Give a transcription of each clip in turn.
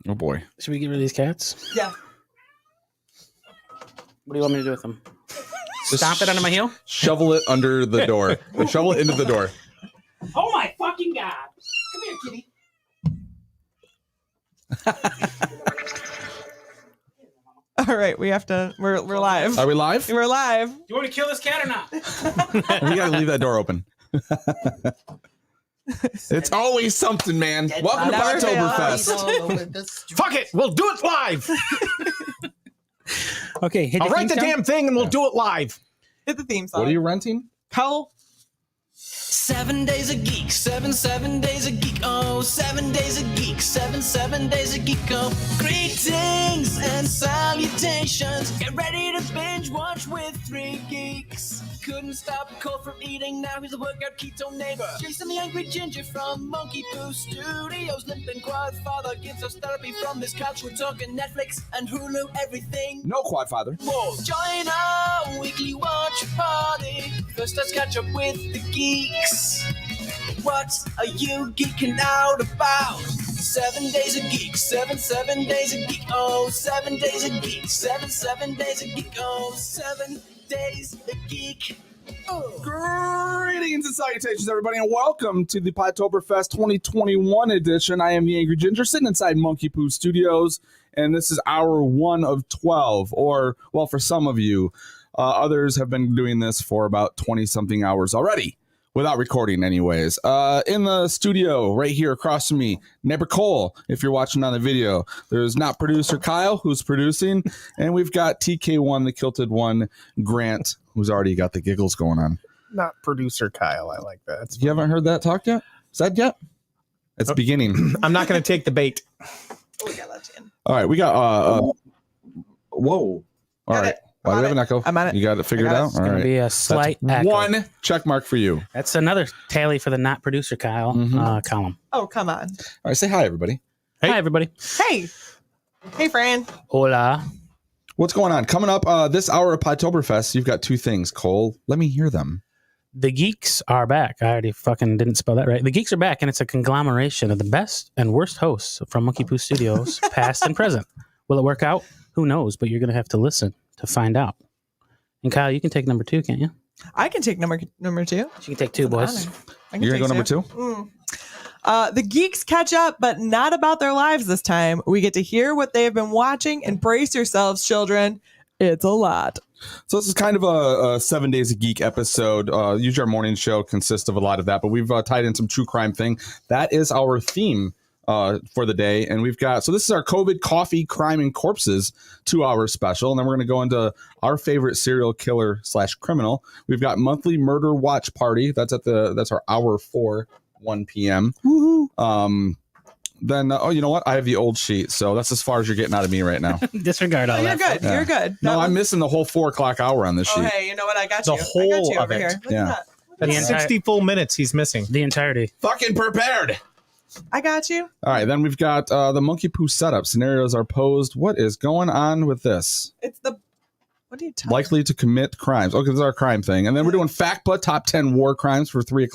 Oh boy. Should we get rid of these cats? Yeah. What do you want me to do with them? Stomp it under my heel? Shovel it under the door. Shovel it into the door. Oh my fucking God. Come here, kitty. All right, we have to. We're live. Are we live? We're live. Do you want me to kill this cat or not? We gotta leave that door open. It's always something, man. Welcome to Never Podtoberfest. Fuck it, we'll do it live. Okay, hit I'll the write the theme song. damn thing and we'll do it live. Hit the theme song. What are you renting? Cole? 7 days a geek, 7 days a geek, oh, 7 days a geek, 7 days a geek, oh. Greetings and salutations, get ready to binge watch with 3 geeks. Couldn't stop Cole from eating, now he's a workout keto neighbor. Jason the Angry Ginger from Monkey Poo Studios, Limp and Quad Father gives us therapy from this couch. We're talking Netflix and Hulu, everything. No quad father. Whoa. Join our weekly watch party. First, let's catch up with the geeks. What are you geeking out about? 7 days a geek, 7 days a geek, oh, 7 days a geek, 7 days a geek, oh, 7 days a geek. Oh. Greetings and salutations, everybody, and welcome to the Podtoberfest 2021 edition. I am the Angry Ginger, sitting inside Monkey Poo Studios, and this is hour 1 of 12, or, well, for some of you, others have been doing this for about 20-something hours already, without recording anyways. In the studio, right here across from me, neighbor Cole, if you're watching on the video. There's not producer Kyle, who's producing, and we've got TK1, the Kilted One, Grant, who's already got the giggles going on. Not producer Kyle, I like that. You haven't heard that talk yet? Said yet? It's beginning. I'm not going to take the bait. Oh, yeah, that's in. All right, we got whoa. All Got right. it. Why do we have an echo? I'm on it. You got it figured I got it. out? It's All Going right. to be a slight That's echo. one check mark for you. That's another tally for the not producer Kyle column. Oh, come on. All right, say hi, everybody. Hey. Hi, everybody. Hey. Hey, Fran. Hola. What's going on? Coming up this hour of Podtoberfest, you've got 2 things, Cole. Let me hear them. The geeks are back. I already fucking didn't spell that right. The geeks are back, and it's a conglomeration of the best and worst hosts from Monkey Poo Studios, past and present. Will it work out? Who knows? But you're going to have to listen to find out. And Kyle, you can take number 2, can't you? I can take number 2. You can take 2, boys. You're going to go number 2? The geeks catch up, but not about their lives this time. We get to hear what they have been watching, and brace yourselves, children. It's a lot. So this is kind of a 7 Days a Geek episode. Usually our morning show consists of a lot of that, but we've tied in some true crime thing. That is our theme for the day. And we've got, so this is our COVID Coffee, Crime, and Corpses 2-hour special. And then we're going to go into our favorite serial killer / criminal. We've got Monthly Murder Watch Party. That's our hour 4, 1 p.m. Woohoo. Then, you know what? I have the old sheet. So that's as far as you're getting out of me right now. Disregard all You're that. good. You're good. No, I'm missing the whole 4 o'clock hour on this sheet. Okay, you know what? I got The you. I got whole you of over it. here. Look Yeah. at that. That's The entire- 60 full minutes he's missing. The entirety. Fucking prepared. I got you. All right, then we've got the Monkey Poo setup. Scenarios are posed. What is going on with this? It's the. What are you talking? Likely to commit crimes. Okay, this is our crime thing. And then we're doing FACPA top 10 war crimes for 3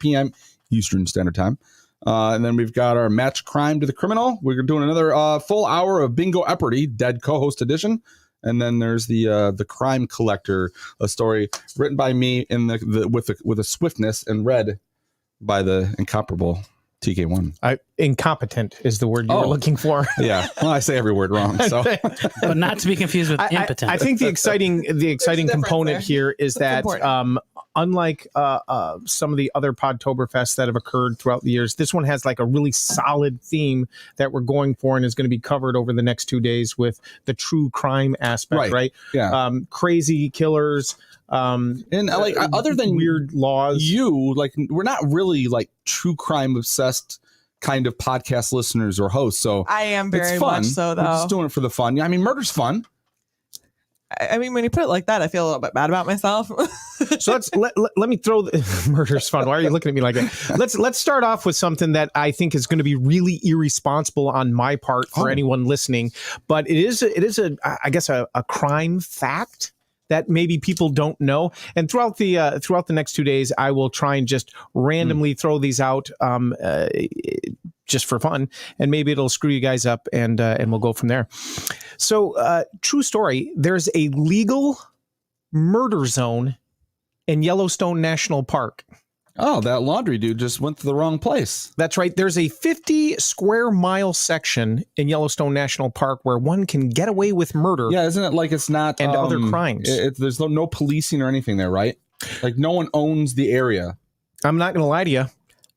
p.m. Eastern Standard Time. And then we've got our match crime to the criminal. We're doing another full hour of Bingo Epperty, Dead Co-host edition. And then there's the Crime Collector, a story written by me in with a swiftness and read by the incomparable TK1. Incompetent is the word you were looking for. Yeah, well, I say every word wrong. So But not to be confused with impotent. I think the exciting difference component there. here is that important. unlike some of the other Podtoberfests that have occurred throughout the years, this one has like a really solid theme that we're going for and is going to be covered over the next 2 days with the true crime aspect, right? Yeah. Crazy killers. And like other than weird laws, we're not really like true crime obsessed kind of podcast listeners or hosts. So I am it's very fun. much so, We're though. just doing it for the fun. Yeah, I mean, murder's fun. I mean, when you put it like that, I feel a little bit bad about myself. So let me throw the murder's fun. Why are you looking at me like that? Let's start off with something that I think is going to be really irresponsible on my part for anyone listening, but it is I guess a crime fact that maybe people don't know. And throughout the next 2 days, I will try and just randomly throw these out. just for fun, and maybe it'll screw you guys up, and we'll go from there. So, true story. There's a legal murder zone in Yellowstone National Park. Oh, that laundry dude just went to the wrong place. That's right. There's a 50 square mile section in Yellowstone National Park where one can get away with murder. Yeah, isn't it like it's not and other crimes? There's no policing or anything there, right? Like no one owns the area. I'm not going to lie to you.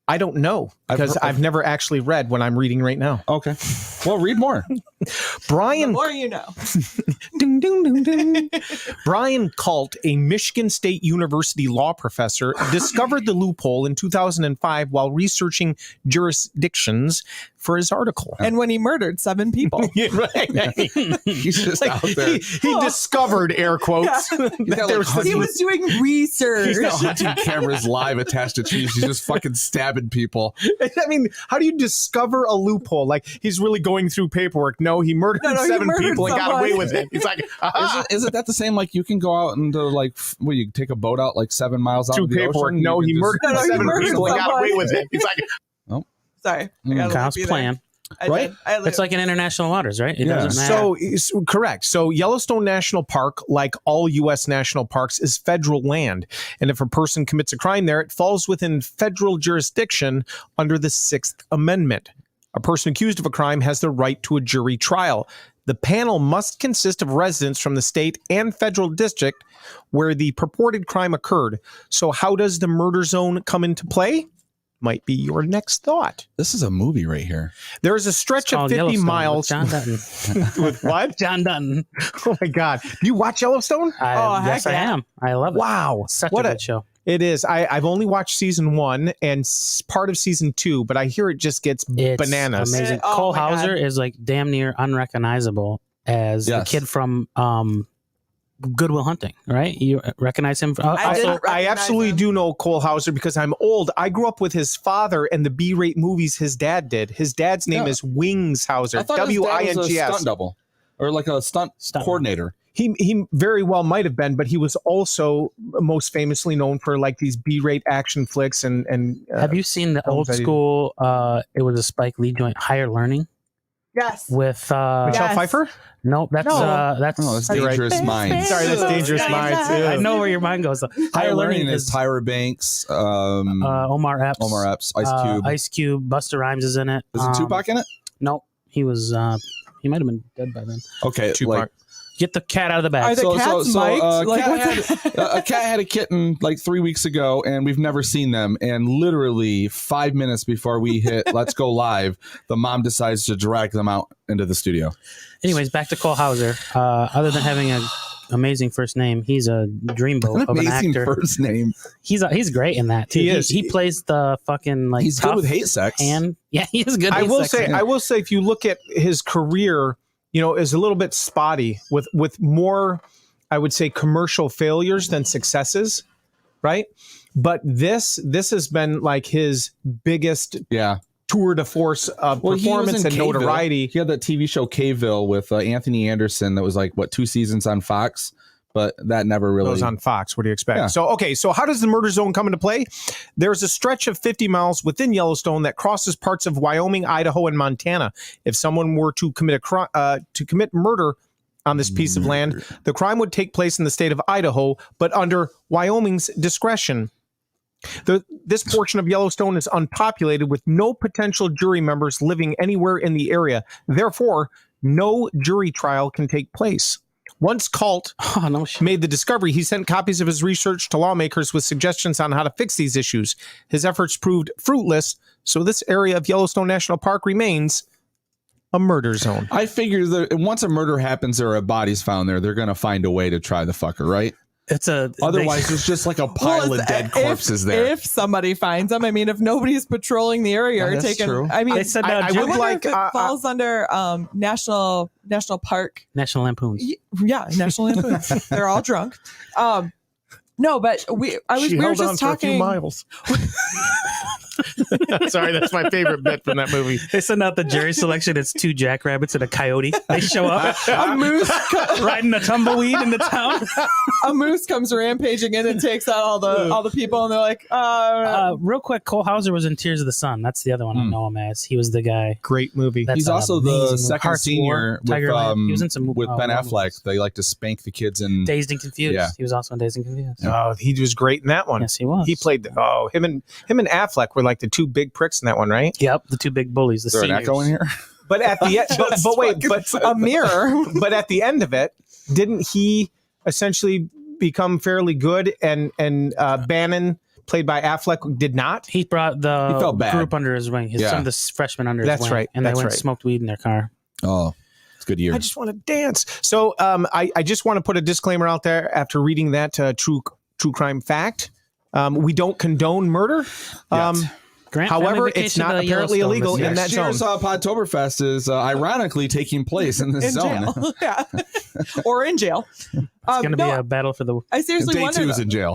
I don't know because I've never actually read what I'm reading right now. Okay. Well, read more. Brian, The more you know. ding, ding, ding, ding. Brian Kalt, a Michigan State University law professor, discovered the loophole in 2005 while researching jurisdictions for his article. And when he murdered 7 people. Yeah, right. He's just out there. He discovered, air quotes. that there was He was doing research. He's got hunting cameras live attached to trees. He's just fucking stabbing people. I mean, how do you discover a loophole? Like, he's really going through paperwork. No, he murdered he 7 murdered people and got someone. away with it. It's like, aha. Isn't that the same? Like you can go out and you take a boat out like 7 miles out Through of the paperwork. ocean? No, You he can murdered No, he 7 murdered people and got someone. away with it. It's like, Sorry. I gotta Kyle's leave you plan. there. Right? It's like in international waters, right? It Yeah. doesn't matter. so correct. So Yellowstone National Park, like all U.S. national parks, is federal land. And if a person commits a crime there, it falls within federal jurisdiction under the 6th Amendment. A person accused of a crime has the right to a jury trial. The panel must consist of residents from the state and federal district where the purported crime occurred. So how does the murder zone come into play? Might be your next thought. This is a movie right here. There is a stretch It's of called 50 Yellowstone miles. with John Dutton. With what? John Dutton. Oh my God. Do you watch Yellowstone? Yes, heck I yeah. am. I love it. Wow. Such What a a- good show. It is. I've only watched season 1 and part of season 2, but I hear it just gets It's bananas. amazing. Oh Cole my God. Hauser is like damn near unrecognizable as the Yes. kid from Good Will Hunting, right? You recognize him? I Also, didn't I recognize absolutely him. do know Cole Hauser because I'm old. I grew up with his father and the B-rate movies his dad did. His dad's name Yeah. is Wings Hauser. I thought his dad was a W-I-N-G-S. stunt double or like a stunt coordinator. He very well might have been, but he was also most famously known for like these B-rate action flicks and have you seen the old that he- school? It was a Spike Lee joint, Higher Learning, Yes. with Michelle Yes. Pfeiffer? no, that's No. that's. Oh, it's You're right. Dangerous Minds. Sorry, that's Dangerous Yeah, Minds. yeah. Yeah. I know where your mind goes. Higher Learning is Tyra Banks, Omar Epps. Omar Epps, Ice Cube. Ice Cube. Busta Rhymes is in it. Is it Tupac in it? No, he was. He might have been dead by then. Okay, Tupac. Get the cat out of the Are bag. the cats mic'd? a cat had a kitten like 3 weeks ago, and we've never seen them. And literally 5 minutes before we hit Let's Go Live, the mom decides to drag them out into the studio. Anyways, back to Cole Hauser. Other than having an amazing first name, he's a dreamboat An of an amazing actor. first name. He's great in that too. He is. He plays the fucking like. He's good tough with hate sex. And yeah, he is good. I hate will sex say, man. I will say, if you look at his career, you know, is a little bit spotty with more, I would say, commercial failures than successes, right? But this has been like his biggest Yeah. tour de force of Well, he was performance in and K-ville. notoriety. He had that TV show K-ville with Anthony Anderson that was like, 2 seasons on Fox? But that never really... Those on Fox. What do you expect? Yeah. So how does the murder zone come into play? There's a stretch of 50 miles within Yellowstone that crosses parts of Wyoming, Idaho, and Montana. If someone were to commit murder on this piece of land, the crime would take place in the state of Idaho, but under Wyoming's discretion. This portion of Yellowstone is unpopulated with no potential jury members living anywhere in the area. Therefore, no jury trial can take place. Once Kalt Oh no shit. made the discovery, he sent copies of his research to lawmakers with suggestions on how to fix these issues. His efforts proved fruitless, so this area of Yellowstone National Park remains a murder zone. I figure that once a murder happens or a body's found there, they're going to find a way to try the fucker, right? It's a Otherwise, it's just like a pile of dead corpses there. If somebody finds them, I mean, if nobody's patrolling the area or That's taking, true. I mean, They said I I would wonder like if it falls under national park. National Lampoons. Yeah, National Lampoons. They're all drunk. No, but we were just for a few talking. miles. Sorry, that's my favorite bit from that movie. They send out the jury selection. It's 2 jackrabbits and a coyote. They show up A moose, riding a tumbleweed into town. a moose comes rampaging in and takes out all the people, and they're like, Real quick, Cole Hauser was in Tears of the Sun. That's the other one I know him as. He was the guy. Great movie. That's He's also the amazing. second Hearts senior War, Tigerland. He was in with, some with Ben movies. Affleck. They like to spank the kids in. Dazed and Confused. Yeah. He was also in Dazed and Confused. Oh, he was great in that one. Yes, he was. He played. Him and Affleck were like the 2 big pricks in that one, right? Yep, the 2 big bullies. The Is there an seniors. echo in here? But at the end, but wait, but a mirror. but at the end of it, didn't he essentially become fairly good? And Bannon, played by Affleck, did not. He brought the He felt bad. group under his wing. Some of the freshmen under That's his wing. right. And they That's went right. and smoked weed in their car. Oh, it's a good year. I just want to dance. So I just want to put a disclaimer out there after reading that true crime fact. We don't condone murder. Grant However, Family it's Vacation not to apparently Yellowstone illegal this year. in that Next year's zone. Podtoberfest is ironically taking place in this In zone. jail. Yeah. Or in jail. It's going to be a battle for the... I seriously Day wonder. 2 is in jail.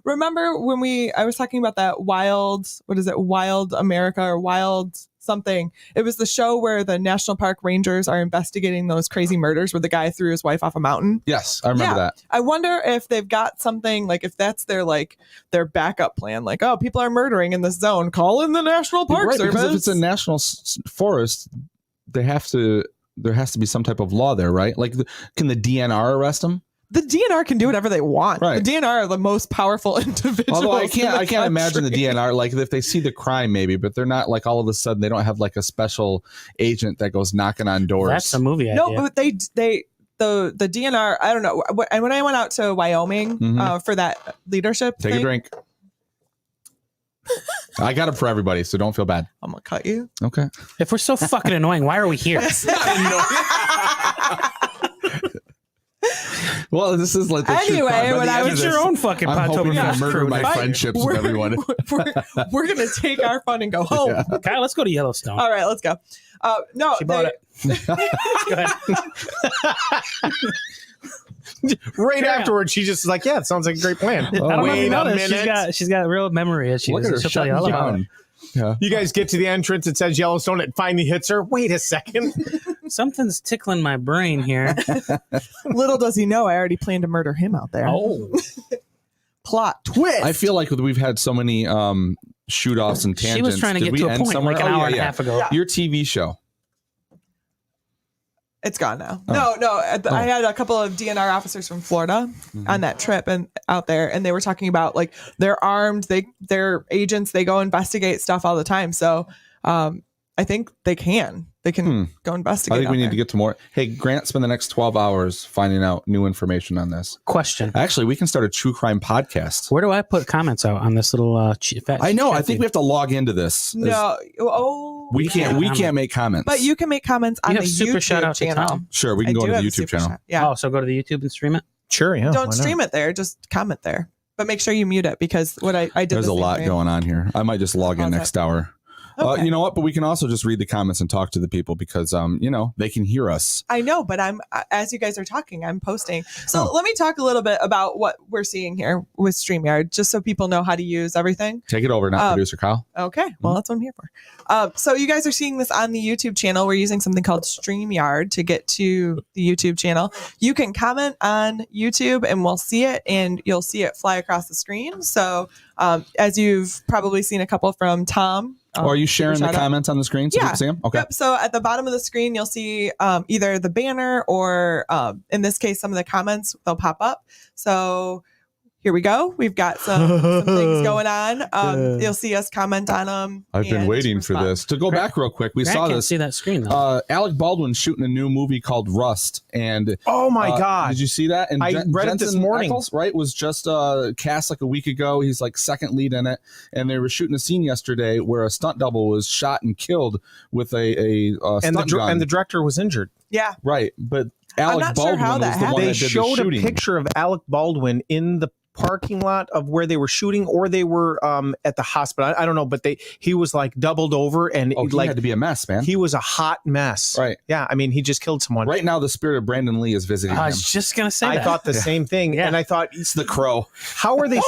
Remember when I was talking about that Wild America or Wild something? It was the show where the National Park Rangers are investigating those crazy murders where the guy threw his wife off a mountain. Yes, I remember that. I wonder if they've got something like if that's their backup plan. Like, oh, people are murdering in this zone. Call in the National Park Right, Service. because if it's a national forest, there has to be some type of law there, right? Like, can the DNR arrest them? The DNR can do whatever they want. Right. The DNR are the most powerful individuals. Although I in can't the imagine the country. DNR, like if they see the crime maybe, but they're not like all of a sudden they don't have like a special agent that goes knocking on doors. That's a movie idea. No, but the DNR. I don't know. And when I went out to Wyoming for that leadership, Take thing, a drink. I got it for everybody, so don't feel bad. I'm gonna cut you. Okay. If we're so fucking annoying, why are we here? Well, this is like the true Anyway, crime. By when the I end was of It's your this, own fucking I'm hoping to Podtoberfest murder crew. my Fine. friendships with everyone. We're gonna take our fun and go home. Kyle, let's go to Yellowstone. All right, let's go. No, She bought it. Go ahead. Right Carry on. afterwards, she just is like, yeah, it sounds like a great plan. I don't know if Wait you a noticed, minute. she's got real memory. Look at her She'll tell you all shutting about it. down. Yeah. You guys get to the entrance, it says Yellowstone, it finally hits her. Wait a second. Something's tickling my brain here. little does he know, I already planned to murder him out there. Oh, Plot twist. I feel like we've had so many shoot offs and tangents. she was trying to Did get we to a end point somewhere? like an Oh, hour yeah, and a yeah. half ago. Yeah. Your TV show. It's gone now. Oh. No. I had a couple of DNR officers from Florida on that trip and out there, and they were talking about like they're armed, they're agents, they go investigate stuff all the time. So I think they can go investigate. I think we out need there. to get to more. Hey, Grant, spend the next 12 hours finding out new information on this. Question: Actually, we can start a true crime podcast. where do I put comments out on this little fat? I know. I chat think feed? we have to log into this. No. Oh. We can't. We comment. can't make comments. But you can make comments on You the have super YouTube shout out to channel. Tom. Sure, we can go I to do the have a YouTube super channel. shout. Yeah. Oh, so go to the YouTube and stream it. Sure, yeah. Don't stream it there. Just comment there. But make sure you mute it because what I did. There's the a same lot thing. going on here. I might just log in How's next that? hour. Okay. You know what? But we can also just read the comments and talk to the people because, they can hear us. I know, but as you guys are talking, I'm posting. So Oh. let me talk a little bit about what we're seeing here with StreamYard, just so people know how to use everything. Take it over, not producer Kyle. Okay, well, that's what I'm here for. So you guys are seeing this on the YouTube channel. We're using something called StreamYard to get to the YouTube channel. You can comment on YouTube and we'll see it, and you'll see it fly across the screen. So as you've probably seen a couple from Tom. Or are you sharing the shout out. comments on the screen so Yeah. you can see them? Okay. Yep. So at the bottom of the screen, you'll see either the banner or, in this case, some of the comments. They'll pop up. So here we go. We've got some things going on. You'll see us comment on them. I've been and waiting for respond. this. To go back real quick, we Grant saw can't this. see that screen though. Alec Baldwin's shooting a new movie called Rust, and Oh my God. did you see that? And I read it this Jensen morning. Ackles, right, was just cast like a week ago. He's like second lead in it, and they were shooting a scene yesterday where a stunt double was shot and killed with a and stunt gun. and the director was injured. Yeah. Right, but Alec not sure Baldwin how was that the one happened. They that did the showed a shooting. picture of Alec Baldwin in the parking lot of where they were shooting, or they were at the hospital. I don't know, but he was like doubled over, and he had to be a mess, man. He was a hot mess. Right. Yeah. I mean, he just killed someone. Right now, the spirit of Brandon Lee is visiting I him. was just gonna say I that. thought the same thing, and I thought, It's the crow. how are they?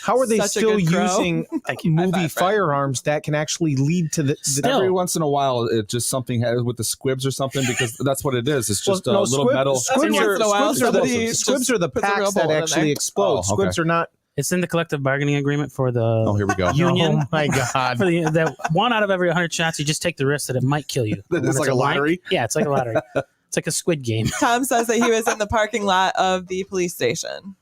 How are they Such a still good crow. using movie firearms that can actually lead to the Every once in a while, it just something has with the squibs or something, because that's what it is. It's just a little metal. Every once in a while, somebody Squibs are the puts a real packs that bullet in actually there. explode. Oh, okay. Squibs are not. It's in the collective bargaining agreement for the Oh, here we go. union. Oh my god! For that 1 out of every 100 shots, you just take the risk that it might kill you. And when It's like a blank- lottery? Yeah, it's like a lottery. It's like a squid game. Tom says that he was in the parking lot of the police station.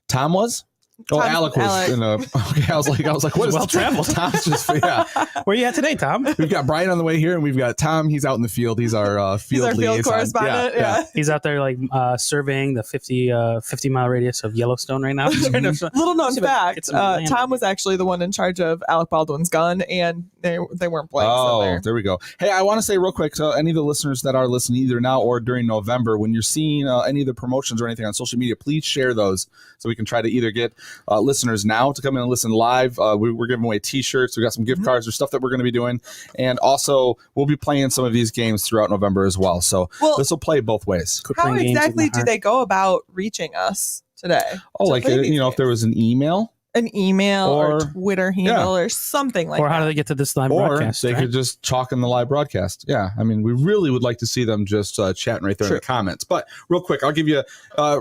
Tom was? Oh, Tom- Alec was Alec. in a. Okay, I was like, what is Well traveled. Tom's just yeah. Where you at today, Tom? We've got Brian on the way here, and we've got Tom. He's out in the field. He's our He's our field liaison. correspondent. Yeah. He's out there like surveying the 50-mile radius of Yellowstone right now. He's trying to- Little known See if I can fact, get some land. Tom was actually the one in charge of Alec Baldwin's gun, and they weren't blanks Oh, in there. there we go. Hey, I want to say real quick to any of the listeners that are listening either now or during November, when you're seeing any of the promotions or anything on social media, please share those so we can try to either get listeners now to come in and listen live. We're giving away T-shirts. We got some gift cards or stuff that we're going to be doing, and also we'll be playing some of these games throughout November as well. So this will play both ways. Quit How playing games with exactly my do heart. they go about reaching us today? Oh, to like play these if there games? was an email, an email or or- Twitter handle or something like Or that. how do they get to this live or broadcast? they right? could just chalk in the live broadcast. Yeah, I mean, we really would like to see them just chatting right there in the comments. But real quick, I'll give you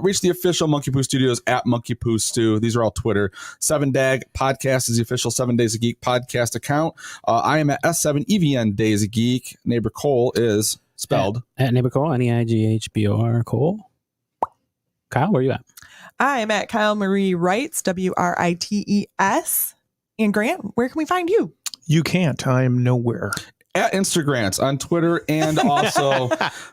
reach the official Monkey Poo Studios at Monkey Poo Stew. These are all Twitter. 7dag Podcast is the official 7 Days a Geek podcast account. I am at S7EVN Days a Geek. Neighbor Cole is spelled At Neighbor Cole, NEIGHBOR Cole. Kyle, where you at? I am at Kyle Marie Writes, WRITES. And Grant, where can we find you? You can't. I am nowhere. at Instagrants on Twitter and also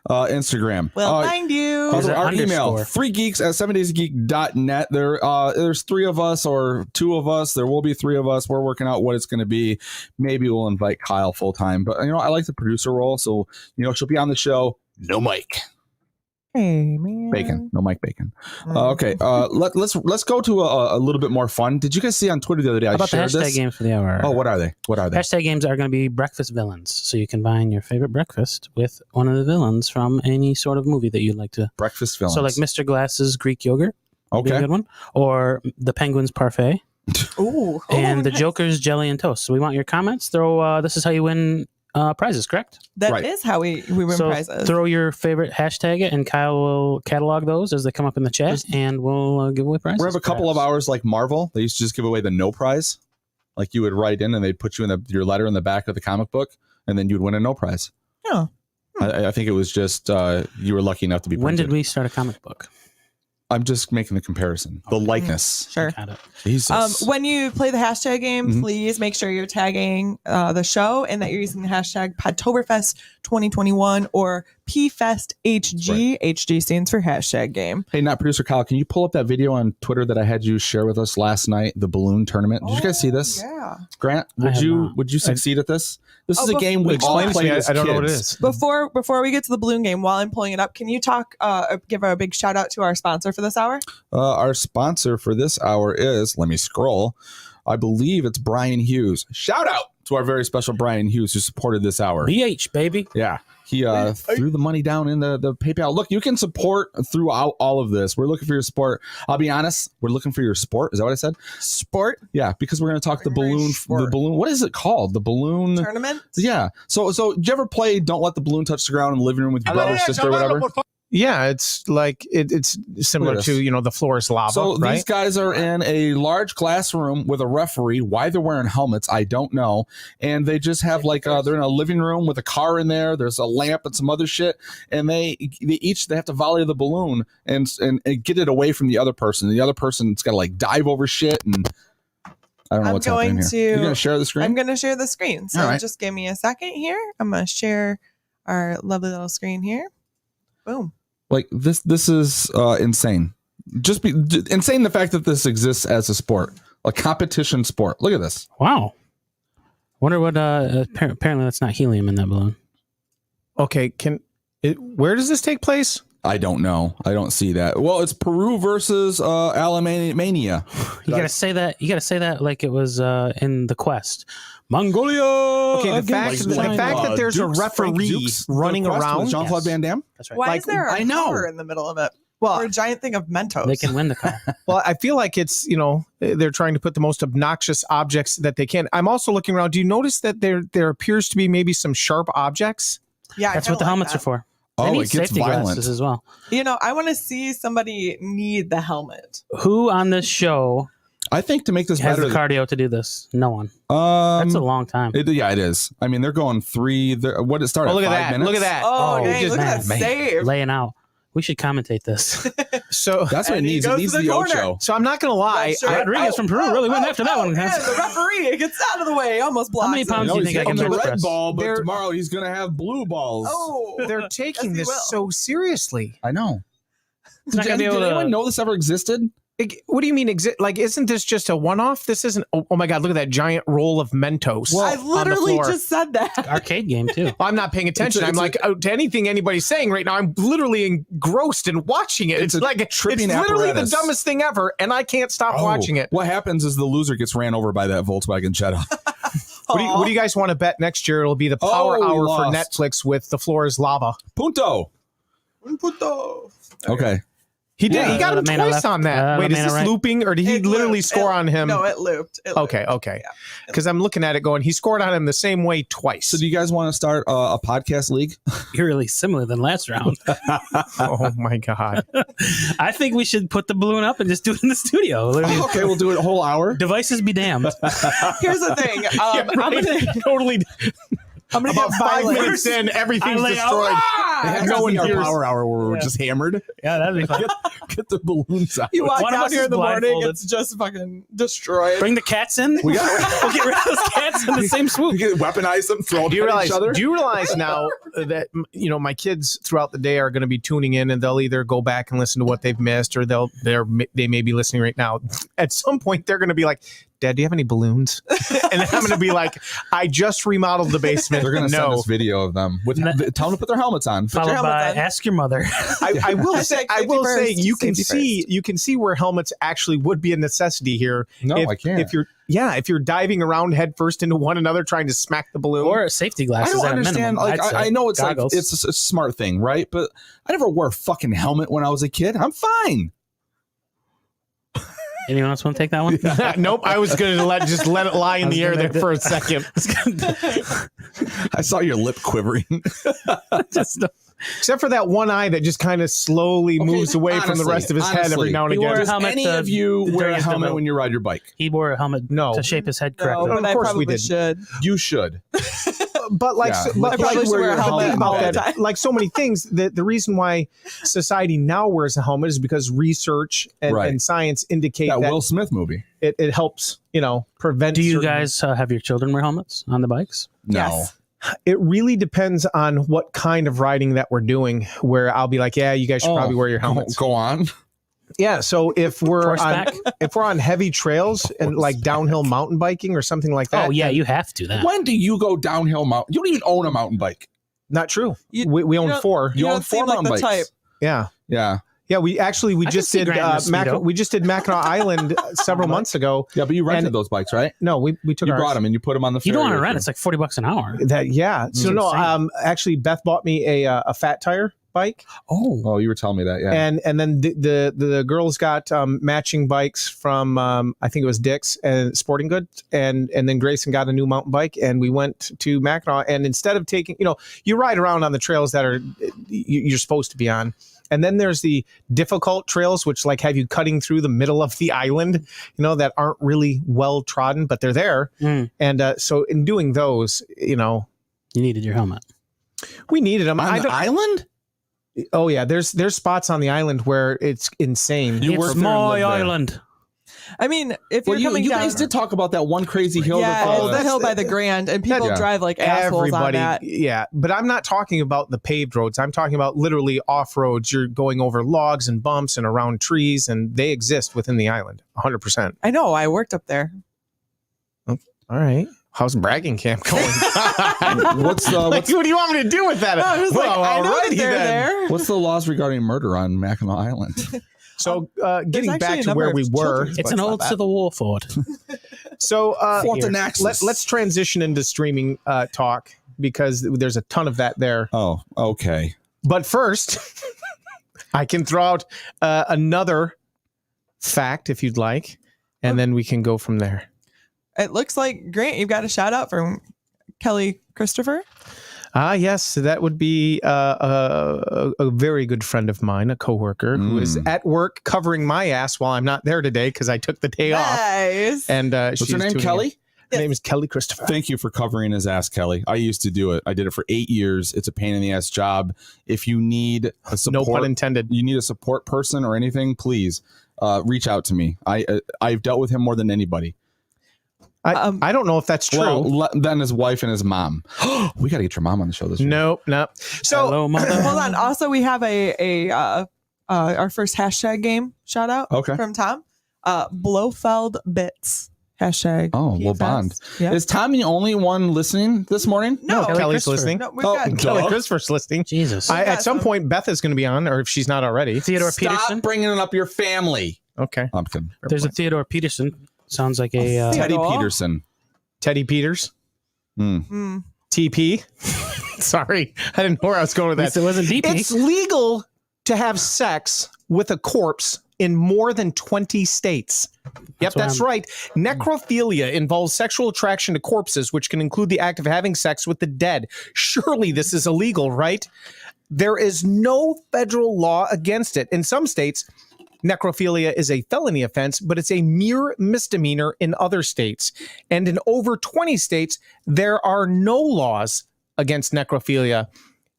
Instagram. We'll find you. There's an Our email, underscore. 3geeks@7daysgeek.net. There's three of us or two of us. There will be three of us. We're working out what it's going to be. Maybe we'll invite Kyle full time. But, I like the producer role. So, she'll be on the show. No mic. Hey, man. Bacon. No Mike Bacon. Okay. Let's go to a little bit more fun. Did you guys see on Twitter the other day? How I about the shared hashtag this. games for the hour? Oh, what are they? Hashtag games are going to be breakfast villains. So you combine your favorite breakfast with one of the villains from any sort of movie that you'd like to. Breakfast villains. So like Mr. Glass's Greek yogurt. Would be a Okay. good one. Or the Penguin's parfait. Ooh. And the nice. Joker's jelly and toast. So we want your comments. This is how you win prizes, correct? That is Right. how we win So prizes. throw your favorite hashtag it, and Kyle will catalog those as they come up in the chat, and we'll give away prizes. We have a couple of perhaps. hours like Marvel. They used to just give away the no prize. Like you would write in and they'd put you in your letter in the back of the comic book, and then you'd win a no prize. Oh. I think it was just you were lucky enough to be When printed. did we start a comic book? I'm just making the comparison. The likeness. Sure. Got it. Jesus. When you play the hashtag game, Mhm. please make sure you're tagging the show and that you're using the hashtag Podtoberfest 2021 or PFestHG. HG stands for hashtag game. Hey, not producer Kyle, can you pull up that video on Twitter that I had you share with us last night, the balloon tournament? Did you guys see this? Yeah. Grant, I have not. would you succeed at this? This is a bef- game we all Explain to played me. as I don't know what it kids. is. Before we get to the balloon game, while I'm pulling it up, can you give a big shout out to our sponsor for this hour? Our sponsor for this hour is, let me scroll, I believe it's Brian Hughes. Shout out to our very special Brian Hughes who supported this hour. BH, baby. Yeah. He threw the money down in the PayPal. Look, you can support throughout all of this. We're looking for your support. I'll be honest. We're looking for your sport. Is that what I said? Sport Yeah, because we're going to talk the Very balloon. sport. The balloon. What is it called? The balloon. tournament. Yeah. So did you ever play Don't Let the Balloon Touch the Ground in the living room with your brother, sister, or whatever? Yeah, it's like it's similar Look at to the floor is lava, So right? these guys are in a large classroom with a referee. Why they're wearing helmets, I don't know. And they just have they're in a living room with a car in there. There's a lamp and some other shit. And they have to volley the balloon and get it away from the other person. The other person's got to dive over shit and I don't know what's happening here. You're gonna share the screen. I'm going to share the screen. So All right. just give me a second here. I'm going to share our lovely little screen here. Boom. This is insane. Insane the fact that this exists as a sport, a competition sport. Look at this. Wow. Wonder what. Apparently, that's not helium in that balloon. Okay, where does this take place? I don't know. I don't see that. Well, it's Peru versus Alemania. You gotta say that. You gotta say that like it was in the Quest. Mongolia. Okay, the fact against China. that there's a referee running around. Jean-Claude Van Damme. That's right. Why is there a I know. car in the middle of it? Well, Or a giant thing of Mentos. They can win the car. Well, I feel like it's, they're trying to put the most obnoxious objects that they can. I'm also looking around. Do you notice that there appears to be maybe some sharp objects? Yeah, That's what the helmets are for. They Oh, need it gets safety violent. glasses as well. I want to see somebody need the helmet. Who on this show I think to make this has better. the cardio to do this? No one. That's a long time. It is. I mean, they're going 3. What it started? Oh, look at 5 that. minutes? Look at that. Oh, dang, just look at that man. save. Laying out. We should commentate this. So That's what it And he needs. It goes needs to the the corner. Ocho. I'm not going to lie. Not sure. Rodriguez from Peru really went after that one. Yeah, the referee gets out of the way, almost blocks many him. pounds do you He's think I hitting can the bench red press? ball, but They're- tomorrow he's going to have blue balls. Oh, They're taking Yes, he this will. so seriously. I know. He's not gonna be Did able to- anyone know this ever existed? What do you mean? Isn't this just a one-off? This isn't. Oh my God! Look at that giant roll of Mentos. I on the literally floor. just said that. Arcade game too. I'm not paying attention. It's I'm like to anything anybody's saying right now. I'm literally engrossed in watching it. It's a like tripping it's literally apparatus. the dumbest thing ever, and I can't stop watching it. What happens is the loser gets ran over by that Volkswagen Jetta. What do you guys want to bet next year? It'll be the Power Oh, we Hour lost. for Netflix with The Floor is Lava. Punto. Okay. He did. Yeah. He got him Lamena twice left. on that. Wait, is Lamena this right. looping or did he It literally looped. score on him? No, it looped. It looped. Okay. Yeah. Because I'm looking at it going, he scored on him the same way twice. So do you guys want to start a podcast league? You're really similar than last round. Oh my God. I think we should put the balloon up and just do it in the studio. Literally, Okay, we'll do it a whole hour. devices be damned. Here's the thing. I'm gonna Totally. About About 5 violent. minutes in, everything's I lay out, destroyed. It has No to one be our hears. power hour where we're just hammered. Yeah, that'd be fun. Get the balloons out. You walk One of down us here is in the morning, blindfolded. it's just fucking destroyed. Bring the cats in. We got We'll get rid of those cats in the same we swoop. can weaponize them, throw Do you them at realize? each other. Do you realize now that my kids throughout the day are going to be tuning in, and they'll either go back and listen to what they've missed, or they may be listening right now. At some point, they're going to be like, "Dad, do you have any balloons?" And I'm going to be like, "I just remodeled the basement." They're going to send no. us video of them. Tell them to put their helmets on. Followed by on. ask your mother. I will say, Hashtag safety first. you can Safety see, where helmets actually would be a necessity here. No, I can't. If you're diving around head first into one another trying to smack the balloon. Or safety I glasses don't at a understand. minimum. Like, I'd say. I know it's Goggles. like it's a smart thing, right? But I never wore a fucking helmet when I was a kid. I'm fine. Anyone else want to take that one? Nope, I was going to let it lie in I was the air gonna there for a second. I saw your lip quivering. Just, Except for that one eye that just kind of slowly moves away from the rest of his head every now and He wore again. a Does helmet any to- of you wear during a his helmet demo. when you ride your bike? he wore a helmet No. to shape his head No, correctly. but Of I course we probably didn't. should. You should. But like, Yeah. but I probably like, should wear a but helmet think about all the that. time. Like so many things, the reason why society now wears a helmet is because research Right. and science indicate That that Will Smith movie. it helps, prevent. Do you certain- guys have your children wear helmets on the bikes? No. Yes. It really depends on what kind of riding that we're doing. Where I'll be like, yeah, you guys should probably wear your helmets. Go on. Yeah. So if we're on Horseback? heavy trails and like downhill mountain biking or something like that. Oh yeah, you have to. That. When do you go downhill mountain? You don't even own a mountain bike. Not true. You- We own don't- 4. You You own don't 4 seem like mountain the bikes. type. Yeah. Yeah. Yeah, we I just can see did Grant in a Speedo. we just did Mackinac Island several months ago. Yeah, but you rented And- those bikes, right? No, we took You ours. brought them and you put them on the You don't ferry want to with rent. you. It's like $40 an hour. That yeah. So It's no, insane. actually Beth bought me a fat tire bike, Oh, you were telling me that. Yeah. and then the girls got matching bikes from I think it was Dick's and Sporting Goods, and then Grayson got a new mountain bike, and we went to Mackinac, and instead of taking, you ride around on the trails that are you're supposed to be on. And then there's the difficult trails, which like have you cutting through the middle of the island, that aren't really well trodden, but they're there. Mm. And so in doing those, You needed your helmet. we needed them. on the island? Oh yeah, there's spots on the island where it's insane. You work It's there and my live there. island. I mean, if Well, you're coming you down, guys did talk about that one crazy hill. yeah, that it's the hill by the Grand, and people Yeah. drive like assholes on Everybody, that. yeah, but I'm not talking about the paved roads. I'm talking about literally off roads. You're going over logs and bumps and around trees, and they exist within the island, 100%. I know. I worked up there. All right. How's bragging camp going? What's the Like, what do you want me to do with that? I was like, I know that alrighty they're there. what's the laws regarding murder on Mackinac Island? So There's getting actually back a to number where of we were. children's It's an books ode about to that. the war, Ford. So Fort here. Anaxis. let's transition into streaming talk because there's a ton of that there. Oh, okay. But first, I can throw out another fact if you'd like, and then we can go from there. It looks like, Grant, you've got a shout out from Kelly Christopher. Yes, that would be a very good friend of mine, a coworker who is at work covering my ass while I'm not there today because I took the day off. Nice. And What's she's her name, tuning Kelly? in. Her name is Kelly Christopher. Thank you for covering his ass, Kelly. I used to do it. I did it for 8 years. It's a pain in the ass job. If you need a support, No pun intended. you need a support person or anything, please reach out to me. I've dealt with him more than anybody. I don't know if that's true. Well, then his wife and his mom. We got to get your mom on the show this week. No. So Hello, mother. Hold on. Also, we have our first hashtag game shout out Okay. from Tom. Blofeld Bits. Hashtag. Oh, we'll PFS. bond. Yeah. Is Tom the only one listening this morning? No, Kelly's Christopher. listening. No, we've Oh, got duh. Kelly Christopher's listening. Jesus. got At some some. point, Beth is going to be on, or if she's not already. Theodore Stop Peterson. bringing up your family. Okay. I'm kidding. There's a Theodore Peterson. Sounds like a. Teddy Theodore? Peterson. Teddy Peters. Mm. TP. Sorry, I didn't know where I was going with At least that. it wasn't DP. It's legal to have sex with a corpse in more than 20 states. Yep, what that's right. Necrophilia involves sexual attraction to corpses, which can include the act of having sex with the dead. Surely this is illegal, right? There is no federal law against it. In some states, necrophilia is a felony offense, but it's a mere misdemeanor in other states. And in over 20 states, there are no laws against necrophilia.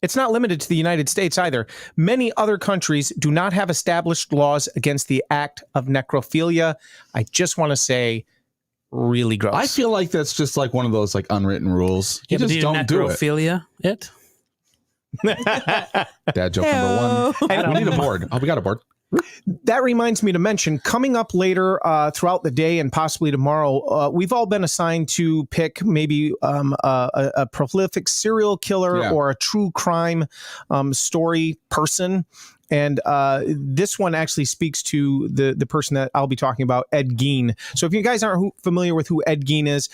It's not limited to the United States either. Many other countries do not have established laws against the act of necrophilia. I just want to say, really gross. I feel like that's just like one of those like unwritten rules. You Yeah, but just don't do it. necrophilia it. Dad joke number one. I don't We need a know. board. Oh, we got a board. That reminds me to mention, coming up later throughout the day and possibly tomorrow, we've all been assigned to pick maybe a prolific serial killer or a true crime story person. And this one actually speaks to the person that I'll be talking about, Ed Gein. So if you guys aren't familiar with who Ed Gein is,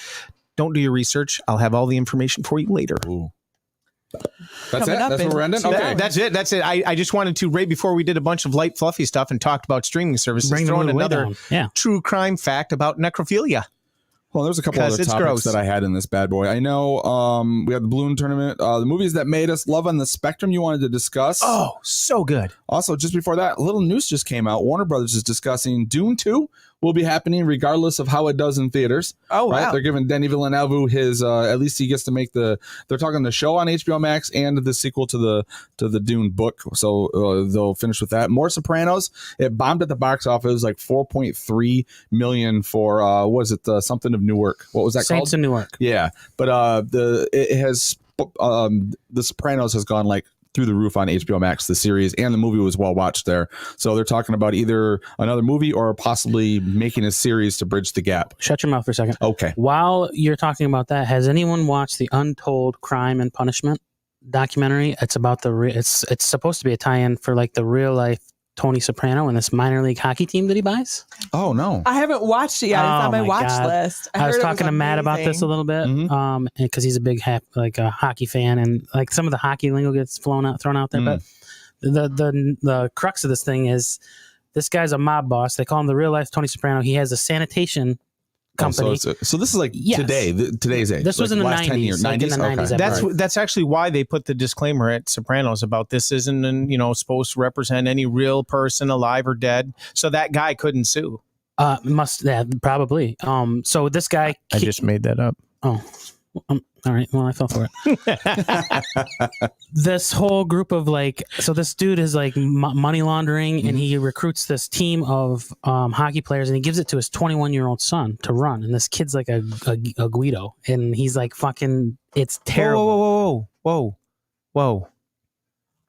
don't do your research. I'll have all the information for you later. Ooh. That's Coming it? up That's where we're ending? in Okay. That's it. I just wanted to, right before we did a bunch of light, fluffy stuff and talked about streaming services, Bring the throw in mood way another down. Yeah. true crime fact about necrophilia. Well, there's a couple 'Cause other it's topics gross. that I had in this bad boy. I know we had the balloon tournament, the movies that made us love on the spectrum you wanted to discuss. Oh, so good. Also, just before that, a little news just came out. Warner Brothers is discussing Dune 2 will be happening regardless of how it does in theaters. Oh, wow. Right? They're giving Denis Villeneuve his, at least he gets to make they're talking the show on HBO Max and the sequel to the Dune book. So they'll finish with that. More Sopranos. It bombed at the box office, like 4.3 million for, something of Newark. What was that Saints called? in Newark. Yeah. But it has, the Sopranos has gone like through the roof on HBO Max, the series, and the movie was well watched there. So they're talking about either another movie or possibly making a series to bridge the gap. Shut your mouth for a second. Okay. While you're talking about that, has anyone watched the Untold Crime and Punishment documentary? It's about it's supposed to be a tie-in for like the real life Tony Soprano and this minor league hockey team that he buys. Oh, no. I haven't watched it yet. It's Oh on my my watch God. list. I was heard it talking to Matt about this a amazing. little bit, Mhm. because he's a big a hockey fan, and like some of the hockey lingo gets thrown out there. But the crux of this thing is this guy's a mob boss. They call him the real life Tony Soprano. He has a sanitation company. So this is like Yes. today's age. This was in the last 10 90s, years. like in the 90s, Okay. Right. That's actually why they put the disclaimer at Sopranos about this isn't supposed to represent any real person alive or dead. So that guy couldn't sue. Probably. So this guy. I just made that up. Oh, all right. Well, I fell for it. This whole group of so this dude is like money laundering, and he recruits this team of hockey players, and he gives it to his 21-year-old son to run. And this kid's like a Guido, and he's like fucking. It's terrible. Whoa.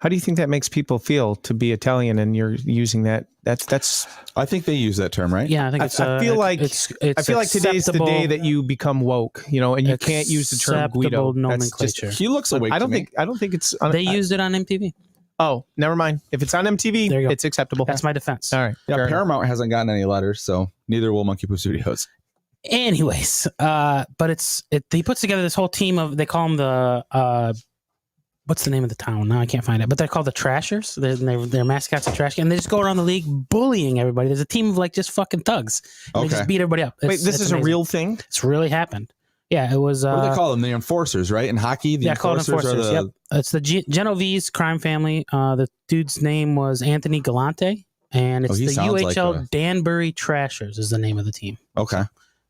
How do you think that makes people feel to be Italian and you're using that? That's. I think they use that term, right? Yeah, I think it's. I feel like it's I feel like today's the day that you become woke, and you can't use the term Guido. acceptable nomenclature. He looks awake. I don't to me. think it's. They used it on MTV. Oh, never mind. If it's on MTV, There you go. it's acceptable. That's my defense. All right. Yeah, fair enough. Paramount hasn't gotten any letters, so neither will Monkey Poo Studios. Anyways, but he puts together this whole team of, they call them the what's the name of the town? Now I can't find it, but they're called the Trashers. Their mascots are trash, and they just go around the league bullying everybody. There's a team of like just fucking thugs. And They just beat everybody up. Wait, this is amazing. a real thing? It's really happened. Yeah, it was. What do they call them? The enforcers, right? In hockey, the Called enforcers are enforcers. the. Yep, it's the Genovese crime family. The dude's name was Anthony Galante, and it's he the sounds UHL like a- Danbury Trashers is the name of the team. Okay.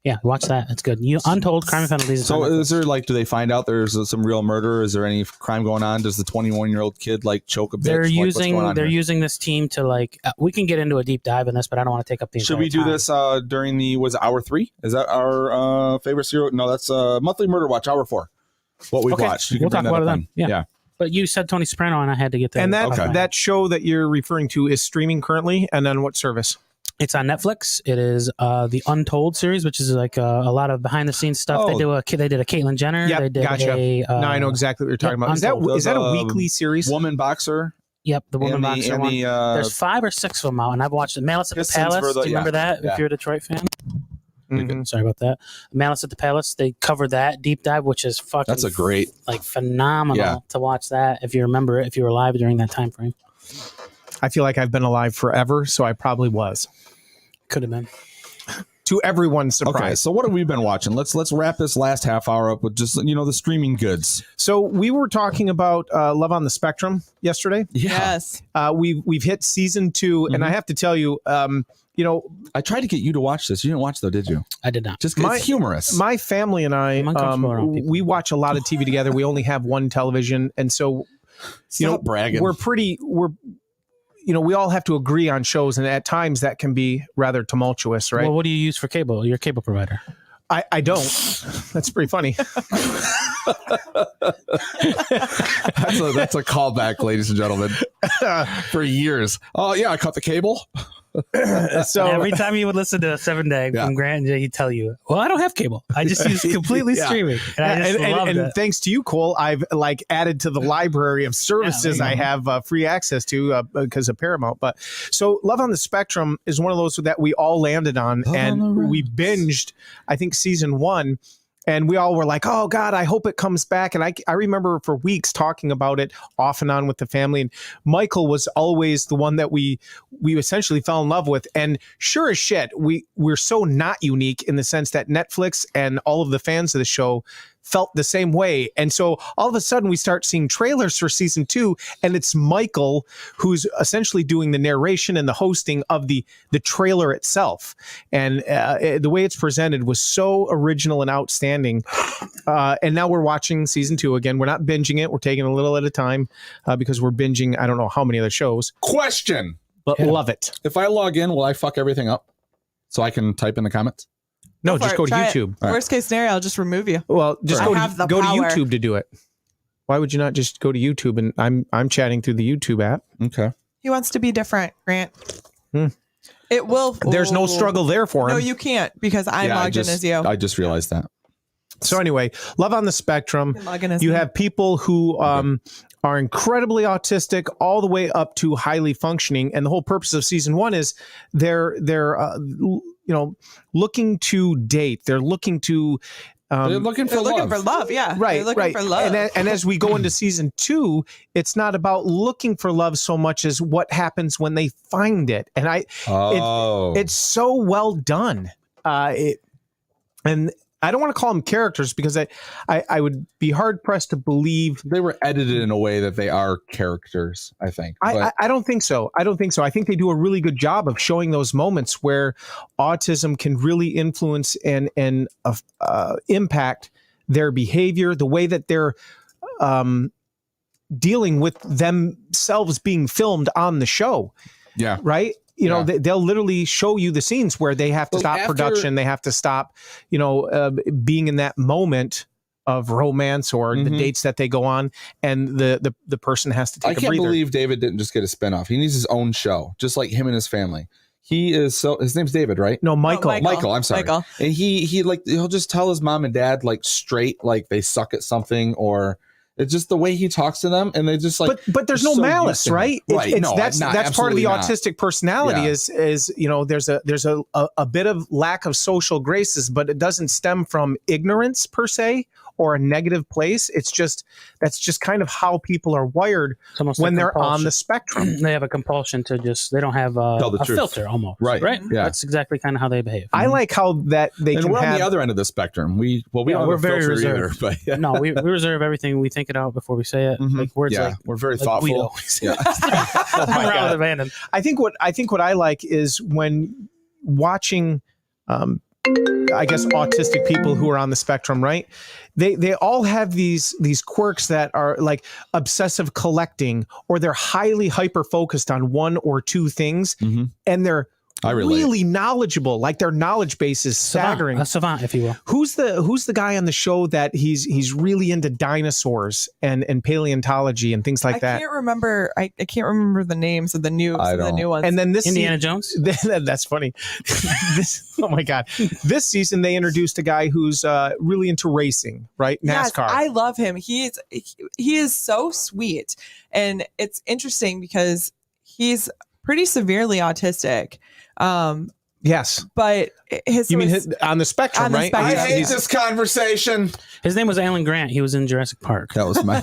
Yeah, watch that. It's good. Untold Crime and Penalties. So is there do they find out there's some real murder? Is there any crime going on? Does the 21-year-old kid choke a bitch? They're What's going on they're here? using this team to we can get into a deep dive in this, but I don't want to take up the Should entire we do time. this during was it hour 3? Is that our favorite serial? No, that's monthly murder watch hour 4. What we've Okay, watched. You we'll can talk bring about that it up then. on. Yeah. But you said Tony Soprano, and I had to get that. And Okay. that show that you're referring to is streaming currently, and on what service? It's on Netflix. It is the Untold series, which is like a lot of behind the scenes stuff. Oh. They did a Caitlyn Jenner. Yep, they did gotcha. Now I know exactly what you're talking about. Untold. Is that a The, weekly series? Woman boxer. Yep, the woman and boxer and one. the, There's 5 or 6 of them out, and I've watched it. Malice at the Pistons Palace. for the- Do you remember that? yeah. If you're a Detroit fan. Mhm. Sorry about that. Malice at the Palace. They cover that deep dive, which is fucking. That's a great. phenomenal Yeah. to watch that. If you remember it, if you were alive during that time frame, I feel like I've been alive forever, so I probably was. could have been. To everyone's surprise. Okay, so what have we been watching? Let's wrap this last half hour up with just the streaming goods. So we were talking about Love on the Spectrum yesterday. Yes. We've hit season 2, and I have to tell you, I tried to get you to watch this. You didn't watch though, did you? I did not. Just 'cause it's humorous. my family and I, I'm uncomfortable around people. we watch a lot of TV together. We only have one television, and so Stop bragging. we all have to agree on shows, and at times that can be rather tumultuous, right? Well, what do you use for cable? Your cable provider. I don't. That's pretty funny. That's a callback, ladies and gentlemen. For years. Oh yeah, I cut the cable. So Every time you would listen to a 7-day Yeah. from Grant and Jay, he'd tell you, "Well, I don't have cable. I just use completely Yeah. streaming." And I just loved and it. thanks to you, Cole, I've added to the library of services I have free access to because of Paramount. But so Love on the Spectrum is one of those that we all landed on, and we binged, I think, season 1. And we all were like, oh, God, I hope it comes back. And I remember for weeks talking about it off and on with the family. And Michael was always the one that we essentially fell in love with. And sure as shit, we're so not unique in the sense that Netflix and all of the fans of the show felt the same way. And so all of a sudden we start seeing trailers for season 2, and it's Michael who's essentially doing the narration and the hosting of the trailer itself. And the way it's presented was so original and outstanding. And now we're watching season 2 again. We're not binging it. We're taking a little at a time because we're binging I don't know how many other shows, Question: but love it. if I log in, will I fuck everything up? So I can type in the comments. No, For just it. go to Try it. YouTube. Right. Worst case scenario, I'll just remove you. Well, just I go have the to power. YouTube to do it. Why would you not just go to YouTube? And I'm chatting through the YouTube app. Okay. He wants to be different, Grant. Hmm. It will. There's no struggle there for him. No, you can't because I'm logged in as you. I just realized that. So anyway, Love on the Spectrum. Log in as You me. have people who are incredibly autistic all the way up to highly functioning, and the whole purpose of season 1 is they're looking to date. They're looking to They're looking for They're looking love. for love. Yeah. right, They're looking right. for love. And as we go into season 2, it's not about looking for love so much as what happens when they find it. And it's so well done. And I don't want to call them characters because I would be hard pressed to believe. they were edited in a way that they are characters, I think. I don't think so. I think they do a really good job of showing those moments where autism can really influence and impact their behavior, the way that they're dealing with themselves being filmed on the show. Yeah. Right. They'll literally show you the scenes where they have to Well, stop after- production. They have to stop, being in that moment of romance or the dates that they go on, and the person has to take I a can't breather. believe David didn't just get a spinoff. He needs his own show, just like him and his family. He is his name's David, right? No, Michael. Michael, I'm sorry. Michael. And he'll just tell his mom and dad like straight, like they suck at something, or it's just the way he talks to them, and they just like. But there's no so malice, used to him. right? Right. No, that's not, part of the absolutely not. autistic personality. Yeah. Is there's a bit of lack of social graces, but it doesn't stem from ignorance per se or a negative place. That's just kind of how people are wired It's almost when a they're compulsion. on the spectrum. They have a compulsion to they don't have Tell the a truth. filter almost. Right. Right. Yeah. That's exactly kind of how they behave. I like how that they And can we're on have. the other end of the spectrum. We're we're very reserved. but yeah. No, we reserve everything. We think it out before we say it. Like words Yeah, like we're very like thoughtful. Guido. Yeah. Oh my We're out God. of abandon. I think what I like is when watching, I guess, autistic people who are on the spectrum, right? They all have these quirks that are like obsessive collecting, or they're highly hyper focused on one or two things, and they're I relate. really knowledgeable. Like their knowledge base is staggering. A savant, if you will. Who's the guy on the show that he's really into dinosaurs and paleontology and things like that? I can't remember. I can't remember the names of the new ones. And then this Indiana Jones. that's funny. Oh my God. This season they introduced a guy who's really into racing, right? Yes, NASCAR. I love him. He is so sweet, and it's interesting because he's pretty severely autistic. Yes. But You mean on the spectrum, on the right? spectrum. I hate this conversation. His name was Alan Grant. He was in Jurassic Park. That was my.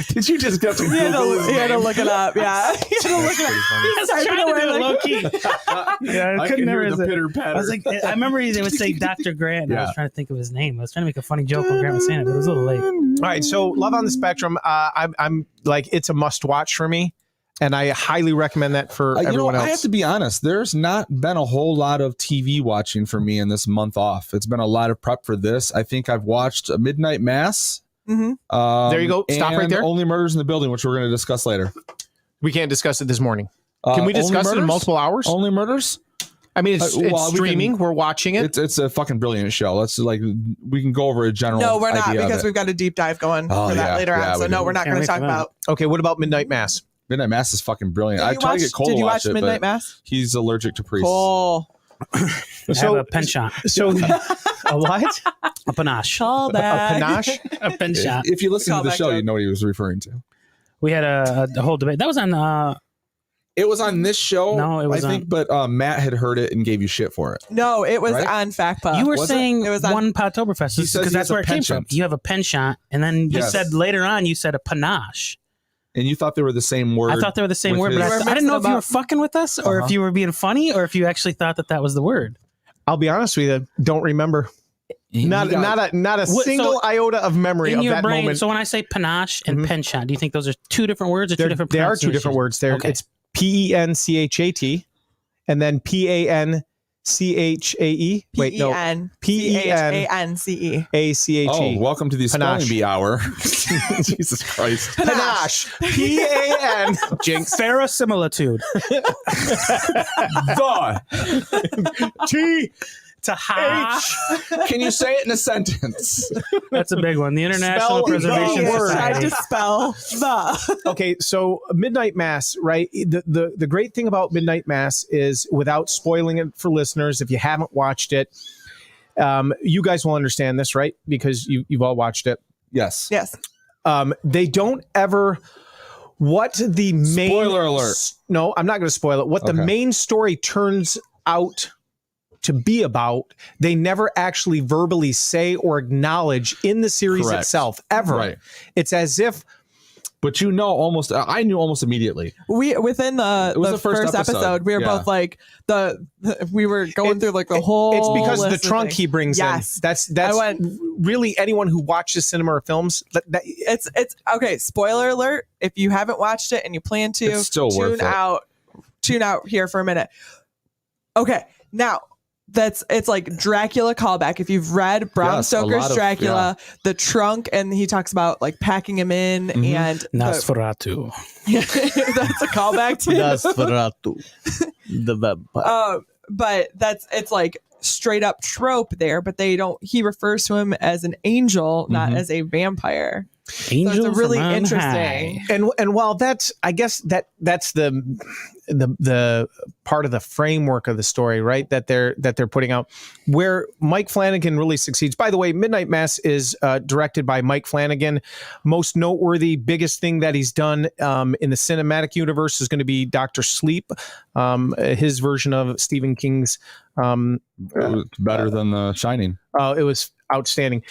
Did you just get to he had Google his to name? look it up. Yeah, he had to look it up. He was typing away like- Yeah, I can hear the pitter patter. I was like, I remember they would say Dr. Grant, and I was Yeah. trying to think of his name. I was trying to make a funny joke when Grant was saying it, but it was a little late. All right. So Love on the Spectrum, I'm like, it's a must watch for me. And I highly recommend that for everyone else. I have to be honest. There's not been a whole lot of TV watching for me in this month off. It's been a lot of prep for this. I think I've watched a Midnight Mass. Mhm. There you go. Stop right and there. Only Murders in the Building, which we're going to discuss later. We can't discuss it this morning. Can we Only discuss it in Murders? multiple hours? Only Murders? I mean, it's well, we streaming. can- We're watching it. It's a fucking brilliant show. Let's we can go over a general. No, we're not, idea of because it. we've got a deep dive going Oh, for that yeah. later Yeah, on. So we no, do. we're not Can't going wait to talk for that. about. Okay. What about Midnight Mass? Midnight Mass is fucking brilliant. I tried to get Cole Did to you watch watch it, Midnight but Mass? he's allergic to priests. Cool. I have So a penchant, so a what? a panache, Call A back. panache? a penchant. If you listen to Call the back show, joke. you know what he was referring to. We had a whole debate. That was on. It was on this show. No, it was I think, but Matt had heard it and gave you shit for it. No, it was Right? on FactPub. You were was it? saying It was on- one Podtoberfest He says because he that's has a where it came from. penchant. You have a penchant, and then you Yes. said later on you said a panache. And you thought they were the same word. I thought they were the same with word, but his- I didn't know if you were mixing fucking with us or Uh-huh. if you were being funny or if you actually thought that was the word. I'll be honest with you. Don't remember. Not a What- single so iota of memory in of your that brain. moment. So when I say panache and Mhm. penchant, do you think those are two different words or two different? They are two different pronunciations? words. There, Okay. it's PENCHAT, and then PANCHAE. Wait, no, PENCHANCE. ACHE. Oh, welcome to the spelling Panache. bee hour. Jesus Christ. Panache. PAN. Jinx. Verisimilitude. The. T. To ha. Can you say it in a sentence? That's a big one. The International Spell the Preservation word. Tried Society. to spell the. Okay, so Midnight Mass, right? The great thing about Midnight Mass is, without spoiling it for listeners, if you haven't watched it, you guys will understand this, right? Because you've all watched it. Yes. Yes. They don't ever. What the main Spoiler alert. No, I'm not going to spoil it. What the Okay. main story turns out to be about, they never actually verbally say or acknowledge in the series Correct. itself ever. Right. It's as if But you know almost, I knew almost immediately. We within It was the first episode, we were yeah. both like we were going through like the whole. it's because the list of trunk things. he brings Yes. in. That's I went- really anyone who watches cinema or films. It's okay. Spoiler alert! If you haven't watched it and you plan to, It's still worth tune it. out here for a minute. Okay, now it's like Dracula callback. If you've read Bram Yes, a Stoker's lot of- Dracula, the trunk, and he talks about like packing him in, Mhm. and the, Nosferatu. that's a callback to. Nosferatu, the vampire. But it's like straight up trope there, but he refers to him as an angel, not as a vampire. Angel so it's a really from on interesting. high. And while that's, I guess that's the part of the framework of the story, right? That they're putting out, where Mike Flanagan really succeeds. By the way, Midnight Mass is directed by Mike Flanagan. Most noteworthy, biggest thing that he's done in the cinematic universe is going to be Dr. Sleep, his version of Stephen King's. It's better than The Shining. It was outstanding.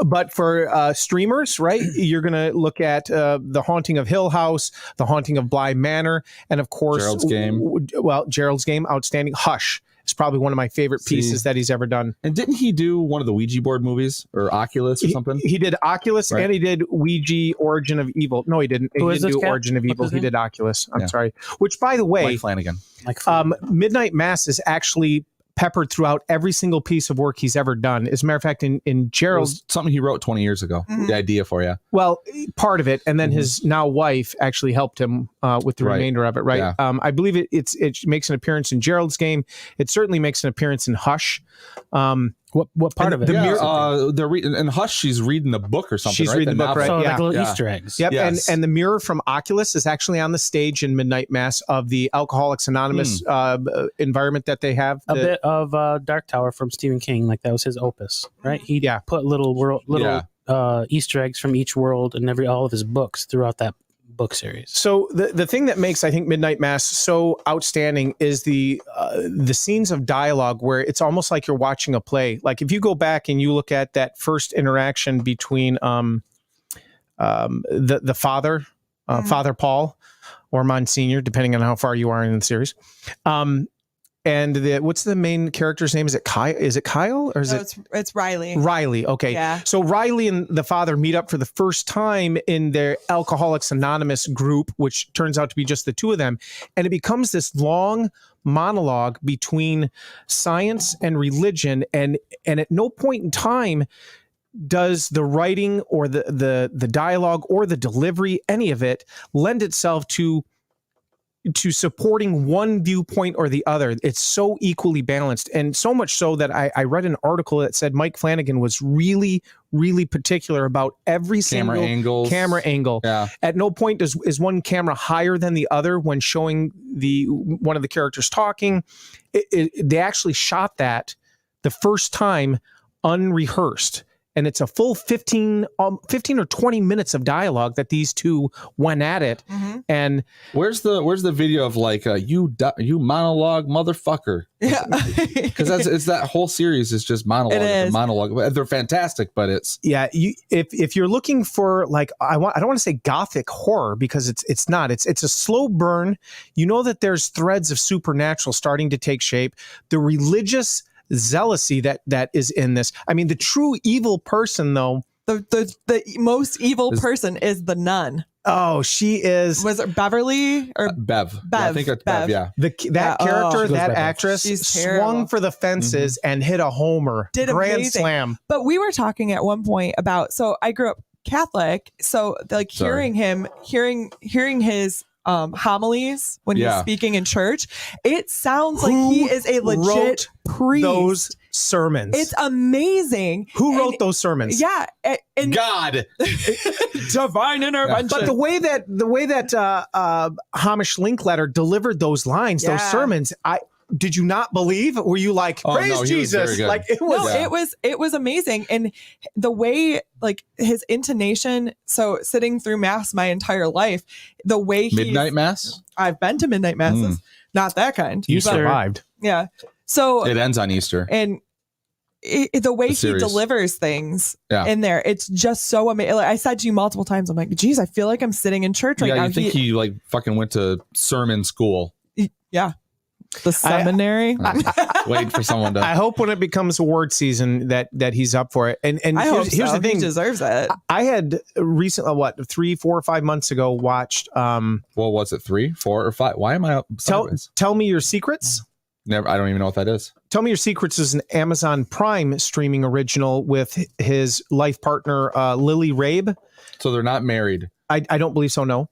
But for streamers, right, you're going to look at The Haunting of Hill House, The Haunting of Bly Manor, and of course, Gerald's Game. Gerald's Game, outstanding. Hush is probably one of my favorite pieces that he's ever done. And didn't he do one of the Ouija board movies or Oculus or something? He did Oculus, Right. and he did Ouija Origin of Evil. No, he didn't. Who He is didn't this do guy? Origin of What's Evil. his He name? did Oculus. I'm Yeah. sorry. Which, by the way, Mike Flanagan. Midnight Mass is actually peppered throughout every single piece of work he's ever done. As a matter of fact, in It Gerald's, was something he wrote 20 years ago. Mhm. The idea for you. well, part of it, and then his now wife actually helped him with the Right. remainder of it, right? Yeah. I believe it makes an appearance in Gerald's Game. It certainly makes an appearance in Hush. What part And of it? the Yeah, mirror- they're in Hush. She's reading the book or something. She's right? reading the book, novel. right? So Yeah. like little Yeah. Easter eggs. Yep, Yes. and the mirror from Oculus is actually on the stage in Midnight Mass of the Alcoholics Anonymous environment that they have. A bit of Dark Tower from Stephen King, like that was his opus, right? He put little Easter eggs from each world and all of his books throughout that book series. So the thing that makes, I think, Midnight Mass so outstanding is the scenes of dialogue where it's almost like you're watching a play. Like if you go back and you look at that first interaction between the father, Father Paul, or Monsignor, depending on how far you are in the series. And what's the main character's name? Is it Kyle? Is it Kyle or is No, it it's Riley. Riley? Okay. Yeah. So Riley and the father meet up for the first time in their Alcoholics Anonymous group, which turns out to be just the two of them. And it becomes this long monologue between science and religion. And at no point in time does the writing or the dialogue or the delivery, any of it, lend itself to supporting one viewpoint or the other. It's so equally balanced, and so much so that I read an article that said Mike Flanagan was really, really particular about every Camera single angles. camera angle. Yeah. At no point is one camera higher than the other when showing one of the characters talking. They actually shot that the first time unrehearsed. And it's a full 15 or 20 minutes of dialogue that these two went at it. Mhm. And Where's the video of like you monologue motherfucker? Yeah. Because it's that whole series is just monologue. It is. Monologue. They're fantastic, but it's yeah, if you're looking for like I don't want to say gothic horror because it's not. It's a slow burn. You know that there's threads of supernatural starting to take shape. The religious zealousy that is in this. I mean, the true evil person, though. The most evil person is the nun. Oh, she is. Was it Beverly or Bev. Yeah, I think it's Bev. Bev. Yeah. That Yeah, character, She goes that by Bev. actress, She's swung terrible. for the fences and hit a homer. Did Grand amazing. slam. But we were talking at one point about, so I grew up Catholic, so like Sorry. hearing his homilies when he's Yeah. speaking in church, it sounds like Who he is a legit wrote priest. Those sermons. It's amazing. Who And- wrote those sermons? Yeah, and God. divine intervention. But the way that Hamish Linkletter delivered those lines, Yeah. those sermons, did you not believe? Were you like, Oh, praise no, he was Jesus? very good. Like it was. No, Yeah. it was amazing, and the way like his intonation. So sitting through mass my entire life, the way Midnight Mass. I've been to midnight masses, not that kind. You but- survived. Yeah. So It ends on Easter. and the way The he series. delivers things Yeah. in there, it's just so amazing. Like I said to you multiple times, I'm like, geez, I feel like I'm sitting in church right Yeah, now. you think he like fucking went to sermon school. Yeah. The seminary. Wait for someone to. I hope when it becomes award season that he's up for it. And I hope here's so. the thing. He deserves it. I had recently, 3, 4, or 5 months ago, watched Well, was it 3, 4, or 5? Why am I up? sideways? Tell Me Your Secrets. Never. I don't even know what that is. Tell Me Your Secrets is an Amazon Prime streaming original with his life partner, Lily Rabe. So they're not married. I don't believe so, no.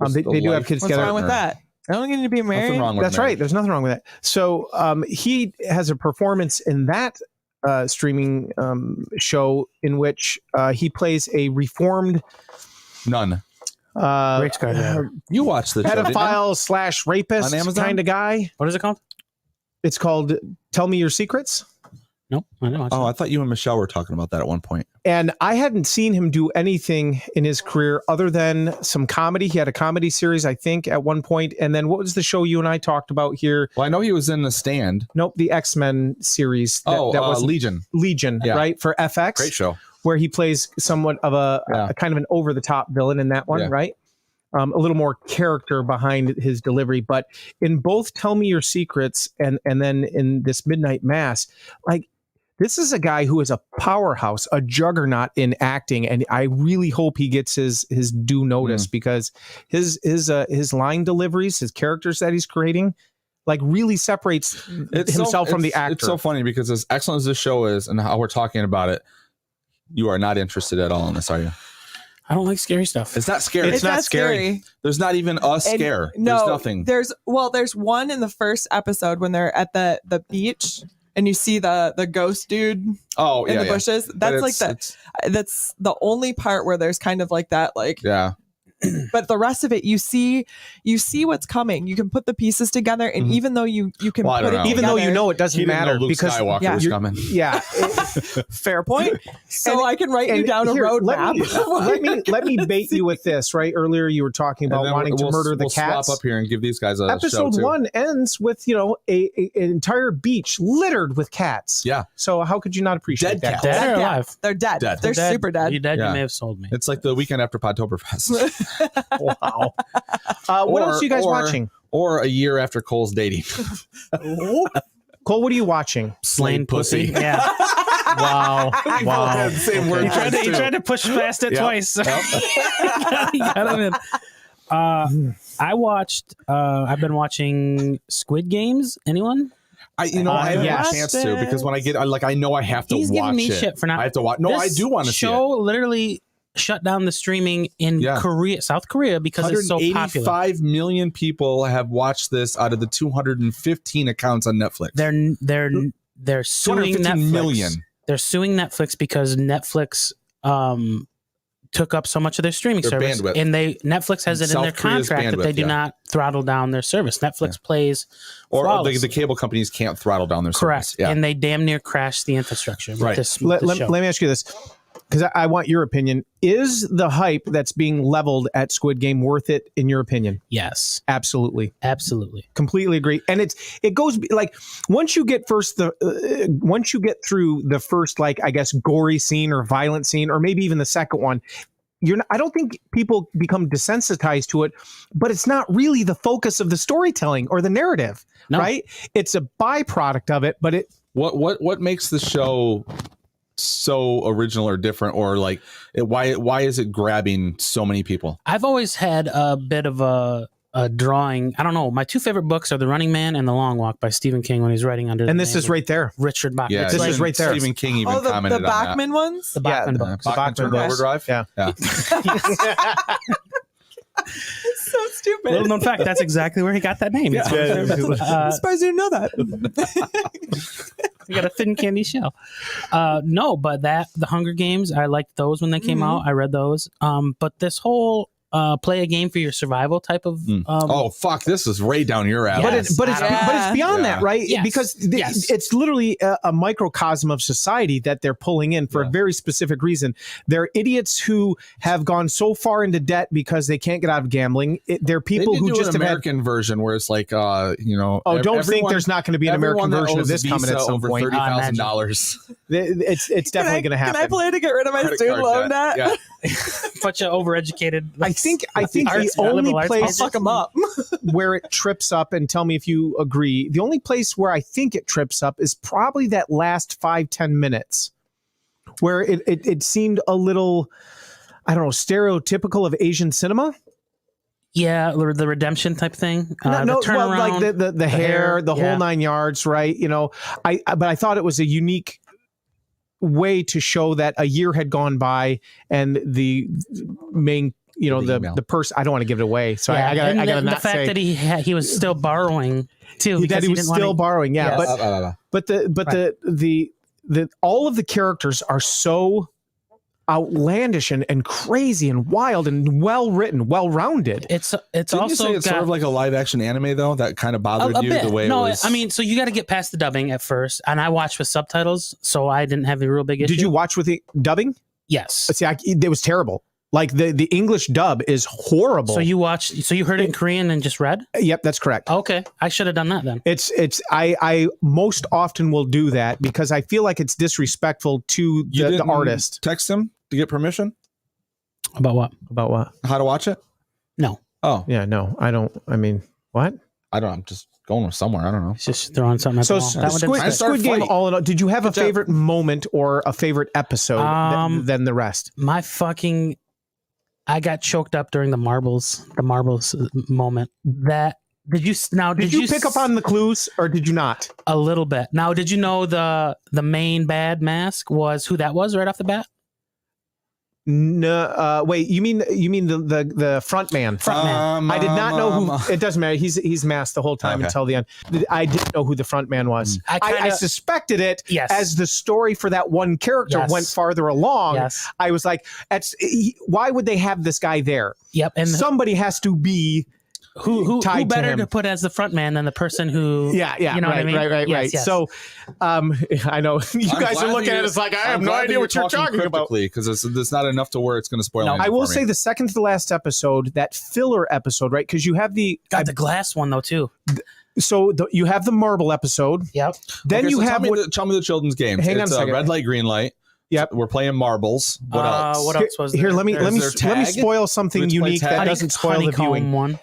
Just They the do have life kids What's together. wrong with that? I don't need to be married. Nothing wrong with That's marriage. right. There's nothing wrong with that. So he has a performance in that streaming show in which he plays a reformed None. Race car driver. You watched the show, didn't you? pedophile slash rapist On Amazon? kind of guy. What is it called? It's called Tell Me Your Secrets. Nope. I didn't watch Oh, that. I thought you and Michelle were talking about that at one point. And I hadn't seen him do anything in his career other than some comedy. He had a comedy series, I think, at one point. And then what was the show you and I talked about here? Well, I know he was in The Stand. Nope, the X-Men series. That was Legion. Legion, Yeah. right? For FX. Great show. Where he plays somewhat of a Yeah. kind of an over-the-top villain in that one, Yeah. right? A little more character behind his delivery. But in both Tell Me Your Secrets and then in this Midnight Mass, like, this is a guy who is a powerhouse, a juggernaut in acting, and I really hope he gets his due notice because his line deliveries, his characters that he's creating, like really separates himself from the actor. It's so funny because as excellent as this show is and how we're talking about it, you are not interested at all in this, are you? I don't like scary stuff. It's not scary. It's not scary. There's not even a scare. No, There's nothing. There's one in the first episode when they're at the beach and you see the ghost dude Oh, in yeah, the yeah. bushes. But That's like it's- that's the only part where there's kind of like that, like, Yeah. but the rest of it, you see what's coming. You can put the pieces together, and Mhm. even though you can Well, I put don't it know. Even though you together- know it He doesn't didn't matter know Luke because Skywalker Yeah. was coming. yeah, fair point. So I can write you and down a here, roadmap. let me bait you with this. Right, earlier you were talking And about then wanting to murder the we'll cats. swap up here and give these guys a Episode show too. 1 ends with an entire beach littered with cats. Yeah. So how could you not appreciate Dead that? cats. Dead or Yeah. alive? They're dead. Dead. They're Dead. super dead. You dead? Yeah. You may have sold me. It's like the weekend after Podtoberfest. Wow. What else are you guys watching? Or a year after Cole's dating. Cole, what are you watching? Slain pussy. pussy. Yeah. Wow. We both had the same word. He tried to push past it Yep. twice. He got him in. I've been watching Squid Games. Anyone? I haven't had a yes. chance to because when I get, I know I have to He's watch giving me it. shit for not. I have to watch. No, I This do want to see it. show literally shut down the streaming in Yeah. South Korea, because it's so popular. 185 million people have watched this out of the 215 accounts on Netflix. They're suing 215 Netflix. million. They're suing Netflix because Netflix took up so much of their streaming Their service, bandwidth. and Netflix has it in South their Korea's contract that they bandwidth, do yeah. not throttle down their service. Netflix plays Or flawlessly. the cable companies can't throttle down their correct, service. Yeah. and they damn near crashed the infrastructure. With Right. this, Let this show. me ask you this, because I want your opinion. Is the hype that's being leveled at Squid Game worth it, in your opinion? Yes, Absolutely. absolutely. Completely agree. And it goes like once you get through the first, like, I guess, gory scene or violent scene, or maybe even the second one, I don't think people become desensitized to it, but it's not really the focus of the storytelling or the narrative, No. right? It's a byproduct of it, but What makes the show so original or different, or like why is it grabbing so many people? I've always had a bit of a drawing. I don't know. My two favorite books are The Running Man and The Long Walk by Stephen King, when he's writing under. and the this name is of right there. Richard Bachman. Yeah, It's this like is right there. Stephen King even Oh, the commented on Bachman ones. the Bachman that. books. Bachman turned books. Overdrive. Yeah. So stupid. Little known fact, that's exactly where he got that name. It's one of his favorite books. I'm surprised you didn't know that. You got a thin candy shell. No, but the Hunger Games, I liked those when they came out. I read those. But this whole play a game for your survival type of. Oh fuck! This is right down your alley. Yes. But it's beyond Yeah. that, right? Yes. Because Yes. it's literally a microcosm of society that they're pulling in for a very specific reason. They're idiots who have gone so far into debt because they can't get out of gambling. They're people They who do just an have had. American version where it's like Oh, don't think there's not going to be an American version of this coming at some over point. $30,000. It's definitely going to happen. Can I play to get rid of my student loan debt? Yeah. Bunch of overeducated. I think arts- the only liberal arts place I'll majors. fuck them up. where it trips up, and tell me if you agree, the only place where I think it trips up is probably that last 5-10 minutes where it seemed a little, I don't know, stereotypical of Asian cinema. Yeah, the redemption type thing. No, The well, turnaround. like the hair, the yeah. whole 9 yards, right? But I thought it was a unique way to show that a year had gone by and the main the person. I don't want to give it away, so Yeah, I got and to the not fact say that he was still borrowing too. that because he was didn't still wanna- borrowing. Yeah, Yes. but the all of the characters are so outlandish and crazy and wild and well written, well rounded. It's Didn't also you say it's got sort of like a live action anime though? That kind of bothered a you bit. the way No, it was. I mean, so you got to get past the dubbing at first, and I watched with subtitles, so I didn't have a real big issue. Did you watch with the dubbing? Yes. See, it was terrible. Like the English dub is horrible. So you heard it in Korean and just read? Yep, that's correct. Okay, I should have done that then. I most often will do that because I feel like it's disrespectful to You the didn't artist. text him to get permission About what? About what? how to watch it. No, Oh, Yeah, no, I don't. I mean, what? I don't know. I'm just going with somewhere. I don't know. it's just throwing something at So the wall. That one didn't Squid, stick. start Squid Game, fight. all in all, did you have a Good job. favorite moment or a favorite episode than the rest? My fucking, I got choked up during the marbles moment. That did you Pick up on the clues or did you not? a little bit? Now, did you know the main bad mask was who that was right off the bat? No, wait. You mean the front man? I did not know who. It doesn't matter. He's masked the whole time Okay. until the end. I didn't know who the front man was. I I kinda- suspected it Yes. as the story for that one character Yes. went farther along. Yes. I was like, why would they have this guy there? Yep. And Somebody has to be who tied to better him. to put as the front man than the person who? Yeah, You know right, what I mean? right. Yes, yes. So, I know you guys are looking at us like I have no idea what you're talking about. because it's not enough to where it's going to spoil. No, anything I will for say me. the second to the last episode, that filler episode, right? Because you have the Got the glass one though too. you have the marble episode. Yep. Then Okay, you so have tell me the children's games. Hang on It's a second. red light, green light. Yep. We're playing marbles. What else? What else was there? Here, let me Is there tag? spoil something Let's play unique tag. that doesn't spoil the Honeycomb viewing. one.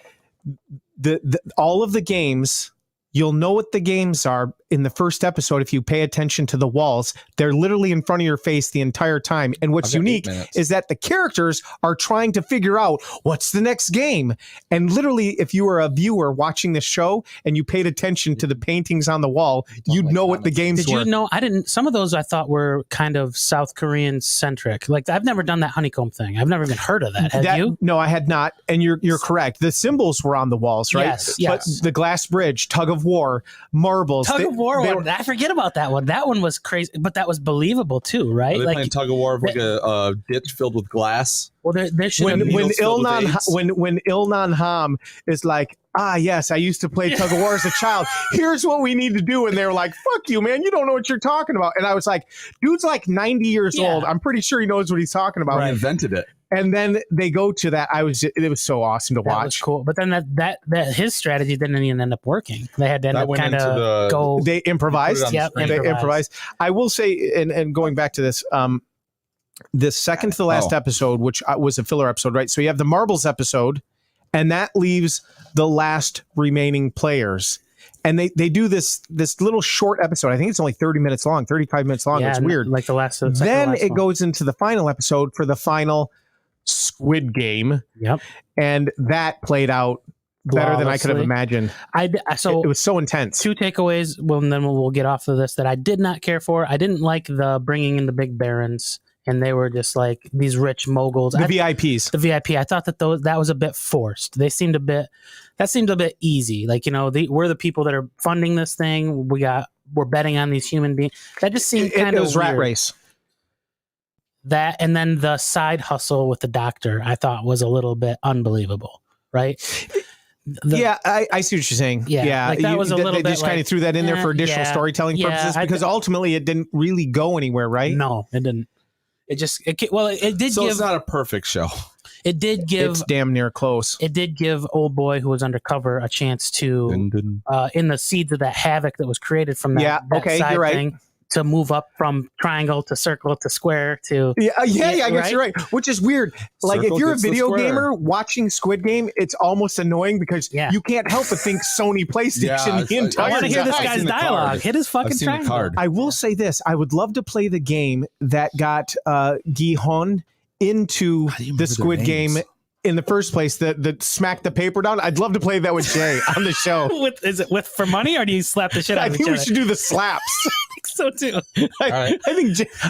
All of the games, you'll know what the games are in the first episode if you pay attention to the walls. They're literally in front of your face the entire time. And what's I've got 8 unique minutes. is that the characters are trying to figure out what's the next game. And literally, if you were a viewer watching the show and you paid attention to the paintings on the wall, you'd know what the games Did were. you know? I didn't. Some of those I thought were kind of South Korean centric. Like I've never done that honeycomb thing. I've never even heard of that. Have you? No, I had not. And you're correct. The symbols were on the walls, right? Yes, yes. But the glass bridge, tug of war, marbles. Tug of War they one. I forget about that one. That one was crazy, but that was believable too, Are right? they Like, playing tug of war of like a ditch filled with glass? well, there should when have needles filled with AIDS? when Ilnan Ham is like, yes, I used to play tug of war as a child. Here's what we need to do, and they're like, "Fuck you, man! You don't know what you're talking about." And I was like, "Dude's like 90 years Yeah. old. I'm pretty sure he knows what he's talking about." I invented it. And then they go to that. It was so awesome to that was watch. cool. But then that his strategy didn't even end up working. They had to end That up went kind into of the- go. They improvised. Put it on the Yep, screen. They improvised. improvised. I will say, and going back to this, this second to the last episode, which was a filler episode, right? So you have the marbles episode, and that leaves the last remaining players. And they do this little short episode. I think it's only 30 minutes long, 35 minutes long. Yeah, It's weird. Like the last. second to Then last it one. goes into the final episode for the final Squid Game, Yep. and that played out better than I could have Flawlessly. imagined. So It was so intense. two takeaways. Well, and then we'll get off of this that I did not care for. I didn't like the bringing in the big barons, and they were just like these rich moguls. The VIPs. The VIP. I thought that that was a bit forced. That seemed a bit easy. Like, we're the people that are funding this thing. We're betting on these human beings. That just seemed kind It of was Rat weird. Race. That, and then the side hustle with the doctor, I thought was a little bit unbelievable. Right? Yeah, I see what you're saying. Yeah, like that was a little they bit just kind like, of threw that in there for additional yeah, storytelling yeah, purposes I because ultimately it didn't really go anywhere, right? No, it didn't. It did So give. it's not a perfect show. It did give. It's damn near close. It did give old boy who was undercover a chance to, in the seeds of that havoc that was created from that. Yeah, that okay, side you're right. thing, to move up from triangle to circle to square to. Yeah, I guess right? you're right. Which is weird. Like Circle if you're a gets the video square. gamer watching Squid Game, it's almost annoying because Yeah. you can't help but think Sony PlayStation Yeah, the I entire I want to hear this I've guy's seen the dialogue. card. Hit his fucking I've seen the triangle. card. I will say this: I would love to play the game that got Gihon into I didn't the remember Squid their Game names. in the first place that smacked the paper down. I'd love to play that with Jay on the show. Is it with for money or do you slap the shit out I of think each we other? should do the slaps. think so too. right.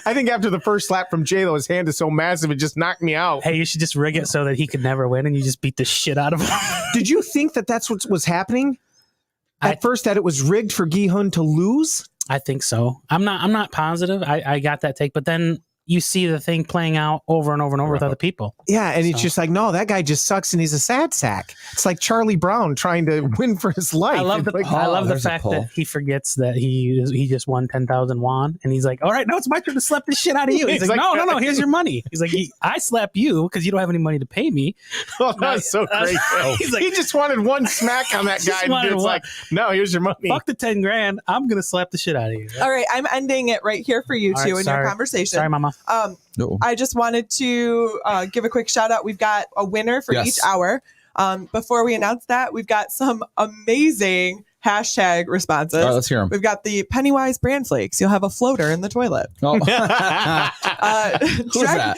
I think after the first slap from Jay, though, his hand is so massive it just knocked me out. Hey, you should just rig it so that he could never win, and you just beat the shit out of him. Did you think that that's what was happening at first? That it was rigged for Gi-hun to lose? I think so. I'm not positive. I got that take, but then you see the thing playing out over and over and over with other people. Yeah, and it's just like, no, that guy just sucks and he's a sad sack. It's like Charlie Brown trying to win for his life. I love the there's a fact pull. that he forgets that he just won 10,000 won, and he's like, all right, now it's my turn to slap the shit out of you. He's like, no, here's your money. He's like, I slap you because you don't have any money to pay me. Oh, that's so great. He's like, He just wanted one smack on that guy. And it's like, no, here's your money. fuck the 10 grand. I'm going to slap the shit out of you. All right, I'm ending it right here for you All two right, in sorry. your conversation. Sorry, mama. I just wanted to give a quick shout out. We've got a winner for each hour. Before we announce that, we've got some amazing hashtag responses. All right, let's hear them. We've got the Pennywise bran flakes. You'll have a floater in the toilet. Oh. Who's that?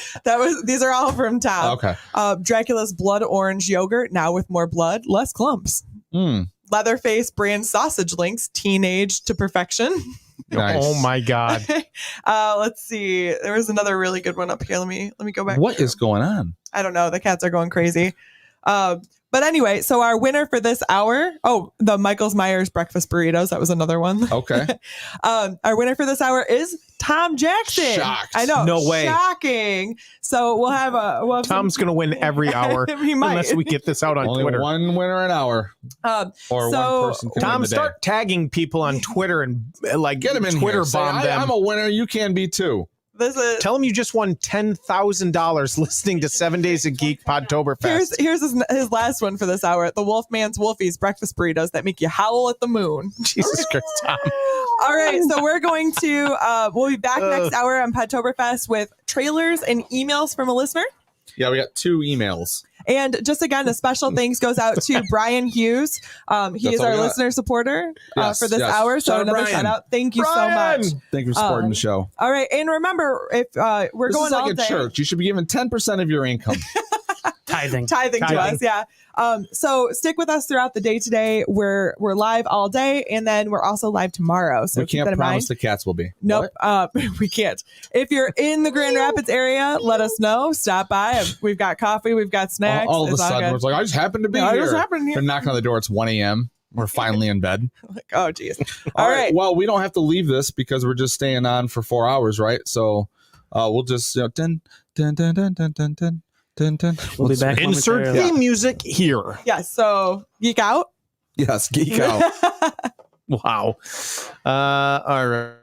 These are all from Tom. Okay. Dracula's blood orange yogurt, now with more blood, less clumps. Leatherface brand sausage links, teenage to perfection. Nice. Oh my God. Let's see. There was another really good one up here. Let me go back. What is going on? I don't know. The cats are going crazy. But anyway, so our winner for this hour, the Michaels Myers breakfast burritos. That was another one. Okay. Our winner for this hour is Tom Jackson. Shocked. I know. No way. Shocking. So we'll have Tom's going to win every hour He might. unless we get this out on Only Twitter. one winner an hour. Or so- one person can Tom, win the day. start tagging people on Twitter and Get him in Twitter here. Say, bomb them. I'm a winner. You can be too. This is Tell him you just won $10,000 listening to 7 Days of Geek Podtoberfest. here's his last one for this hour. The Wolfman's Wolfies breakfast burritos that make you howl at the moon. Jesus Christ, Tom. All right, so we're going to we'll be back next hour on Podtoberfest with trailers and emails from a listener. Yeah, we got 2 emails. And just again, a special thanks goes out to Brian Hughes. He That's is all our we got. listener supporter Yes, for this yes. hour. So Shout out another Brian. shout out. Thank you Brian. so much. Thank you for supporting the show. All right, and remember, if we're This going is like all a day church. You should be giving 10% of your income. Tithing. tithing to us, yeah. So stick with us throughout the day today. We're live all day, and then we're also live tomorrow. So We keep can't that in mind. promise the cats will be. Nope, What? we can't. If you're in the Grand Rapids area, let us know. Stop by. We've got coffee. We've got snacks. All of a It's sudden, good. it's like, I just happened to be I here. just happened here. They're knocking on the door. It's 1 a.m. We're finally in bed. Like, oh, geez. All right. Well, we don't have to leave this because we're just staying on for 4 hours, right? So we'll just, dun, dun, dun, dun, dun, dun, dun, dun, dun. We'll be back Insert momentarily. theme music here. Yeah, so geek out. Yes, geek out. Wow. All right.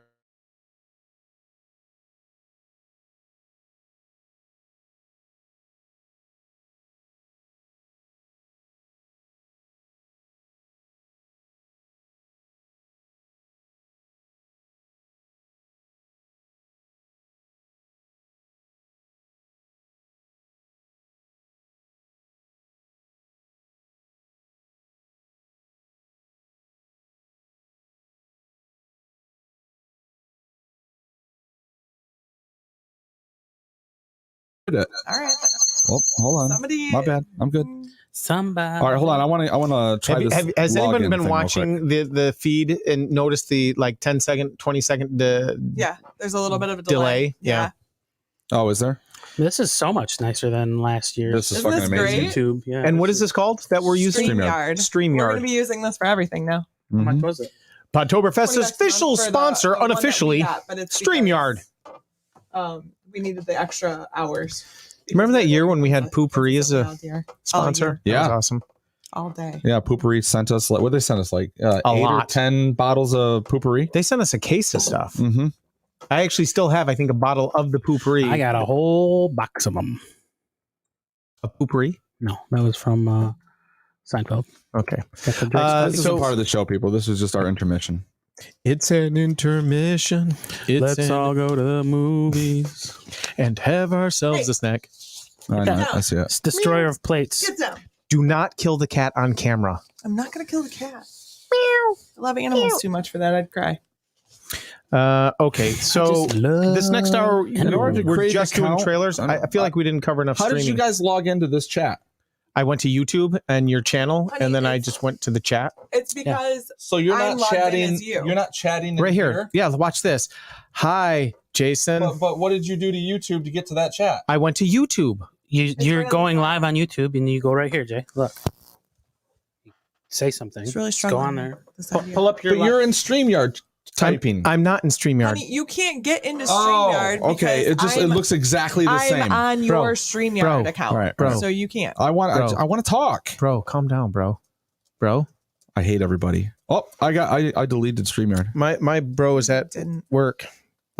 All right. Oh, hold on. Somebody. My bad. I'm good. Somebody. All right, hold on. I want to try this. Has anyone login been thing watching the feed and noticed the 10 second, 20 second Yeah, there's a little bit of a delay. delay? Yeah. Oh, is there? This is so much nicer than last year. This is Isn't fucking this amazing. great? YouTube. Yeah. And what is this called that we're using? StreamYard. We're StreamYard. going to be using this for everything now. How much Mhm. was it? Podtoberfest's 20 bucks a official month for the sponsor, one that we unofficially, got, but it's StreamYard. because, we needed the extra hours. Remember that year when we had Poopery as a Oh, sponsor? Yeah. That was awesome. all day. Yeah, Poopery sent us. What did they send us? Like 8 or lot. 10 bottles of Poopery. They sent us a case of stuff. Mm-hmm. I actually still have, I think, a bottle of the Poopery. I got a whole box of them. a Poopery. No, that was from Seinfeld. Okay. Got the Drake's This so- isn't part of the show, people. This is just our intermission. It's an intermission. Let's all go to the movies. and have ourselves a snack. I know. I see it. It's Destroyer of Plates. Get down. Do not kill the cat on camera. I'm not going to kill the cat. I love animals too much for that. I'd cry. Okay, so this next hour, In order to we're create just an doing account- trailers. I feel like we didn't cover enough How streaming. did you guys log into this chat? I went to YouTube and your channel, Honey, and then I it's- just went to the chat. It's because So you're I'm not logged in chatting. as you. You're not chatting in Right here. Yeah, watch this. Hi, Jason. But what did you do to YouTube to get to that chat? I went to YouTube. You're right on going the live on YouTube, and you go right here, Jay. Look, say something. It's really Just strong. go on there. Pull up your. But you're in StreamYard typing. I'm not in StreamYard. Honey, you can't get into Oh, StreamYard. okay. because It I'm- looks exactly the I'm same. on your Bro, StreamYard bro, account, all right, bro. so you can't. I want to talk. Bro, calm down, bro. Bro, I hate everybody. Oh, I deleted StreamYard. my bro is at Didn't. work.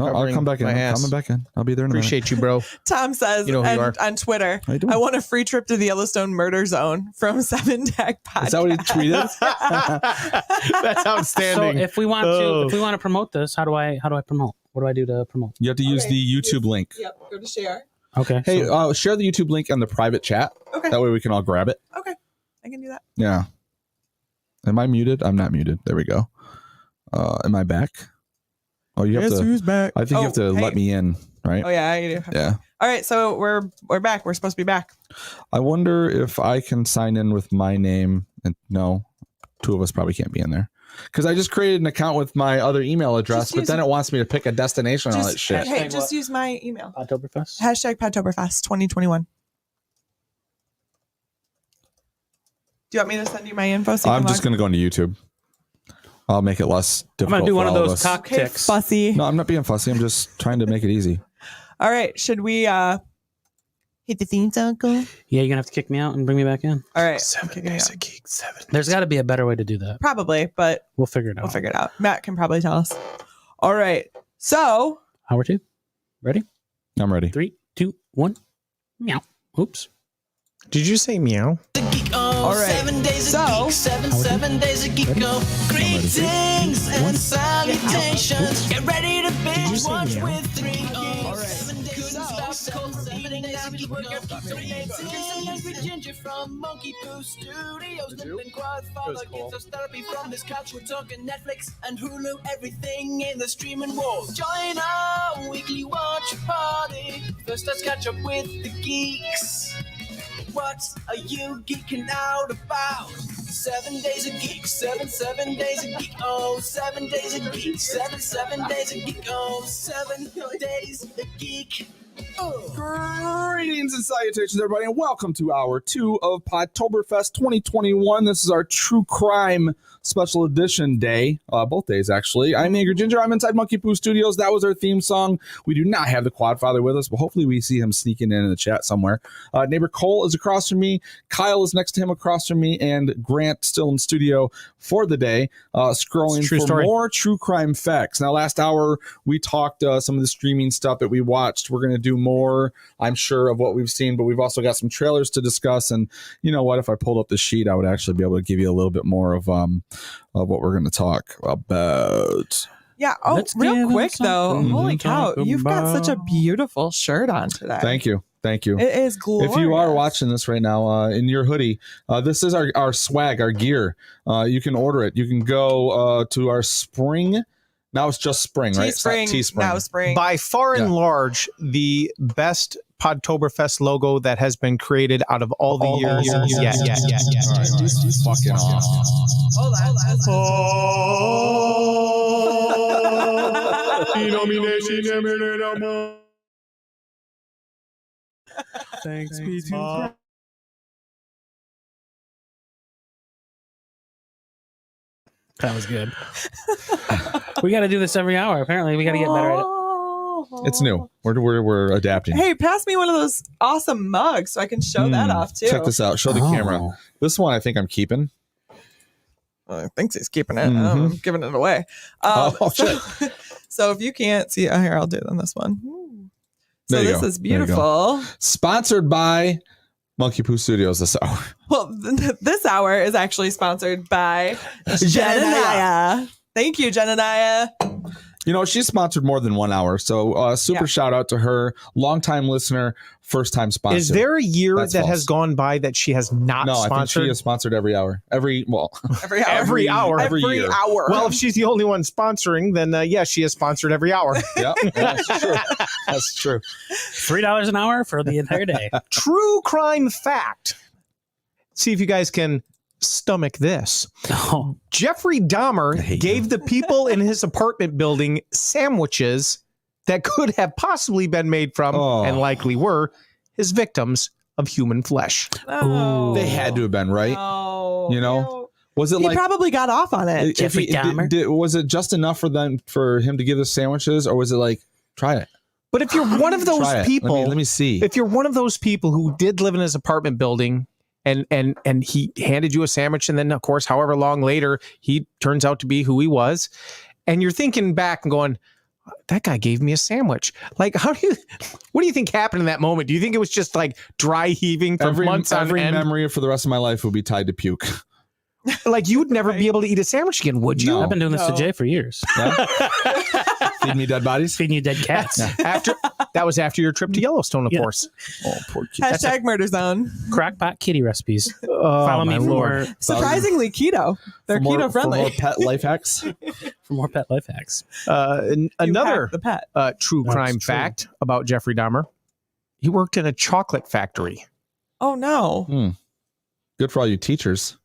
Oh, I'll Covering come back in. my I'm ass. coming back in. I'll be there in a minute. Appreciate you, bro. Tom says You know who you are. on Twitter, How you doing? I want a free trip to the Yellowstone Murder Zone from 7 Deck Podcast. Is that what he tweeted? That's So outstanding. if we want to promote this, how do I promote? What do I do to promote? You have to use Okay. the YouTube link. Yep, go to share. Okay. Hey, so- share the YouTube link in the private chat. Okay, That way we can all grab it. okay, I can do that. Yeah. Am I muted? I'm not muted. There we go. Am I back? Oh, you have to. who's back? I think you have to hey. let me in, right? Oh yeah, I do. Yeah. All right, so we're back. We're supposed to be back. I wonder if I can sign in with my name. And no, two of us probably can't be in there because I just created an account with my other email address, Just but use then it. it wants me to pick a destination and all that Just, shit. hey, Hashtag just what? use my email. Podtoberfest? Hashtag Podtoberfest 2021. Do you want me to send you my info? So you I'm can just log- going to go into YouTube. I'll make it less I'm difficult. gonna do for one of all those us. cock Okay, ticks. fussy. No, I'm not being fussy. I'm just trying to make it easy. All right, should we hit the theme song? Cool? Yeah, you're gonna have to kick me out and bring me back in. All right, I'm 7 kicking you days out. a geek. 7. There's got to be a better way to do that. Probably, but We'll figure it out. we'll figure it out. Matt can probably tell us. All right, so Hour 2. Ready? I'm ready. 3, 2, 1. Meow. Oops. Did you say meow? The geek, oh, All right. 7 days a So- geek, seven days a geek, oh. Greetings and salutations. Get ready to binge watch with 3 All right. 7 days So- of cold, 7 days a geek, Angry Ginger from Monkey Poo Studios. Limping quad father gives us therapy from this couch. We're talking Netflix and Hulu, everything in the streaming world. Join our weekly watch party. First, let's catch up with the geeks. What are you geeking out about? 7 days a geek, seven days a geek, oh, 7 days a geek, seven days a geek, oh, 7 days a geek. Greetings and salutations, everybody, and welcome to hour 2 of Podtoberfest 2021. This is our true crime special edition day, both days actually. I'm Angry Ginger. I'm inside Monkey Poo Studios. That was our theme song. We do not have the Quadfather with us, but hopefully we see him sneaking in the chat somewhere. Neighbor Cole is across from me. Kyle is next to him across from me, and Grant still in studio for the day, scrolling True for story. more true crime facts. Now, last hour we talked some of the streaming stuff that we watched. We're going to do more, I'm sure, of what we've seen, but we've also got some trailers to discuss. And you know what? If I pulled up the sheet, I would actually be able to give you a little bit more of what we're going to talk about. yeah. Oh, Let's real give quick them though, something holy to cow, talk you've got such a about. beautiful shirt on today. Thank you. Thank you. It is glorious. If you are watching this right now in your hoodie, this is our swag, our gear. You can order it. You can go to our spring. Now it's just spring, right? It's not Teespring, now spring. By far and Yeah. large, the best Podtoberfest logo that has been created out of all the years. Yeah. Fucking off. Hold on. Thanks be to That was good. We got to do this every hour. Apparently, we got to get better at it. It's new. We're adapting. Hey, pass me one of those awesome mugs so I can show that off too. Check this out. Show the camera. This one I think I'm keeping. Well, I think he's keeping it. Mhm. I'm giving it away. Oh, so, so if you can't see, here, I'll do it on this one. So There you this go. is There you go. beautiful. Sponsored by Monkey Poo Studios this hour. Well, this hour is actually sponsored by Jenaniah. Thank you, Jenaniah. You know, she's sponsored more than 1 hour. So super Yeah. shout out to her. Longtime listener, first time sponsor. Is there a year That's that false. has gone by that she has not No, I think sponsored? she is sponsored every hour. Every hour. Every hour. Every year. hour. Well, if she's the only one sponsoring, then yeah, she is sponsored every hour. Yeah, that's true. That's true. $3 an hour for the entire day. True crime fact. See if you guys can stomach this. Oh, Jeffrey Dahmer gave the people in his apartment building sandwiches that could have possibly been made from, and likely were, his victims of human flesh. Oh. They had to have been, right? No. You know? Was it He like probably got off on it. Jeffrey Dahmer? was it just enough for him to give the sandwiches, or was it like, try it? But if you're one of those Try it. people, Let me see. if you're one of those people who did live in his apartment building and he handed you a sandwich, and then of course, however long later, he turns out to be who he was, and you're thinking back and going, that guy gave me a sandwich. Like, what do you think happened in that moment? Do you think it was just like dry heaving for months on every end? memory for the rest of my life would be tied to puke. Like, you would never be able to eat a sandwich again, would you? No. I've been doing this to Jay for years. Yeah? Feed me dead bodies. Feeding you dead cats. That was after your trip to Yellowstone, of course. Oh, poor kid. Hashtag murder zone. Crockpot kitty recipes. Oh, Follow me my for Lord. Surprisingly keto. They're keto For more friendly. pet life hacks. more pet life hacks. Another The pet. true That's crime true. fact about Jeffrey Dahmer. He worked in a chocolate factory. Oh no. Good for all you teachers.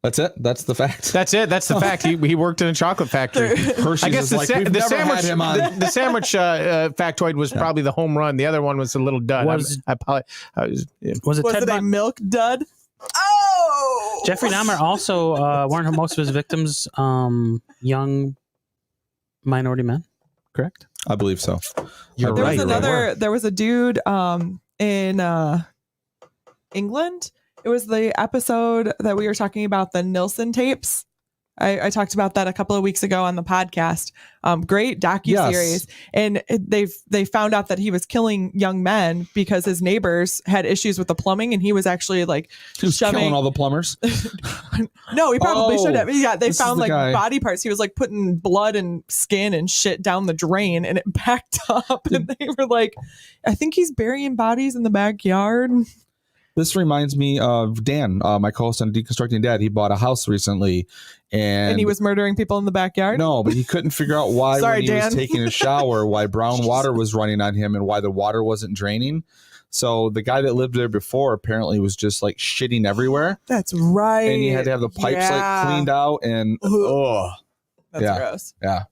That's it. That's the fact. That's it. That's the fact. He worked in a chocolate factory. Hershey's I guess is the, like, sa- we've the never sandwich, had him on. the sandwich factoid was probably the home run. The other one was a little dud. Was Was it Ted it a Bundy? milk dud? Oh. Jeffrey Dahmer also weren't most of his victims young minority men, correct? I believe so. You're There right. was they another. were. There was a dude in England. It was the episode that we were talking about, the Nilsson tapes. I talked about that a couple of weeks ago on the podcast. Great docuseries. And they found out that he was killing young men because his neighbors had issues with the plumbing, and he was actually like He was shoving. killing all the plumbers. No, he probably Oh, should have. Yeah, they this is found the like guy. body parts. He was like putting blood and skin and shit down the drain, and it backed up. And they were like, I think he's burying bodies in the backyard. This reminds me of Dan, my co-host on Deconstructing Dad. He bought a house recently, and he was murdering people in the backyard. no, but he couldn't figure out why Sorry, when he was Dan. taking a shower, why brown water was running on him and why the water wasn't draining. So the guy that lived there before apparently was just like shitting everywhere, That's right. and he had to have the pipes like cleaned out. And That's yeah. gross. yeah.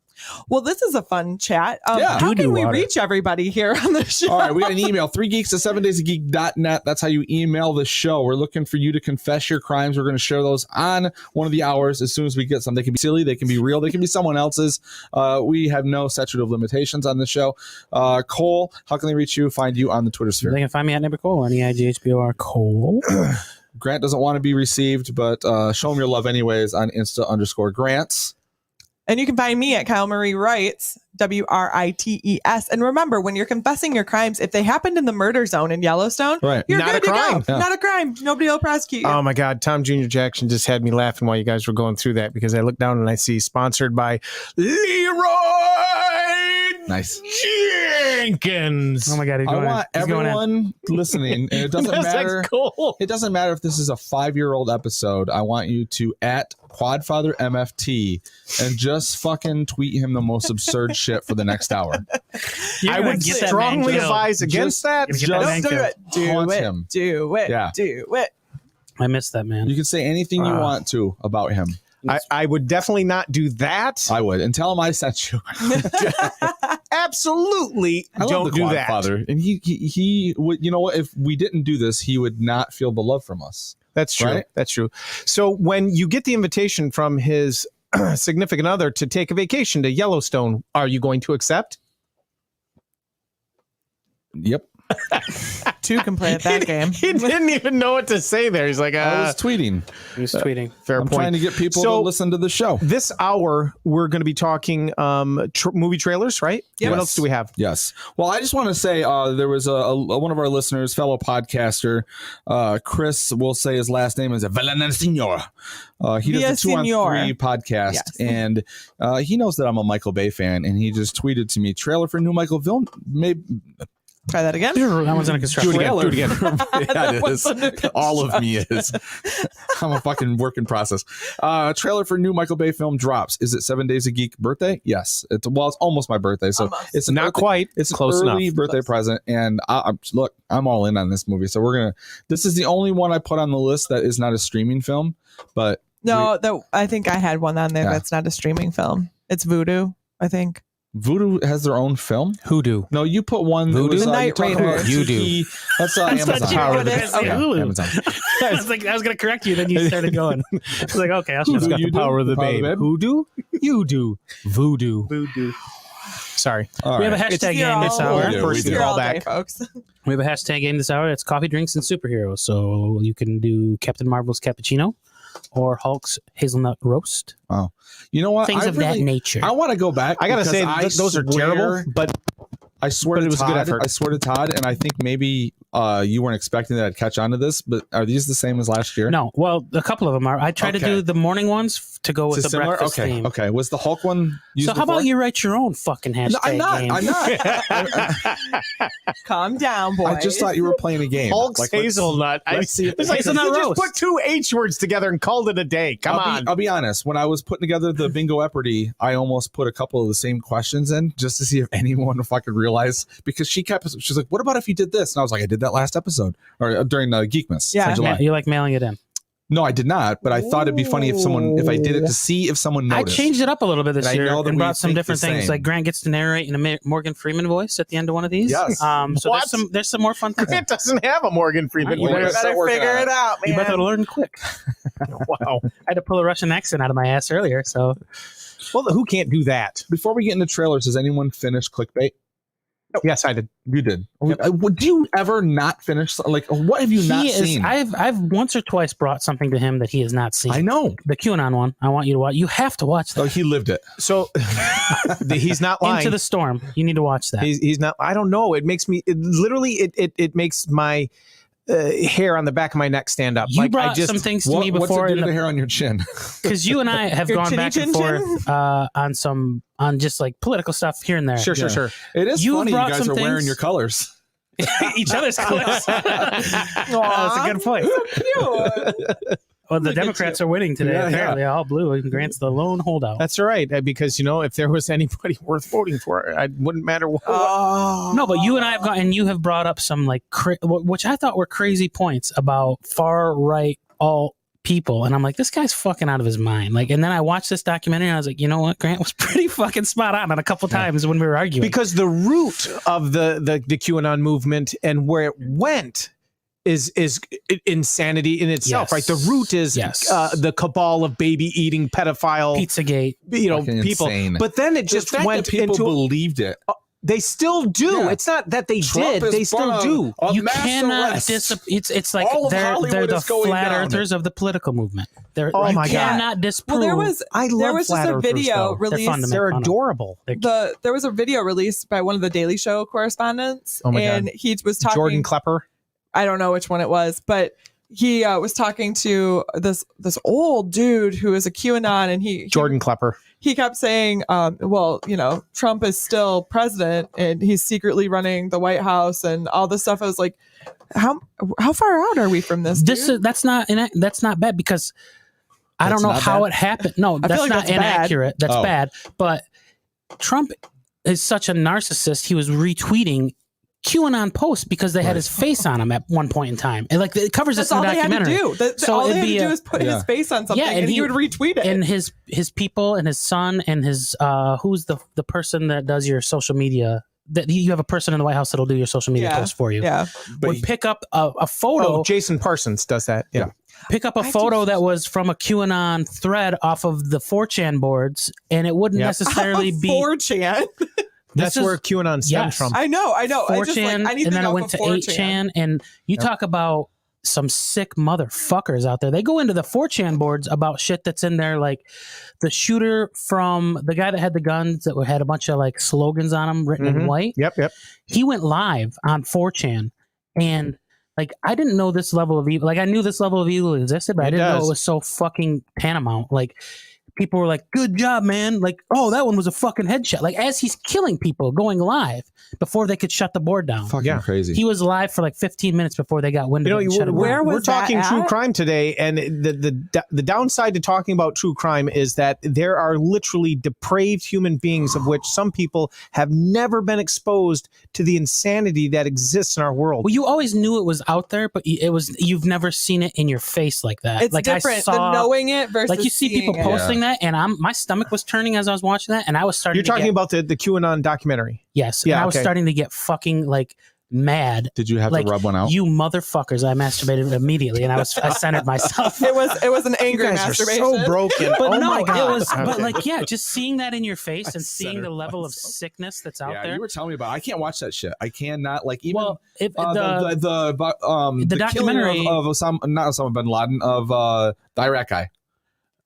Well, this is a fun chat. Yeah. How Doo-doo can we water. reach everybody here on the show? All right, we got an email, 3geeks@7daysofgeek.net. That's how you email the show. We're looking for you to confess your crimes. We're going to share those on one of the hours as soon as we get some. They can be silly, they can be real, they can be someone else's. We have no statute of limitations on the show. Cole, how can they reach you, find you on the Twitter sphere? They can find me at Neighbor Cole, NEIGHBOR Cole. Grant doesn't want to be received, but show him your love anyways on Insta_Grants. And you can find me at Kyle Marie Writes, WRITES. And remember, when you're confessing your crimes, if they happened in the murder zone in Yellowstone, Right. you're Not good a to crime. go. Yeah. Not a crime. Nobody will prosecute you. Oh my God, Tom Jr. Jackson just had me laughing while you guys were going through that, because I looked down and I see sponsored by Leroy Nice. Jenkins. Oh my God, he's I going want in. He's going in. everyone listening, and it doesn't That's matter. cool. It doesn't matter if this is a 5-year-old episode. I want you to at Quadfather MFT and just fucking tweet him the most absurd shit for the next hour. You're I gonna would get that strongly man killed. advise against that. You're Just gonna Don't get that do man it. Do Haunt it. him. Do it. Yeah. Do it. I missed that man. You can say anything you want to about him. I would definitely not do that. I would, and tell him I sent you. Absolutely I love don't the do that. Quadfather, and he would. You know what? If we didn't do this, he would not feel the love from us. That's true. Right? That's true. So when you get the invitation from his significant other to take a vacation to Yellowstone, are you going to accept? Yep. Two can play at that game. He didn't even know what to say there. He's like, I was tweeting. He was tweeting. fair I'm point. trying to get people So- to listen to the show. This hour, we're going to be talking movie trailers, right? Yep. What else do we have? Yes. Well, I just want to say there was a one of our listeners, fellow podcaster, Chris. We'll say his last name is Villasenor. He does the 2-on-3 podcast, Yes. and he knows that I'm a Michael Bay fan, and he just tweeted to me, trailer for new Michael Try that again. That one's in a construction. Do it again. Yeah, it is. All of me is. I'm a fucking work in process. Trailer for new Michael Bay film drops. Is it 7 Days a Geek birthday? Yes. It's almost my birthday, so Almost. it's an Not birthday- quite. It's Close an early enough. birthday present, and look, I'm all in on this movie. So this is the only one I put on the list that is not a streaming film, but No, I think I had one on there Yeah. that's not a streaming film. It's Voodoo, I think. Voodoo has their own film. Hoodoo. No, you put one. That Voodoo? was, The Night you talked about Raiders. You do. Tiki. That's I Amazon. thought you Power were of going the to say Yeah, Hulu. Amazon. I was like, I was going to correct you, then you started going. I was like, okay, I'll shut It's up. got You the do? power of the Power of the babe. babe? Hoodoo? You do. Voodoo. Voodoo. Sorry. All We have a right. hashtag You're game this all- hour. We do. Person You're all callback. day, folks. We have a hashtag game this hour. It's coffee, drinks, and superheroes. So you can do Captain Marvel's cappuccino or Hulk's hazelnut roast. You know what? Things I of that nature. I want to go back. I gotta because say, I those are swear- terrible, but I swear But to it was a good Todd. effort. I swear to Todd, and I think maybe you weren't expecting that I'd catch on to this, but are these the same as last year? No, well, a couple of them are. I try to Okay. do the morning ones to go with Is the it similar? breakfast Okay. theme. Okay. Was the Hulk one used So how before? about you write your own fucking hashtag No, I'm not. game? I'm not. Calm down, boys. I just thought you were playing a game. Hulk's let's- hazelnut. let's see if It's like Hazelnut you just roast. put two H words together and called it a day. Come on. I'll be honest. When I was putting together the bingo Epardy, I almost put a couple of the same questions in just to see if anyone if I could realize, because she's like, "What about if you did this?" And I was like, "I did that last episode or during the Geekmas." Yeah. in July. Yeah, you like mailing it in. No, I did not. But I thought it'd be funny if I did it to see if someone noticed. I changed it up a little bit this And I year know that and we brought some think different the things. same. Like Grant gets to narrate in a Morgan Freeman voice at the end of one of these. Yes. So What? there's some more fun things. Grant doesn't have a Morgan Freeman. You Well, better- let's start better working figure on it out, You man. better learn quick. Wow. I had to pull a Russian accent out of my ass earlier, so Well, who can't do that? Before we get into trailers, does anyone finish Clickbait? Yes, I did. You did. Would you ever not finish? Like, what have you not seen? I've once or twice brought something to him that he has not seen. I know. The QAnon one. I want you to watch. You have to watch that. Oh, he lived it. So he's not lying. Into the Storm. You need to watch that. He's not. I don't know. It makes me it makes my hair on the back of my neck stand up. You like brought I just some things to What, me what's before it do to the hair on your chin? because you and I have Your gone chinny back and chin chin? forth on just like political stuff here and there. sure. It is You funny you brought guys some are wearing things- your colors. Each other's close. That's a good point. Cute. Well, the Democrats are winning today. Yeah, Apparently, all blue, and Grant's the lone holdout. That's all right, because if there was anybody worth voting for, it wouldn't matter what. Oh. No, but you and I have gone, and you have brought up some like which I thought were crazy points about far right all people, and I'm like, this guy's fucking out of his mind. Like, and then I watched this documentary, and I was like, you know what, Grant was pretty fucking spot on a couple times when we were arguing. Because the root of the QAnon movement and where it went is insanity in itself, Yes. right? The root is Yes. the cabal of baby eating pedophile, Pizzagate. Fucking people. insane. But then it The just fact went that people into. believed it. They still do. Yeah. It's not that they Trump did. is They still bum. do. A You mass cannot arrest. it's like All of they're Hollywood the is going flat down. earthers of the political movement. They're Oh you my God. cannot disprove. Well, there was I love there was just flat a earthers, video though. released. fun to make They're fun of. adorable. There was a video released by one of the Daily Show correspondents, Oh my and God. he was talking. Jordan Klepper. I don't know which one it was, but he was talking to this old dude who is a QAnon, and he Jordan Klepper. he kept saying, well, Trump is still president and he's secretly running the White House and all this stuff. I was like, how far out are we from this? Dude? That's not bad because I That's don't know not how bad? it happened. No, feel that's like not that's bad. inaccurate. That's Oh. bad. But Trump is such a narcissist. He was retweeting QAnon posts because they had his face on them at one point in time. And like it covers That's this in all the they had to documentary. do. So All they it'd had to be do a- is put Yeah. his face on something, Yeah, and he would retweet it. And his people and his son and his who's the person that does your social media, that you have a person in the White House that'll do your social media Yeah. posts for you. yeah, Would pick up a photo. Oh, Jason Parsons does that. Yeah. Pick up a photo that was from a QAnon thread off of the 4chan boards, and it wouldn't Yep. necessarily be. 4chan. That's is- where QAnon stems Yes. from. I know. I just 4chan, like anything and then it off went of to 4chan. 8chan, and you talk about some sick motherfuckers out there. They go into the 4chan boards about shit that's in there, like the shooter from the guy that had the guns that had a bunch of like slogans on them written in Mhm. white. Yep. He went live on 4chan, and like I didn't know this level of evil. Like I knew this level of evil existed, but I It didn't know does. it was so fucking tantamount. Like people were like, "Good job, man!" Like, "Oh, that one was a fucking headshot." Like as he's killing people, going live before they could shut the board down. Fucking crazy. He was live for like 15 minutes before they got wind of it and shut it down. We're was that talking true at? crime today, and the downside to talking about true crime is that there are literally depraved human beings of which some people have never been exposed to the insanity that exists in our world. Well, you always knew it was out there, but you've never seen it in your face like that. It's like different I saw, than knowing it versus like you see people seeing it. posting that, and my stomach was turning as I was watching that, and I was starting. You're talking about the QAnon documentary. Yes, Yeah, and I was okay. starting to get fucking like mad. Did you have Like, to rub one out? You motherfuckers! I masturbated immediately, and I centered myself. It was an angry You guys are masturbation. so broken. But oh no, my God. it was. But Okay. like, yeah, just seeing that in your face and seeing centered the level of myself. sickness that's out yeah, there. you were telling me about it. I can't watch that shit. I cannot, like, even Well, if the the documentary- killing of not Osama bin Laden, of the Iraq guy.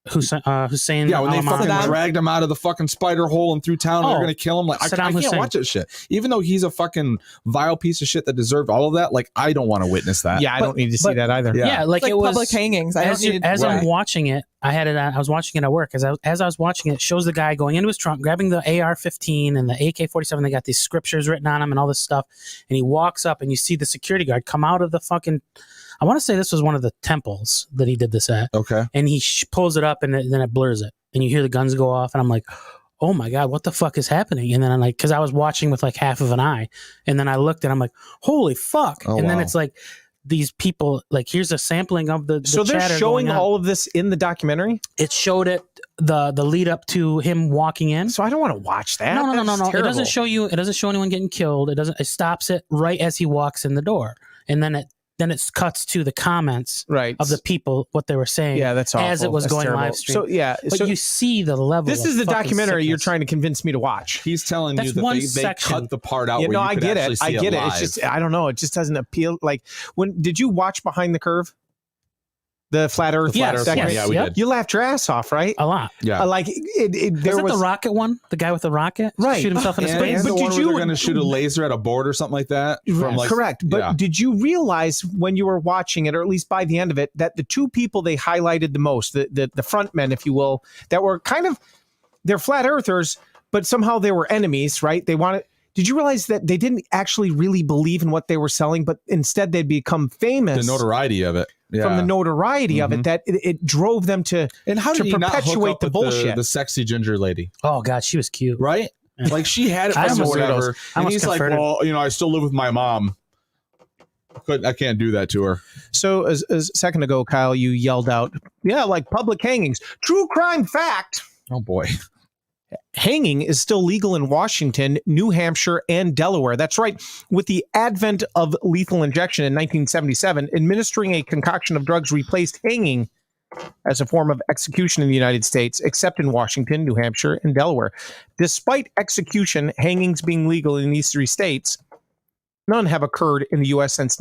Hussein, Yeah, when they fucking Saddam. dragged him out of the fucking spider hole and through town, they're Oh, gonna kill him. Like, I Saddam can't Hussein. watch that shit. Even though he's a fucking vile piece of shit that deserved all of that, like, I don't want to witness that. Yeah, I don't need to see that either. Yeah. yeah, like, Like it was public hangings. I don't need as Right. I'm watching it, I had it. I was watching it at work. As I was watching it, shows the guy going into his trunk, grabbing the AR-15 and the AK-47. They got these scriptures written on them and all this stuff. And he walks up, and you see the security guard come out of the fucking. I want to say this was one of the temples that he did this at. Okay. And he pulls it up, and then it blurs it, and you hear the guns go off, and I'm like, "Oh my God, what the fuck is happening?" And then I'm like, because I was watching with like half of an eye, and then I looked, and I'm like, "Holy fuck!" Oh, and then wow. it's like. These people, like, here's a sampling of the So they're chatter showing going on. all of this in the documentary. It showed it the lead up to him walking in. So I don't want to watch that. No. That's It doesn't terrible. show you. It doesn't show anyone getting killed. It stops it right as he walks in the door, and then it cuts to the comments Right. of the people what they were saying. Yeah, that's awful. as it was That's going terrible. live stream. So yeah, But so you see the level. this of is the fucking documentary you're sickness. trying to convince me to watch. He's telling That's you that one they section. cut the part out You where know, you I could get actually it. see I get it. live. It's just I don't know. It just doesn't appeal. Like when did you watch Behind the Curve? The flat Earth. The flat Earth documentary? one. Yeah, we Yep. did. You laughed your ass off, right? a lot. Yeah. Like there Was was it the rocket one? The guy with the rocket? Right. Shoot himself in the And, space? and But the did one where you- they're going to shoot a laser at a board or something like that. From like, correct. But yeah. did you realize when you were watching it, or at least by the end of it, that the two people they highlighted the most, the front men, if you will, that were kind of they're flat earthers, but somehow they were enemies, right? They wanted. Did you realize that they didn't actually really believe in what they were selling, but instead they'd become famous the notoriety of it. Yeah. from the notoriety of it, that it drove them to and how to did he not hook perpetuate up the with bullshit. the sexy ginger lady, Oh God, she was cute. right? Like she had it I from or almost- whatever. I And almost he's like, converted. well, I still live with my mom. I can't do that to her. So as a second ago, Kyle, you yelled out, yeah, like public hangings. True crime fact. Oh boy. Hanging is still legal in Washington, New Hampshire, and Delaware. That's right. With the advent of lethal injection in 1977, administering a concoction of drugs replaced hanging as a form of execution in the United States, except in Washington, New Hampshire, and Delaware. Despite execution, hangings being legal in these three states, none have occurred in the U.S. since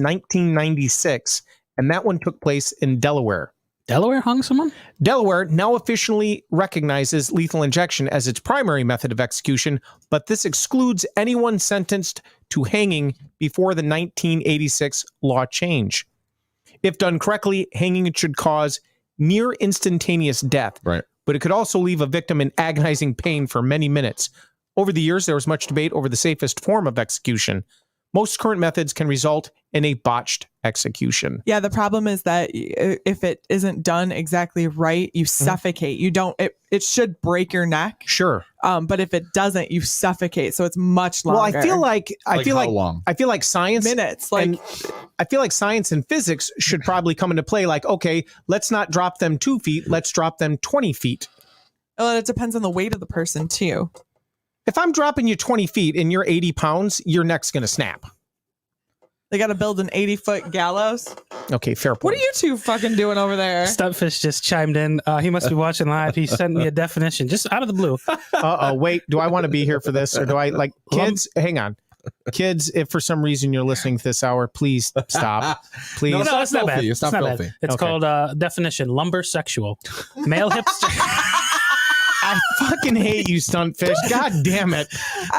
1996, and that one took place in Delaware. Delaware hung someone? Delaware now officially recognizes lethal injection as its primary method of execution, but this excludes anyone sentenced to hanging before the 1986 law change. If done correctly, hanging should cause near instantaneous death, Right. but it could also leave a victim in agonizing pain for many minutes. Over the years, there was much debate over the safest form of execution. Most current methods can result in a botched execution. Yeah, the problem is that if it isn't done exactly right, you suffocate. You don't. It should break your neck. Sure. But if it doesn't, you suffocate. So it's much longer. Well, I feel like how long? I feel like science minutes. Like and I feel like science and physics should probably come into play. Like, okay, let's not drop them 2 feet. Let's drop them 20 feet. well, it depends on the weight of the person too. If I'm dropping you 20 feet and you're 80 pounds, your neck's going to snap. They got to build an 80-foot gallows. Okay, fair point. What are you two fucking doing over there? Stuntfish just chimed in. He must be watching live. He sent me a definition just out of the blue. Uh-oh, wait, do I want to be here for this? Or do I, like, kids, hang on. Kids, if for some reason you're listening to this hour, please stop. Please. No, No, it's not bad. filthy. It's not bad. filthy. It's Okay. called definition lumber sexual. Male hipster. I fucking hate you, Stuntfish. God damn it.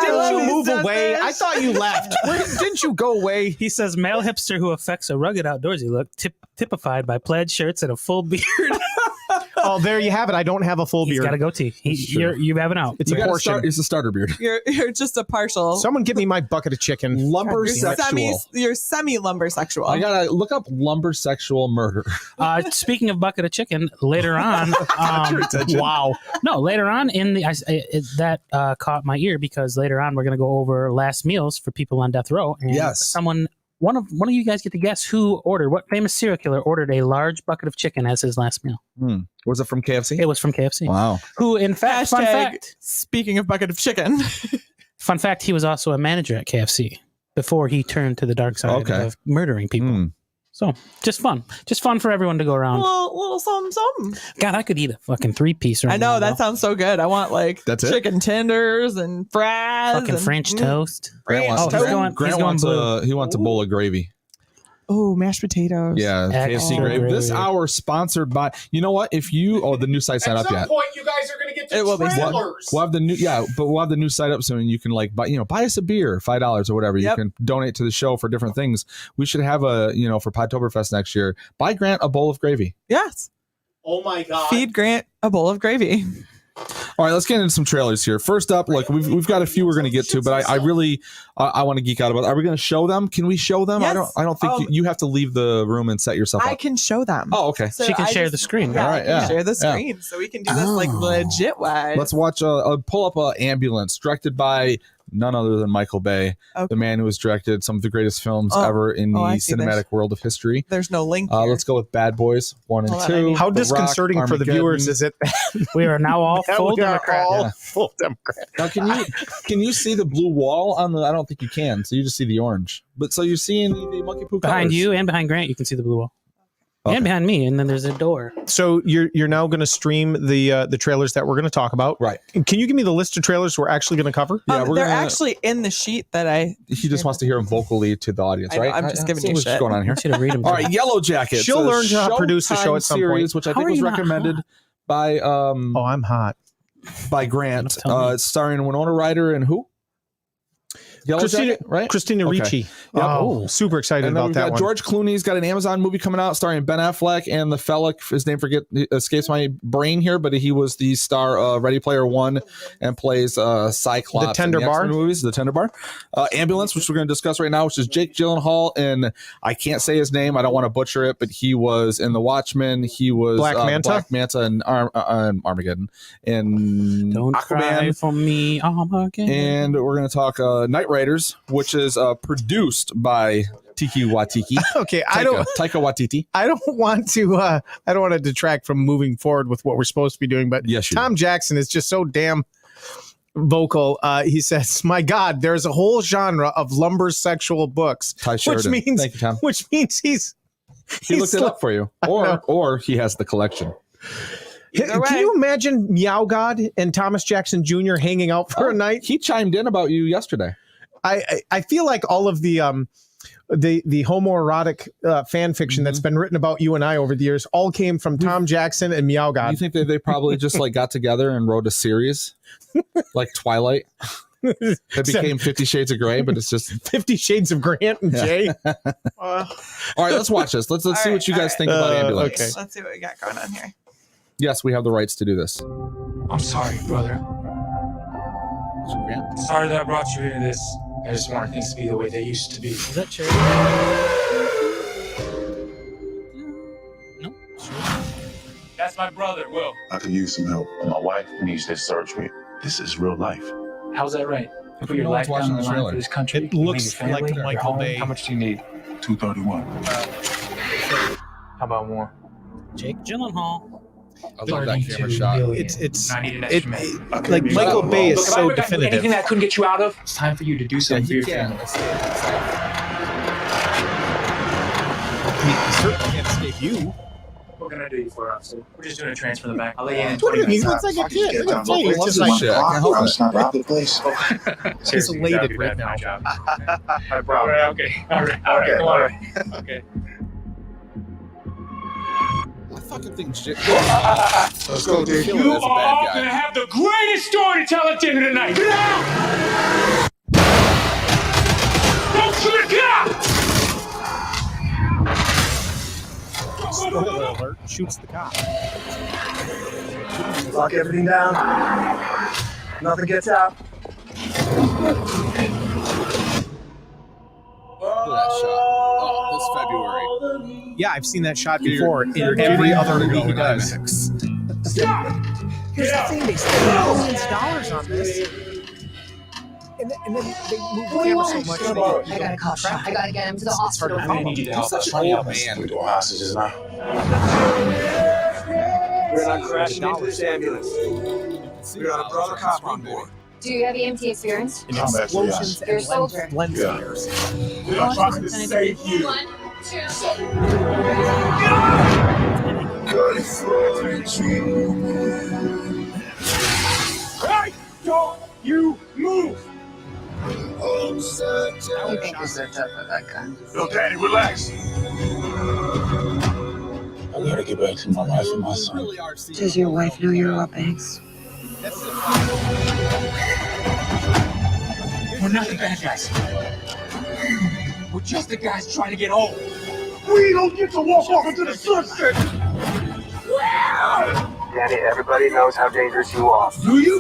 Didn't you move away? I thought you left. Didn't you go away? He says male hipster who affects a rugged outdoorsy look typified by plaid shirts and a full beard. Oh, there you have it. I don't have a full He's beard. got a goatee. You have it out. It's You a gotta portion. It's a starter beard. You're just a partial. Someone give me my bucket of chicken. Lumbersexual. You're semi lumbersexual. I gotta look up lumbersexual murder. Speaking of bucket of chicken, later on, wow, no, later on in the that caught my ear because later on we're gonna go over last meals for people on death row. And Yes. one of you guys get to guess who ordered what famous serial killer ordered a large bucket of chicken as his last meal. Was it from KFC? It was from KFC. Wow. Who, in fact, fun Hashtag fact, speaking of bucket of chicken. fun fact, he was also a manager at KFC before he turned to the dark side of murdering people. So just fun for everyone to go around. little something. God, I could eat a fucking 3-piece right I know now, that though. sounds so good. I want That's it? chicken tenders and fries. Fucking and, French toast. Grant wants, Oh, he's going blue. he wants a bowl of gravy. Oh, mashed potatoes. Yeah, KFC Extra gravy. This gravy. hour sponsored by. You know what? If you the new site's not up yet. point, you guys are going to get It will be We'll have the new but we'll have the new site up soon. You can buy us a beer, $5 or whatever. Yep. You can donate to the show for different things. We should have for Podtoberfest next year. Buy Grant a bowl of gravy. Yes. Oh my God. Feed Grant a bowl of gravy. All right, let's get into some trailers here. First up, look, we've got a few we're going to get to, but I really I want to geek out about it. Are we going to show them? Can we show them? Yes. I don't think you have to leave the room and set yourself up. I can show them. Oh, okay. So She can I share just- the screen. Yeah, All I right, can yeah, share the yeah. screen so we can do this like legit wise. Let's watch pull up Ambulance, directed by none other than Michael Bay, Okay. the man who has directed some of the greatest films Oh. ever in the I see. cinematic world of history. There's no link. Here. Let's go with Bad Boys 1 and Hold on, I 2. need- How The Rock, disconcerting for the Armageddon. viewers is it We are now all that full we are Democrat. all Yeah. full Democrat? Now, can you see the blue wall on the? I don't think you can. So you just see the orange. But so you're seeing the Monkey Poo Behind colors. you and behind Grant, you can see the blue wall. Okay. And behind me, and then there's a door. So you're now going to stream the trailers that we're going to talk about. Right. Can you give me the list of trailers we're actually going to cover? Yeah, we're they're gonna- actually in the sheet that I. He just wants to hear him vocally to the audience, I know, right? I'm just giving see you what's shit. going on I here. want you to read them. All right, Yellow Jackets. She'll a learn how to produce a show Showtime at some series, point. which I How think are was you not recommended by Oh, I'm hot. Grant. Tell me. It's starring Winona Ryder and who? Yellow Christina, Jacket, right? Christina Okay. Ricci. Yep. Oh, super excited And then about we've that got one. George Clooney's got an Amazon movie coming out starring Ben Affleck and the fella, his name escapes my brain here, but he was the star of Ready Player One and plays Cyclops. The Tender in the X-Men Bar? movies, the Tender Bar. Ambulance, which we're going to discuss right now, which is Jake Gyllenhaal, and I can't say his name. I don't want to butcher it, but he was in The Watchmen. He was Black Manta? Black Manta and Armageddon and Don't Aquaman. cry for me, Armageddon. And we're going to talk Night Riders, which is produced by Tiki Watiki. Okay, Taika Waititi. I don't want to detract from moving forward with what we're supposed to be doing, but Yes, you Tom Jackson is just so damn vocal. He says, "My God, there's a whole genre of lumbersexual books," Ty Sheridan. which means Thank you, Tom. which means He looked it like- up for you, know. or he has the collection. Either way. Can you imagine Meow God and Thomas Jackson Jr. hanging out for a night? He chimed in about you yesterday. I feel like all of the homoerotic fan fiction that's been written about you and I over the years all came from Tom Jackson and Meow You God. think that they probably just got together and wrote a series like Twilight? It became 50 Shades of Grey, but it's just 50 Shades of Grant and Jay. all right. Let's watch this. Let's see what you guys think about Ambulance. okay. Let's see what we got going on here. Yes, we have the rights to do this. I'm sorry, brother. Sorry that I brought you into this. I just wanted things to be the way they used to be. Is that cherry? No. That's my brother, Will. I could use some help. My wife needs this surgery. This is real life. How's that right? How come Put your no one's life down watching the the line trailer? for this country. It you and looks your family, like your Michael home. Bay. How much do you need? 231. How about more? Jake Gyllenhaal. I love that 32 camera shot. million. It's And I need an it, extra man. like Michael Bay is Look, if I so would've done anything definitive. that I couldn't get you out of, it's time for you to do Yeah, something for he your can. family. He certainly can't escape you. We're gonna do you for us. So we're just doing a transfer in the back. I'll lay you in What do 20 you mean? minutes. He looks like a kid. Look at his face. He Just loves like this shit. I can't help I'm it. just not rob the place. Seriously, elated I'll do right that. now. My job. All right, okay. All right, come on. Okay. I fucking think shit. Let's go, dude. Killing You as a are bad all guy. gonna have the greatest story to tell at the end of the night. Get out! Don't shoot it! Get out! spoiler alert, shoots the cop. Lock everything down. Nothing gets out. Look at that shot. Oh, this February. Yeah, I've seen that shot before in every other movie he does. Stop! Here's the thing, they spend millions of dollars on this. And then they move the camera so much. I got a cop shot. I gotta get him to the hospital. I'm gonna need you to help us find out man. We do hostages now. We're not crashing into this ambulance. We got a brother cop on board. Do you have EMT experience? And explosions You're a and soldier. lens Yeah. flares. I'm trying to save you. 1, 2. Hey! Don't you move! You think this is a tough with that gun? Yo, Danny, relax. I gotta get back to my wife and my son. Really are seeing Does your wife know you're Rob Banks? We're not the bad guys. We're just the guys trying to get home. We don't get to walk off into the sunset. Danny, everybody knows how dangerous you are. Do you?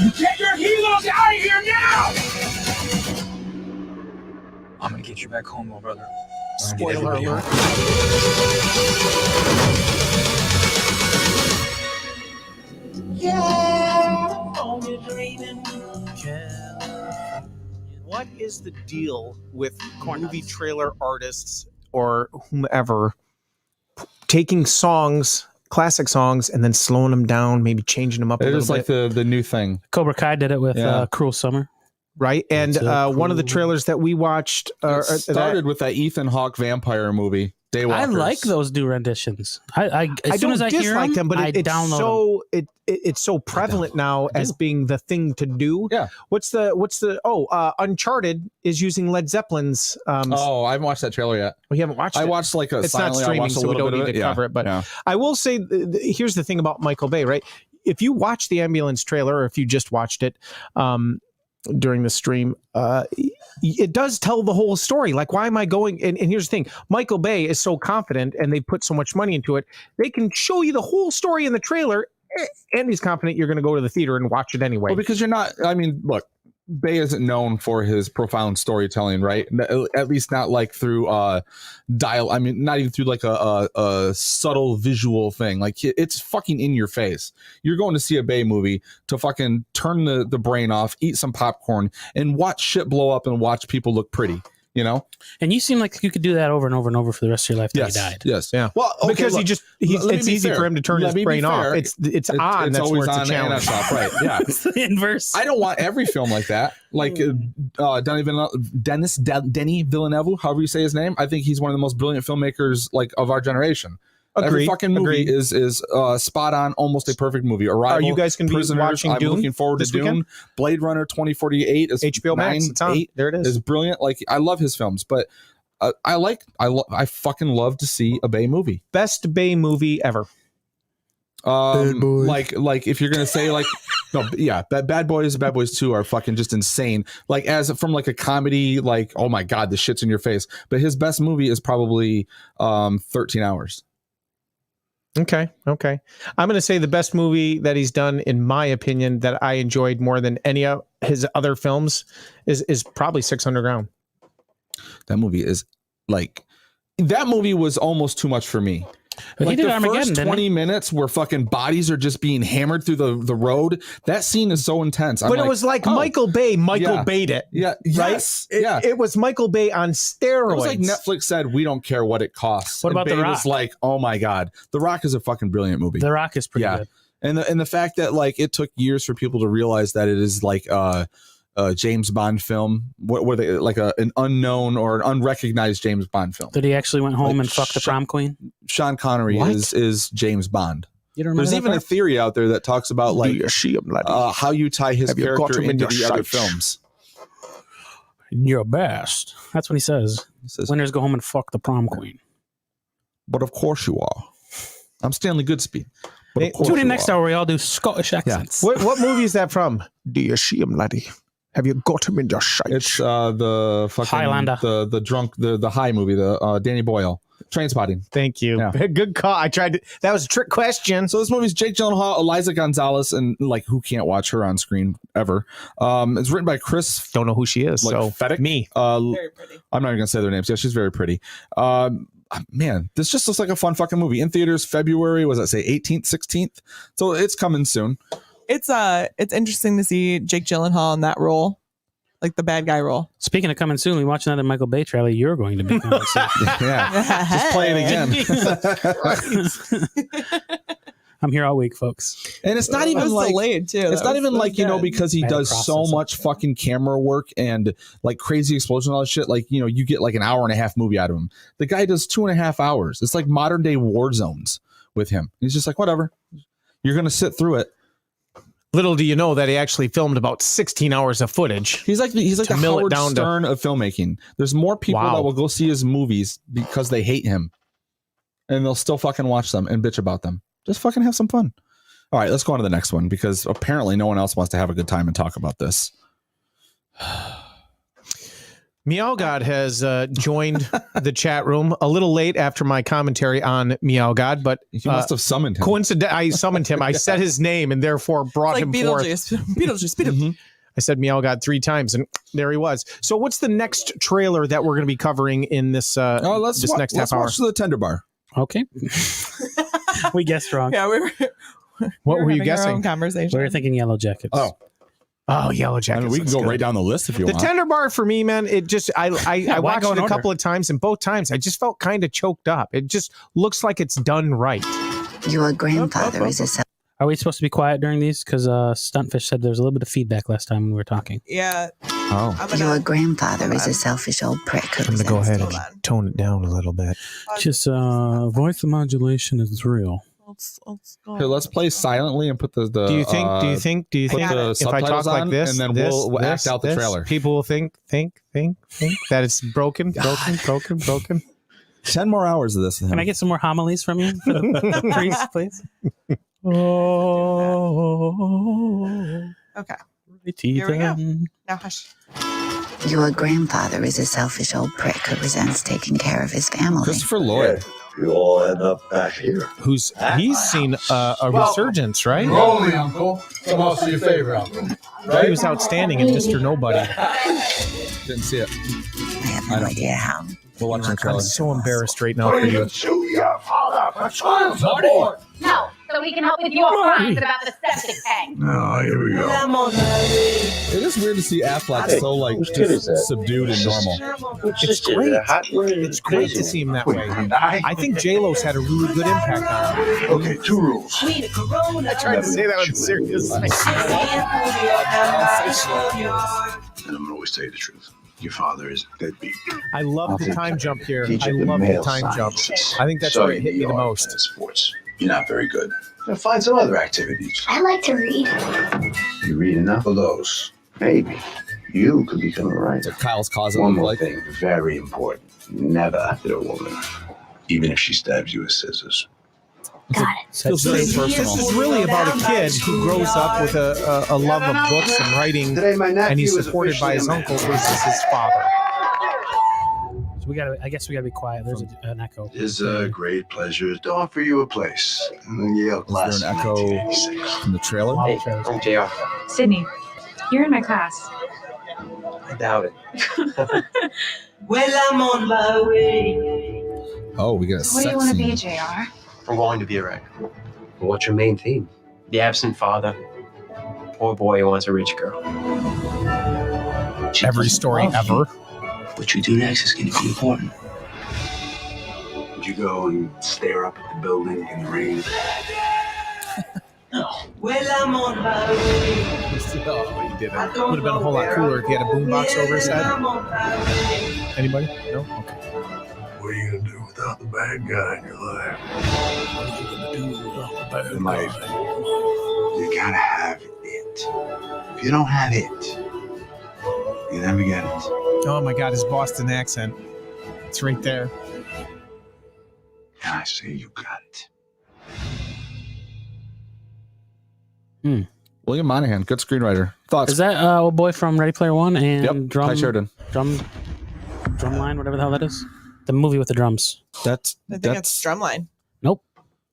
You get your helos out of here now! I'm gonna get you back home, little brother. Spoiler alert. What is the deal with movie trailer artists or whomever taking songs, classic songs, and then slowing them down, maybe changing them up a It little is like bit, the new thing. Cobra Kai did it with Yeah. Cruel Summer. right? And That's one of the cool. trailers that we watched It started with that Ethan Hawke vampire movie. Daywalkers. I like those new renditions. I as soon don't as I hear dislike them, but I it's download so it's so prevalent now as being the thing to do. Yeah. What's Uncharted is using Led Zeppelin's. Oh, I haven't watched that trailer yet. We haven't watched. I it. watched like a. It's not silently, I streaming, watched a so we little don't bit need of to cover it. But yeah. I will say, here's the thing about Michael Bay, right? If you watch the ambulance trailer, or if you just watched it during the stream, it does tell the whole story. Like, why am I going? And here's the thing: Michael Bay is so confident, and they put so much money into it. They can show you the whole story in the trailer, and he's confident you're going to go to the theater and watch it anyway. Well, because you're not. I mean, look, Bay isn't known for his profound storytelling, right? At least not like through dial. I mean, not even through like a subtle visual thing. Like it's fucking in your face. You're going to see a Bay movie to fucking turn the brain off, eat some popcorn, and watch shit blow up and watch people look pretty. You know? And you seem like you could do that over and over and over for the rest of your life till Yes. you died. Yes. Yeah. Well, okay, because look, it's let me easy be fair. for him to turn Let his me be brain off. fair. It's on. It's That's always where it's on a and challenge. off, right? Yeah. It's the inverse. I don't want every film like that. Like Denny Villeneuve, however you say his name. I think he's one of the most brilliant filmmakers like of our generation. Every Agreed. fucking movie Agreed. is spot on, almost a perfect movie. Arrival, Are you guys going to be Prisoners, watching I'm Dune looking forward to this Dune. weekend? Blade Runner 2048 is HBO Max. It's on. There it is. Is brilliant. Like I love his films, but I fucking love to see a Bay movie. Best Bay movie ever. Like if you're gonna say like no, yeah, Bad Boys 2 are fucking just insane. Like as from like a comedy, like oh my god, the shit's in your face. But his best movie is probably 13 Hours. Okay. I'm going to say the best movie that he's done, in my opinion, that I enjoyed more than any of his other films is probably 6 Underground. That movie is like that movie was almost too much for me. But he Like did the Armageddon, first didn't 20 he? minutes where fucking bodies are just being hammered through the road. That scene is so intense. But it was like Michael Bay. Yeah. Bay'd it. Yeah. Right? Yes. Yeah. It was Michael Bay on steroids. It was like Netflix said, we don't care what it costs. What And about The Bay Rock? was like, oh my God. The Rock is a fucking brilliant movie. The Rock is pretty Yeah. good. And the fact that like it took years for people to realize that it is like a James Bond film. What were they like an unknown or an unrecognized James Bond film? That he actually went home Like and fucked the prom queen. Sean Connery What? is James Bond. You don't remember There's that even a part? theory out there that talks about like how you tie his Have you got character him in into your the other sights? films. You're best. That's what he says. He says, Winners go home and fuck the prom queen. but of course you are. I'm Stanley Goodspeed. But Hey, of course Tune in you next are. hour where we all do Scottish accents. What movie is that from? Do you see him, laddie? Have you got him in your sights? It's the fucking Highlander. the drunk the high movie, the Danny Boyle. Trainspotting. Thank you. Yeah. Good call. I tried to. That was a trick question. So this movie's Jake Gyllenhaal, Eliza Gonzalez, and like who can't watch her on screen ever. It's written by Chris. Don't know who she is. Like, so Fedek. me. Very pretty. I'm not even gonna say their names. Yeah, she's very pretty. Man, this just looks like a fun fucking movie. In theaters, February, was that say 18th, 16th? So it's coming soon. It's interesting to see Jake Gyllenhaal in that role, like the bad guy role. Speaking of coming soon, we watched another Michael Bay trailer. You're going to be coming soon. Yeah, just play it again. I'm here all week, folks. And it's not It even was like delayed too. it's not even like, you know, because he I had to does so process it. much fucking camera work and like crazy explosions and all that shit. Like, you know, you get like an hour and a half movie out of him. The guy does 2.5 hours. It's like modern day war zones with him. He's just like, whatever. You're going to sit through it. Little do you know that he actually filmed about 16 hours of footage. He's like the To mill it Howard down to- Stern of filmmaking. There's more people Wow. that will go see his movies because they hate him. And they'll still fucking watch them and bitch about them. Just fucking have some fun. All right, let's go on to the next one because apparently no one else wants to have a good time and talk about this. Meow God has joined the chat room a little late after my commentary on Meow God, but You must have summoned him. I summoned him. I said his name and therefore brought Like him forth. Beetlejuice. Beetlejuice. I said Meow God 3 times, and there he was. So, what's the next trailer that we're going to be covering in this next half hour? Let's watch the Tender Bar. Okay. We guessed wrong. Yeah, we were. What were you having our guessing? own conversation. We were thinking Yellow Jackets. Oh, Yellow I Jackets. mean, we can looks go good. right down the list if you The want. Tender Bar for me, man, it just I why watched go it in a order? couple of times, and both times I just felt kind of choked up. It just looks like it's done right. Your grandfather is a self. Are we supposed to be quiet during these? Because Stuntfish said there was a little bit of feedback last time when we were talking. Yeah. Oh. I'm Your gonna grandfather is a selfish old prick who I'm going to go ahead resents and tone it down a little bit. Just voice modulation is real. let's go. Here, let's play silently and put the Do you think put I if got I it. talk subtitles like on, this, and then this, we'll act out the this, trailer. people will think that it's broken. 10 more hours of this. Can I get some more homilies from you for the priest, please? Okay. Righty Here we go. then. Now hush. Your grandfather is a selfish old prick who resents taking care of his family. Christopher Lloyd. You all end up back here. He's seen a resurgence, right? Roll me, Uncle. Come on, see your favorite uncle. He was outstanding in Mr. Nobody. Didn't see it. I have no idea how. We'll watch the I'm trailer. so embarrassed right now for you. Chew your father for child support. No, so he can help with your crimes about the septic tank. Oh, here we go. It is weird to see Affleck so like just subdued and normal. It's great. It's great to see him that way. I think J-Lo's had a really good impact on him. Okay, 2 rules. I tried to say that with serious. And I'm gonna always tell you the truth. Your father is deadbeat. I love the time jump here. Teach I you the love the male time jump. sciences. I think that's So where it hit me the you are most. in sports. You're not very good. Now find some other activities. I like to read. You read enough of those. Maybe you could become a writer. Like Kyle's closet One look more like. thing, very important. Never hit a woman, even if she stabs you with scissors. Got it. Feels very personal. This is really about a kid who grows up with a love of books and writing, Today, my nephew and he's is supported by his officially a uncle man. versus his father. So I guess we gotta be quiet. There's an echo. It is a great pleasure to offer you a place in the Yale class Is there an of echo 1986. in the trailer? Hey, I'm JR. Sydney, you're in my class. I doubt it. Well, I'm on my way. Oh, we got a What do you sex want to be, scene. JR? I'm going to be a writer. Well, what's your main theme? The absent father. Poor boy who wants a rich girl. Every story ever. What you do next is going to be important. Would you go and stare up at the building in the rain? No. Well, I'm on my way. Oh, he did it. Would have been a whole lot cooler if he had a boombox over his head. I'm on my way. Anybody? No? Okay. What are you going to do without the bad guy in your life? In life, you gotta have it. If you don't have it, you never get it. Oh my God, his Boston accent. It's right there. And I say you got it. William Monahan, good screenwriter. Thoughts? Is that old boy from Ready Player One and Yep. Ty Sheridan. drum line, whatever the hell that is? The movie with the drums. That's I think it's Drumline. Nope.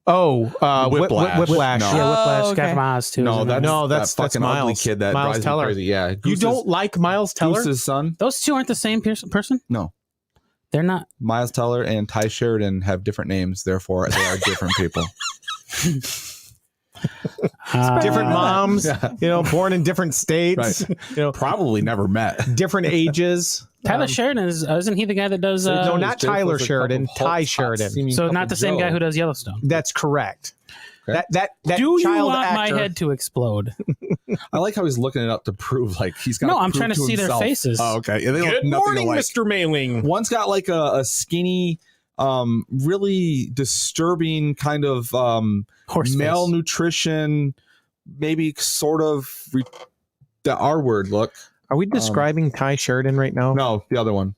Whiplash. Whiplash. No. Yeah, Whiplash. Oh, Guy okay. from Oz too. No, isn't it? that's fucking ugly Miles. kid that Miles drives Teller. me crazy. Yeah, You don't like Miles Teller? Goose's son? Those two aren't the same person. No, They're not. Miles Teller and Ty Sheridan have different names, therefore they are different people. Different moms, Yeah. born in different states, Right. Probably never met. different ages. Tyler Sheridan isn't he the guy that does? No, not Jennifer's Tyler a couple Sheridan. of Hulk Ty spots, Sheridan. seeming So couple not the same guy Joe. who does Yellowstone. That's correct. Okay. That Do you child want actor, my head to explode? I like how he's looking it up to prove like he's got. No, I'm trying to see their faces. Oh, okay. Yeah, they look Good nothing morning, alike. Mr. Mailing. One's got like a skinny, really disturbing kind of Horse face. malnutrition, maybe sort of the R word look. Are we describing Ty Sheridan right now? No, the other one.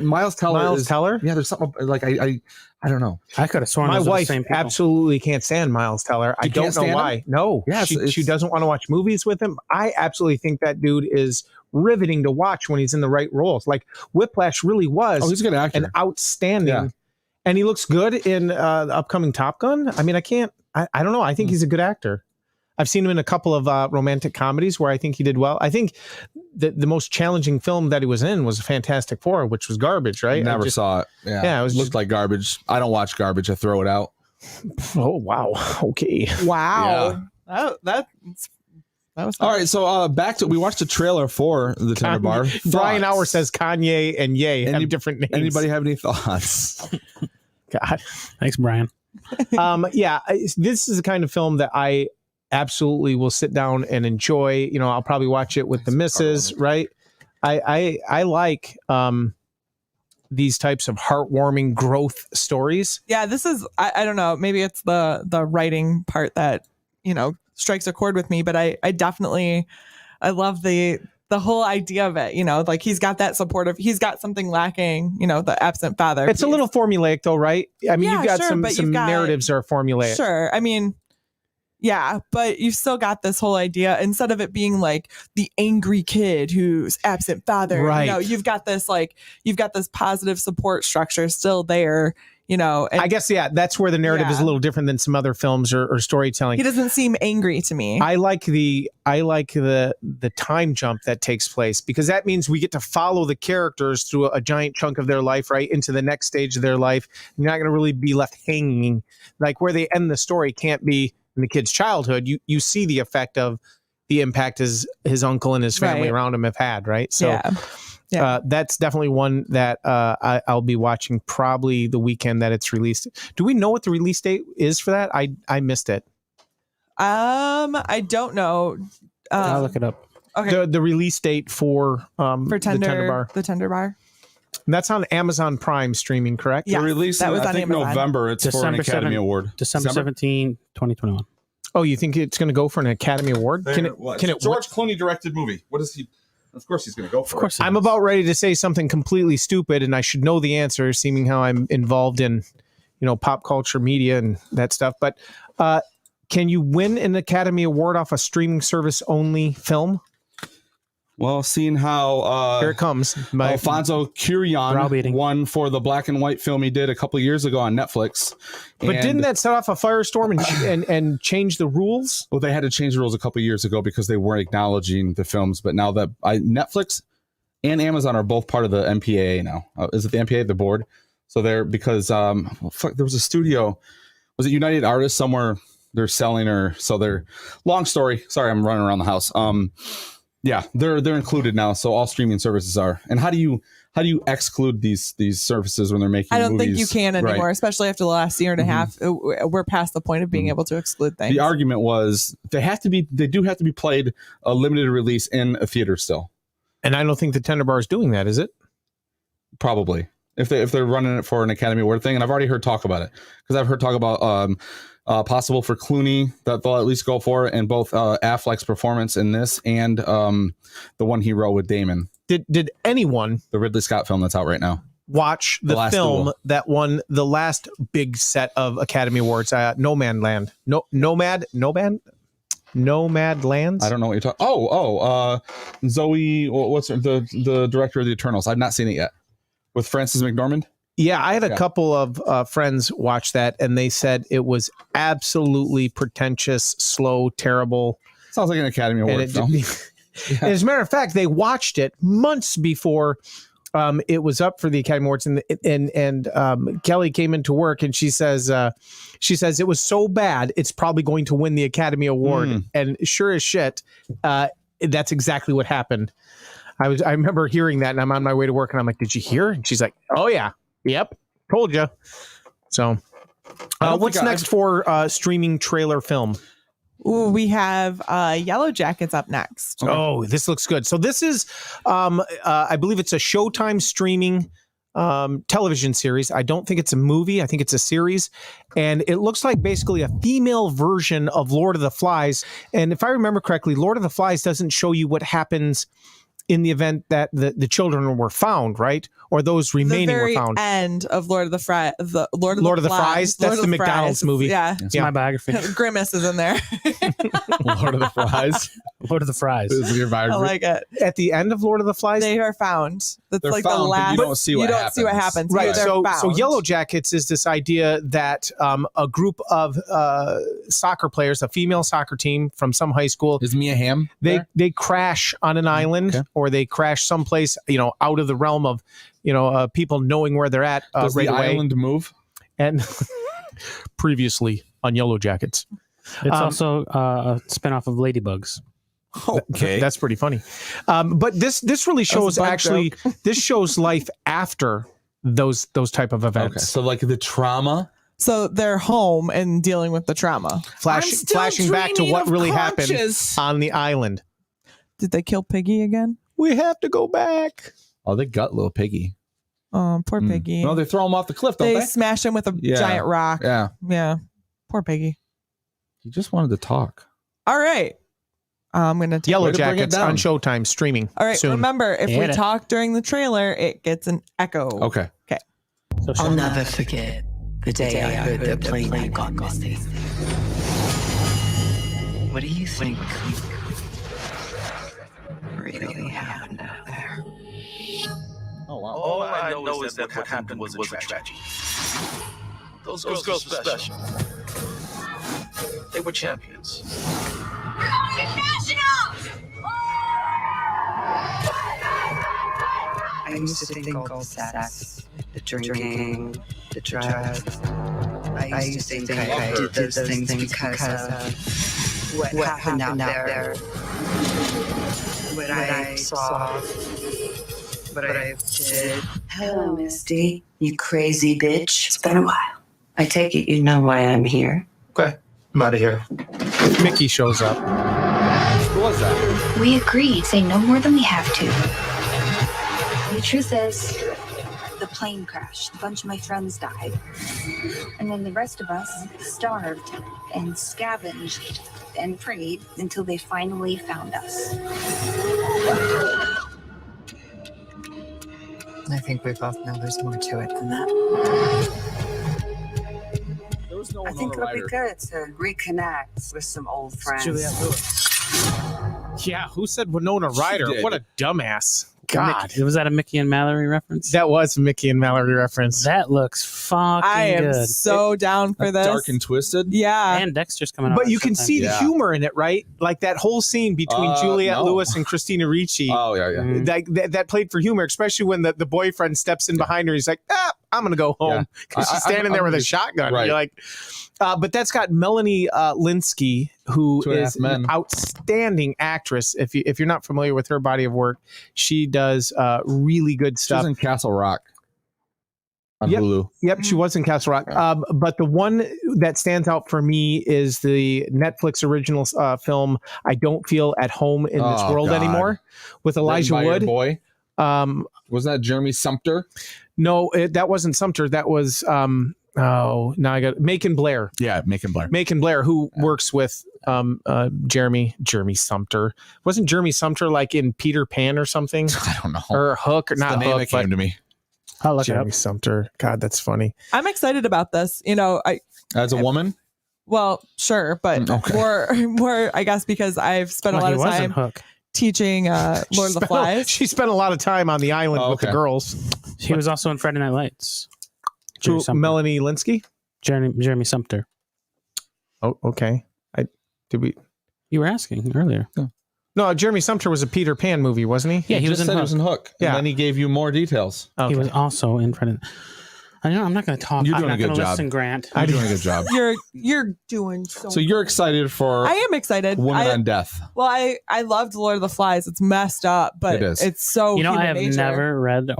Miles Teller. Miles is, Teller? Yeah, there's something like I don't know. I could have sworn My those were the wife same people. absolutely can't stand Miles Teller. I You don't can't know stand why. him? No, Yeah, she doesn't want to watch movies with him. I absolutely think that dude is riveting to watch when he's in the right roles. Like Whiplash really was Oh, he's a good actor. an outstanding, Yeah. and he looks good in the upcoming Top Gun. I mean, I don't know. I think he's a good actor. I've seen him in a couple of romantic comedies where I think he did well. I think the most challenging film that he was in was Fantastic Four, which was garbage, right? Never saw it. Yeah, it was looked like garbage. I don't watch garbage. I throw it out. Oh wow. Okay. Wow. That was All right, so back to we watched the trailer for the Tender Bar. Brian Thoughts? Hour says Kanye and Ye have different names. Anybody have any thoughts? God. Thanks, Brian. This is the kind of film that I absolutely will sit down and enjoy. I'll probably watch it with the missus, right? I like these types of heartwarming growth stories. Yeah, this is I don't know, maybe it's the writing part that, strikes a chord with me, but I definitely love the whole idea of it, like he's got that supportive, he's got something lacking, the absent father. It's a little formulaic though, right? I mean, Yeah, you've got sure, some but you've got- narratives are formulaic. Sure. I mean, yeah, but you've still got this whole idea, instead of it being like the angry kid who's absent father, Right. you've got this positive support structure still there, and I guess, that's where the narrative is a little different than some other films or storytelling. he doesn't seem angry to me. I like the time jump that takes place, because that means we get to follow the characters through a giant chunk of their life, right, into the next stage of their life. You're not going to really be left hanging. Like where they end the story can't be in the kid's childhood. You see the effect of the impact his uncle and his family Right. around him have had, right? So Yeah. that's definitely one that I'll be watching probably the weekend that it's released. Do we know what the release date is for that? I missed it. I don't know. I'll look it up. Okay. The release date for For the Tender Bar. the Tender Bar. And that's on Amazon Prime streaming, correct? Yeah, They're releasing, that was I on think Amazon. November. It's for an Academy Award. December 17, 2021. Oh, you think it's going to go for an Academy Award? Can it? George Clooney directed movie. What is he? Of course he's going to go for. Of course, I'm about ready to say something completely stupid, and I should know the answer, seeming how I'm involved in, pop culture, media, and that stuff. But can you win an Academy Award off a streaming service only film? Well, seeing how Here it comes. Alfonso Cuarón won for the black and white film he did a couple years ago on Netflix. But didn't that set off a firestorm and change the rules? Well, they had to change the rules a couple years ago because they weren't acknowledging the films. But now that Netflix and Amazon are both part of the MPAA now. Is it the MPAA, the board? So they're because there was a studio. Was it United Artists somewhere? They're selling her. So they're long story. Sorry, I'm running around the house. Yeah, they're included now, so all streaming services are. And how do you exclude these services when they're making? I don't movies? think you can anymore, Right. especially after the last year and a half. We're past the point of being able to exclude things. The argument was they do have to be played a limited release in a theater still. And I don't think the Tender Bar is doing that, is it? Probably if they're running it for an Academy Award thing, and I've already heard talk about it because I've heard talk about possible for Clooney that they'll at least go for it, and both Affleck's performance in this and the one he wrote with Damon. Did anyone, the Ridley Scott film that's out right now, watch the Last film Duel. that won the last big set of Academy Awards? Nomadland. Nomadlands. I don't know what you're talking. Zoe, what's the director of the Eternals? I've not seen it yet. With Frances McDormand. Yeah, I had a Yeah. couple of friends watch that, and they said it was absolutely pretentious, slow, terrible. Sounds like an Academy And Award it film. As a matter of fact, they watched it months before it was up for the Academy Awards, and Kelly came into work and she says it was so bad it's probably going to win the Academy Award, and sure as shit, that's exactly what happened. I remember hearing that, and I'm on my way to work, and I'm like, "Did you hear?" And she's like, "Oh yeah, yep, told you." So, what's next for streaming trailer film? Ooh, we have Yellow Jackets up next. Oh, this looks good. So this is, I believe it's a Showtime streaming television series. I don't think it's a movie. I think it's a series. And it looks like basically a female version of Lord of the Flies. And if I remember correctly, Lord of the Flies doesn't show you what happens in the event that the children were found, right? Or those remaining The very were found. end of Lord of the Fries. Lord of the Fries? That's the McDonald's movie. Yeah. It's my biography. Grimace is in there. Lord of the Fries. Lord of the Fries. This is your I biography. like it. At the end of Lord of the Flies? They are found. That's They're like found, the but last. you don't see what happens. Right. They're So found. Yellow Jackets is this idea that a group of soccer players, a female soccer team from some high school, Is Mia Hamm there? they crash on an island, or they crash someplace, out of the realm of, people knowing where they're at Does right the away. island move? And previously on Yellow Jackets. It's also a spinoff of Ladybugs. Okay. That's pretty funny. But this really shows bug actually this shows life after those type of events. Okay. So like the trauma. So they're home and dealing with the trauma. Flashing back to what really happened on the island. Did they kill Piggy again? We have to go back. Oh, they got little Piggy. Oh, poor Piggy. No, they throw him off the cliff, don't They they? smash him with a giant rock. Yeah. Yeah. Poor Piggy. He just wanted to talk. All right. I'm going to Yellow Way to bring it Jackets down. on Showtime streaming. All right. soon. Remember, if we Hit it. talk during the trailer, it gets an echo. Okay. Okay. So I'll never forget the day I heard the plane had gone missing. What do you think really happened out there? Oh wow. All I know is that what happened was a tragedy. Those girls were special. They were champions. I used to think all the sex, the drinking, the drugs. I used to think I did those things because of what happened out there. What I saw. What I did. Hello, Misty. You crazy bitch. It's been a while. I take it you know why I'm here. Okay, I'm out of here. Mickey shows up. Who was that? We agreed, say no more than we have to. The truth is, the plane crashed. A bunch of my friends died. And then the rest of us starved and scavenged and prayed until they finally found us. I think we both know there's more to it than that. There was no I think it'll be good to reconnect with some old friends. Yeah, who said Winona Ryder? did. What a dumbass. God. Was that a Mickey and Mallory reference? That was a Mickey and Mallory reference. That looks fucking I am good. so down for this. Dark and Twisted. Yeah. And Dexter's coming out. But on you can Showtime. see the Yeah. humor in it, right? Like that whole scene between Juliette no. Lewis and Christina Ricci. Oh yeah, yeah. Like that played for humor, especially when the boyfriend steps in behind her. He's like, I'm going to go home. Because she's standing there with a shotgun. Right. You're like, but that's got Melanie Linsky, who Two and a is Half Men. an outstanding actress. If you're not familiar with her body of work, she does really good She stuff. was in Castle Rock on Yep. Hulu. Yep, she was in Castle Rock. But the one that stands out for me is the Netflix original film, I Don't Feel at Home in This Oh, World God. Anymore, with Elijah Written by your Wood. boy. Um, Wasn't that Jeremy Sumpter? no, that wasn't Sumter. That was, now I got Macon Blair. Yeah, Macon Blair. Macon Blair, who works with Jeremy Sumter. Wasn't Jeremy Sumter like in Peter Pan or something? I don't know. Or Hook, or It's not the name Hook, that came but to me. I'll look it Jeremy up. Sumter. God, that's funny. I'm excited about this. As a woman? Well, sure, but Okay. more, I guess, because I've spent a Well, lot he of was in time Hook. teaching Lord of the Flies. She spent a lot of time on the island with the okay. girls. He was also in Friday Night Lights. Jeremy Sumter. Melanie Linsky? Jeremy Sumter. Oh, okay. You were asking earlier. No, Jeremy Sumter was a Peter Pan movie, wasn't he? Yeah, he was in said Hook. he was in Hook. Yeah. And then he gave you more details. He was also in front of. I know. I'm not going to talk. You're doing I'm a not good gonna job. Listen, Grant. You're doing a good job. You're doing so. So you're excited for I am excited. Woman on Death. Well, I loved Lord of the Flies. It's messed up, but It is. it's so. You know, I human have nature. never read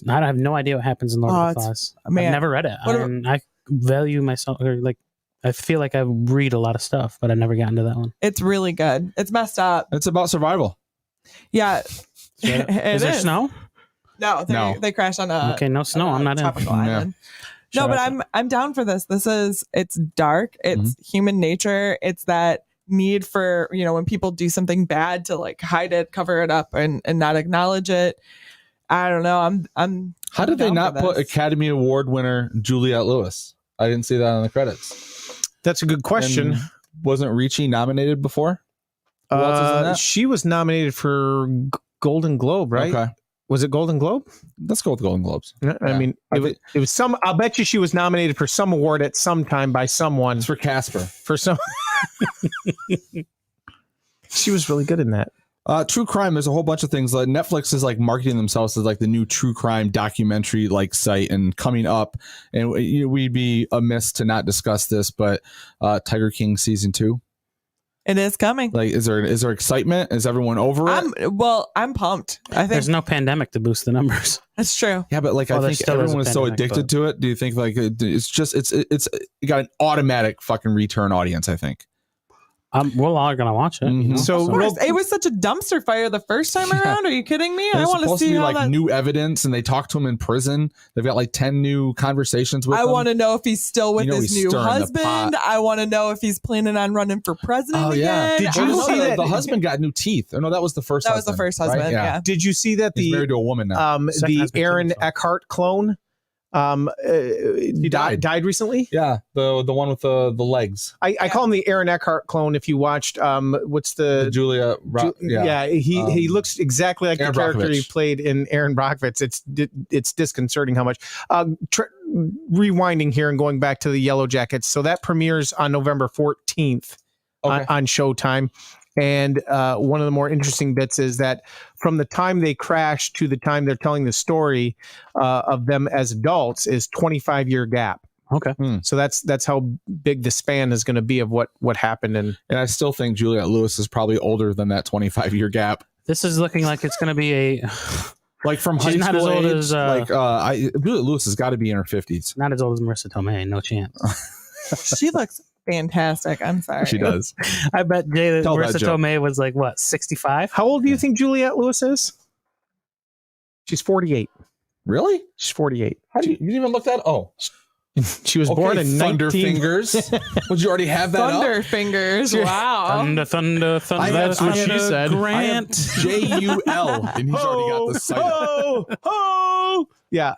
I have no idea what happens in Lord of the it's- Flies. man. I've never read it. I value myself, or like, I feel like I read a lot of stuff, but I've never gotten to that one. It's really good. It's messed up. It's about survival. Yeah. Is there snow? No, they crash on a Okay, no snow. I'm not in. tropical island. No, Shout but out I'm down for this. It's dark. It's human nature. It's that need for, when people do something bad to like hide it, cover it up and not acknowledge it. I don't know. I'm How did they down not for put this. Academy Award winner Juliette Lewis? I didn't see that on the credits. That's a good question. And wasn't Ricci nominated before? Who else is in that? She was nominated for Golden Globe, right? Okay. Was it Golden Globe? Let's go with Golden Globes. I mean, it was some. I'll bet you she was nominated for some award at some time by someone. It's for Casper. For some. She was really good in that. True crime. There's a whole bunch of things. Like Netflix is like marketing themselves as like the new true crime documentary like site and coming up. And we'd be amiss to not discuss this, but Tiger King season 2. It is coming. Like, is there excitement? Is everyone over it? I'm pumped. I think There's no pandemic to boost the numbers. that's true. Yeah, but like Well, I there think still is a everyone is so pandemic, addicted but- to it. Do you think like it's got an automatic fucking return audience? I think. We're all gonna watch it. Mhm. You know? So Of course, it was such a dumpster fire the first time around. Are you kidding me? And I it's want to supposed see to be how like that. new evidence, and they talk to him in prison. They've got like 10 new conversations with I him. want to know if he's still with his he's new stirring the husband. pot. I want to know if he's planning on running for president. Oh yeah! again. Did you I Oh, no, don't see know. the, that- the husband got new teeth? Or no, that was the first. That was the first husband. right? Yeah. Did you see that He's married to a woman now. Second the husband Aaron killed himself. Eckhart clone He died recently? Yeah, the one with the legs. I call him the Aaron Eckhart clone. If you watched, what's The the Julia. he looks exactly like Aaron the character he Brockovich. played in Aaron Brockovich. It's disconcerting how much. Rewinding here and going back to the Yellow Jackets. So that premieres on November 14th Okay. on Showtime. And one of the more interesting bits is that from the time they crash to the time they're telling the story of them as adults is 25-year gap. Okay. So that's how big the span is going to be of what happened. And I still think Juliette Lewis is probably older than that 25-year gap. This is looking like it's gonna be a Like from She's high not school as old age, as, Juliette Lewis has got to be in her 50s. not as old as Marissa Tomei. No chance. She looks fantastic. I'm sorry. She does. I bet Jay Tell that Marissa joke. Tomei was like what 65. how old do you think Juliette Lewis is? She's 48. Really? She's 48. How do you didn't even look that? Oh, She was born in Thunder 19... Fingers. Would you already have that Thunder up? fingers. Wow. Thunder, thunder, thunder. That's what she thunder, said. Grant. JUL, and he's already got the site up. Yeah.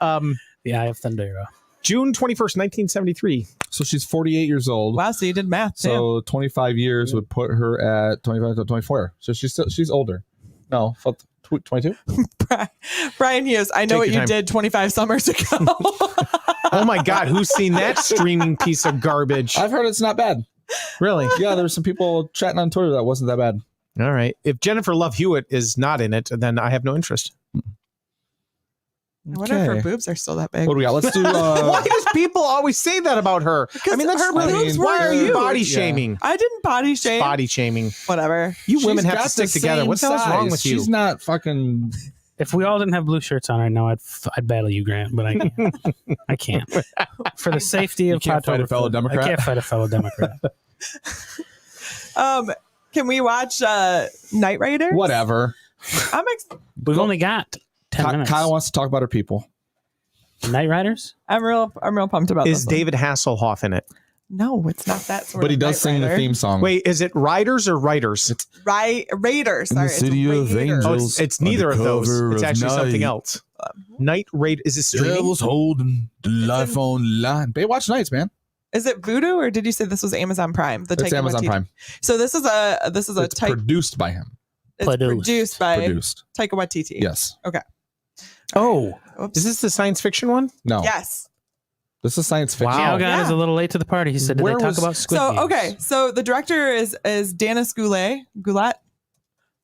The Eye of Thunder. June 21st, 1973. So she's 48 years old. Wow. So you did math too. So 25 years would put her at 25 to 24. So she's older. No, 22. Brian Hughes, I know Take what your you time. did 25 summers ago. Oh my God, who's seen that streaming piece of garbage? I've heard it's not bad. Really? Yeah, there's some people chatting on Twitter that wasn't that bad. All right. If Jennifer Love Hewitt is not in it, then I have no interest. I wonder if her Okay. boobs are still that big. What do we got? Let's do. Why does people always say that about her? I mean, that's her really. boobs were Why are you huge. body Yeah. shaming? I didn't body shame. Body shaming. Whatever. You She's women have got to stick the together. same What the hell's wrong size. with you? She's not fucking. If we all didn't have blue shirts on right now, I'd battle you, Grant, but I can't. I can't. For the safety of can't fight a fellow Podtoberfest, Democrat? I can't fight a fellow Democrat. Can we watch Night Raiders? Whatever. We've only got 10 minutes. Kyle wants to talk about her people. Night Riders? I'm real pumped about Is this one. David Hasselhoff in it? No, it's not that sort But of he does Knight sing the Rider. theme song. Wait, is it Riders or Writers? Raiders. In the Sorry, city it's of Raiders. angels. Oh, it's neither of those. Undercover It's of actually something night. else. Night Raid. Is it streaming? Devil's holding the life on line. Baywatch Nights, man. Is it Voodoo or did you say this was Amazon Prime? It's Taika Amazon Waititi. Prime. So this is a It's type. produced by him. It's produced by Produced. Taika Waititi. Yes. Okay. Oh, Oops. is this the science fiction one? No. Yes. This is science fiction. Wow. Calgon is a little late to the party. He said, did they talk about Squid Games? Okay, so the director is Dennis Goulet.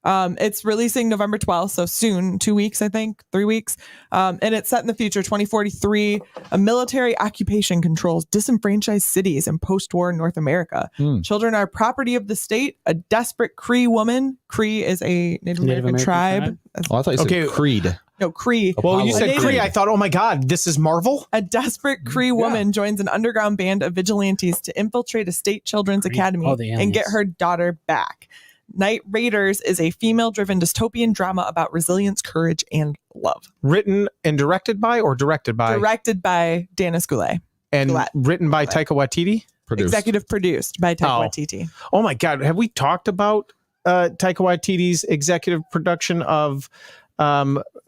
It's releasing November 12th, so soon, 2 weeks, I think, 3 weeks. And it's set in the future, 2043. A military occupation controls disenfranchised cities in post-war North America. Children are property of the state. A desperate Cree woman. Cree is a Native American tribe. Oh, I thought you said Creed. No, Cree. Well, you said Cree. I thought, oh my God, this is Marvel? A desperate Cree woman joins an underground band of vigilantes to infiltrate a state children's academy and get her daughter back. Night Raiders is a female-driven dystopian drama about resilience, courage, and love. Written and directed by or directed by? Directed by Dennis Goulet. And written by Taika Waititi? Executive produced by Taika Waititi. Oh my God. Have we talked about Taika Waititi's executive production of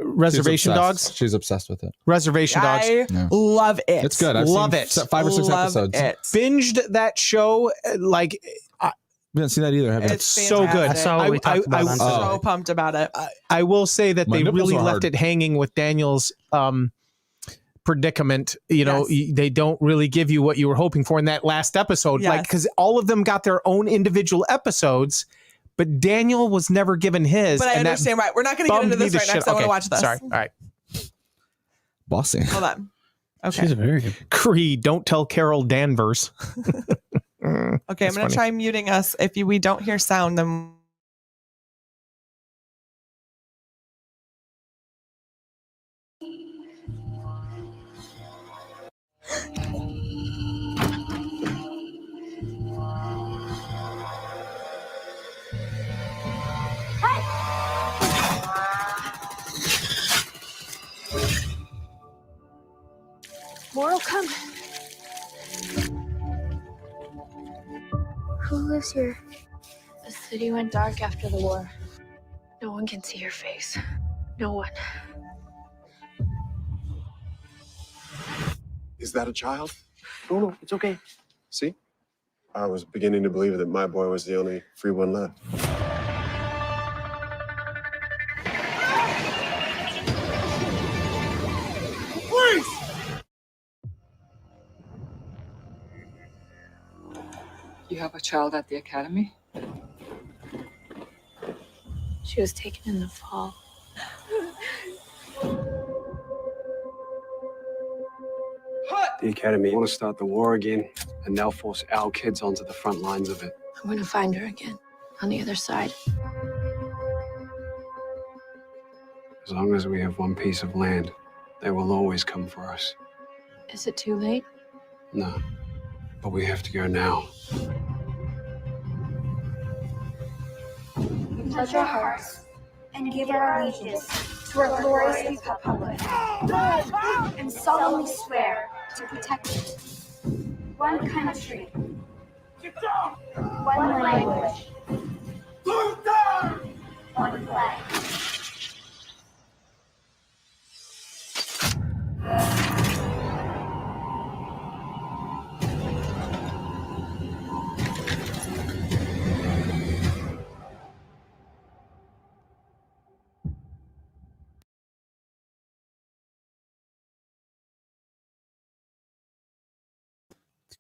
Reservation Dogs? She's obsessed with it. Reservation Dogs. I love it. It's good. I've love seen it. 5 or 6 episodes. Binged that show like... We haven't seen that either, have you? It's so good. fantastic. I saw what we talked about on I'm so pumped about it. I will say that My they nipples really are left hard. it hanging with Daniel's predicament. You know, they don't really give you what you were hoping for in that last episode. Yes. Like, because all of them got their own individual episodes, but Daniel was never given his. But I and that understand why. We're not going to get into bummed me this to right now shit. because I want Okay, to watch this. Sorry. All right. Bossy. Hold on. Okay. She's very good. Creed, don't tell Carol Danvers. Okay, I'm going to try muting us. If we don't hear sound, then... More will come. Who lives here? The city went dark after the war. No one can see your face. No one. Is that a child? No, it's okay. See? I was beginning to believe that my boy was the only free one left. Please! You have a child at the academy? She was taken in the fall. The academy want to start the war again, and they'll force our kids onto the front lines of it. I'm gonna find her again on the other side. As long as we have one piece of land, they will always come for us. Is it too late? No, but we have to go now. We pledge our hearts and give our allegiance to our glorious republic, and solemnly swear to protect it. One country, one language, one flag.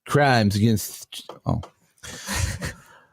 Crimes against. Oh,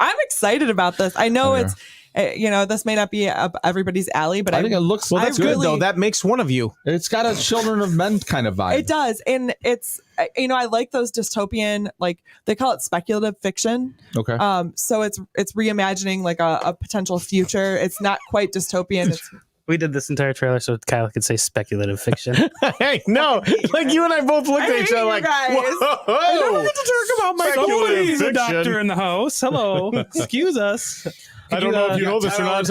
I'm excited about this. I know it's, this may not be up everybody's alley, but I think it looks. Well, that's good though. That makes one of you. It's got a Children of Men kind of vibe. It does. And it's, I like those dystopian, like they call it speculative fiction. Okay. So it's reimagining like a potential future. It's not quite dystopian. It's, We did this entire trailer so Kyle could say speculative fiction. Hey, no, like you and I both looked at each other like, guys. whoa. I don't get to talk about my Somebody's a fiction. doctor in the house. Hello. Excuse us. I don't know if you know this or not.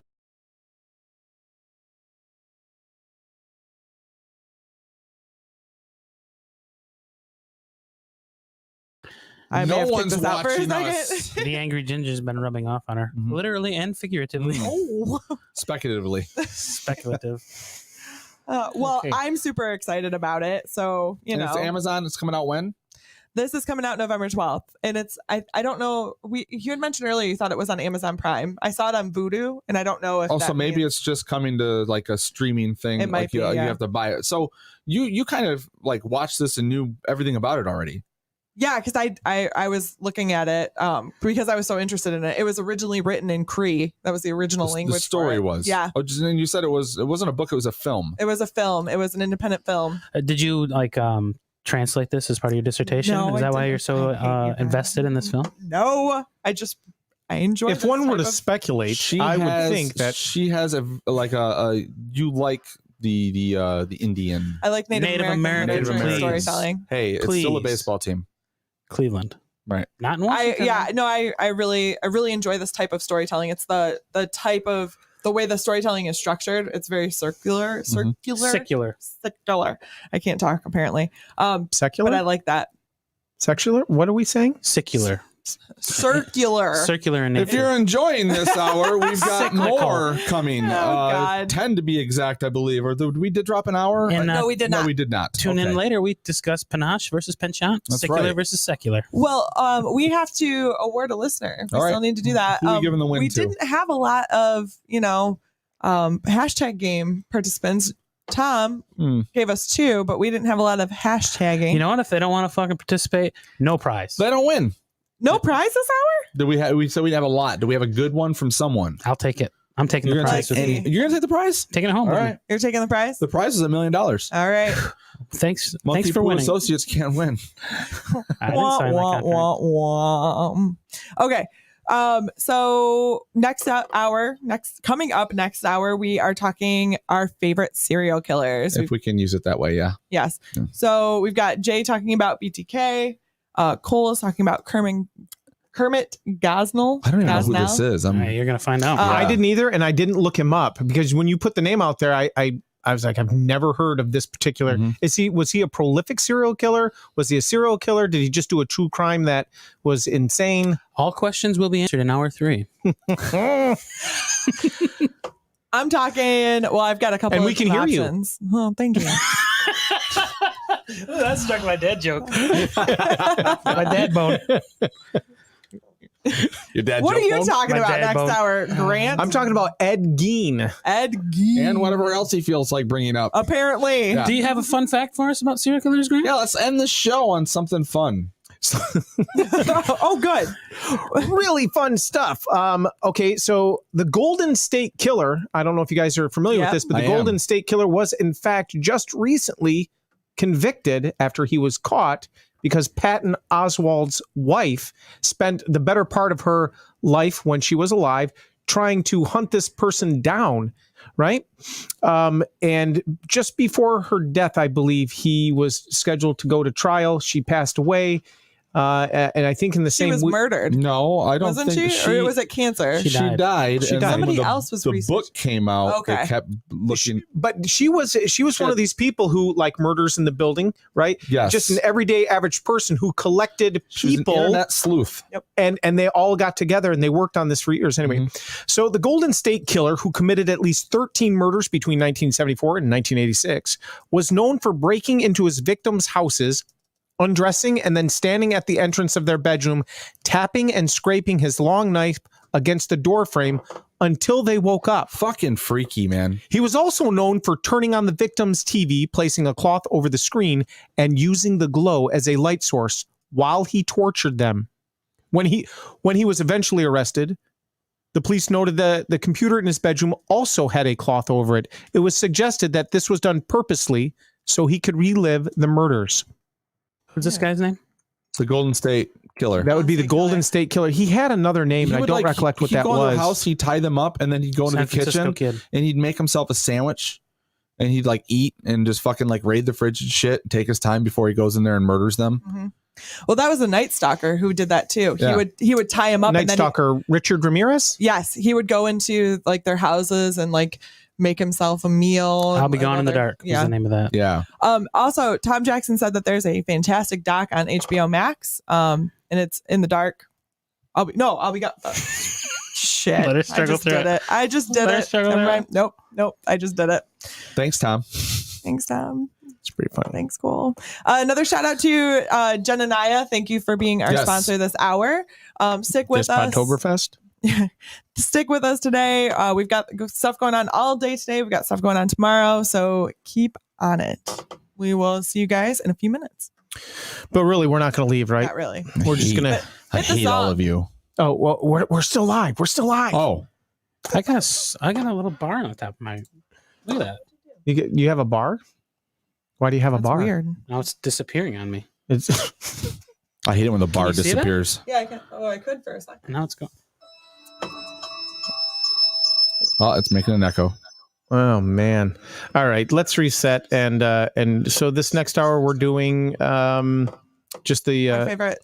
I may No have kicked one's this out for a watching second. us. The angry ginger's been rubbing off on her, literally and figuratively. Oh. Speculatively. Speculative. Well, Okay. I'm super excited about it. So, And it's Amazon. It's coming out when? This is coming out November 12th, and it's I don't know. You had mentioned earlier you thought it was on Amazon Prime. I saw it on Vudu, and I don't know if also maybe it's just coming to like a streaming thing. It might like be, you yeah. have to buy it. So you kind of like watched this and knew everything about it already. Yeah, because I was looking at it because I was so interested in it. It was originally written in Cree. That was the original language. The story for it. was. Yeah. Oh, and you said it wasn't a book. It was a film. It was a film. It was an independent film. Did you like translate this as part of your dissertation? No, Is that why didn't. you're so invested in this film? No, I enjoy. If one were to speculate, I would think that she has a you like the Indian. I like Native American storytelling. Hey, it's still a baseball team. Cleveland, right? Not in Washington. I really enjoy this type of storytelling. It's the type of the way the storytelling is structured. It's very circular. I can't talk apparently. Secular, but I like that. Secular. What are we saying? Secular. Circular in nature. If you're enjoying this hour, we've got more coming. God. 10 to be exact, I believe. Or we did drop an hour? And, no, we did not. No, we did not. Tune in later. We discuss panache versus penchant, That's secular right. versus secular. Well, we have to award a listener. We All right. still need to do that. Who are we giving the win we to? didn't have a lot of, hashtag game participants. Tom gave us 2, but we didn't have a lot of hashtagging. You know what? If they don't want to fucking participate, no prize. They don't win. No prize this hour? We said we'd have a lot. Do we have a good one from someone? I'll take it. I'm taking the prize with me. You're gonna take the prize? Taking it home. All with right. me. You're taking the prize? The prize is $1 million. All right. Thanks. Monkey Thanks for Poo winning. Associates can't win. I didn't sign that contract. Okay. So coming up next hour, we are talking our favorite serial killers. If we can use it that way, yeah. Yes. Yeah. So we've got Jay talking about BTK. Cole is talking about Kermit Gosnell. I don't even know who this is. All right, you're gonna find out. I didn't either, and I didn't look him up because when you put the name out there, I was like, I've never heard of this particular. Was he a prolific serial killer? Was he a serial killer? Did he just do a true crime that was insane? All questions will be answered in hour 3. I'm talking. Well, I've got a couple. And of we can hear you. options. Oh, thank you. That struck my dad joke. My dad bone. Your dad. What are you bone? talking My about dad next bone. hour, Grant? I'm talking about Ed Gein. Ed Gein. And whatever else he feels like bringing up. Apparently. Yeah. Do you have a fun fact for us about serial killers, Grant? Yeah, let's end the show on something fun. Oh, good. Really fun stuff. Okay, so the Golden State Killer, I don't know if you guys are familiar with this, but the Golden State Killer was in fact just recently convicted after he was caught because Patton Oswalt's wife spent the better part of her life when she was alive trying to hunt this person down, right? And just before her death, I believe he was scheduled to go to trial. She passed away. And I think in the same She was murdered. No, I don't Wasn't think she? Or was it cancer? She died. She and died. then when Somebody else was the researching. book came out. Okay. They kept looking. But she was one of these people who like murders in the building, right? Yes. Just an everyday average person who collected She was an people. internet sleuth. Yep. And they all got together and they worked on this for years. Anyway, so the Golden State Killer, who committed at least 13 murders between 1974 and 1986, was known for breaking into his victims' houses, undressing, and then standing at the entrance of their bedroom, tapping and scraping his long knife against the door frame until they woke up. Fucking freaky, man. He was also known for turning on the victim's TV, placing a cloth over the screen, and using the glow as a light source while he tortured them. When he was eventually arrested, the police noted that the computer in his bedroom also had a cloth over it. It was suggested that this was done purposely so he could relive the murders. What's this guy's name? The Golden State Killer. That would be the Golden State Killer. He had another name, and I don't recollect what that He'd go was. to the house, he'd tie them up, and then he'd go into San the kitchen Francisco Kid. and he'd make himself a sandwich, and he'd like eat and just fucking like raid the fridge and shit. And take his time before he goes in there and murders them. Mm-hmm. Well, that was a Night Stalker who did that too. Yeah. He would tie him up. Night and then Stalker Richard Ramirez? Yes, he would go into like their houses and like make himself a meal. I'll Be Gone in the another- Dark. Yeah. The name of that. Yeah. Also, Tom Jackson said that there's a fantastic doc on HBO Max. And it's In the Dark. I'll be gone. Shit. Let her struggle through it. I just did Let her it. struggle Never through mind. Nope. I just did it. Thanks, Tom. Thanks, Tom. It's pretty funny. Thanks, cool. Another shout out to Jen and Naya. Thank you for being our sponsor this hour. Stick with us. Podtoberfest. Stick with us today. We've got stuff going on all day today. We've got stuff going on tomorrow. So keep on it. We will see you guys in a few minutes. But really, we're not going to leave, right? Not really. We're just going to. I hate all of you. Oh, well, we're still live. We're still live. Oh, I got a little bar on the top of my. Look at that. You have a bar? Why do you have a bar? Weird. Now it's disappearing on me. It's. I hate it when the bar you see that? disappears. Yeah, I can. Oh, I could for a second. Now it's gone. Oh, it's making an echo. Oh man! All right, let's reset and so this next hour we're doing just the My favorite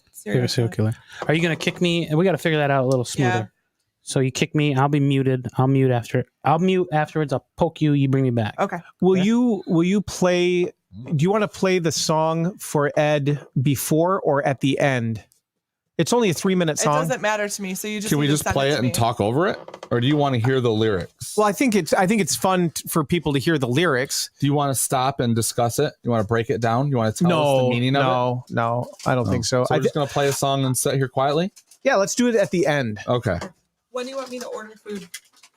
serial killer. Are you gonna kick me? We got to figure that out a little smoother. Yeah. So you kick me, I'll be muted. I'll mute after. I'll mute afterwards. I'll poke you. You bring me back. Okay. Will you play? Do you want to play the song for Ed before or at the end? It's only a 3-minute It song. doesn't matter to me. So you just Can we need to just send play it to me. and talk over it, or do you want to hear the lyrics? Well, I think it's fun for people to hear the lyrics. Do you want to stop and discuss it? You want to break it down? You want to tell us the meaning of it? No, I don't think so. So we're just gonna play a song and sit here quietly. Yeah, let's do it at the end. Okay. When do you want me to order food?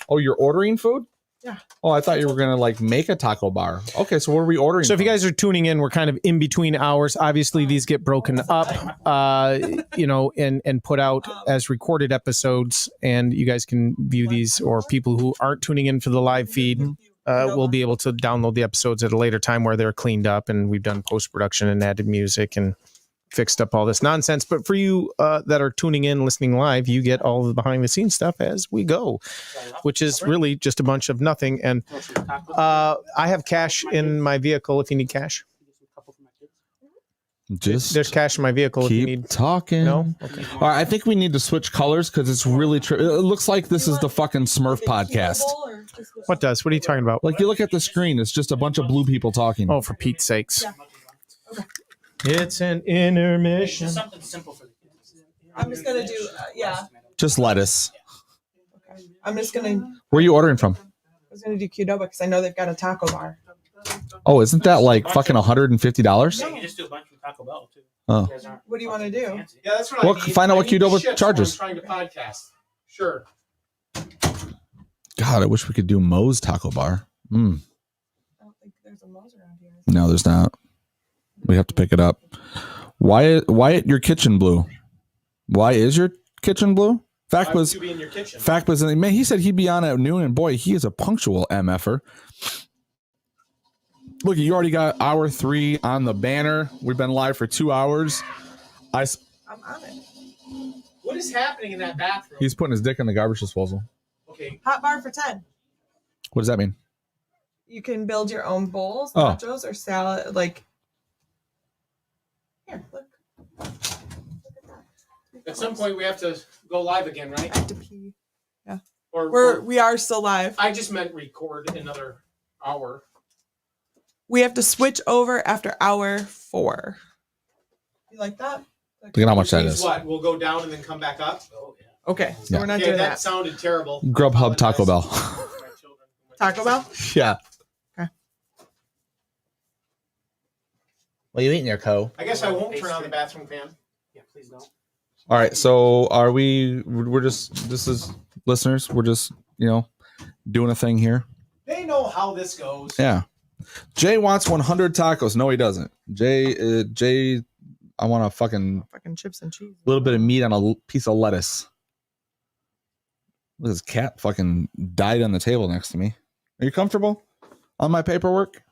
Oh, you're ordering food? Yeah. Oh, I thought you were gonna like make a taco bar. Okay, so what are we ordering? So if you guys are tuning in, we're kind of in between hours. Obviously, these get broken up, and put out as recorded episodes, and you guys can view these. Or people who aren't tuning in for the live feed will be able to download the episodes at a later time where they're cleaned up, and we've done post production and added music and fixed up all this nonsense. But for you that are tuning in, listening live, you get all the behind the scenes stuff as we go, which is really just a bunch of nothing. And I have cash in my vehicle if you need cash. Just there's cash in my vehicle if you keep need. talking. No? Okay. All right, I think we need to switch colors because it's really it looks like this is the fucking Smurf podcast. What does? What are you talking about? Like you look at the screen, it's just a bunch of blue people talking. Oh, for Pete's sakes. It's an intermission. Something simple for the kids. I'm just gonna do Just lettuce. Okay. I'm just gonna. Where are you ordering from? I was gonna do Qdoba because I know they've got a taco bar. Oh, isn't that like fucking $150? Yeah, you just do a bunch from Taco Bell too. Oh. What do you want to do? Yeah, that's what Well, find out what Qdoba charges. Trying to podcast. Sure. God, I wish we could do Moe's Taco Bar. I don't think there's a Moe's around here. No, there's not. We have to pick it up. Why your kitchen blue? Why is your kitchen blue? Fact was, man, he said he'd be on at noon, and boy, he is a punctual MFer. Look, you already got hour 3 on the banner. We've been live for 2 hours. I'm on it. What is happening in that bathroom? He's putting his dick in the garbage disposal. Okay. Hot bar for 10. What does that mean? You can build your own bowls, Oh. nachos, or salad. Like here, look. At some point, we have to go live again, right? I have to pee. Yeah. Or We are still live. I just meant record another hour. We have to switch over after hour 4. You like that? Look at how much that Means is. what? We'll go down and then come back up? Oh, yeah. Okay, so Yeah. we're not Okay, doing that that. sounded terrible. Grubhub Taco Bell. Taco Bell? Yeah. Okay. What are you eating there, Co? I guess I won't turn on the bathroom fan. Yeah, please don't. All right, so are we're just, this is listeners, we're just, doing a thing here. They know how this goes. Yeah. Jay wants 100 tacos. No, he doesn't. Jay, I want a fucking chips and cheese. little bit of meat on a piece of lettuce. Look, this cat fucking died on the table next to me. Are you comfortable on my paperwork?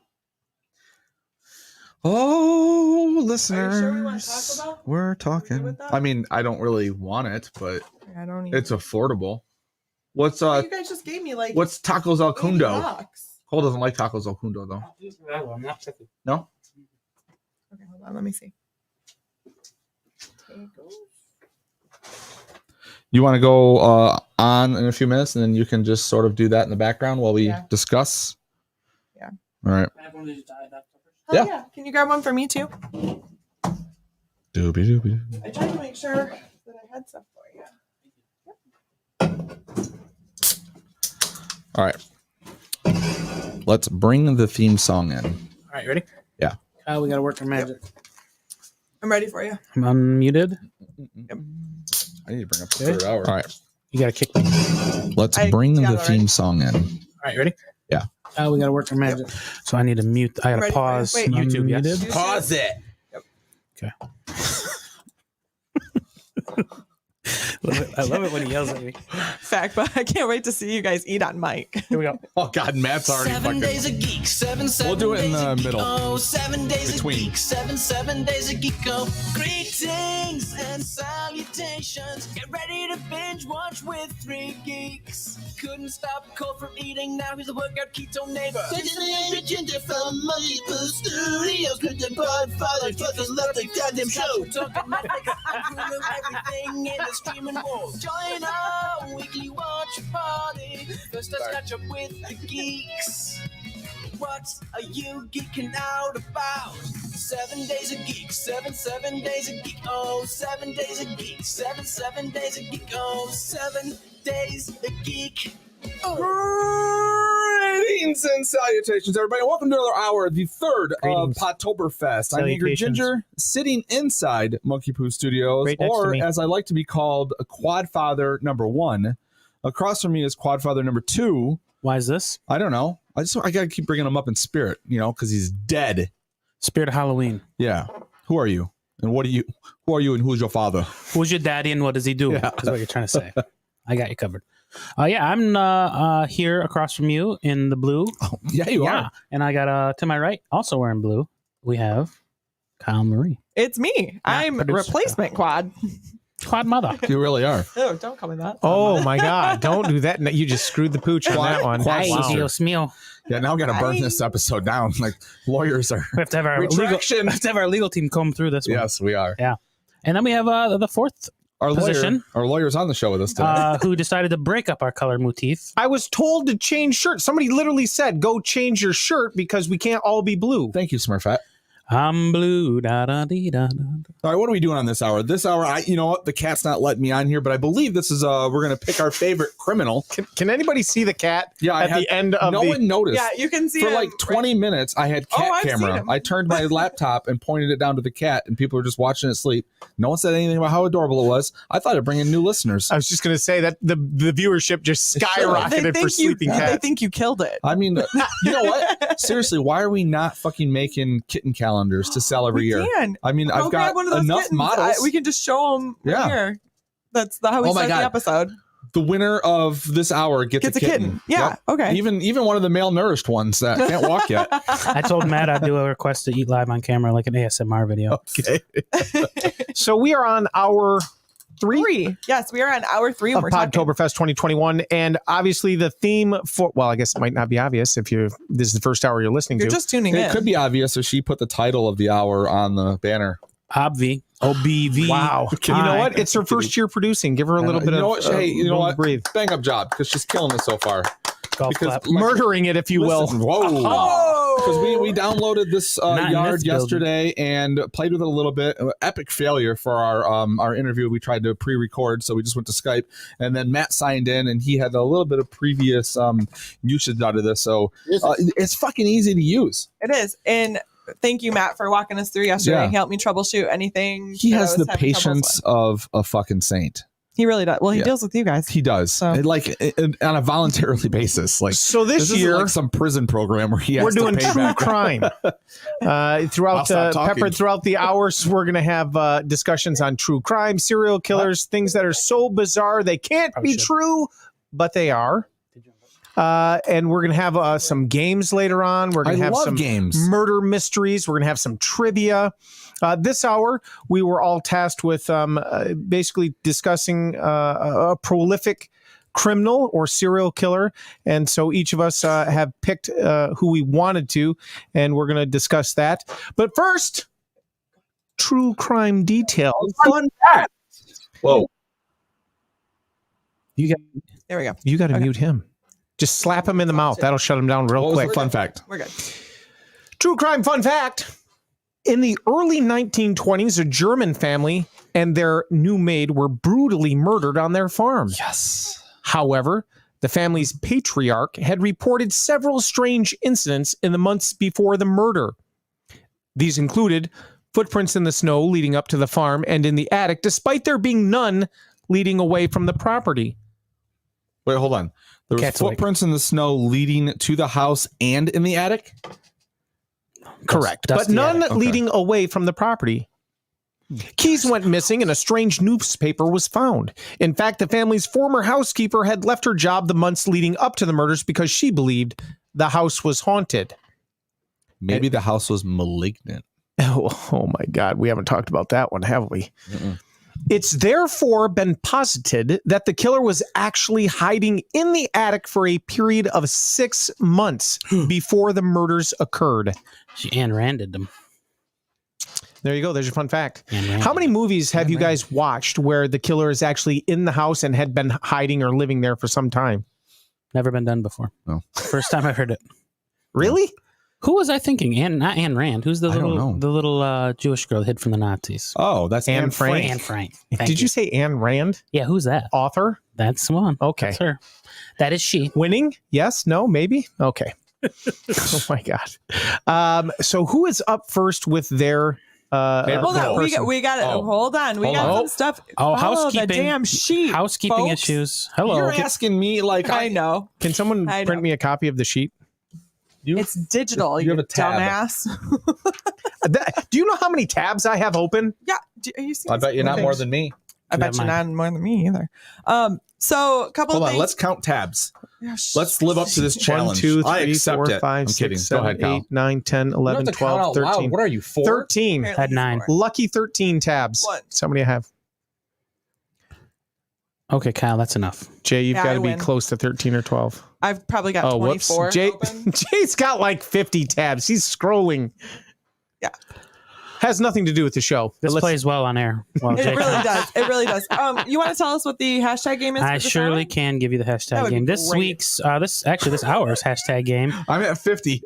Oh, listeners, Are you sure we want Taco Bell? we're talking. I mean, I don't really want it, but I don't even. it's affordable. What's You guys just gave me like. what's Tacos El Cundo? $80. Cole doesn't like Tacos El Cundo though. I'm not checking. No? Okay, hold on. Let me see. You want to go on in a few minutes, and then you can just sort of do that in the background while we discuss. Yeah. All right. Oh, yeah. Can you grab one for me too? Doobie doobie. I tried to make sure that I had stuff for you. All right. Let's bring the theme song in. All right, you ready? Yeah. We gotta work our magic. I'm ready for you. I'm unmuted. I need to bring up the third hour. All right. You gotta kick me. Let's bring the theme song in. All right, ready? Yeah. We gotta work our magic. So I need to mute. I gotta pause. Wait, YouTube. Yes. YouTube. Pause it. Okay. I love it when he yells at me. Fact, but I can't wait to see you guys eat on mic. Here we go. Oh God, Matt's already 7 days a geek, We'll do it in the middle. Oh, 7 days Between. a geek, 7 days a geek. Oh, greetings and salutations. Get ready to binge watch with 3 geeks. Couldn't stop cold from eating. Now he's a workout keto neighbor. Angry Ginger from Monkey Poo Studios. Clinton Podfather fucking love the goddamn show. Talking Netflix and Hulu, everything in the streaming wars. Join our weekly watch party. First, let's catch up with the geeks. What are you geeking out about? 7 days a geek, 7 days a geek. Oh, 7 days a geek, 7 days a geek. Oh, 7 days a geek. Greetings and salutations, everybody. Welcome to another hour, the third Greetings. of Podtoberfest. I'm Angry Salutations. Ginger, sitting inside Monkey Poo Studios, Right next to or me. as I like to be called, Quadfather number 1. Across from me is Quadfather number 2. Why is this? I don't know. I gotta keep bringing him up in spirit, because he's dead. Spirit of Halloween. Yeah. Who are you? And what are you? Who are you? And who's your father? Who's your daddy and what does he do? Yeah. Is what you're trying to say. I got you covered. I'm here across from you in the blue. Oh, yeah, you are. And I got to my right, also wearing blue, we have Kyle Marie. It's me. I'm producer. replacement quad. Quad mother. You really are. Oh, don't call me that. Oh my God! Don't do that. You just screwed the pooch on that one. Quad Ay, sister. Dios mío. Yeah, now we gotta burn this episode down. Like lawyers are. We have to have our legal team comb through this one. Yes, we are. Yeah. And then we have the fourth Our position. our lawyer's on the show with us today. Who decided to break up our color motif. I was told to change shirts. Somebody literally said, "Go change your shirt because we can't all be blue." Thank you, Smurfette. I'm blue. Da da dee da da. All right, what are we doing on this hour? This hour, you know what? The cat's not letting me on here, but I believe this is we're gonna pick our favorite criminal. Can anybody see the cat? Yeah, at the end of no one noticed. Yeah, you can see for him like 20 minutes. I had cat I've seen camera. him. I turned my laptop and pointed it down to the cat, and people were just watching it sleep. No one said anything about how adorable it was. I thought it'd bring in new listeners. I was just gonna say that the viewership just skyrocketed for sleeping They cats. think you killed it. I mean, you know what? Seriously, why are we not fucking making kitten calendars to sell every year? can. I mean, I've Go grab got one of those enough kittens. models. We can just show them Yeah. here. That's how we Oh my start God. the episode. The winner of this hour gets a kitten. Yeah, okay. Even one of the malnourished ones that can't walk yet. I told Matt I'd do a request to eat live on camera like an ASMR video. Okay. So we are on hour three. Yes, we are on hour 3. Of We're talking. Podtoberfest 2021, and obviously the theme for I guess it might not be obvious if this is the first hour you're listening You're to. just tuning in. It could be obvious if she put the title of the hour on the banner. Obv. OBV. Wow. You know Hi. what? It's her first year producing. Give her a little bit you know of what? Hey, you know room to what? breathe. Bang up job because she's killing it so far. Golf Because clap. Murdering it, if you Listen, will. Whoa. Oh! Because we downloaded this Not in yard this building. yesterday and played with it a little bit. Epic failure for our interview. We tried to pre-record, so we just went to Skype, and then Matt signed in, and he had a little bit of previous usage out of this. So it's fucking easy to use. It is. And thank you, Matt, for walking us through yesterday. Yeah. He helped me troubleshoot anything. He that I has was the having troubles patience of a fucking saint. with. He really does. Well, he Yeah. deals with you guys. He does, So- on a voluntarily basis. Like So this isn't year like some prison program where he has we're doing to pay true back. crime. I'll Throughout stop talking. peppered throughout the hours, we're going to have discussions on true crime, serial killers, things that are so bizarre they can't be true, but they are. And we're going to have some games later on. We're going I to have love some games. murder mysteries. We're going to have some trivia. This hour, we were all tasked with basically discussing a prolific criminal or serial killer. And so each of us have picked who we wanted to, and we're going to discuss that. But first, true crime details. Fun fact. Whoa. There we go. You got to mute him. Just slap him in the mouth. That'll shut him down real What was quick. the fun fact? We're good. True crime fun fact. In the early 1920s, a German family and their new maid were brutally murdered on their farm. Yes. However, the family's patriarch had reported several strange incidents in the months before the murder. These included footprints in the snow leading up to the farm and in the attic, despite there being none leading away from the property. Wait, hold on. There was Cat's awake. footprints in the snow leading to the house and in the attic? Correct. But Dusty none attic. leading away from the property. Keys went missing and a strange newspaper was found. In fact, the family's former housekeeper had left her job the months leading up to the murders because she believed the house was haunted. Maybe the house was malignant. Oh my God. We haven't talked about that one, have we? It's therefore been posited that the killer was actually hiding in the attic for a period of 6 months before the murders occurred. She Ayn Randed them. There you go. There's your fun fact. Ayn Rand. How many movies have you guys watched where the killer is actually in the house and had been hiding or living there for some time? Never been done before. No. First time I heard it. Really? Who was I thinking? Not Ayn Rand. Who's the I don't know. little Jewish girl hid from the Nazis? Oh, that's Anne Anne Frank. Frank. Anne Frank. Thank Did you say Anne Rand? Yeah, who's that? Author? That's the one. Okay. That's her. That is she. Winning? Yes? No? Maybe? Okay. Oh my God. So who is up first with their Hold on, we got it. Oh. Hold on, we Hold got on. some stuff. Oh, Follow housekeeping. the damn sheet. Housekeeping folks. issues. Hello. You're asking me like I know. Can someone I print know. me a copy of the sheet? It's digital. You You have a tab. dumbass. Do you know how many tabs I have open? Yeah. Are you seeing I bet you're not more than me. I bet you're not more than me either. So a couple Hold of on, things. let's count tabs. Yeah, Let's live up to this 1, challenge. 2, I 3, accept 4, it. 5, I'm 6, kidding. 7, Go ahead, Kyle. 8, 9, 10, 11, to count 12, out loud. 13. What are you, 4? 13. Apparently Had 9. Lucky 13 tabs. What? So many I have. Okay, Kyle, that's enough. Jay, you've Yeah, got I to be win. close to 13 or 12. I've probably got 24 Jay, open. Jay's got like 50 tabs. He's scrolling. Yeah. Has nothing to do with the show. This Let's- plays well on air. Well, It really does. It really does. You want to tell us what the hashtag game is? I for this surely hour? can give you the That hashtag would game. be This great. week's, this hour's hashtag game. I'm at 50.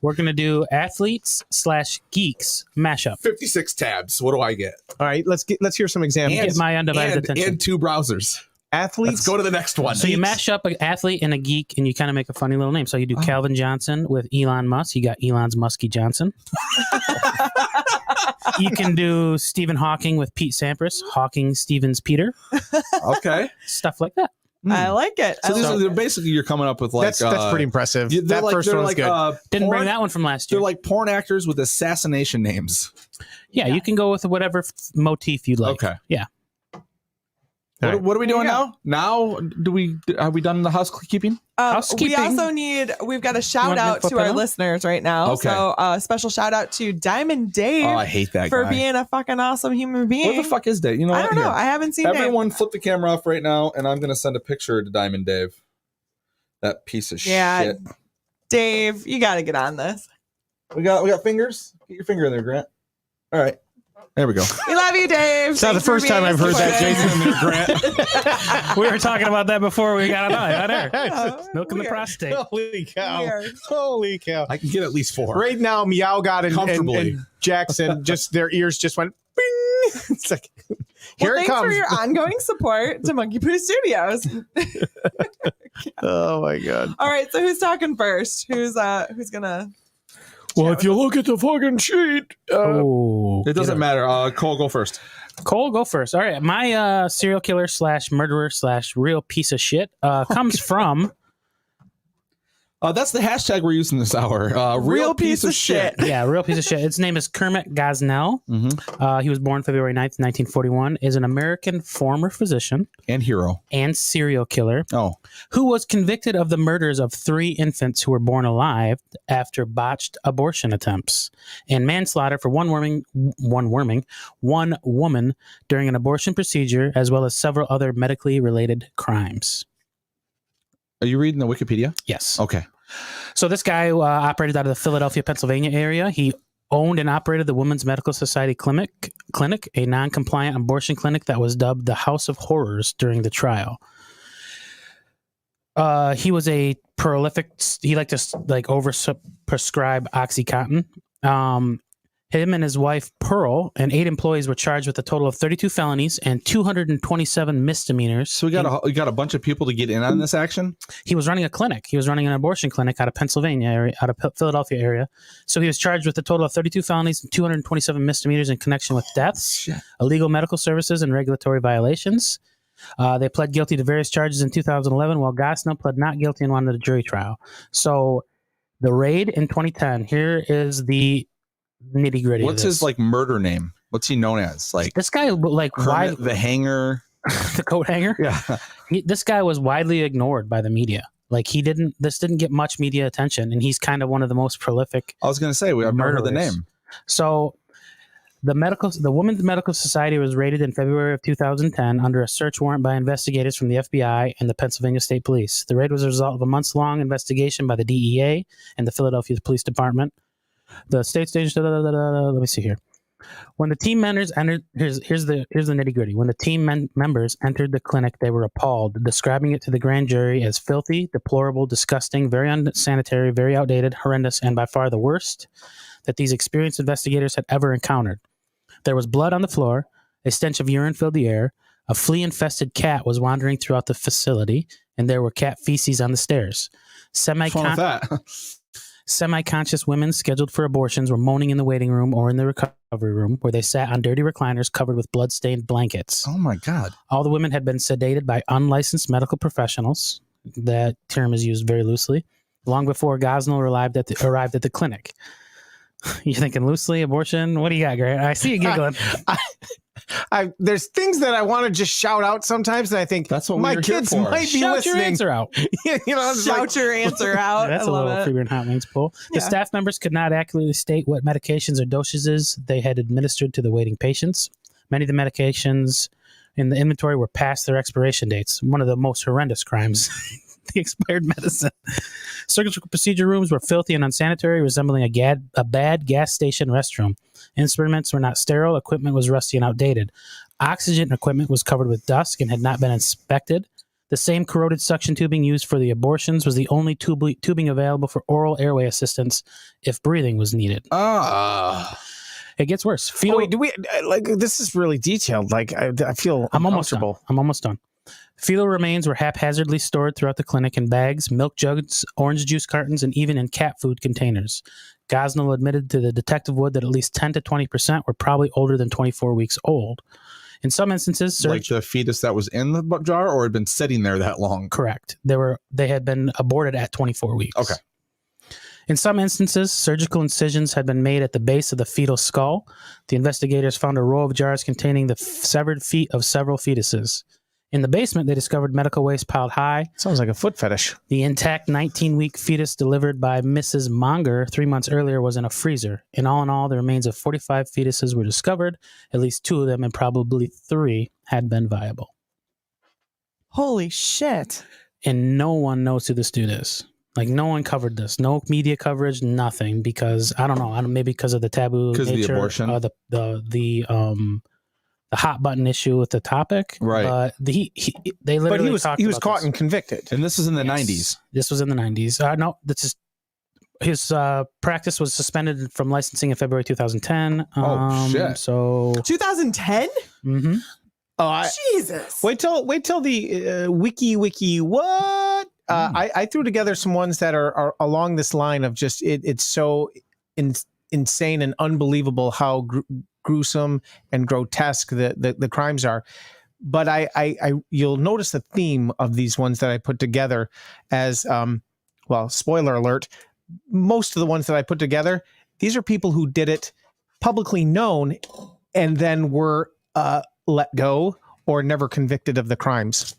We're going to do athletes/geeks mashup. 56 tabs. What do I get? All right, let's hear some examples. Get my undivided And attention. 2 browsers. Athletes. Let's go to the next one. So you mash up an athlete and a geek, and you kind of make a funny little name. So you do Calvin Johnson with Elon Musk. You got Elon's Muskie Johnson. You can do Stephen Hawking with Pete Sampras. Hawking Stevens Peter. Okay. Stuff like that. I like it. So I these like are it. basically you're coming up with like that's pretty impressive. That first one was good. Didn't bring porn- that one from last year. They're like porn actors with assassination names. Yeah, you can go with whatever motif you'd like. Okay. Yeah. What are we doing There you now? Are we done the housekeeping? We Housekeeping. also we've got a shout want me to out flip to it our out? listeners right now. Okay. So special shout out to Diamond Dave Oh, I hate that for guy. being a fucking awesome human being. Where the fuck is Dave? You know I what? don't know. Here. I haven't seen Everyone flip the camera off right now, and I'm going to send a picture to Diamond Dave. That piece of Yeah. shit. Dave, you got to get on this. We got fingers? Get your finger in there, Grant. All right. There we go. We love you, Dave. It's not the Thanks for first time being I've heard that, supportive. Jason. in there, Grant. We were talking about that before we got on air. Oh, Milking the weird. prostate. Holy cow. Weird. Holy cow. I can get at least 4. Right now, Meow God and Comfortably. Jackson, just their ears just went bing. It's like, here Well, it thanks comes. for your ongoing support to Monkey Poo Studios. Oh my God. All right, so who's talking first? Who's gonna? Well, if you look at the fucking sheet. It doesn't matter. Cole, go first. Cole, go first. All right. My serial killer / murderer / real piece of shit comes from. That's the hashtag we're using this hour. Real piece of shit. Yeah, real piece of shit. His name is Kermit Gosnell. Mm-hmm. He was born February 9th, 1941, is an American former physician And hero. and serial killer Oh. who was convicted of the murders of 3 infants who were born alive after botched abortion attempts and manslaughter for one woman during an abortion procedure, as well as several other medically related crimes. Are you reading the Wikipedia? Yes. Okay. So this guy operated out of the Philadelphia, Pennsylvania area. He owned and operated the Women's Medical Society Clinic, a non-compliant abortion clinic that was dubbed the House of Horrors during the trial. He was a prolific. He liked to prescribe OxyContin. Him and his wife, Pearl, and 8 employees were charged with a total of 32 felonies and 227 misdemeanors. So we got a bunch of people to get in on this action? He was running a clinic. He was running an abortion clinic out of Pennsylvania area, out of Philadelphia area. So he was charged with a total of 32 felonies and 227 misdemeanors in connection with deaths, illegal medical services, and regulatory violations. They pled guilty to various charges in 2011, while Gosnell pled not guilty and wanted a jury trial. So the raid in 2010, here is the nitty gritty. What's his like murder name? What's he known as? Like this guy, like Kermit the Hanger, the coat hanger. Yeah, this guy was widely ignored by the media. Like this didn't get much media attention, and he's kind of one of the most prolific. I was going to say I've never heard the name. So the Women's Medical Society was raided in February of 2010 under a search warrant by investigators from the FBI and the Pennsylvania State Police. The raid was a result of a months-long investigation by the DEA and the Philadelphia Police Department. The state stage. Let me see here. When the team members entered, here's the nitty gritty. When the team members entered the clinic, they were appalled, describing it to the grand jury as filthy, deplorable, disgusting, very unsanitary, very outdated, horrendous, and by far the worst that these experienced investigators had ever encountered. There was blood on the floor. A stench of urine filled the air. A flea-infested cat was wandering throughout the facility, and there were cat feces on the stairs. Semi-conscious women scheduled for abortions were moaning in the waiting room or in the recovery room, where they sat on dirty recliners covered with blood-stained blankets. Oh, my God. All the women had been sedated by unlicensed medical professionals. That term is used very loosely. Long before Gosnell arrived at the clinic. You're thinking loosely, abortion? What do you got, Grant? I see you giggling. There's things that I want to just shout out sometimes, and I think that's what my kids might be Shout listening. your answer out. Shout your answer out. That's I a love little it. Freebird Hot Wings pull. The Yeah. staff members could not accurately state what medications or dosages they had administered to the waiting patients. Many of the medications in the inventory were past their expiration dates. One of the most horrendous crimes. The expired medicine. Surgical procedure rooms were filthy and unsanitary, resembling a bad gas station restroom. Instruments were not sterile. Equipment was rusty and outdated. Oxygen equipment was covered with dust and had not been inspected. The same corroded suction tubing used for the abortions was the only tubing available for oral airway assistance if breathing was needed. It gets worse. Wait, do we like this is really detailed? Like I feel uncomfortable. I'm almost done. Fetal remains were haphazardly stored throughout the clinic in bags, milk jugs, orange juice cartons, and even in cat food containers. Gosnell admitted to the detective Wood that at least 10 to 20% were probably older than 24 weeks old. In some instances, like the fetus that was in the jar, or had been sitting there that long. Correct. They had been aborted at 24 weeks. Okay. In some instances, surgical incisions had been made at the base of the fetal skull. The investigators found a row of jars containing the severed feet of several fetuses. In the basement, they discovered medical waste piled high. Sounds like a foot fetish. The intact 19-week fetus delivered by Mrs. Monger 3 months earlier was in a freezer. In all, the remains of 45 fetuses were discovered. At least 2 of them, and probably 3, had been viable. Holy shit. And no one knows who this dude is. Like, no one covered this. No media coverage, nothing. Because, I don't know, maybe because of the taboo nature. Because of the abortion. The hot button issue with the topic, right? But they literally he was caught and convicted, and this is in the 90s. This was in the 90s. No, this is his practice was suspended from licensing in February 2010. Oh shit! So 2010. Mm-hmm. Oh, Jesus! Wait till the wiki what? I threw together some ones that are along this line of just it's so insane and unbelievable how gruesome and grotesque the crimes are. But I you'll notice the theme of these ones that I put together as well, spoiler alert, most of the ones that I put together, these are people who did it publicly known and then were let go or never convicted of the crimes.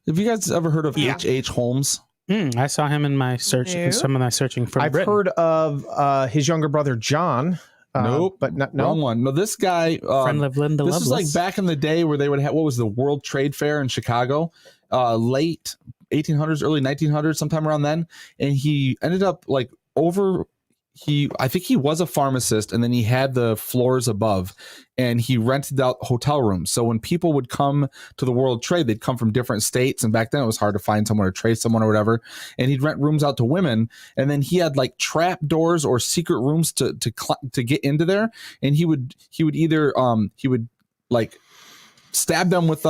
Have you guys ever heard of H.H. Holmes? I saw him in my search. No. Some of my searching for I've Britain. heard of his younger brother John. Nope, but no. Wrong one. No, this guy. Friend of Linda this Lovelace. is like back in the day where they would have what was the World Trade Fair in Chicago, late 1800s, early 1900s, sometime around then, and he ended up I think he was a pharmacist, and then he had the floors above, and he rented out hotel rooms. So when people would come to the World Trade, they'd come from different states, and back then it was hard to find someone or trade someone or whatever. And he'd rent rooms out to women, and then he had like trap doors or secret rooms to get into there. And he would either like stab them with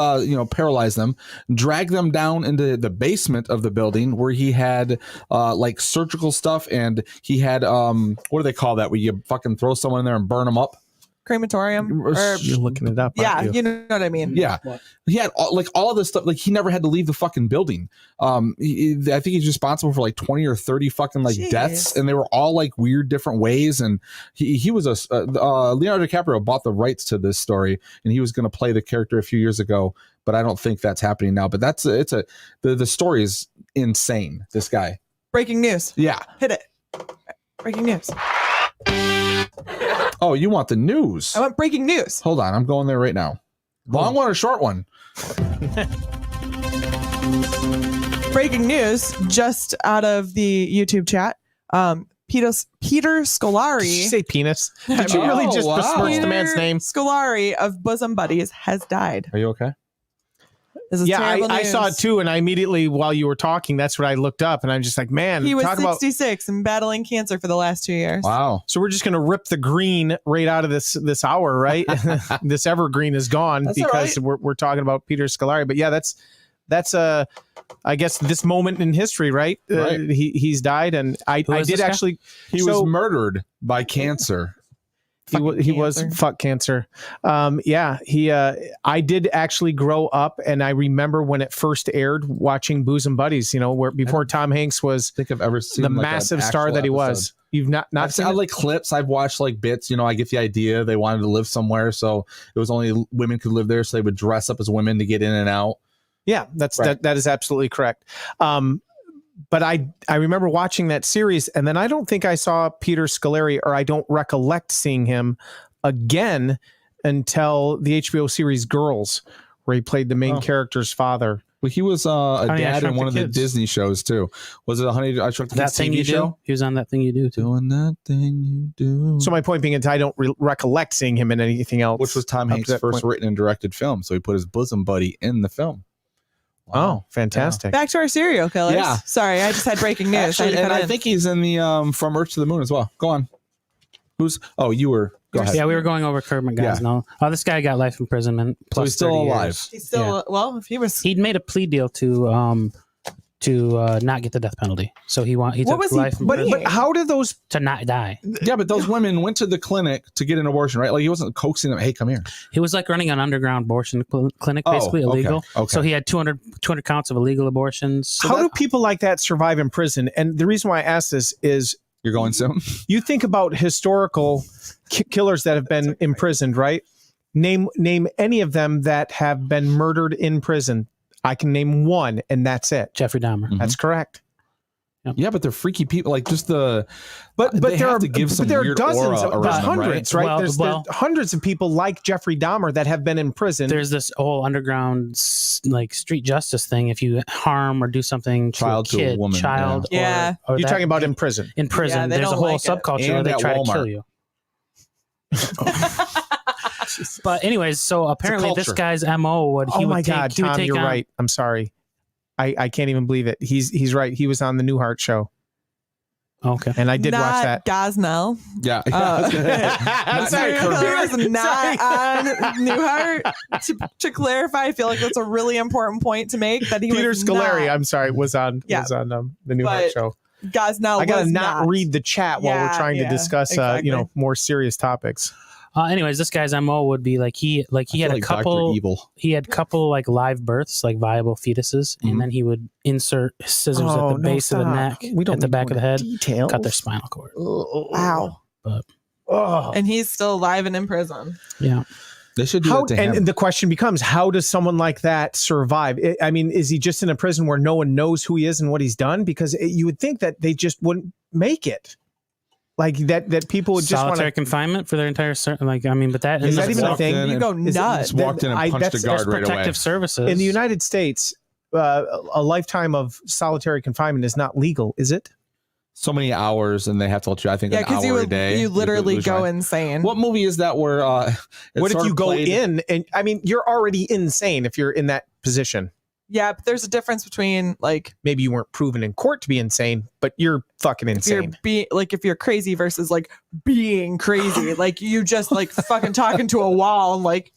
paralyze them, drag them down into the basement of the building where he had like surgical stuff, and he had what do they call that, where you fucking throw someone in there and burn them up? Crematorium. You're looking it up. Yeah, you know what I mean. Yeah, he had all of this stuff. Like he never had to leave the fucking building. I think he's responsible for like 20 or 30 fucking like deaths, and they were all like weird different ways. And he was Leonardo DiCaprio bought the rights to this story, and he was going to play the character a few years ago, but I don't think that's happening now. But the story is insane. This guy. Breaking news. Yeah, hit it. Breaking news. Oh, you want the news? I want breaking news. Hold on, I'm going there right now. Long one or short one? Breaking news just out of the YouTube chat. Peter Scolari. Did you say penis? Did you really just besmirch the man's name? Scolari of Bosom Buddies has died. Are you okay? This is terrible I news. saw it too, and I immediately, while you were talking, that's what I looked up, and I'm just like, man, He was talk 66 and battling cancer for the last 2 years. Wow. So we're just gonna rip the green right out of this hour, right? This evergreen is gone. That's because all right. we're talking about Peter Scolari. But yeah, that's I guess this moment in history, right? Right. He's died, and I did actually. He was murdered by cancer. He was fuck cancer. I did actually grow up, and I remember when it first aired, watching Bosom Buddies. Where before Tom Hanks was, think I've ever seen the like massive an star actual that he episode. was. You've not I've seen seen it? like clips. I've watched like bits. I get the idea. They wanted to live somewhere, so it was only women could live there, so they would dress up as women to get in and out. Yeah, that is absolutely correct. But I remember watching that series, and then I don't think I saw Peter Scolari, or I don't recollect seeing him again until the HBO series Girls, where he played the main character's father. Well, he was a dad in one of the Disney shows too. Was it Honey, I Shrunk the That Kids Thing TV You show? Do. He was on That Thing You Do too. Doing That Thing You Do. So my point being is I don't recollect seeing him in anything else. Which was Tom up to Hanks' that first point. written and directed film. So he put his bosom buddy in the film. Oh, fantastic. Back to our serial killers. Yeah. Sorry, I just had breaking news. Actually, and I in. think he's in the From Earth to the Moon as well. Go on. You were. Go ahead. Yeah, we were going over Kermit Gosnell. Oh, this guy got life imprisonment. Plus he's still 30 alive. years. He's still well. If he was, He'd made a plea deal to not get the death penalty. So he what took was he? life But how did those? to not die. Yeah, but those women went to the clinic to get an abortion, right? Like he wasn't coaxing them. Hey, come here. He was like running an underground abortion clinic, Oh, basically okay, illegal. okay. So he had 200 counts of illegal abortions. How do people like that survive in prison? And the reason why I ask this is You're going soon? you think about historical killers that have been imprisoned, right? Name any of them that have been murdered in prison. I can name one, and that's it. Jeffrey Dahmer. That's correct. Yeah, but they're freaky people. Like just the. But they there have are to give some there are weird dozens, aura there's around them, hundreds, right? right? Well, There's hundreds of people like Jeffrey Dahmer that have been in prison. There's this whole underground like street justice thing. If you harm or do something to Child a to a kid, woman, child, yeah. or You're that- talking about in prison. in prison. Yeah, they there's a don't whole like it. subculture where And they at try Walmart. to kill you. But anyways, so apparently this culture. guy's MO would Oh my God, he would Tom, take you're on, right. I'm sorry. I can't even believe it. He's right. He was on the Newhart show, Okay. and I did watch that. Gosnell. Yeah. I'm sorry, Serial killer was Kirby. not on Newhart. To clarify, I feel like that's a really important point to make. That he Peter was Scolari, not. I'm sorry, was on the Newhart But show. Gosnell. I gotta was not read the chat while we're Yeah, trying to yeah, discuss, exactly. more serious topics. Anyways, this guy's MO would be like he had a like couple. Dr. Evil. He had couple like live births, like viable fetuses, and then he would insert scissors at Oh, the no, base of the stop. neck, We don't at the need back more of the head, details. cut their spinal cord. Wow. But And he's still alive and in prison. yeah, They should do How, it to him. and the question becomes, how does someone like that survive? I mean, is he just in a prison where no one knows who he is and what he's done? Because you would think that they just wouldn't make it. Like that people would just want solitary to. confinement for their entire but that Is that even a walked thing? in You and- go Is it- nuts. Just walked in and punched that's- a guard there's right away. protective services In the United States, a lifetime of solitary confinement is not legal, is it? so many hours, and they have to let you, I think, an hour a day. You literally lose your go mind. insane. What movie is that where what if you go in and I mean you're already insane if you're in that position? Yeah, but there's a difference between like maybe you weren't proven in court to be insane, but you're fucking insane. If you're crazy versus like being crazy, like you just like fucking talking to a wall and like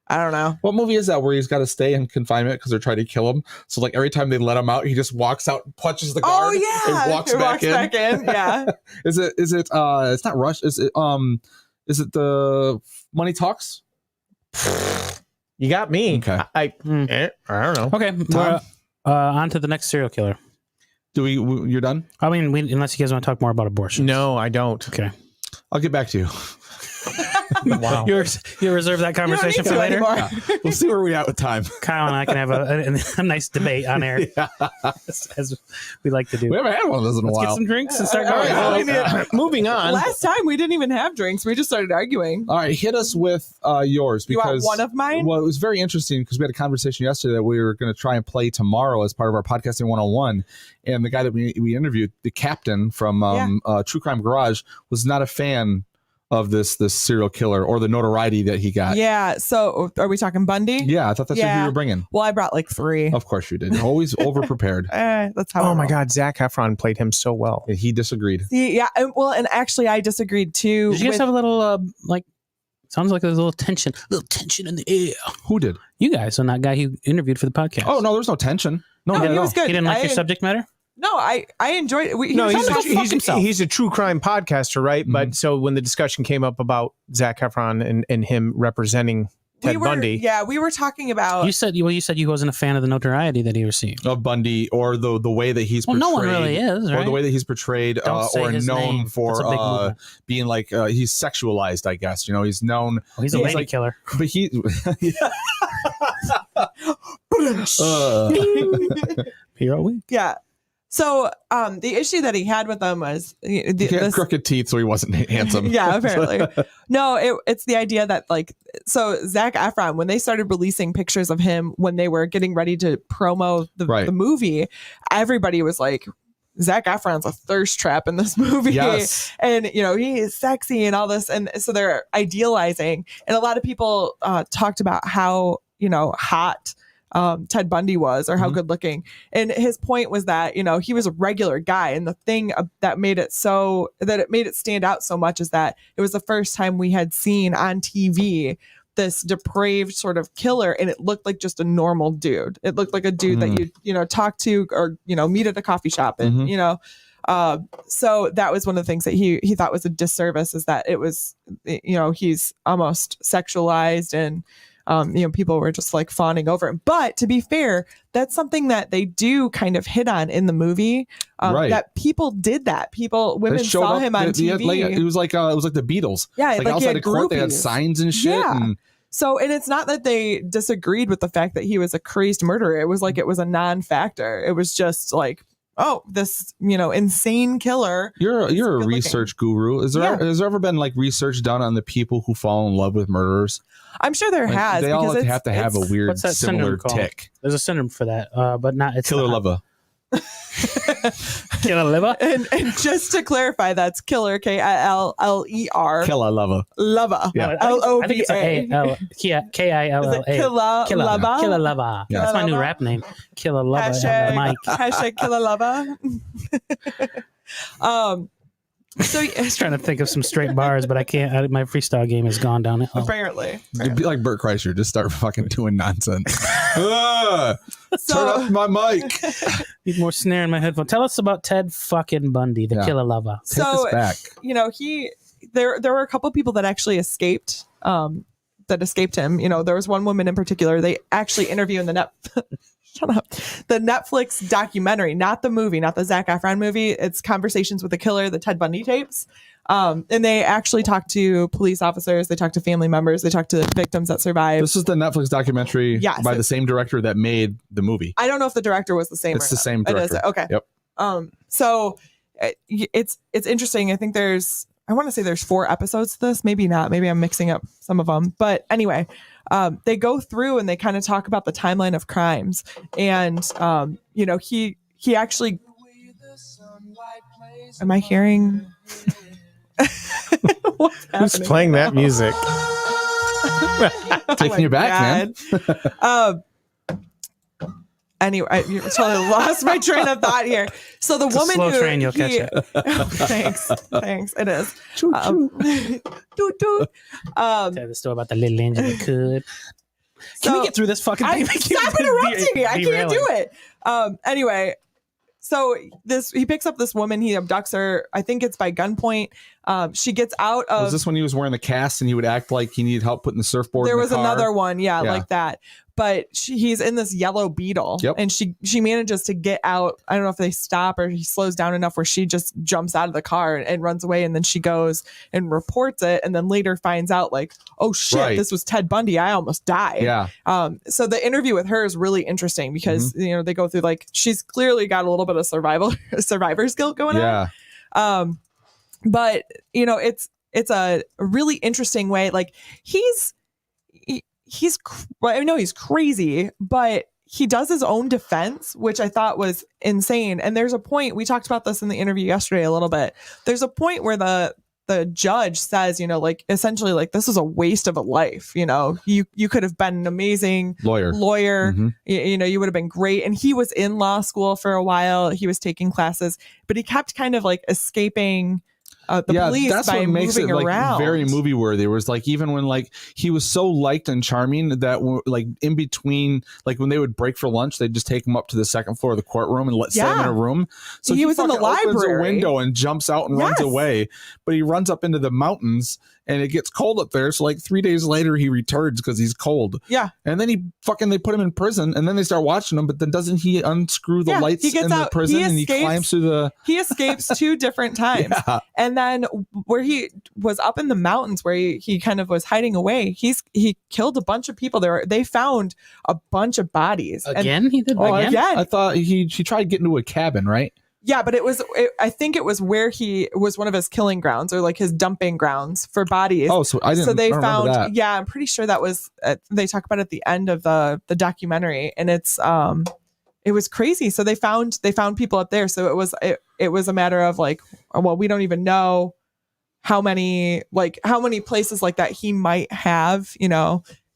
I don't know. What movie is that where he's got to stay in confinement because they're trying to kill him? So like every time they let him out, he just walks out, punches the guard, and walks back in. Yeah. Is it? It's not Rush. Is it? Is it the Money Talks? You got me. Okay. I don't know. Okay. On to the next serial killer. You're done? I mean, unless you guys want to talk more about abortion. No, I don't. Okay. I'll get back to you. Wow. You reserve that conversation for later? Yeah. We'll see where we at with time. Kyle and I can have a nice debate on air, as we like to do. We haven't had one of those in a while. Let's get some drinks and start going. Moving on. Last time we didn't even have drinks. We just started arguing. All right, hit us with yours. You want because one of mine? Well, it was very interesting because we had a conversation yesterday that we were going to try and play tomorrow as part of our Podcasting 101. And the guy that we interviewed, the captain from True Crime Garage, was not a fan of this serial killer or the notoriety that he got. Yeah. So are we talking Bundy? Yeah, I thought that's what you were bringing. Well, I brought like 3. Of course you did. You're always over prepared. That's how. Oh my God, Zac Efron played him so well. Yeah, he disagreed. Yeah. And actually, I disagreed too. Did you guys have a little sounds like there's a little tension in the air. Who did? You guys on that guy who interviewed for the podcast. Oh no, there's no tension. No, he was good. He didn't like your subject matter. No, I enjoyed it. No, he's a true crime podcaster, right? Mm-hmm. But so when the discussion came up about Zac Efron and him representing Ted Bundy, yeah, we were talking about. You said you wasn't a fan of the notoriety that he received of Bundy or the way that he's portrayed. No one really is, right? Or the way that he's portrayed or known name. for being like he's sexualized. I guess he's known. He's a lady killer, but he. Hero week. Yeah. So the issue that he had with them was he had crooked teeth, so he wasn't handsome. Yeah, apparently. No, it's the idea that so Zac Efron, when they started releasing pictures of him when they were getting ready to promo the movie, everybody was like, Zac Efron's a thirst trap in this movie. Yes. And, he is sexy and all this. And so they're idealizing. And a lot of people talked about how, hot Ted Bundy was or how good looking. And his point was that, he was a regular guy. And the thing that made it stand out so much is that it was the first time we had seen on TV this depraved sort of killer, and it looked like just a normal dude. It looked like a dude that you talk to or meet at a coffee shop, and so that was one of the things that he thought was a disservice, is that it was he's almost sexualized, and people were just like fawning over him. But to be fair, that's something that they do kind of hit on in the movie. Right. That people did that. Women saw him on TV. It was like the Beatles. Yeah, like outside of court, they had groupies. signs and shit. Yeah. And so, and it's not that they disagreed with the fact that he was a crazed murderer. It was like it was a non-factor. It was just like, oh, this insane killer. You're a research guru. Has there ever been like research done on the people who fall in love with murderers? I'm sure there has. They all have to have a weird what's that similar syndrome tick. called? There's a syndrome for that, but not it's Killer not. lover. Killer liver. And just to clarify, that's killer, KILLER. Killer lover. Lover. Yeah. I think it's KILLA. Killer lover. Killer lover. Yeah. That's my new rap name. Killer lover. Hashtag killer lover. So I was trying to think of some straight bars, but I can't. My freestyle game has gone down. Apparently, You'd be like Bert Kreischer. Just start fucking doing nonsense. Turn up my mic. Need more snare in my headphone. Tell us about Ted fucking Bundy, the killer lover. Take us back. There were a couple people that actually escaped. That escaped him. There was one woman in particular. They actually interview in the Shut up. The Netflix documentary, not the movie, not the Zac Efron movie. It's Conversations with the Killer, the Ted Bundy tapes. And they actually talk to police officers. They talk to family members. They talk to victims that survived. This is the Netflix documentary by the same director that made the movie. I don't know if the director was the same. It's the same director. Okay. Yep. So it's interesting. I think I want to say there's 4 episodes to this. Maybe not. Maybe I'm mixing up some of them. But anyway, they go through and they kind of talk about the timeline of crimes. And, he actually Am I hearing? Who's playing that music? Taking you back, man. Anyway, I totally lost my train of thought here. So the woman slow who train, you'll catch it. Thanks. It is. Choo choo. Toot, toot. Tell the story about the little engine that could. Can we get through this fucking thing? Stop interrupting me. I can't do it. Anyway, so he picks up this woman. He abducts her. I think it's by gunpoint. She gets out of. Was this when he was wearing the cast and he would act like he needed help putting the surfboard? There in the was car? another one, yeah, like that. But he's in this yellow Beetle, and she manages to get out. I don't know if they stop or he slows down enough where she just jumps out of the car and runs away, and then she goes and reports it, and then later finds out like, oh shit, this was Ted Bundy. I almost died. Yeah. So the interview with her is really interesting because they go through like she's clearly got a little bit of survivor's guilt going on. But it's a really interesting way. Like I know he's crazy, but he does his own defense, which I thought was insane. And there's a point, we talked about this in the interview yesterday a little bit. There's a point where the judge says, like essentially like this is a waste of a life. You could have been an amazing lawyer. You would have been great. And he was in law school for a while. He was taking classes, but he kept kind of like escaping the police that's by what makes it moving like around. very movie worthy. It was like even when like he was so liked and charming that like in between, like when they would break for lunch, they'd just take him up to the second floor of the courtroom and set him in a room. So he was in the opens library a window and jumps out and runs away. But he runs up into the mountains and it gets cold up there. So like 3 days later he returns because he's cold. Yeah. And then they put him in prison and then they start watching him. But then doesn't he unscrew the lights in the prison and he climbs through the. He escapes 2 different times. Yeah. And then where he was up in the mountains where he kind of was hiding away, he killed a bunch of people there. They found a bunch of bodies. Again? He did again? I thought he tried getting to a cabin, right? Yeah, but I think it was where he was one of his killing grounds or like his dumping grounds for bodies. Oh, so I didn't. So they I don't remember found. that. Yeah, I'm pretty sure that was. They talk about it at the end of the documentary, and it's it was crazy. So they found people up there. So it was a matter of like, well, we don't even know how many places like that he might have,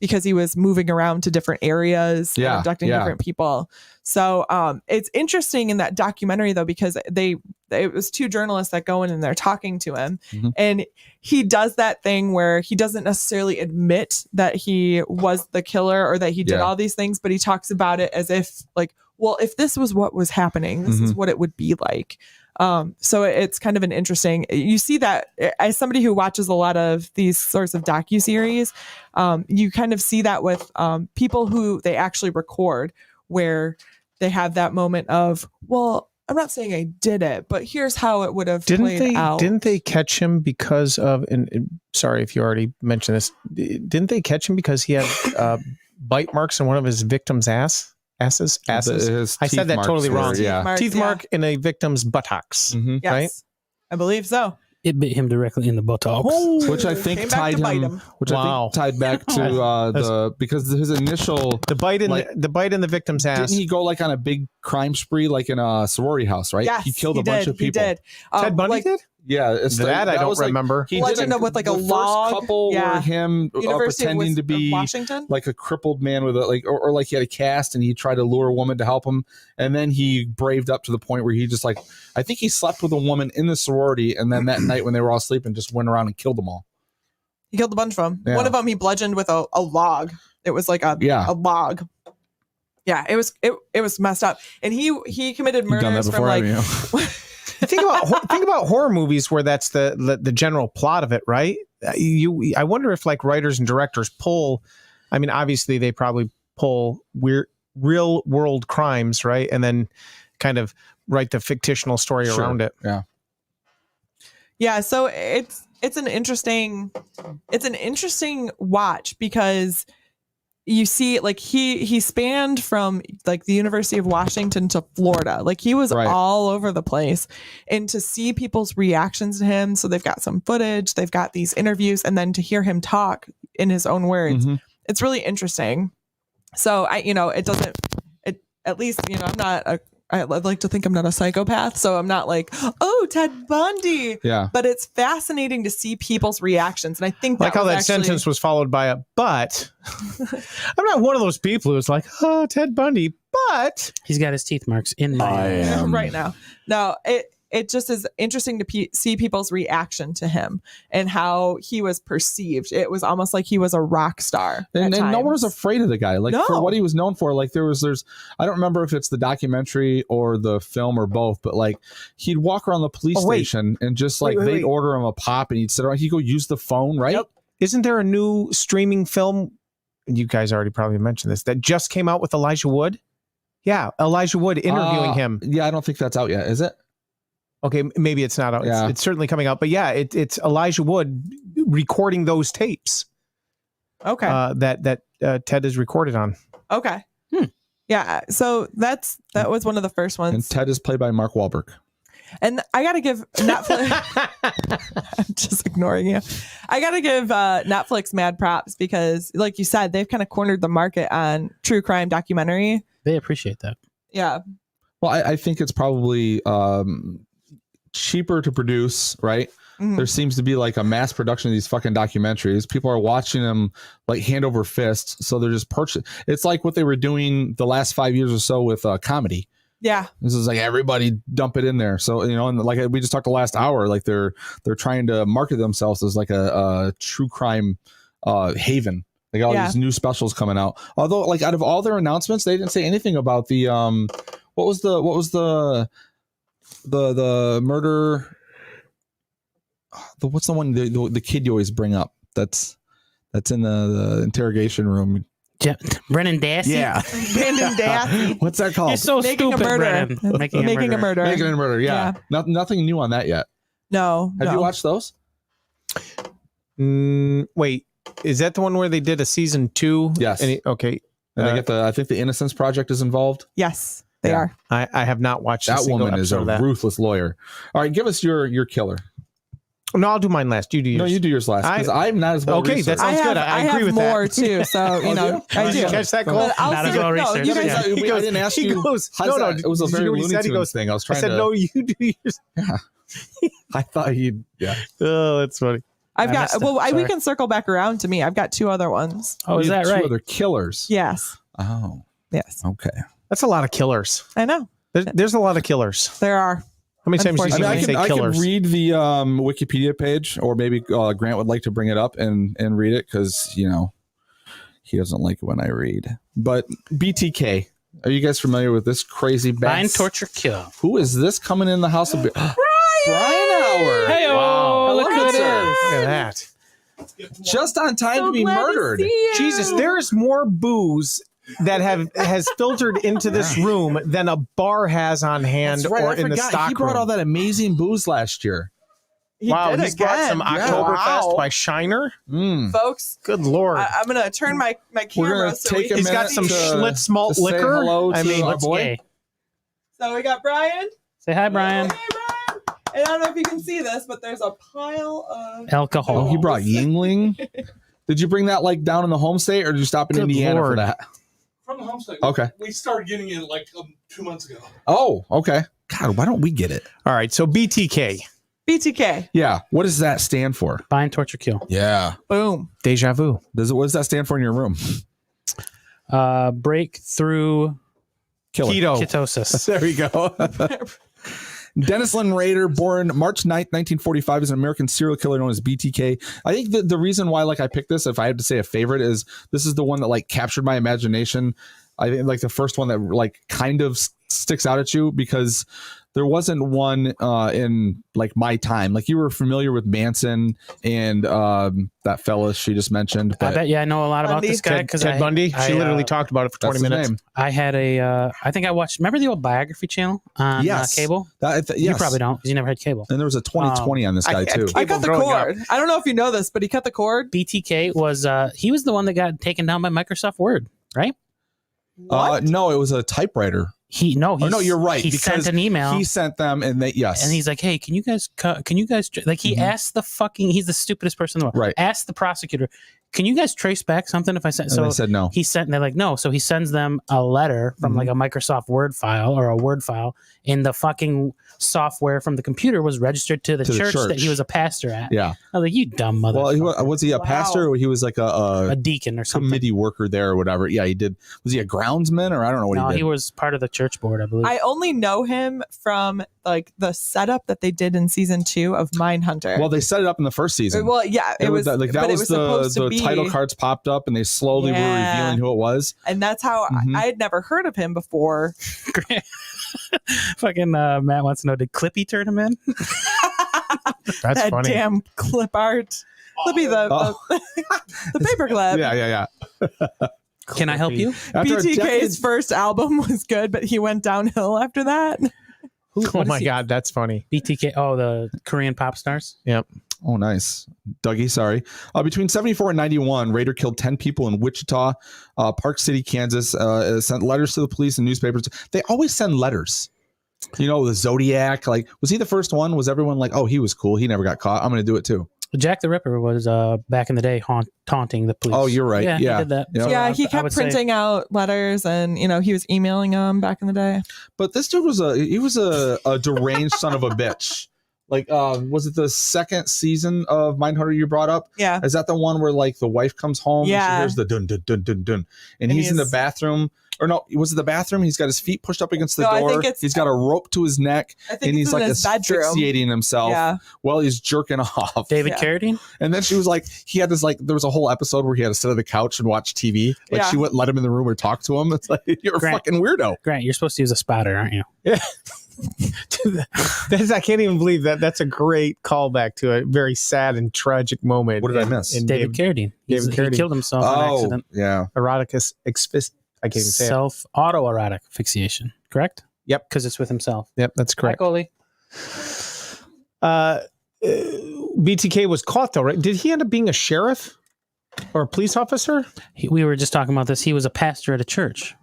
because he was moving around to different areas, and abducting different people. So it's interesting in that documentary though, because it was 2 journalists that go in and they're talking to him, and he does that thing where he doesn't necessarily admit that he was the killer or that he did all these things, but he talks about it as if like, well, if this was what was happening, this is what it would be like. So it's kind of an interesting, you see that as somebody who watches a lot of these sorts of docuseries, you kind of see that with people who they actually record where they have that moment of, well, I'm not saying I did it, but here's how it would have played out. Didn't they catch him because of, and sorry if you already mentioned this, didn't they catch him because he had bite marks in one of his victims' asses? I said that totally wrong. Teeth mark in a victim's buttocks, Yes, right? I believe so. It bit him directly in the buttocks, which I think tied him. Which I think tied back to because his initial the bite in the victim's ass. Didn't he go like on a big crime spree like in a sorority house? Right? Yes, he killed a bunch of people. He did. Ted Bundy did. Yeah, it's that I don't remember. Like, he Legend did of with like a the log. First couple were him pretending to be Washington? like a crippled man with a or like he had a cast and he tried to lure a woman to help him, and then he braved up to the point where he just like I think he slept with a woman in the sorority, and then that night when they were all sleeping, just went around and killed them all. He killed a bunch of them. Yeah. One of them he bludgeoned with a log. It was like a log. Yeah, it was messed up, and he committed murders from like. think about horror movies where that's the general plot of it, right? I wonder if like writers and directors pull. I mean, obviously they probably pull real world crimes, right, and then kind of write the fictional story around it. Yeah. So it's an interesting watch because you see like he spanned from like the University of Washington to Florida. Like he was all over the place, and to see people's reactions to him. So they've got some footage, they've got these interviews, and then to hear him talk in his own words, it's really interesting. So at least, I'm I'd like to think I'm not a psychopath, so I'm not like, oh, Ted Bundy. Yeah. But it's fascinating to see people's reactions, and I think Like how that sentence was followed by a but. I'm not one of those people who's like, oh, Ted Bundy, but he's got his teeth marks in my right now. No, it just is interesting to see people's reaction to him and how he was perceived. It was almost like he was a rock star. And no one was times. afraid of the guy. Like for what he was known for, like there's I don't remember if it's the documentary or the film or both, but like he'd walk around the police station and just like they'd order him a pop and he'd sit around, he'd go use the phone, right? Yep. Isn't there a new streaming film? You guys already probably mentioned this, that just came out with Elijah Wood. Yeah, Elijah Wood interviewing him. Yeah, I don't think that's out yet, is it? Okay, maybe it's not out. Yeah. It's certainly coming out. But yeah, it's Elijah Wood recording those tapes. Okay. That Ted is recorded on. Okay. Yeah. So that was one of the first ones. And Ted is played by Mark Wahlberg. And I got to give Netflix. I'm just ignoring you. I got to give Netflix mad props because, like you said, they've kind of cornered the market on true crime documentary. They appreciate that. Yeah. Well, I think it's probably cheaper to produce, right? Mhm. There seems to be like a mass production of these fucking documentaries. People are watching them like hand over fist, so they're just purchasing. It's like what they were doing the last 5 years or so with comedy. Yeah. This is like everybody dump it in there. So and like we just talked the last hour, like they're trying to market themselves as like a true crime haven. They got all these new specials coming out. Although, like out of all their announcements, they didn't say anything about the what was the murder. What's the one the kid you always bring up? That's in the interrogation room. Brennan Dassey. Yeah, Brennan Dassey. What's that called? You're so Making stupid, a murder. Brennan. Making a murder. Making a murder. Yeah. Nothing new on that yet. No. Have you watched those? Wait, is that the one where they did a season 2? Yes. Okay. And I think the Innocence Project is involved. Yes, they are. I have not watched that. A single Woman is a episode of that. ruthless lawyer. All right, give us your killer. No, I'll do mine last. You do yours. No, you do yours last because I'm not as well okay. researched. That sounds good. I agree have with more that. too. So I do. Did you catch that, Cole? But I'll Not as see- well no, researched. you guys- Yeah. I didn't ask you. No, it was a did you very hear what he Looney said? He Tunes goes, thing. I was trying I said, to. no, you do yours. Yeah. I thought you'd. Yeah. Oh, that's funny. I've got. missed it. Well, we Sorry. can circle back around to me. I've got 2 other ones. Oh, is You have that right? 2 other killers. Yes. Oh. Yes. Okay. That's a lot of killers. I know. There's a lot of killers. There are. How many times do you I say can killers? read the Wikipedia page, or maybe Grant would like to bring it up and read it because he doesn't like it when I read. But BTK, are you guys familiar with this crazy Bind, bass? torture, kill. Who is this coming in the house of Brian Hour? Hey, Wow. look at Look this. at that. Just on time to be glad to murdered. see you. Jesus, there is more booze that has filtered into this room than a bar has on hand That's right. or I in the forgot. stock He brought room. all that amazing booze last year. He Wow, did he's brought some again. Oktoberfest by Shiner. Folks. Good Lord. I'm gonna turn my We're camera gonna so take a He's minute got some to- Schlitz malt to say liquor. hello I to mean, our What's boy. gay? So we got Brian. Say hi, Brian. Hey, Brian. And I don't know if you can see this, but there's a pile of Alcohol. Oh, he brought Yingling. Did you bring that like down in the home state, or did you stop in Good Indiana for Lord. that? From the homestead. Okay. We started getting it like 2 months ago. Oh, okay. God, why don't we get it? all right, so BTK. BTK. Yeah. What does that stand for? Bind, torture, kill. Yeah. Boom. Deja vu. What does that stand for in your room? Break through Killer. Keto. ketosis. There we go. Dennis Lynn Rader, born March 9th, 1945, is an American serial killer known as BTK. I think the reason why I picked this, if I had to say a favorite, is this is the one that captured my imagination. I think the first one that kind of sticks out at you because there wasn't one in my time. You were familiar with Manson and that fella she just mentioned. I bet I know a lot about Bundy? this guy Ted, because Ted Bundy. She literally talked about it for 20 minutes. Name. I had I think I watched. Remember the old Biography channel on Yes. cable? Yes. You probably don't because you never had cable. And there was a 2020 on this guy I had too. I cut the growing up. cord. I don't know if you know this, but he cut the cord. BTK was he was the one that got taken down by Microsoft Word, right? No, it was a typewriter. No, you're right. He because sent an email. He sent them, and And he's like, "Hey, can you guys he asked the fucking? He's the stupidest person in the world. Right. Asked the prosecutor, can you guys trace back something if I sent? And they said no. He sent. They're like, no. So he sends them a letter from like a Microsoft Word file or a Word file, and the fucking software from the computer was registered to the church that he was a pastor at. Yeah. I was like, you dumb motherfucker. Well, was he a pastor or he was like a deacon or something? Committee worker there or whatever. Yeah, he did. Was he a groundsman or I don't know what he did? He was part of the church board, I believe. I only know him from like the setup that they did in season 2 of Mindhunter. Well, they set it up in the first season. Well, yeah, it was like that but was it was the title cards popped up and they slowly were revealing who it was. And that's how I had never heard of him before. Fucking Matt wants to know, did Clippy turn him in? That's that funny. damn clip art. Clippy the paperclip. Yeah. Can I help you? BTK's first album was good, but he went downhill after that. Oh my God, that's funny. BTK, the Korean pop stars. Yep. Oh, nice. Dougie, sorry. Between 74 and 91, Raider killed 10 people in Wichita, Park City, Kansas, sent letters to the police and newspapers. They always send letters. You know, the Zodiac, like, was he the first one? Was everyone like, oh, he was cool. He never got caught. I'm going to do it too. Jack the Ripper was back in the day taunting the police. Oh, you're right. Yeah. He did that. Yep. So, Yeah, he kept printing out letters and, he was emailing them back in the day. But this dude was a deranged son of a bitch. Like, was it the second season of Mindhunter you brought up? Yeah. Is that the one where like the wife comes home? Yeah. And she hears the dun dun dun dun dun, and he's in the bathroom. Or no, was it the bathroom? He's got his feet pushed up against the door. I think he's got a rope to his neck, and he's like asphyxiating himself while he's jerking off. David Carradine. And then she was like, he had this like, there was a whole episode where he had to sit on the couch and watch TV. Like she wouldn't let him in the room or talk to him. It's like, you're a fucking weirdo. Grant, you're supposed to use a spotter, aren't you? Yeah. I can't even believe that. That's a great callback to a very sad and tragic moment. What did I miss? David Carradine. He killed himself on accident. Yeah. Erotic I can't even say it. Autoerotic asphyxiation, correct? Yep. Because it's with himself. Yep, that's correct. Hi, Coley. BTK was caught though, right? Did he end up being a sheriff or a police officer? We were just talking about this. He was a pastor at a church.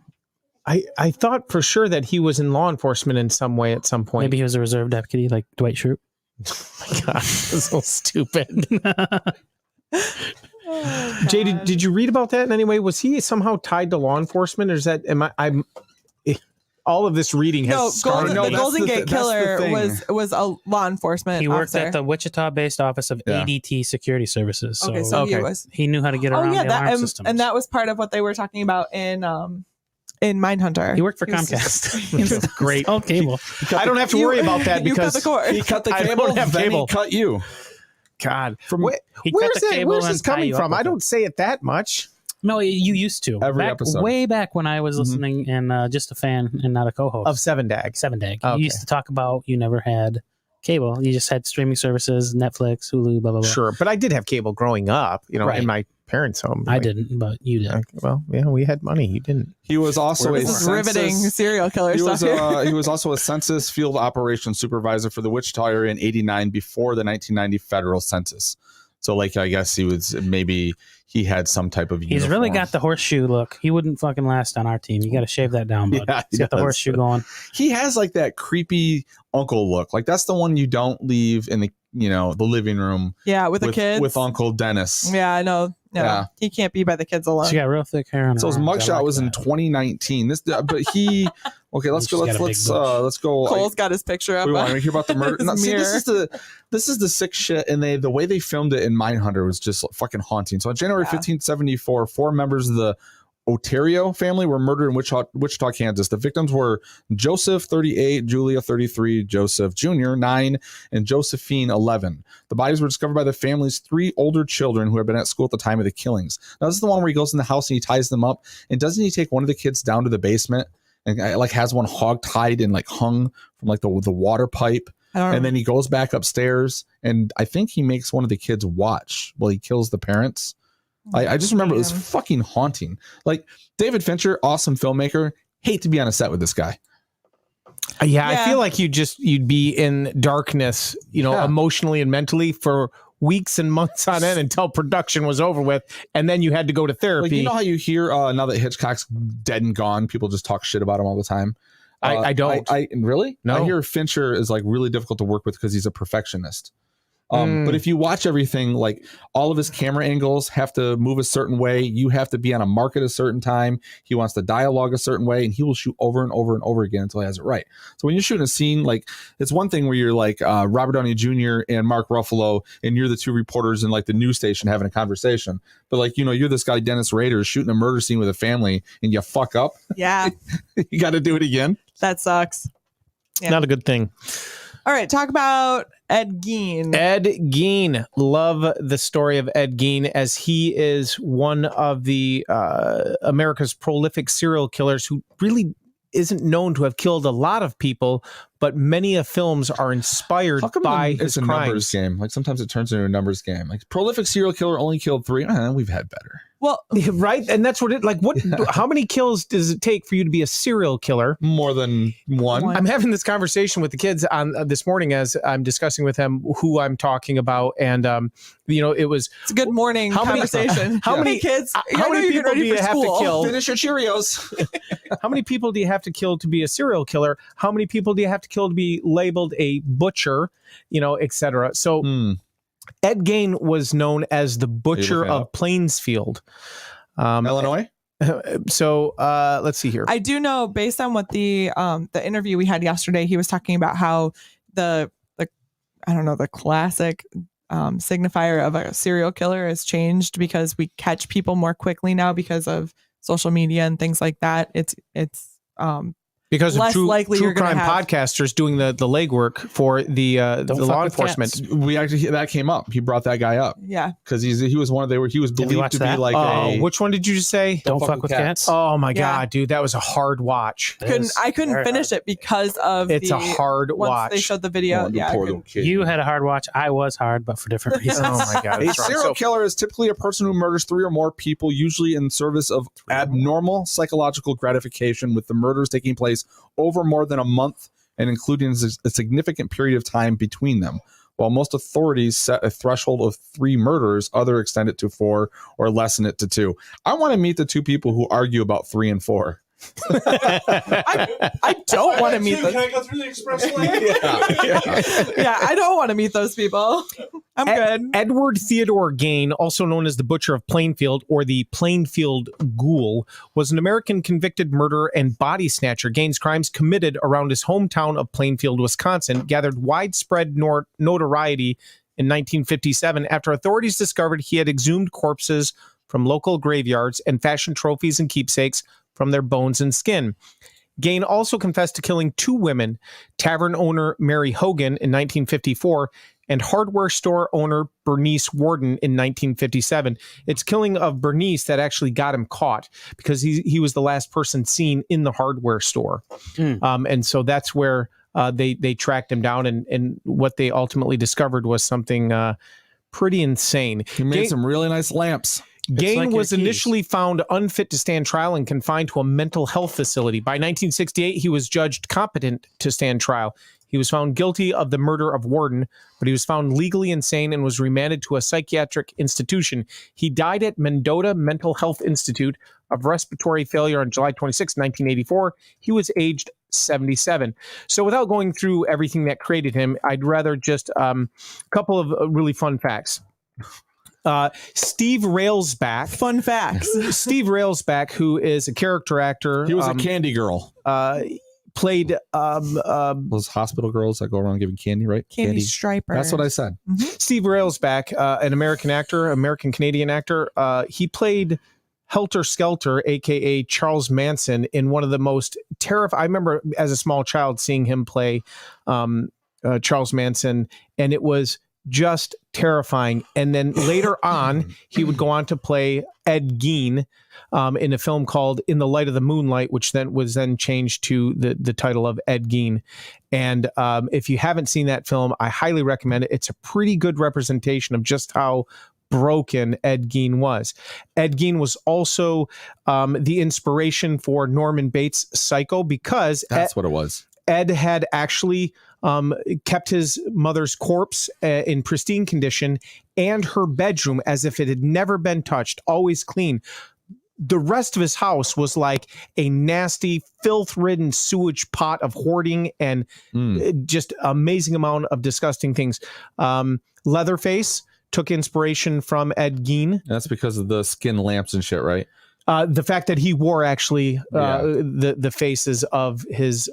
I thought for sure that he was in law enforcement in some way at some point. Maybe he was a reserve deputy like Dwight Schrute. Oh my God, that's so stupid. Jay, did you read about that in any way? Was he somehow tied to law enforcement, or is that I'm all of this reading has the Golden Gate Killer was a law enforcement. He worked officer. at the Wichita-based office of ADT Security Services. So, he knew how to get around the alarm system. And that was part of what they were talking about in Mindhunter. He worked for Comcast. That's great. Oh, cable. I don't have to worry about that because he cut the cable. I don't have cable. He cut you. God, where's this coming from? I don't say it that much. No, you used to. Every episode. Way back when I was listening and just a fan and not a co-host. Of Seven Dag. You used to talk about you never had cable. You just had streaming services, Netflix, Hulu, blah, blah, blah. Sure, but I did have cable growing up, in my parents' home. I didn't, but you did. Well, yeah, we had money. You didn't. He was also this is riveting serial killer he stuff. He was also a census field operations supervisor for the Wichita area in '89 before the 1990 federal census. So, like, I guess he had some type of uniform. He's really got the horseshoe look. He wouldn't fucking last on our team. You got to shave that down, bud. Yeah, He's got the horseshoe going. He has like that creepy uncle look. Like that's the one you don't leave in the the living room. Yeah, with the kids. With Uncle Dennis. Yeah, I know. No, Yeah. he can't be by the kids alone. She got real thick hair on her So his arms. I mugshot like was in that. 2019. But he okay. Let's go. Let's go. Cole's got his picture up. We want to hear about the murder. his No, see, mirror. this is the sick shit, and the way they filmed it in Mindhunter was just fucking haunting. So on January 1574, 4 members of the Oterio family were murdered in Wichita, Kansas. The victims were Joseph, 38, Julia, 33, Joseph Jr., 9, and Josephine, 11. The bodies were discovered by the family's 3 older children who had been at school at the time of the killings. Now, this is the one where he goes in the house and he ties them up. And doesn't he take one of the kids down to the basement and like has one hog tied and like hung from like the water pipe? And then he goes back upstairs and I think he makes one of the kids watch while he kills the parents. I just remember it was fucking haunting. Like David Fincher, awesome filmmaker. Hate to be on a set with this guy. Yeah, I feel like you'd be in darkness, emotionally and mentally for weeks and months on end until production was over with, and then you had to go to therapy. Like, you know how you hear now that Hitchcock's dead and gone, people just talk shit about him all the time. I don't. I really? No. I hear Fincher is like really difficult to work with because he's a perfectionist. But if you watch everything, like all of his camera angles have to move a certain way. You have to be on a mark at a certain time. He wants the dialogue a certain way, and he will shoot over and over and over again until he has it right. So when you're shooting a scene, like it's one thing where you're like Robert Downey Jr. and Mark Ruffalo, and you're the two reporters in like the news station having a conversation. But like, you know, you're this guy, Dennis Rader, shooting a murder scene with a family and you fuck up. Yeah. You got to do it again. That sucks. Yeah. Not a good thing. All right, talk about Ed Gein. Ed Gein. Love the story of Ed Gein, as he is one of the America's prolific serial killers who really isn't known to have killed a lot of people, but many of films are inspired by his it's a numbers crimes. game? Like sometimes it turns into a numbers game. Like prolific serial killer only killed 3. We've had better. Well, right, and that's what it like. What? How many kills does it take for you to be a serial killer? More than one. I'm having this conversation with the kids on this morning as I'm discussing with them who I'm talking about, and it was it's a good morning conversation. How many kids? How many people do you have to kill? Finish your Cheerios. How many people do you have to kill to be a serial killer? How many people do you have to kill to be labeled a butcher? Etc. So. Ed Gein was known as the Butcher of Plainsfield, Illinois. So let's see here. I do know, based on what the interview we had yesterday, he was talking about how the classic signifier of a serial killer has changed because we catch people more quickly now because of social media and things like that. It's because less of true likely you're crime have podcasters doing the legwork for the law enforcement. We actually that came up. He brought that guy up. Yeah, because he was one of he was believed to be like which one did you just say? Don't fuck with cats. Oh my Yeah. god, dude, that was a hard watch. I couldn't finish it because of it's a hard once watch. they showed the video. You had a hard watch. I was hard, but for different reasons. Oh my god, a serial killer is typically a person who murders 3 or more people, usually in service of abnormal psychological gratification, with the murders taking place over more than a month and including a significant period of time between them. While most authorities set a threshold of 3 murders, others extend it to 4 or lessen it to 2. I want to meet the 2 people who argue about 3 and 4. I don't want to meet those. Can I go through the expressway? Yeah, I don't want to meet those people. I'm good. Edward Theodore Gein, also known as the Butcher of Plainfield or the Plainfield Ghoul, was an American convicted murderer and body snatcher. Gein's crimes committed around his hometown of Plainfield, Wisconsin, gathered widespread notoriety in 1957 after authorities discovered he had exhumed corpses from local graveyards and fashioned trophies and keepsakes from their bones and skin. Gein also confessed to killing 2 women, tavern owner Mary Hogan in 1954 and hardware store owner Bernice Warden in 1957. It's killing of Bernice that actually got him caught because he was the last person seen in the hardware store. And so that's where they tracked him down, and what they ultimately discovered was something pretty insane. He made some really nice lamps. Gein was initially found unfit to stand trial and confined to a mental health facility. By 1968, he was judged competent to stand trial. He was found guilty of the murder of Warden, but he was found legally insane and was remanded to a psychiatric institution. He died at Mendota Mental Health Institute of respiratory failure on July 26, 1984. He was aged 77. So without going through everything that created him, I'd rather just a couple of really fun facts. Steve Railsback. Fun facts. Steve Railsback, who is a character actor. He was a candy girl. Played those hospital girls that go around giving candy, right? Candy striper. That's what I said. Mm-hmm. Steve Railsback, an American actor, American-Canadian actor. He played Helter Skelter, a.k.a. Charles Manson, in one of the most terrifying... I remember as a small child seeing him play Charles Manson, and it was just terrifying. And then later on, he would go on to play Ed Gein in a film called In the Light of the Moonlight, which then was changed to the title of Ed Gein. And if you haven't seen that film, I highly recommend it. It's a pretty good representation of just how broken Ed Gein was. Ed Gein was also the inspiration for Norman Bates' Psycho, because that's what it was. Ed had actually kept his mother's corpse in pristine condition and her bedroom as if it had never been touched, always clean. the rest of his house was like a nasty, filth-ridden sewage pot of hoarding and just amazing amount of disgusting things. Leatherface took inspiration from Ed Gein. That's because of the skin lamps and shit, right? The fact that he wore actually the faces of his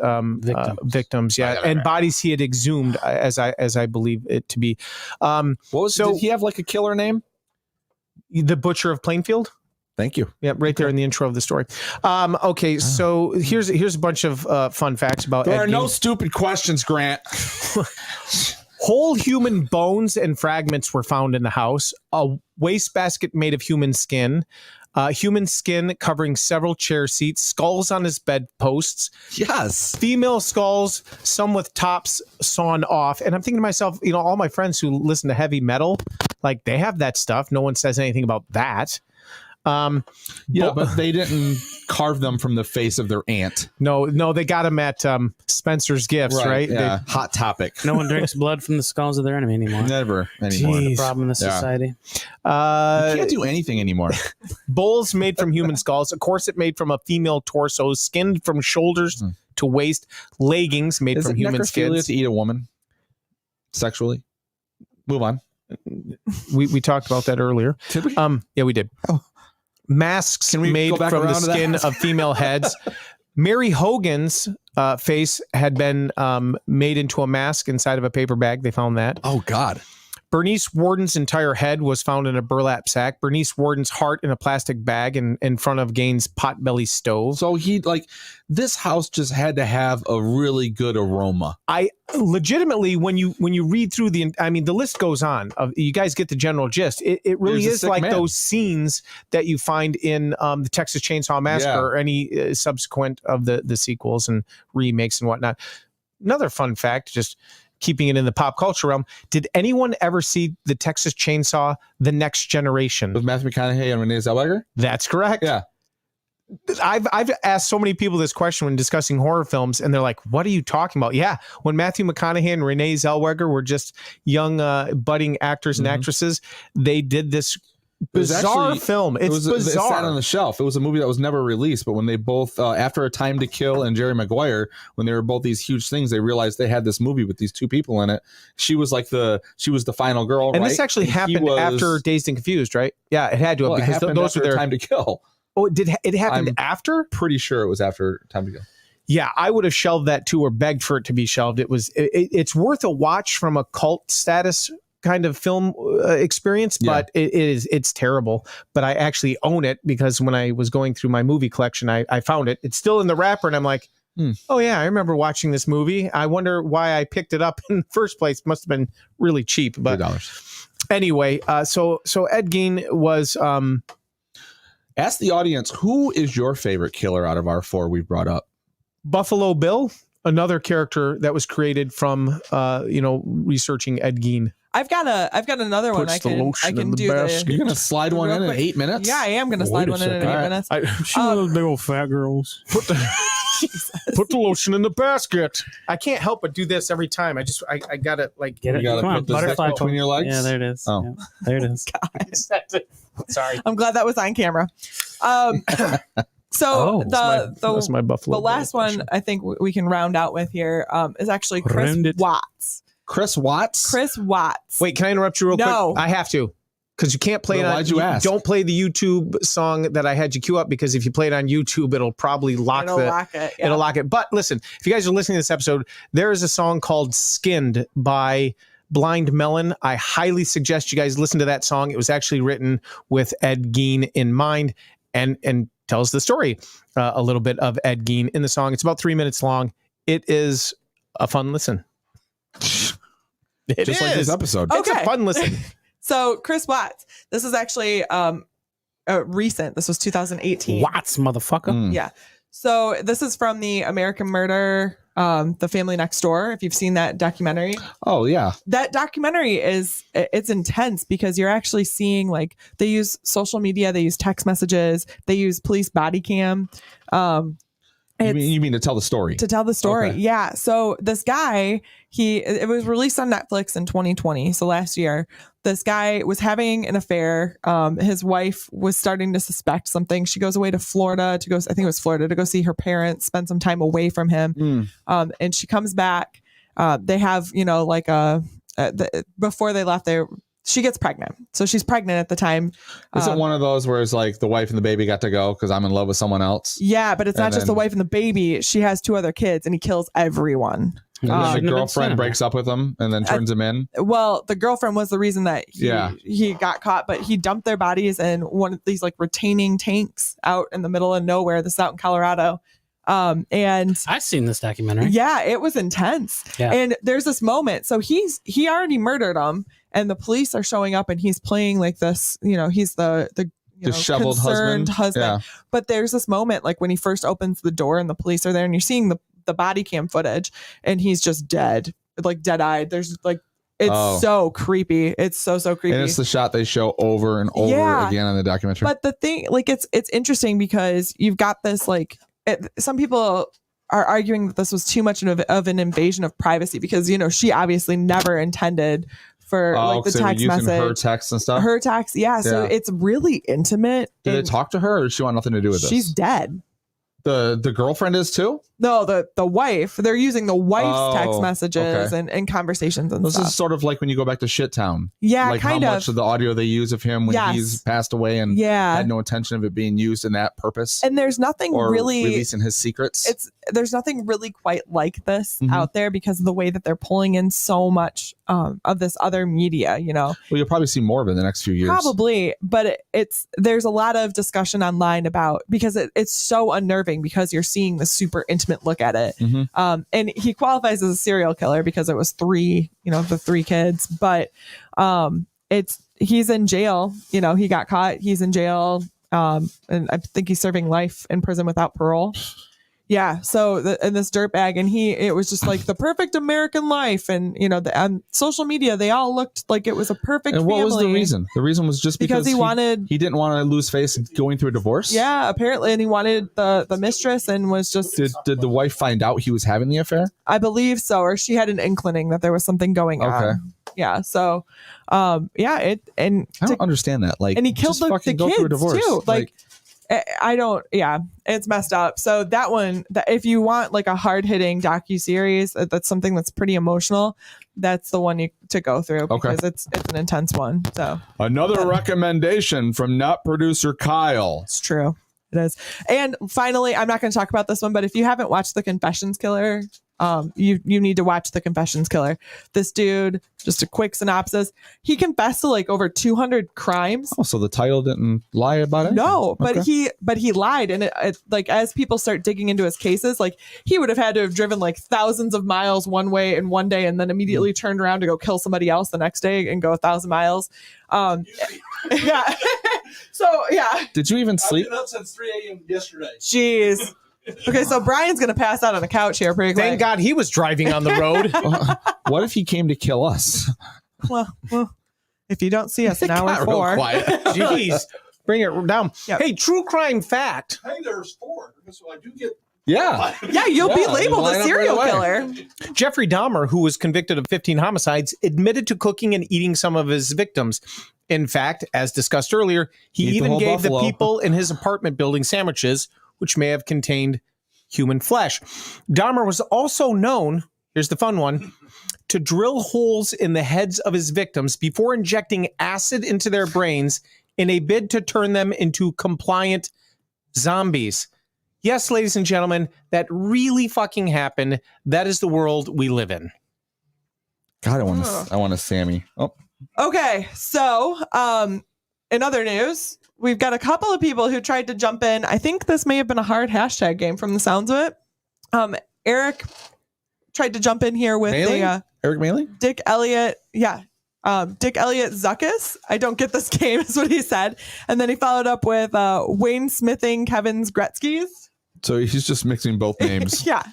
victims, and bodies he had exhumed, as I believe it to be. Did he have like a killer name? The Butcher of Plainfield. Thank you. Yeah, right there in the intro of the story. Okay, so here's a bunch of fun facts about There Ed are no Gein. stupid questions, Grant. Whole human bones and fragments were found in the house. A wastebasket made of human skin covering several chair seats, skulls on his bedposts. Yes. Female skulls, some with tops sawn off. And I'm thinking to myself, all my friends who listen to heavy metal, like they have that stuff. No one says anything about that. But they didn't carve them from the face of their aunt. No, they got them at Spencer's Gifts, right? Yeah. Hot Topic. No one drinks blood from the skulls of their enemy anymore. Never anymore. The problem in the society. You can't do anything anymore. Bowls made from human skulls, a corset made from a female torso, skinned from shoulders to waist, leggings made from human skins. To eat a woman sexually? Move on. We talked about that earlier. Did we? Yeah, we did. Masks Can we made go back from the around to that? skin of female heads. Mary Hogan's face had been made into a mask inside of a paper bag. They found that. Oh, God. Bernice Warden's entire head was found in a burlap sack. Bernice Warden's heart in a plastic bag in front of Gaines' potbelly stove. So this house just had to have a really good aroma. I legitimately, when you read through the list goes on. You guys get the general gist. It really is like those scenes that you find in the Texas Chainsaw Massacre or any subsequent of the sequels and remakes and whatnot. Another fun fact, just keeping it in the pop culture realm. Did anyone ever see the Texas Chainsaw: The Next Generation with Matthew McConaughey and Renee Zellweger? That's correct. Yeah. I've asked so many people this question when discussing horror films, and they're like, "What are you talking about?" Yeah, when Matthew McConaughey and Renee Zellweger were just young, budding actors and actresses, they did this bizarre film. It's bizarre. It sat on the shelf. It was a movie that was never released, but when they both, after A Time to Kill and Jerry Maguire, when they were both these huge things, they realized they had this movie with these two people in it. She was the final girl, and right? this actually happened after Dazed and Confused, right? Yeah, it had to have because those were their Time to Kill. Oh, did it happen after? Pretty sure it was after Time to Kill. Yeah, I would have shelved that too, or begged for it to be shelved. It's worth a watch from a cult status kind of film experience, but it's terrible. But I actually own it because when I was going through my movie collection, I found it. It's still in the wrapper, and I'm like, oh yeah, I remember watching this movie. I wonder why I picked it up in the first place. Must have been really cheap. But $3. Anyway, so Ed Gein was. Ask the audience, who is your favorite killer out of our four we've brought up? Buffalo Bill, another character that was created from researching Ed Gein. I've got another one. I can do the. You're gonna slide one in 8 minutes? Yeah, I am gonna slide one in 8 minutes. She's one of those big old fat girls. Put the lotion in the basket. I can't help but do this every time. I gotta get it. You gotta put this between your legs. Yeah, there it is. Oh, yeah, there it is. Sorry. I'm glad that was on camera. So that's my Buffalo. The last one I think we can round out with here is actually Chris Watts. Chris Watts? Chris Watts. Wait, can I interrupt you real quick? I have to. Because you can't play it on. Why'd you ask? Don't play the YouTube song that I had you queue up, because if you play it on YouTube, it'll probably lock It'll lock it. Yeah. It'll lock it. But listen, if you guys are listening to this episode, there is a song called "Skinned" by Blind Melon. I highly suggest you guys listen to that song. It was actually written with Ed Gein in mind, and tells the story a little bit of Ed Gein in the song. It's about 3 minutes long. It is a fun listen. Just like this episode. Okay. It's a fun listen. So Chris Watts, this is actually recent. This was 2018. Watts, motherfucker. Yeah. So this is from the American Murder, The Family Next Door. If you've seen that documentary. Oh yeah. That documentary it's intense because you're actually seeing, like, they use social media, they use text messages, they use police body cam. You mean to tell the story? To tell the story, Okay. yeah. So this guy, it was released on Netflix in 2020, so last year. This guy was having an affair. His wife was starting to suspect something. She goes away to Florida to go. I think it was Florida to go see her parents, spend some time away from him. And she comes back. They have, before they left, she gets pregnant. So she's pregnant at the time. Is it one of those where it's like the wife and the baby got to go because I'm in love with someone else? Yeah, but it's And not just the wife and the baby. She has 2 other kids, and he kills everyone. And then the girlfriend breaks up with him and then turns him in. Well, the girlfriend was the reason that he got caught, but he dumped their bodies in one of these like retaining tanks out in the middle of nowhere. This is out in Colorado. And I've seen this documentary. Yeah, it was intense. Yeah. And there's this moment. So he already murdered him, and the police are showing up, and he's playing like this. He's the disheveled concerned husband. Yeah. But there's this moment like when he first opens the door and the police are there, and you're seeing the body cam footage, and he's just dead, like dead-eyed. There's like it's so creepy. It's so creepy. And it's the shot they show over and over again in the documentary. But the thing, like, it's interesting because you've got this like. Some people are arguing that this was too much of an invasion of privacy because she obviously never intended for like the text message, her text and stuff. Her text, so it's really intimate. Did they talk to her, or does she want nothing to do with this? She's dead. The girlfriend is too? No, the wife. They're using the wife's text messages and conversations and this stuff. is sort of like when you go back to Shit Town. Yeah, like kind how of. much of the audio they use of him when he's passed away and had no intention of it being used in that purpose. And there's nothing or really releasing his secrets. There's nothing really quite like this out there because of the way that they're pulling in so much of this other media, Well, you'll probably see more of it in the next few years. Probably, but there's a lot of discussion online about because it's so unnerving because you're seeing the super intimate look at it. And he qualifies as a serial killer because it was 3, the 3 kids, but he's in jail. He got caught. He's in jail. And I think he's serving life in prison without parole. Yeah. So in this dirtbag, and it was just like the perfect American life. And, on social media, they all looked like it was a perfect And what family. was the reason? The reason was just because he didn't want to lose face going through a divorce. Yeah, apparently. And he wanted the mistress and was just. Did the wife find out he was having the affair? I believe so. Or she had an inkling that there was something going on. Yeah. So, I don't understand that. Like, and he killed just the fucking go through a kids divorce. too. Like I don't, it's messed up. So that one, if you want like a hard hitting docuseries, that's something that's pretty emotional. That's the one to go through because it's an intense one. So another recommendation from Nut Producer Kyle. It's true. It is. And finally, I'm not going to talk about this one, but if you haven't watched The Confessions Killer, you need to watch The Confessions Killer. This dude, just a quick synopsis, he confessed to like over 200 crimes. Oh, so the title didn't lie about it? No, but he lied. And it like as people start digging into his cases, like he would have had to have driven like thousands of miles one way in one day and then immediately turned around to go kill somebody else the next day and go 1,000 miles. Yeah. So yeah. Did you even sleep? I've been up since 3 a.m. yesterday. Jeez. Okay, so Brian's gonna pass out on the couch here pretty quick. Thank God he was driving on the road. What if he came to kill us? Well, if you don't see us in hour 4. Jeez, bring it down. Yep. Hey, true crime fact. Hey, there's 4. So I do get. Yeah, you'll be labeled a serial killer. Jeffrey Dahmer, who was convicted of 15 homicides, admitted to cooking and eating some of his victims. In fact, as discussed earlier, he even gave the people in his apartment building sandwiches, which may have contained human flesh. Dahmer was also known, here's the fun one, to drill holes in the heads of his victims before injecting acid into their brains in a bid to turn them into compliant zombies. Yes, ladies and gentlemen, that really fucking happened. That is the world we live in. God, I want a Sammy. Oh. Okay, so in other news, we've got a couple of people who tried to jump in. I think this may have been a hard hashtag game from the sounds of it. Eric tried to jump in here with Eric Maley? Dick Elliott. Yeah. Dick Elliott Zuckus. I don't get this game is what he said. And then he followed up with Wayne Smithing Kevin's Gretzky's. So he's just mixing both names. Yeah.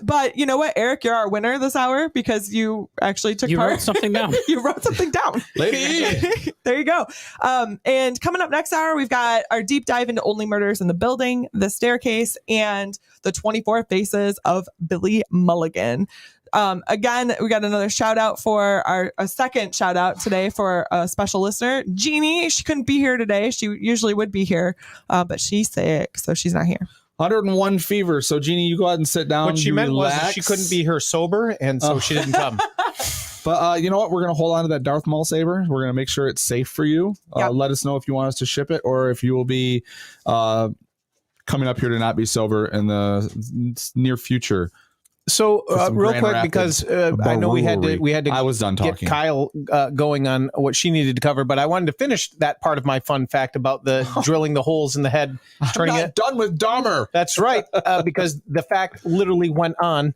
But you know what, Eric, you're our winner this hour because you actually took part. You wrote something down. You wrote something down. Lady. There you go. And coming up next hour, we've got our deep dive into Only Murders in the Building, The Staircase, and The 24 Faces of Billy Mulligan. Again, we got another shout out for a second shout out today for a special listener, Jeannie. She couldn't be here today. She usually would be here, but she's sick, so she's not here. 101 fever. So Jeannie, you go ahead and sit down. What she meant relax. was that she couldn't be here sober, and so she didn't come. But you know what? We're going to hold on to that Darth Maul saber. We're going to make sure it's safe for you. Let us know if you want us to ship it or if you will be coming up here to not be sober in the near future. So real quick, because I know we had to. I was done talking. Get Kyle going on what she needed to cover, but I wanted to finish that part of my fun fact about the drilling the holes in the head, turning it. Done with Dahmer. That's right, because the fact literally went on.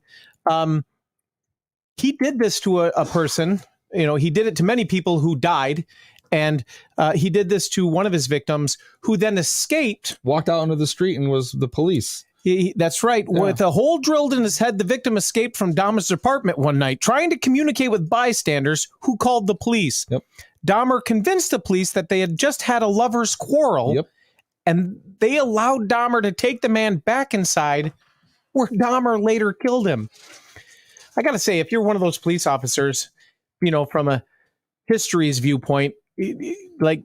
He did this to a person. He did it to many people who died, and he did this to one of his victims, who then escaped, walked out into the street, and was the police. That's right. Yeah. With a hole drilled in his head, the victim escaped from Dahmer's apartment one night, trying to communicate with bystanders who called the police. Yep. Dahmer convinced the police that they had just had a lover's quarrel, and they allowed Dahmer to take the man back inside, where Dahmer later killed him. I got to say, if you're one of those police officers, from a history's viewpoint, like,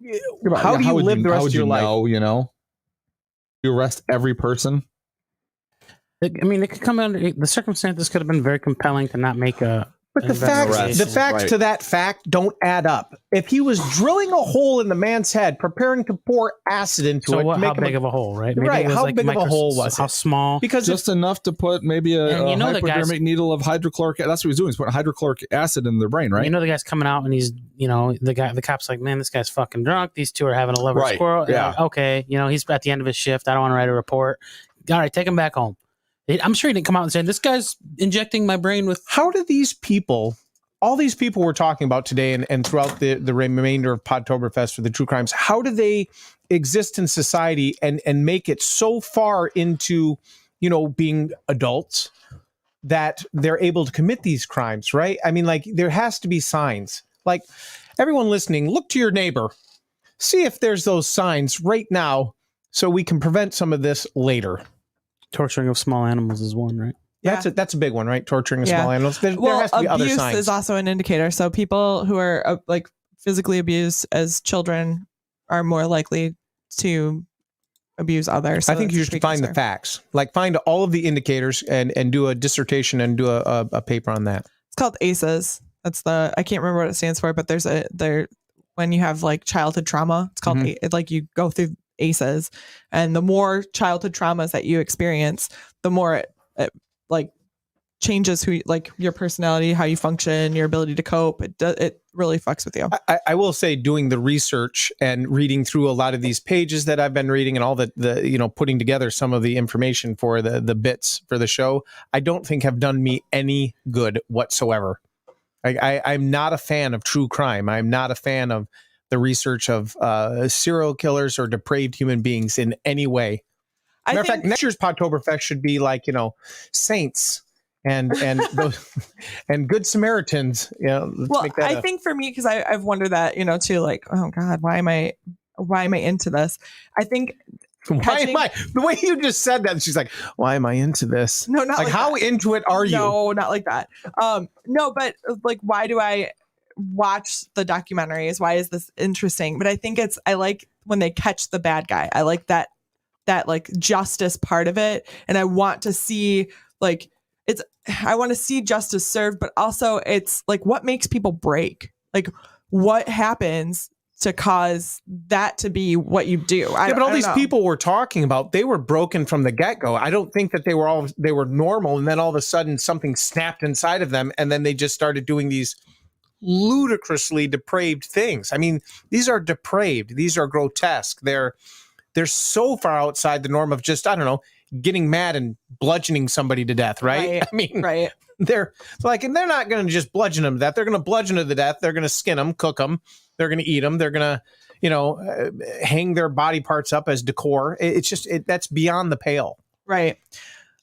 how do you live the rest of your life? You arrest every person. I mean, it could come under the circumstances could have been very compelling to not make a. But the facts to that fact don't add up. If he was drilling a hole in the man's head, preparing to pour acid into it, how big of a hole, right? Maybe right. How big of a hole was it? How small? Because just enough to put maybe a hypodermic needle of hydrochloric. That's what he's doing. He's putting hydrochloric acid in their brain, right? The guy's coming out and he's, the cop's like, man, this guy's fucking drunk. These two are having a lover's quarrel. Yeah. Okay. He's at the end of his shift. I don't want to write a report. All right, take him back home. I'm sure he didn't come out and say, this guy's injecting my brain with. How do these people, all these people we're talking about today and throughout the remainder of Podtoberfest for the true crimes, how do they exist in society and make it so far into, being adults that they're able to commit these crimes, right? I mean, like, there has to be signs. Like, everyone listening, look to your neighbor. See if there's those signs right now so we can prevent some of this later. Torturing of small animals is one, right? Yeah. That's a big one, right? Torturing of small animals. There has to be other signs. Abuse is also an indicator. So people who are physically abused as children are more likely to abuse others. So I think you should find the facts, like find all of the indicators and do a dissertation and do a paper on that. It's called ACEs. That's I can't remember what it stands for, but when you have like childhood trauma, it's called you go through ACEs, and the more childhood traumas that you experience, the more it changes your personality, how you function, your ability to cope. It really fucks with you. I will say, doing the research and reading through a lot of these pages that I've been reading and all the putting together some of the information for the bits for the show, I don't think have done me any good whatsoever. I'm not a fan of true crime. I'm not a fan of the research of serial killers or depraved human beings in any way. Matter of fact, next year's Podtoberfest should be like, saints and those and good Samaritans. I think for me, because I've wondered that, too, like, oh God, why am I into this? I think the way you just said that, she's like, why am I into this? No, not like how that. Into it are you? No, not like that. No, but like, why do I watch the documentaries? Why is this interesting? But I think I like when they catch the bad guy. I like that like justice part of it, and I want to see I want to see justice served, but also it's like, what makes people break? Like, what happens to cause that to be what you do? But all these people we're talking about, they were broken from the get-go. I don't think that they were normal, and then all of a sudden something snapped inside of them, and then they just started doing these ludicrously depraved things. I mean, these are depraved. These are grotesque. They're so far outside the norm of just, I don't know, getting mad and bludgeoning somebody to death, right? I mean, they're like, and they're not going to just bludgeon them to death. They're going to bludgeon them to death. They're going to skin them, cook them. They're going to eat them. They're going to, hang their body parts up as decor. It's just, that's beyond the pale. Right.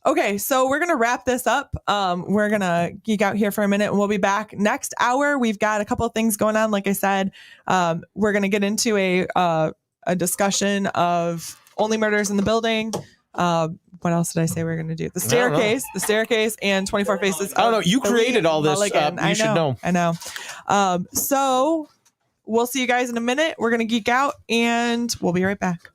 Okay, so we're going to wrap this up. We're going to geek out here for a minute, and we'll be back next hour. We've got a couple of things going on. Like I said, we're going to get into a discussion of only murders in the building, what else did I say we were going to do? The don't know. staircase, and 24 Faces. I don't know. You of Billy created all this. Mulligan. You should know. I know. So we'll see you guys in a minute. We're going to geek out, and we'll be right back.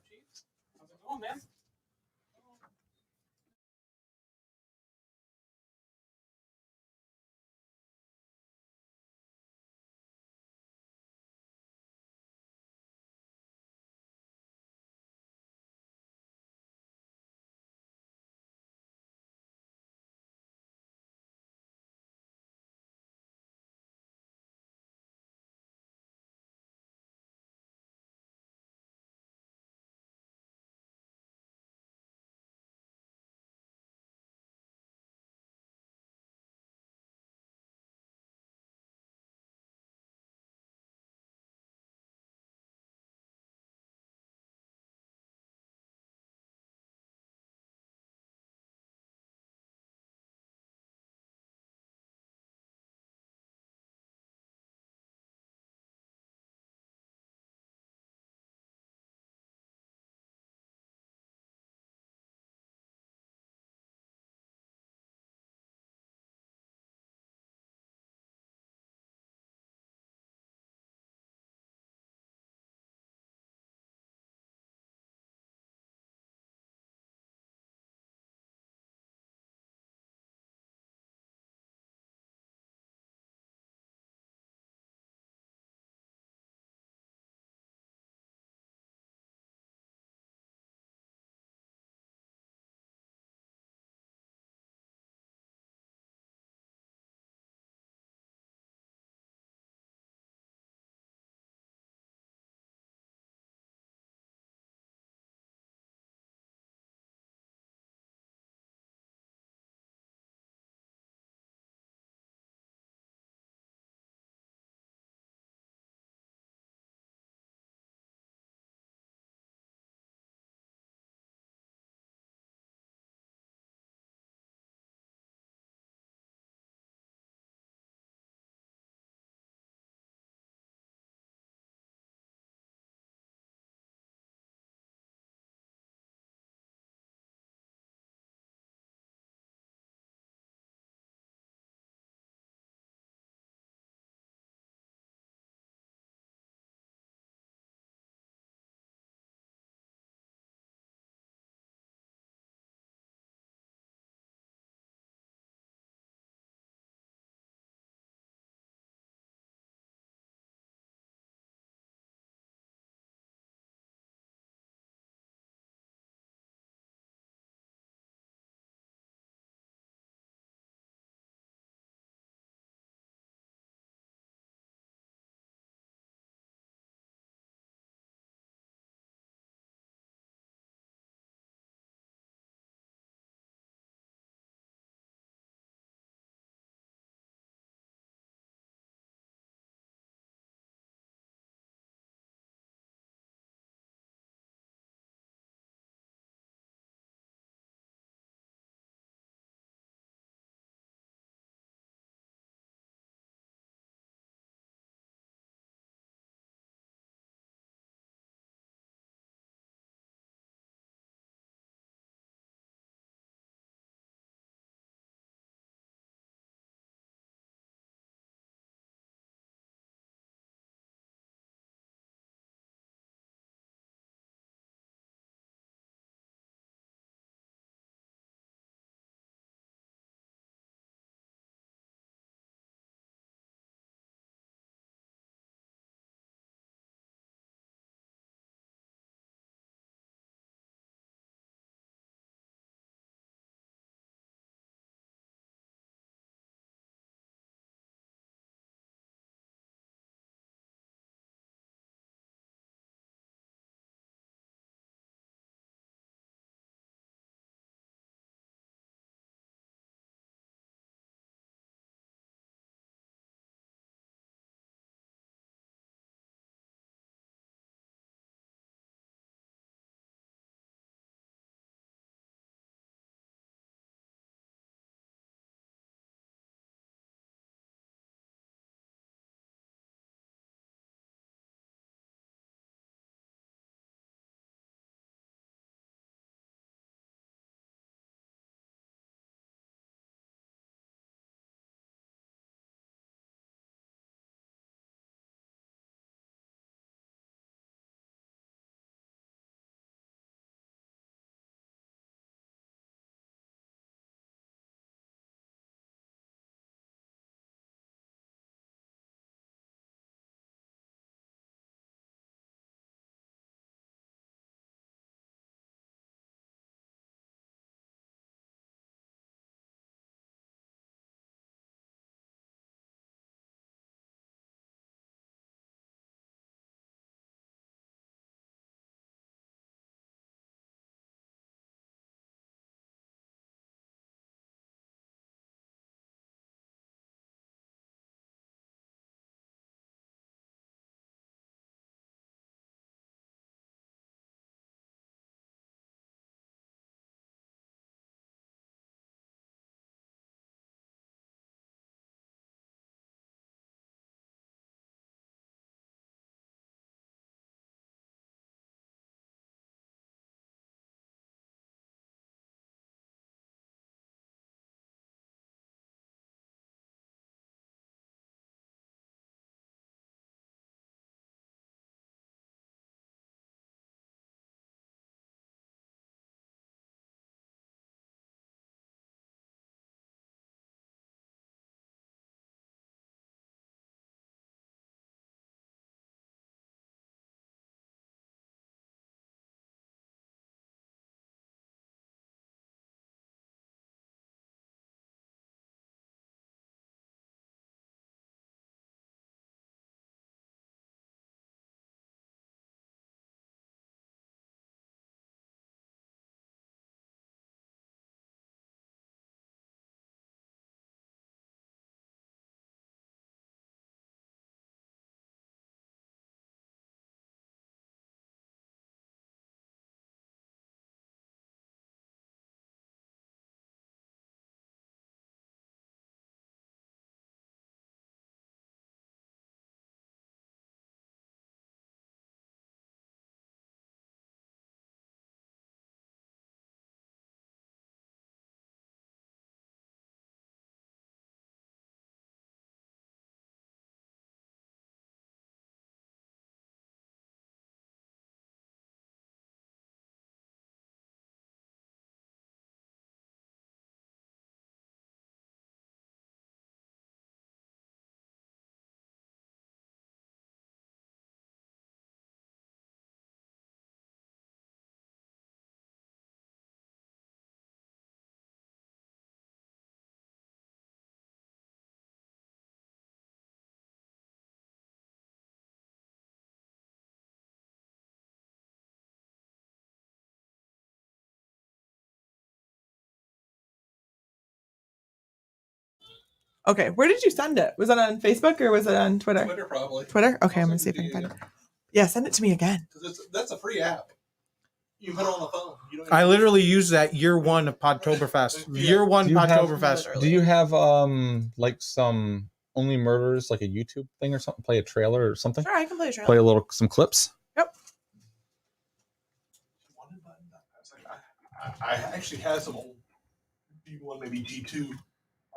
Okay, where did you send it? Was it on Facebook or was it on Twitter? Twitter, probably. Twitter? Okay, I'm going to see if I can find it. Yeah, send it to me again. That's a free app. You can put it on the phone. You don't I literally used that year one of Podtoberfest. Year one Podtoberfest. Do you have like some Only Murders, like a YouTube thing or something? Play a trailer or something? Sure, I can play a trailer. Play some clips? Yep. I actually had some old D1, maybe D2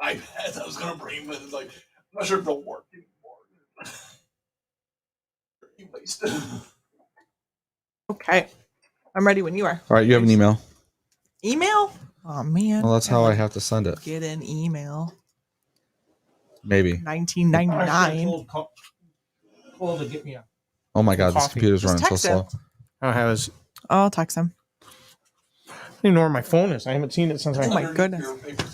iPads I was going to bring, but it's like, I'm not sure if they'll work anymore. Anyways. Okay. I'm ready when you are. All right, you have an email. Email? Oh, man. Well, that's how I have to send it. Get an email. Maybe. 1999. Cole to get me a Oh my God, this coffee. computer's Just running so text slow. him. I don't have his. I'll text him. I don't even know where my phone is. I haven't seen it since Oh my goodness.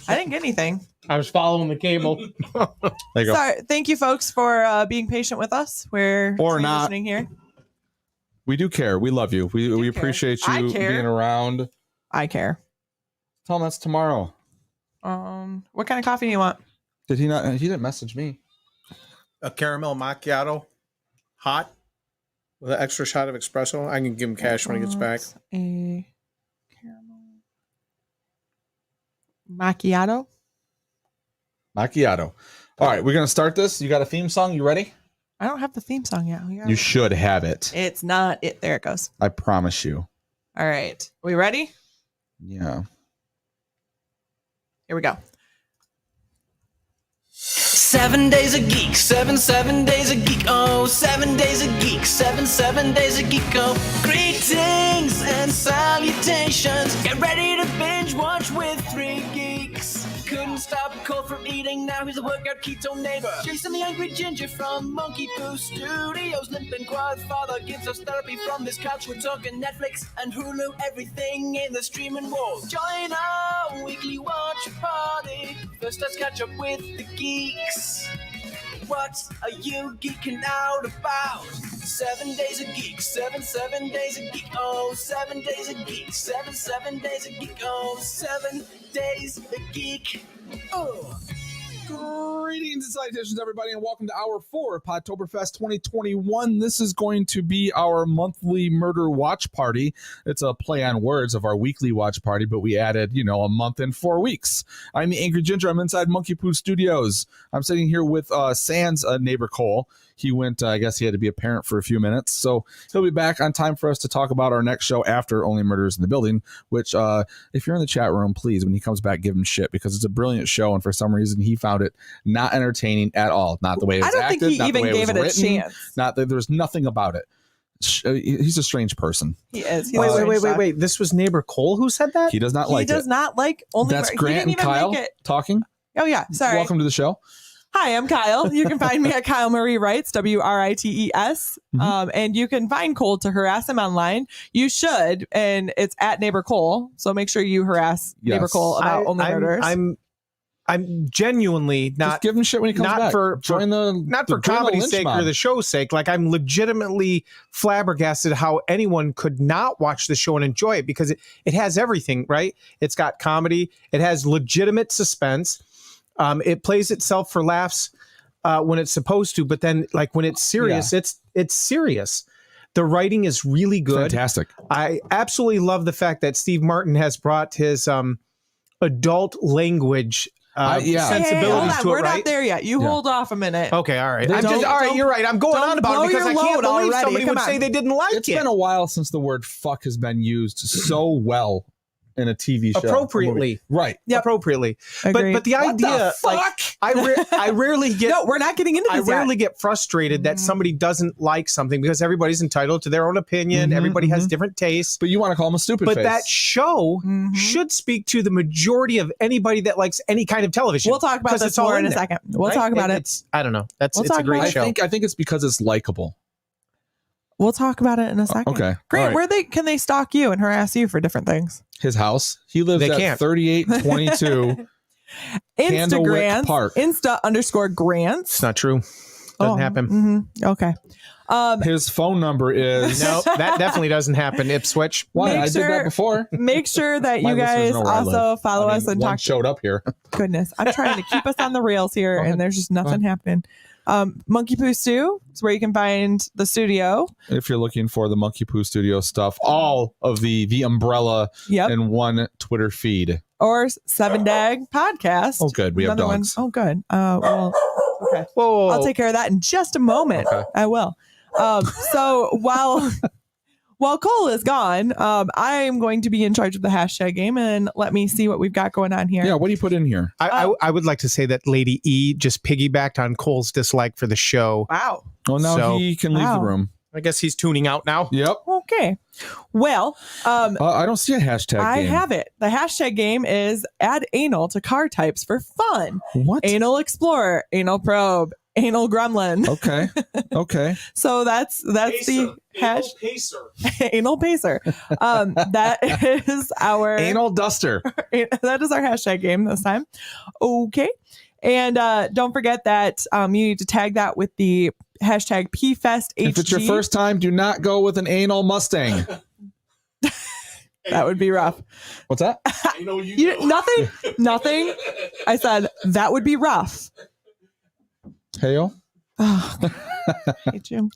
I didn't get anything. I was following the cable. There you go. Sorry. Thank you, folks, for being patient with us. We're Or not. transitioning here. We do care. We love you. We appreciate I you care. being around. I care. Tell him that's tomorrow. What kind of coffee do you want? Did he not? He didn't message me. A caramel macchiato, hot, with an extra shot of espresso. I can give him cash when he gets back. A caramel macchiato. Macchiato. All right, we're going to start this. You got a theme song? You ready? I don't have the theme song yet. You should have it. It's not it. There it goes. I promise you. All right. We ready? Yeah. Here we go. 7 days a geek, 7 days a geek, oh, 7 days a geek, 7 days a geek, oh. Greetings and salutations, get ready to binge watch with 3 geeks. Couldn't stop Cole from eating, now he's a workout keto neighbor. Jason the Angry Ginger from Monkey Poo Studios, Limp and Quad Father gives us therapy from this couch. We're talking Netflix and Hulu, everything in the streaming wars. Join our weekly watch party. First let's catch up with the geeks. What are you geeking out about? 7 days a geek, 7 days a geek, oh, 7 days a geek, 7 days a geek, oh, 7 days a geek, oh. Greetings and salutations, everybody, and welcome to Hour 4 of Podtoberfest 2021. This is going to be our monthly murder watch party. It's a play on words of our weekly watch party, but we added, a month and 4 weeks. I'm the Angry Ginger. I'm inside Monkey Poo Studios. I'm sitting here with Sans neighbor Cole. He went, I guess he had to be a parent for a few minutes. So he'll be back on time for us to talk about our next show after Only Murders in the Building, which if you're in the chat room, please, when he comes back, give him shit because it's a brilliant show. And for some reason, he found it not entertaining at all. Not the way it was I don't acted, think he not even the way gave it it was a written. chance. Not that there's nothing about it. He's a strange person. He is. He's Wait. This was neighbor Cole who said that? He does not like He does it. not like Only That's Murders. Grant He and didn't even Kyle make it. talking. Oh, yeah. Sorry. Welcome to the show. Hi, I'm Kyle. You can find me at Kyle Marie Writes, WRITES. And you can find Cole to harass him online. You should, and it's at Neighbor Cole. So make sure you harass Neighbor Cole about Only Murders. I'm genuinely not Just give him shit when he comes not back. for join the not for join the comedy's lynch sake mob. or the show's sake. Like, I'm legitimately flabbergasted how anyone could not watch the show and enjoy it, because it has everything, right? It's got comedy, it has legitimate suspense. It plays itself for laughs when it's supposed to, but then, like, when it's serious, it's serious. The writing is really good. Fantastic. I absolutely love the fact that Steve Martin has brought his adult language sensibilities to it. We're right? not there yet. You hold off a minute. Okay, all right. Don't- All right, you're right. I'm going don't on about blow it because your I can't load believe already. somebody Come would say on. they didn't like It's it. been a while since the word fuck has been used so well in a TV show. Appropriately. Right. Appropriately. Agreed. But the What idea, the like, fuck? I rarely get. No, we're not getting into I this yet. rarely get frustrated that somebody doesn't like something, because everybody's entitled to their own opinion. Everybody has different tastes. But you want to call him a stupid But face. that show should speak to the majority of anybody that likes any kind of television. We'll talk about 'Cause this it's all more in a there, second. We'll right? talk about it. It's, I don't know. It's We'll a talk great about it. show. I think it's because it's likable. We'll talk about it in a second. Okay. Grant, All right. where can they stalk you and harass you for different things? His house. He lives They at can't. 3822 Candlewick Instagram, Park. Insta_Grants. It's not true. Doesn't happen. Mm-hmm. Okay. His phone number is No, that definitely doesn't happen. Ipswich. Why? I did that before. Make sure that My you listeners guys know where I live. also follow us and one talk. showed up here. Goodness, I'm trying to keep us on the rails here, and there's just nothing happening. Monkey Poo Stew is where you can find the studio. If you're looking for the Monkey Poo Studio stuff, all of the umbrella in one Twitter feed. Or 7 Dag Podcast. Oh, good. We have Another dogs. one. Oh, good. Well, okay. Whoa. I'll take care of that in just a moment. Okay. I will. So while Cole is gone, I'm going to be in charge of the hashtag game, and let me see what we've got going on here. Yeah, what do you put in here? I would like to say that Lady E just piggybacked on Cole's dislike for the show. Wow. Well, now he can leave the room. I guess he's tuning out now. Yep. Okay. Well, I don't see a hashtag I game. have it. The hashtag game is add anal to car types for fun. What? Anal Explorer, Anal Probe, Anal Gremlin. Okay. Okay. So that's the hash pacer. Anal pacer. That is our Anal duster. that is our hashtag game this time. Okay. And don't forget that you need to tag that with the hashtag PFestHG. If it's your first time, do not go with an anal Mustang. That would be rough. What's that? Nothing. I said that would be rough. Heyo. Oh, hate you.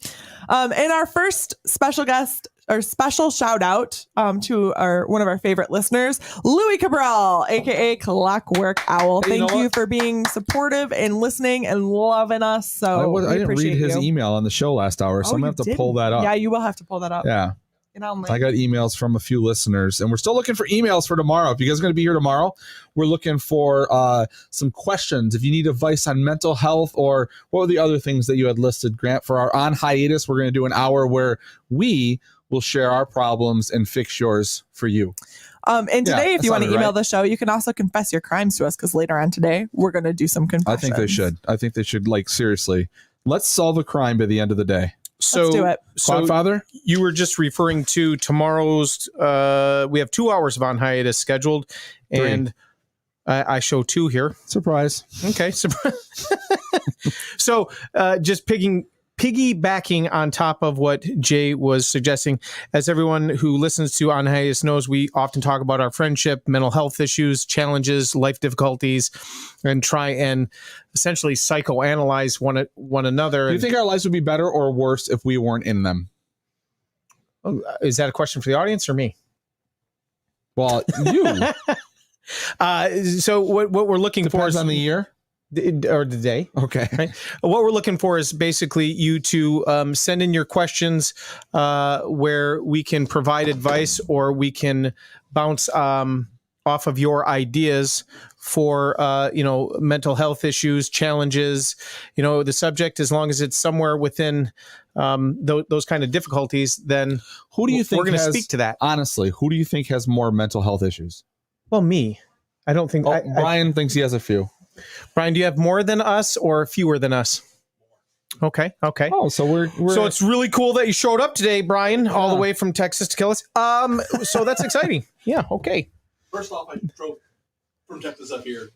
And our first special guest or special shout out to one of our favorite listeners, Louis Cabral, aka Clockwork Owl. Thank you for being supportive and listening and loving us. So I didn't read his you. email on the show last hour, so I'm gonna have to pull that up. Yeah, you will have to pull that up. Yeah. I got emails from a few listeners, and we're still looking for emails for tomorrow. If you guys are going to be here tomorrow, we're looking for some questions. If you need advice on mental health, or what were the other things that you had listed, Grant, for our on hiatus, we're going to do an hour where we will share our problems and fix yours for you. And today, if you want to email right. the show, you can also confess your crimes to us, because later on today, we're going to do some confessions. I think they should. I think they should, like, seriously. Let's solve a crime by the end of the day. So, Let's do it. Godfather? You were just referring to tomorrow's. We have 2 hours of on hiatus scheduled, and I show 2 here. Surprise. Okay, surprise. So, just piggybacking on top of what Jay was suggesting, as everyone who listens to On Hiatus knows, we often talk about our friendship, mental health issues, challenges, life difficulties, and try and essentially psychoanalyze one another. Do you think our lives would be better or worse if we weren't in them? Is that a question for the audience or me? Well, you. So what we're looking for is on the year or the day. Okay. Right? What we're looking for is basically you to send in your questions where we can provide advice, or we can bounce off of your ideas for mental health issues, challenges. The subject, as long as it's somewhere within those kind of difficulties, then who do you think we're going to has- speak to that? Honestly, who do you think has more mental health issues? Well, me. I don't think. Brian thinks he has a few. Brian, do you have more than us or fewer than us? Okay. Oh, so we're so it's really cool that you showed up today, Brian, all the way from Texas to kill us. So that's exciting. Yeah. Okay. First off, I drove from Texas up here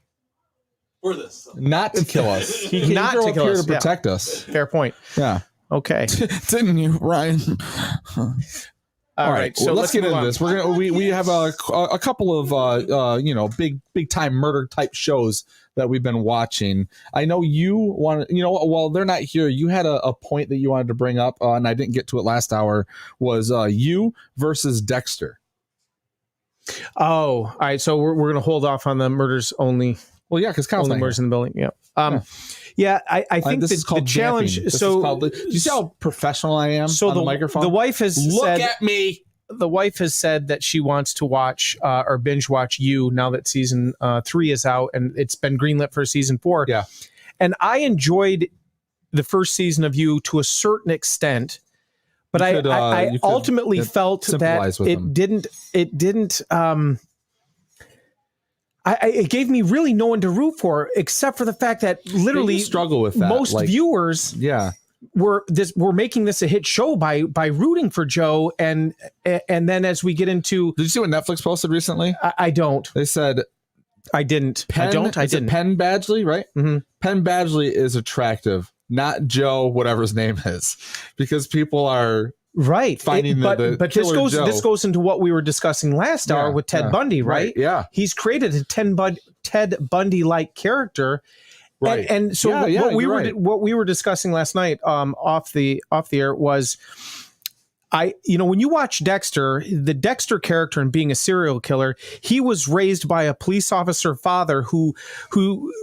for this. So. Not to kill us. He not drove to up kill here us. to protect us. Fair point. Yeah. Okay. Didn't you, Ryan? All right. So let's get into this. We're gonna we have a couple of big time murder type shows that we've been watching. I know you want while they're not here, you had a point that you wanted to bring up, and I didn't get to it last hour. Was you versus Dexter? Oh, all right. So we're gonna hold off on the murders only. Well, yeah, because only murders in the building. Yeah. Yeah, I think this is called the challenge. Jamping. So do you see how professional I am on the microphone? The wife has Look said, at me. The wife has said that she wants to watch or binge watch You now that season 3 is out, and it's been greenlit for season 4. Yeah, and I enjoyed the first season of You to a certain extent, but I ultimately felt that it didn't. It gave me really no one to root for, except for the fact that literally struggle with that. Most viewers, were making this a hit show by rooting for Joe, and then as we get into, did you see what Netflix posted recently? I don't. They said I didn't. I didn't. Penn Badgley, right? Mm-hmm. Penn Badgley is attractive. not Joe, whatever his name is, because people are finding but the this killer goes Joe. this goes into what we were discussing last hour with Ted Bundy, right? Yeah, he's created a Ted Bundy like character, right? And so what we were discussing last night, off the air was. When you watch Dexter, the Dexter character and being a serial killer, he was raised by a police officer father who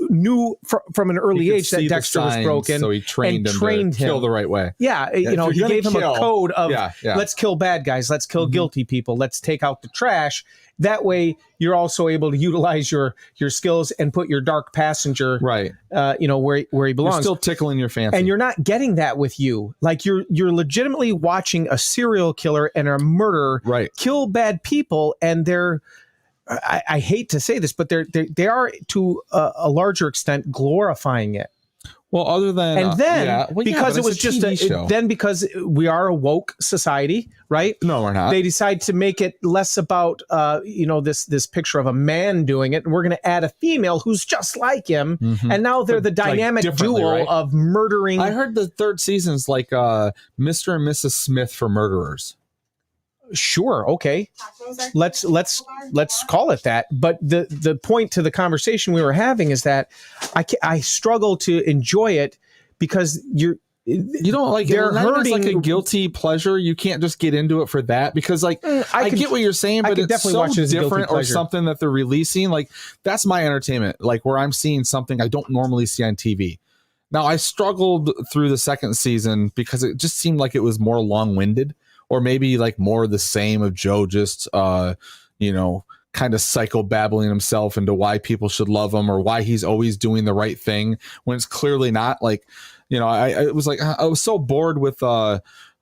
knew from an early age that Dexter was broken. So he trained him to kill the right way. Yeah, he gave him a code of let's kill bad guys, let's kill guilty people, let's take out the trash. That way, you're also able to utilize your skills and put your dark passenger where he belongs. You're still tickling your fancy, and you're not getting that with you. Like you're legitimately watching a serial killer and a murderer kill bad people, and they're. I hate to say this, but they are to a larger extent glorifying it. Well, other than because it was just because we are a woke society, right? No, we're not. They decide to make it less about this picture of a man doing it, and we're going to add a female who's just like him, and now they're the dynamic duo of murdering. I heard the third season's like Mr. and Mrs. Smith for murderers. Sure, okay, let's call it that. But the point to the conversation we were having is that I struggle to enjoy it because you don't like they're hurting. It's like a guilty pleasure. You can't just get into it for that because I get what you're saying, but it's definitely so watch it as different or something that they're releasing. Like that's my entertainment. Like where I'm seeing something I don't normally see on TV. Now I struggled through the second season because it just seemed like it was more long-winded. Or maybe like more of the same of Joe just, kind of psychobabbling himself into why people should love him or why he's always doing the right thing when it's clearly not. Like, I was like, I was so bored with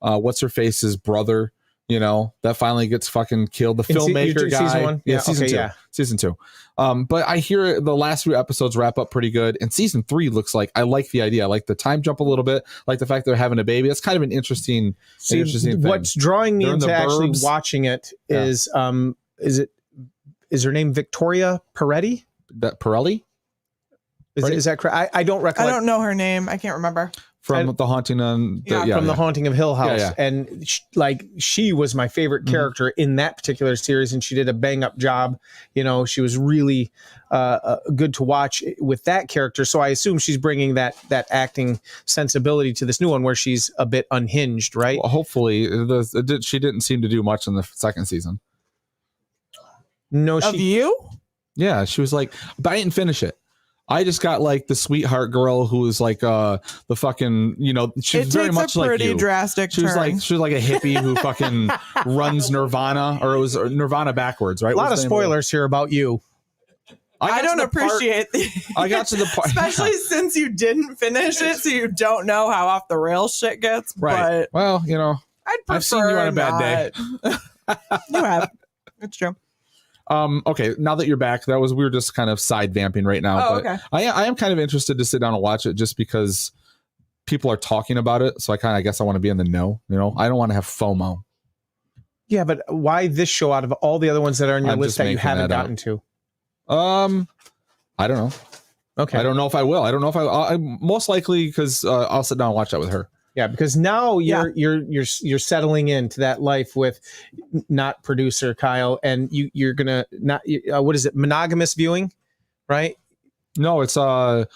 what's her face's brother, that finally gets fucking killed. The filmmaker guy. Season 1? Yeah, season 2. Season 2. But I hear the last few episodes wrap up pretty good. And season 3 looks like I like the idea. I like the time jump a little bit. Like the fact they're having a baby. That's kind of an interesting thing. What's drawing me into actually watching it is is her name Victoria Peretti? Pirelli? Is that correct? I don't recollect. I don't know her name. I can't remember. From The Haunting on The Haunting of Hill House. And she was my favorite character in that particular series, and she did a bang up job. She was really good to watch with that character. So I assume she's bringing that acting sensibility to this new one where she's a bit unhinged, right? Well, hopefully she didn't seem to do much in the second season. No, Yeah, she was like, but I didn't finish it. I just got like the sweetheart girl who was like the fucking she was very much like you. Drastic she was like a hippie who fucking runs Nirvana, or it was Nirvana backwards, right? A lot of spoilers here about you. I don't appreciate I got to the part, especially since you didn't finish it, so you don't know how off the rails shit gets. Right. But well, I've seen you on a bad day. You have. It's true. Okay, now that you're back, we were just kind of side vamping right now. Oh, but okay. I am kind of interested to sit down and watch it just because people are talking about it. So I guess I want to be in the know. I don't want to have FOMO. Yeah, but why this show out of all the other ones that are on your list that you haven't gotten to? I don't know. Okay, I don't know if I will. I don't know if I most likely because I'll sit down and watch that with her. Yeah, because now you're settling into that life with not producer Kyle, and you're gonna not what is it, monogamous viewing, right? No, it's what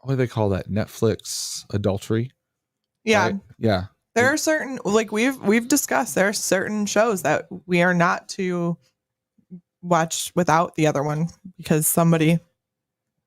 do they call that? Netflix adultery. Yeah, right? Yeah. There are certain we've discussed. There are certain shows that we are not to watch without the other one because somebody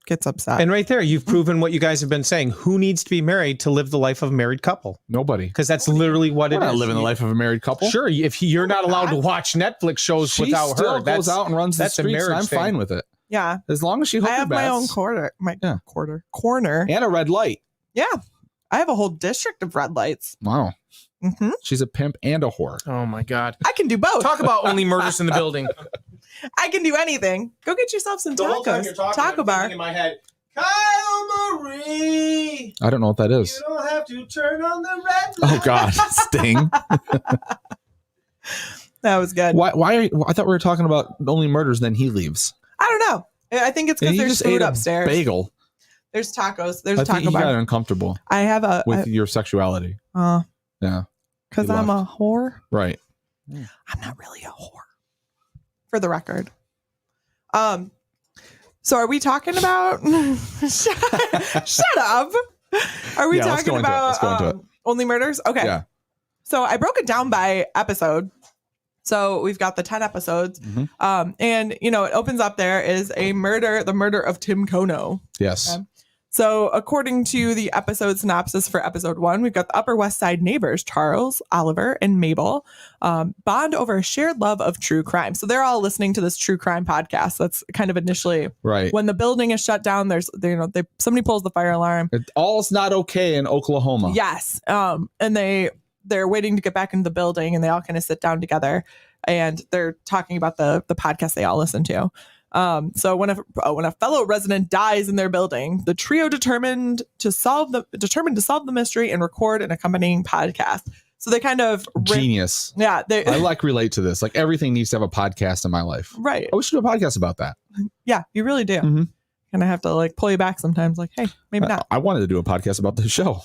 gets upset. And right there, you've proven what you guys have been saying. Who needs to be married to live the life of a married couple? Nobody. Because that's literally what We're it is. not living the life of a married couple. Sure, if you're not allowed to watch Netflix shows She without still her, goes out and runs the that's a streets. marriage I'm thing. fine with it. Yeah. As long as she I have my own corner and a red light. Yeah. I have a whole district of red lights. Wow. Mm-hmm. She's a pimp and a whore. Oh my God. I can do both. Talk about only murders in the building. I can do anything. Go get yourself some tacos. Taco bar. In my head, Kyle Marie. I don't know what that is. You don't have to turn on the red light. Oh God, Sting. That was good. Why I thought we were talking about only murders, then he leaves. I don't know. I think it's because there's food upstairs. Bagel. There's tacos. There's I a think taco you got bar. uncomfortable I have with your sexuality. Yeah. Because You I'm left. a whore. Right. I'm not really a whore, for the record. So are we talking about? Shut up. Are we Yeah, let's go talking into it. about Let's go into it. Only Murders? Okay. Yeah. So I broke it down by episode. So we've got the 10 episodes. And, you know, it opens up there is the murder of Tim Kono. Yes. Okay. So according to the episode synopsis for episode 1, we've got the Upper West Side neighbors, Charles, Oliver, and Mabel, bond over a shared love of true crime. So they're all listening to this true crime podcast. That's kind of initially Right. when the building is shut down. Somebody pulls the fire alarm. All's not okay in Oklahoma. Yes. And they're waiting to get back into the building, and they all kind of sit down together and they're talking about the podcast they all listen to. So when a fellow resident dies in their building, the trio determined to solve the mystery and record an accompanying podcast. So they kind of Genius. Yeah, I relate to this. Like everything needs to have a podcast in my life. Right. I wish we should do a podcast about that. Yeah, you really do. And I have to like pull you back sometimes. Like, hey, maybe not. I wanted to do a podcast about this show.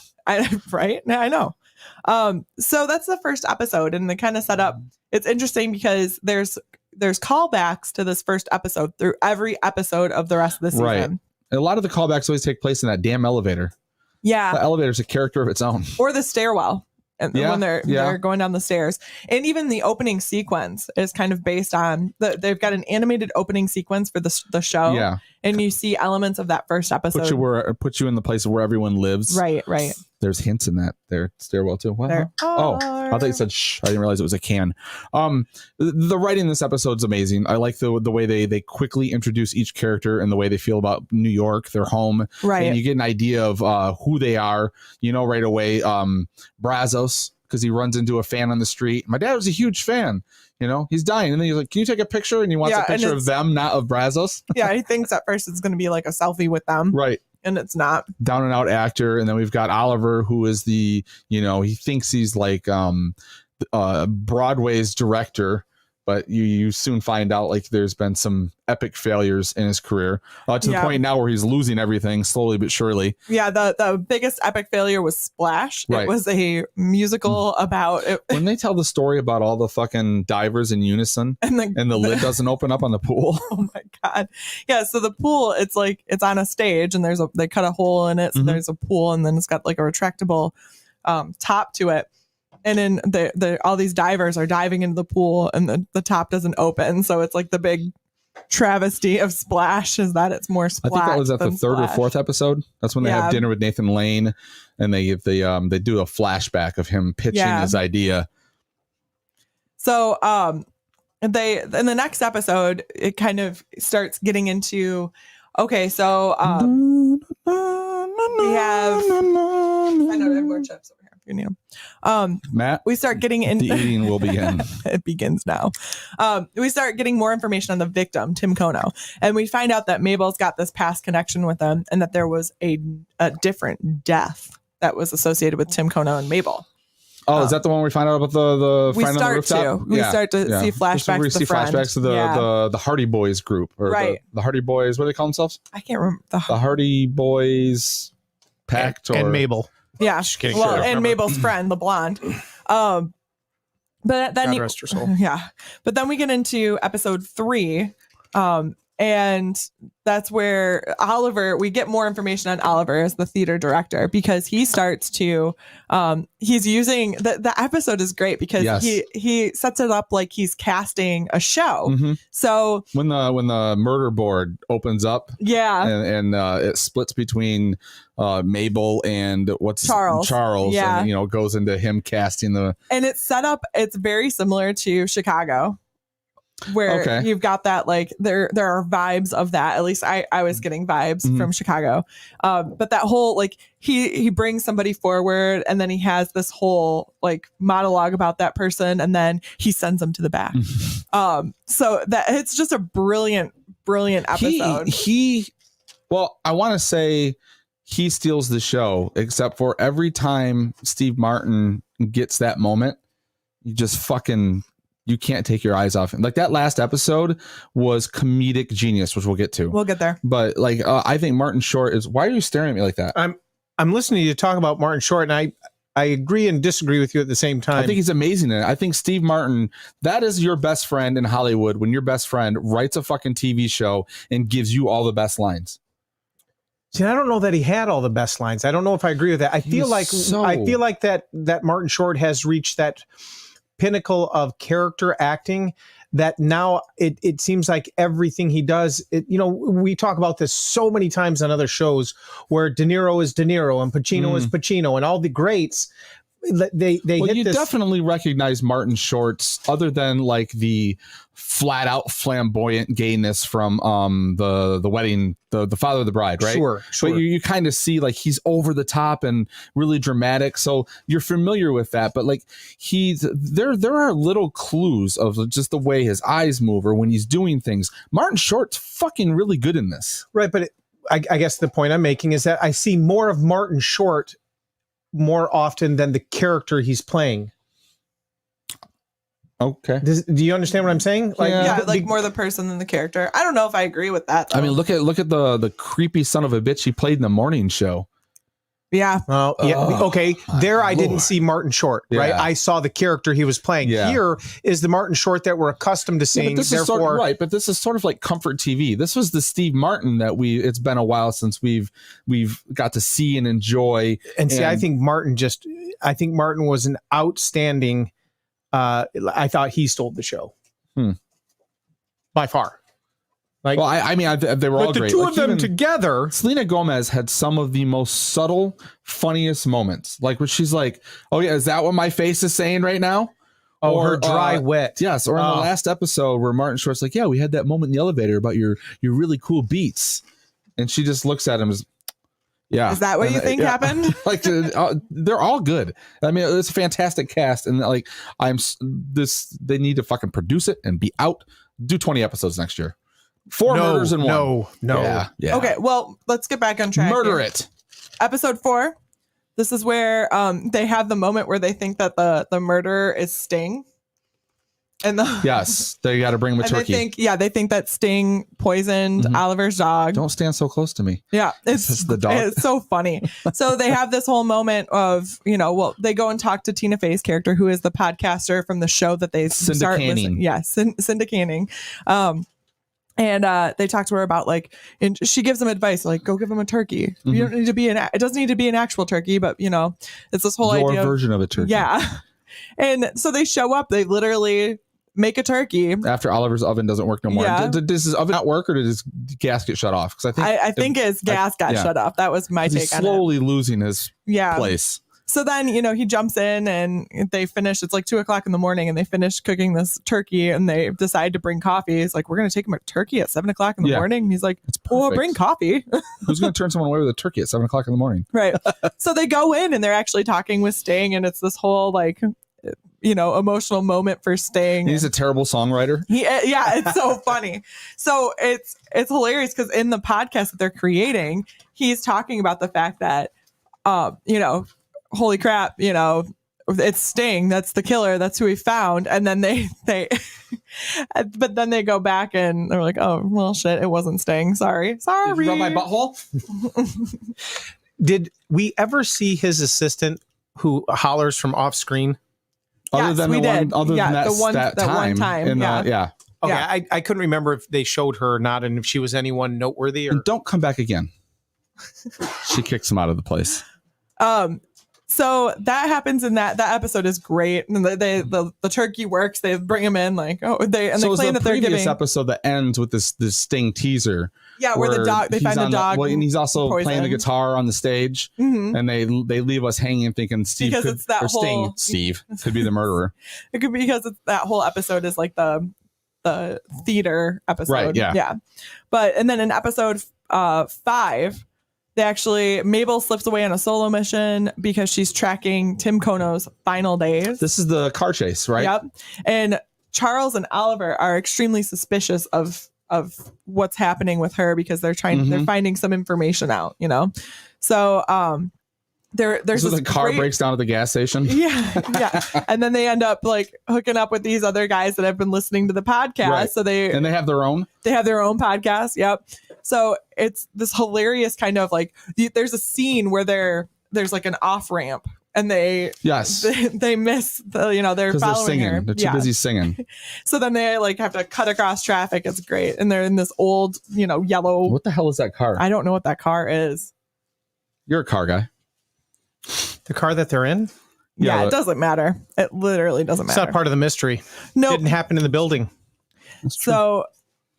Right? Yeah, I know. So that's the first episode, and they kind of set up. It's interesting because there's callbacks to this first episode through every episode of the rest of the season. Right. A lot of the callbacks always take place in that damn elevator. Yeah. The elevator's a character of its own. Or the stairwell. And Yeah, when they're going down the stairs. And even the opening sequence is kind of based on they've got an animated opening sequence for the show. Yeah. And you see elements of that first episode. Put you in the place where everyone lives. Right. There's hints in that there stairwell too. What? There Oh, I thought you said shh. I didn't realize it was a can. The writing in this episode is amazing. I like the way they quickly introduce each character and the way they feel about New York, their home. Right. And you get an idea of who they are, you know, right away. Brazos, because he runs into a fan on the street. My dad was a huge fan. You know, he's dying. And then he's like, can you take a picture? And he wants a picture of them, not of Brazos. Yeah, he thinks at first it's going to be like a selfie with them. Right. And it's not. Down and out actor. And then we've got Oliver, who is he thinks he's like Broadway's director, but you soon find out like there's been some epic failures in his career to the point now where he's losing everything slowly but surely. Yeah, the biggest epic failure was Splash. Right. It was a musical about it. When they tell the story about all the fucking divers in unison and the lid doesn't open up on the pool. Oh my God. Yeah, so the pool, it's on a stage and they cut a hole in it, so there's a pool, and then it's got like a retractable top to it. And then all these divers are diving into the pool, and the top doesn't open. So it's like the big travesty of Splash is that it's more Splash. I think that was at the third or fourth episode. That's when they have dinner with Nathan Lane, and they do a flashback of him pitching his idea. So they in the next episode, it kind of starts getting into so we have I know I have more chips over here if you need them. Matt, we start getting into the eating will begin. It begins now. We start getting more information on the victim, Tim Kono, and we find out that Mabel's got this past connection with him, and that there was a different death that was associated with Tim Kono and Mabel. Oh, is that the one we find out about the we friend on the rooftop? We start to see flashbacks. We see flashbacks to the Hardy Boys group, or right? The Hardy Boys. What do they call themselves? I can't remember the Hardy Boys Pact and Mabel. Yeah, well, and Mabel's friend, the blonde. But then God rest her soul. Yeah, but then we get into episode 3. And that's where we get more information on Oliver as the theater director, because he starts to, he's using, the episode is great because he sets it up like he's casting a show. Mm-hmm. So when the murder board opens up, and it splits between Mabel and Charles, yeah, and goes into him casting and it's set up. It's very similar to Chicago, where you've got that, like there are vibes of that. At least I was getting vibes from Chicago. But that whole, like, he brings somebody forward, and then he has this whole like monologue about that person, and then he sends them to the back. So that it's just a brilliant episode. Well, I want to say he steals the show, except for every time Steve Martin gets that moment, you just fucking you can't take your eyes off him. Like that last episode was comedic genius, which we'll get to. We'll get there. But like, I think Martin Short is. Why are you staring at me like that? I'm listening to you talk about Martin Short, and I agree and disagree with you at the same time. I think he's amazing in it. I think Steve Martin, that is your best friend in Hollywood when your best friend writes a fucking TV show and gives you all the best lines. See, I don't know that he had all the best lines. I don't know if I agree with that. I feel like that Martin Short has reached that pinnacle of character acting that now it seems like everything he does, we talk about this so many times on other shows where De Niro is De Niro and Pacino is Pacino and all the greats. They hit you this. Definitely recognize Martin Short's, other than like the flat out flamboyant gayness from the wedding, the Father of the Bride, right? Sure. But you kind of see like he's over the top and really dramatic, so you're familiar with that. But like there are little clues of just the way his eyes move or when he's doing things. Martin Short's fucking really good in this, right? But I guess the point I'm making is that I see more of Martin Short more often than the character he's playing. Okay. Do you understand what I'm saying? Like, more the person than the character. I don't know if I agree with that, though. I mean, look at the creepy son of a bitch he played in the morning show. Yeah. Well, yeah. Okay. There, I didn't see Martin Short, right? Yeah. I saw the character he was playing. Yeah. Here is the Martin Short that we're accustomed to seeing. But this is but this is sort of like comfort TV. This was the Steve Martin that it's been a while since we've got to see and enjoy. And see, I think Martin was an outstanding. I thought he stole the show by far. Like, well, I mean, they were all great. But the two of them together. Selena Gomez had some of the most subtle, funniest moments. Like when she's like, "Oh yeah, is that what my face is saying right now?" Oh, her dry wet. Yes. Or in the last episode where Martin Short's like, "Yeah, we had that moment in the elevator about your really cool beats," and she just looks at him as, "Yeah, is that what you think happened?" Like they're all good. I mean, it's a fantastic cast, and like they need to fucking produce it and be out. Do 20 episodes next year. 4 murders in one. No. Yeah. Okay, well, let's get back on track. Murder here. it. Episode 4. This is where they have the moment where they think that the murderer is Sting. And yes, they got to bring him a turkey. They think that Sting poisoned Oliver's dog. Don't stand so close to me. Yeah, it's the dog. It's so funny. So they have this whole moment of, they go and talk to Tina Fey's character, who is the podcaster from the show that they start listening. Yeah, Cinda Canning. And they talk to her about and she gives them advice, like, go give him a turkey. You don't need to be it doesn't need to be an actual turkey, but it's this whole Your idea version of a turkey. Yeah. And so they show up, they literally make a turkey after Oliver's oven doesn't work no more. Yeah. Does his oven not work, or did his gas get shut off? Because I think his gas got shut off. That was my take he's on it. Slowly losing his place. So then, he jumps in and they finish. It's like 2:00 in the morning and they finish cooking this turkey and they decide to bring coffee. It's like, we're going to take him a turkey at 7:00 in the morning. And he's like, well, bring coffee. Who's going to turn someone away with a turkey at 7:00 in the morning? Right. So they go in and they're actually talking with Sting, and it's this whole emotional moment for Sting. He's a terrible songwriter. It's so funny. So it's hilarious because in the podcast that they're creating, he's talking about the fact that, holy crap, it's Sting. That's the killer. That's who we found. And then but then they go back and they're like, oh, well, shit, it wasn't Sting. Sorry. Did you rub my butthole? Did we ever see his assistant who hollers from off screen? Other than that one time. Yeah. Okay, I couldn't remember if they showed her or not, and if she was anyone noteworthy. And don't come back again. She kicks him out of the place. So that happens in that episode is great. And the turkey works. They bring him in they claim that they're giving. Previous episode that ends with this Sting teaser. Yeah, where the dog they find the dog. And he's also poisoned. playing the guitar on the stage, and they leave us hanging, thinking Steve Steve could be the murderer. It could be because that whole episode is like the theater episode, right? Yeah. But and then in episode 5. Mabel slips away on a solo mission because she's tracking Tim Kono's final days. This is the car chase, right? Yep. And Charles and Oliver are extremely suspicious of what's happening with her because they're finding some information out, So there's So this the car great- breaks down at the gas station. Yeah. And then they end up like hooking up with these other guys that have been listening to the podcast. Right. So they have their own. They have their own podcast. Yep. So it's this hilarious kind of like there's a scene where there's like an off ramp and they miss the, they're Because they're following singing. her. They're too busy singing. So then they like have to cut across traffic. It's great. And they're in this old, yellow. What the hell is that car? I don't know what that car is. You're a car guy. The car that they're in? Yeah, it doesn't matter. It literally doesn't It's matter. not part of the mystery. No, Didn't happen in the building. So,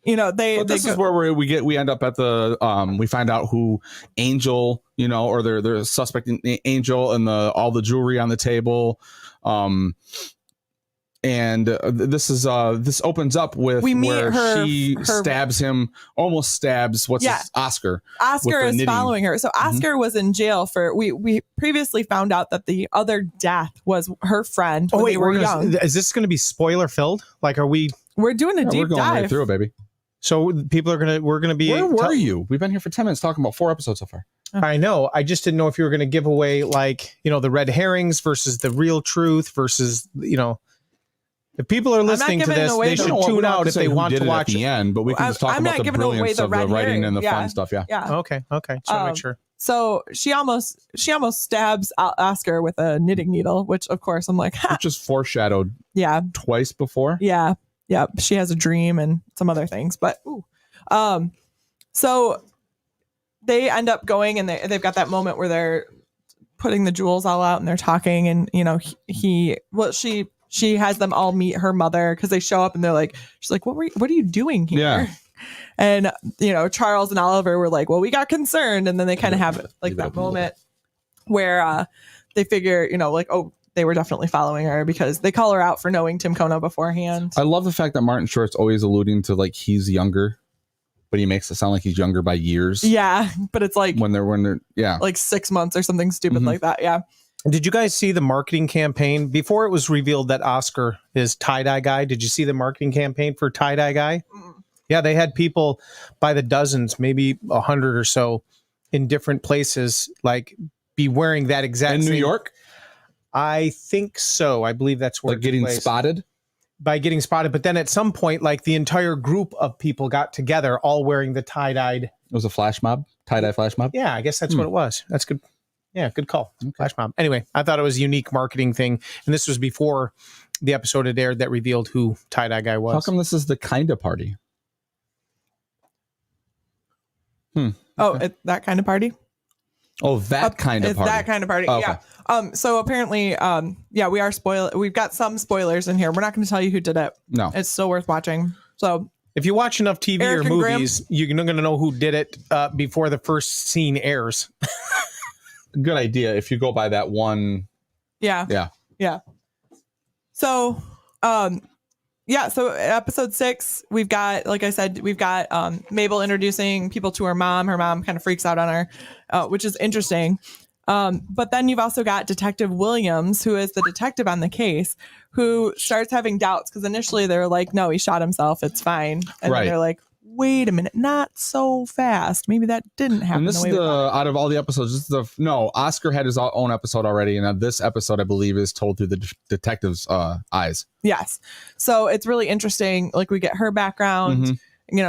This is where we end up at the we find out who Angel, or they're suspecting Angel and all the jewelry on the table. And this opens up with We meet where her- she her- stabs him, almost stabs Oscar. Oscar with the is knitting. following her. So Oscar was in jail for we previously found out that the other death was her friend when they were young. Is this going to be spoiler filled? Like, We're doing a deep we're going dive. right through it, baby. So we're gonna be. Where were you? We've been here for 10 minutes talking about 4 episodes so far. I know. I just didn't know if you were going to give away the red herrings versus the real truth versus if people are listening to giving this, away they the- should Well, tune we don't have out to if say they who want did to it at watch the end, but we can just talk I'm about not the giving away brilliance the of the red writing herring. and the Yeah. fun stuff. Yeah. Yeah. Okay. Just want to make sure. So she almost stabs Oscar with a knitting needle, which of course I'm like, ha. Which is foreshadowed Yeah. twice before. Yeah. Yep. She has a dream and some other things, but so they end up going and they've got that moment where they're putting the jewels all out and they're talking and she has them all meet her mother because they show up and she's like, what are you doing here? Yeah. And Charles and Oliver were like, well, we got concerned, and then they kind of have that moment where they figure they were definitely following her because they call her out for knowing Tim Kono beforehand. I love the fact that Martin Short's always alluding to he's younger, but he makes it sound like he's younger by years. Yeah, but it's like when they're yeah, like 6 months or something stupid like that. Yeah. Did you guys see the marketing campaign before it was revealed that Oscar is tie-dye guy? Did you see the marketing campaign for tie-dye guy? Yeah, they had people by the dozens, maybe 100 or so in different places, be wearing that exact in New same- York. I think so. I believe that's where it took getting place. spotted. By getting spotted, but then at some point, the entire group of people got together, all wearing the tie-dyed. It was a flash mob, tie-dye flash mob. Yeah, I guess that's what it was. That's good. Yeah, good call. Flash mob. Anyway, I thought it was a unique marketing thing, and this was before the episode had aired that revealed who tie-dye guy was. How come this is the kind of party? Oh, that kind of party. Oh, that kind of It's party. that kind of party. Oh, okay. Yeah. So apparently, we are we've got some spoilers in here. We're not going to tell you who did it. No. It's still worth watching. So if you watch enough TV Eric or and Graham- movies, you're going to know who did it before the first scene airs. Good idea. If you go by that one. yeah. Yeah. So, so episode 6, we've got, like I said, we've got Mabel introducing people to her mom. Her mom kind of freaks out on her, which is interesting. But then you've also got Detective Williams, who is the detective on the case, who starts having doubts because initially they're like, no, he shot himself. It's fine. And Right. then they're like, wait a minute, not so fast. Maybe that didn't happen. And this is the way we thought. out of all the episodes, this is Oscar had his own episode already, and this episode I believe is told through the detective's eyes. Yes. So it's really interesting. Like we get her background.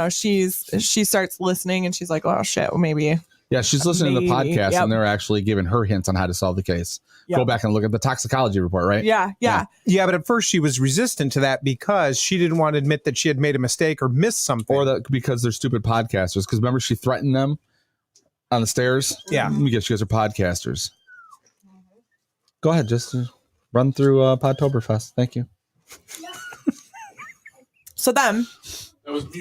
She starts listening and she's like, oh shit, well, maybe. Yeah, she's listening to the Maybe. podcast, Yep. and they're actually giving her hints on how to solve the case. Yep. Go back and look at the toxicology report, right? Yeah. Yeah, but at first she was resistant to that because she didn't want to admit that she had made a mistake or missed something. Or that because they're stupid podcasters. Because remember, she threatened them on the stairs. Yeah. Let me guess, you guys are podcasters. Go ahead, just run through Podtoberfest. Thank you. So then,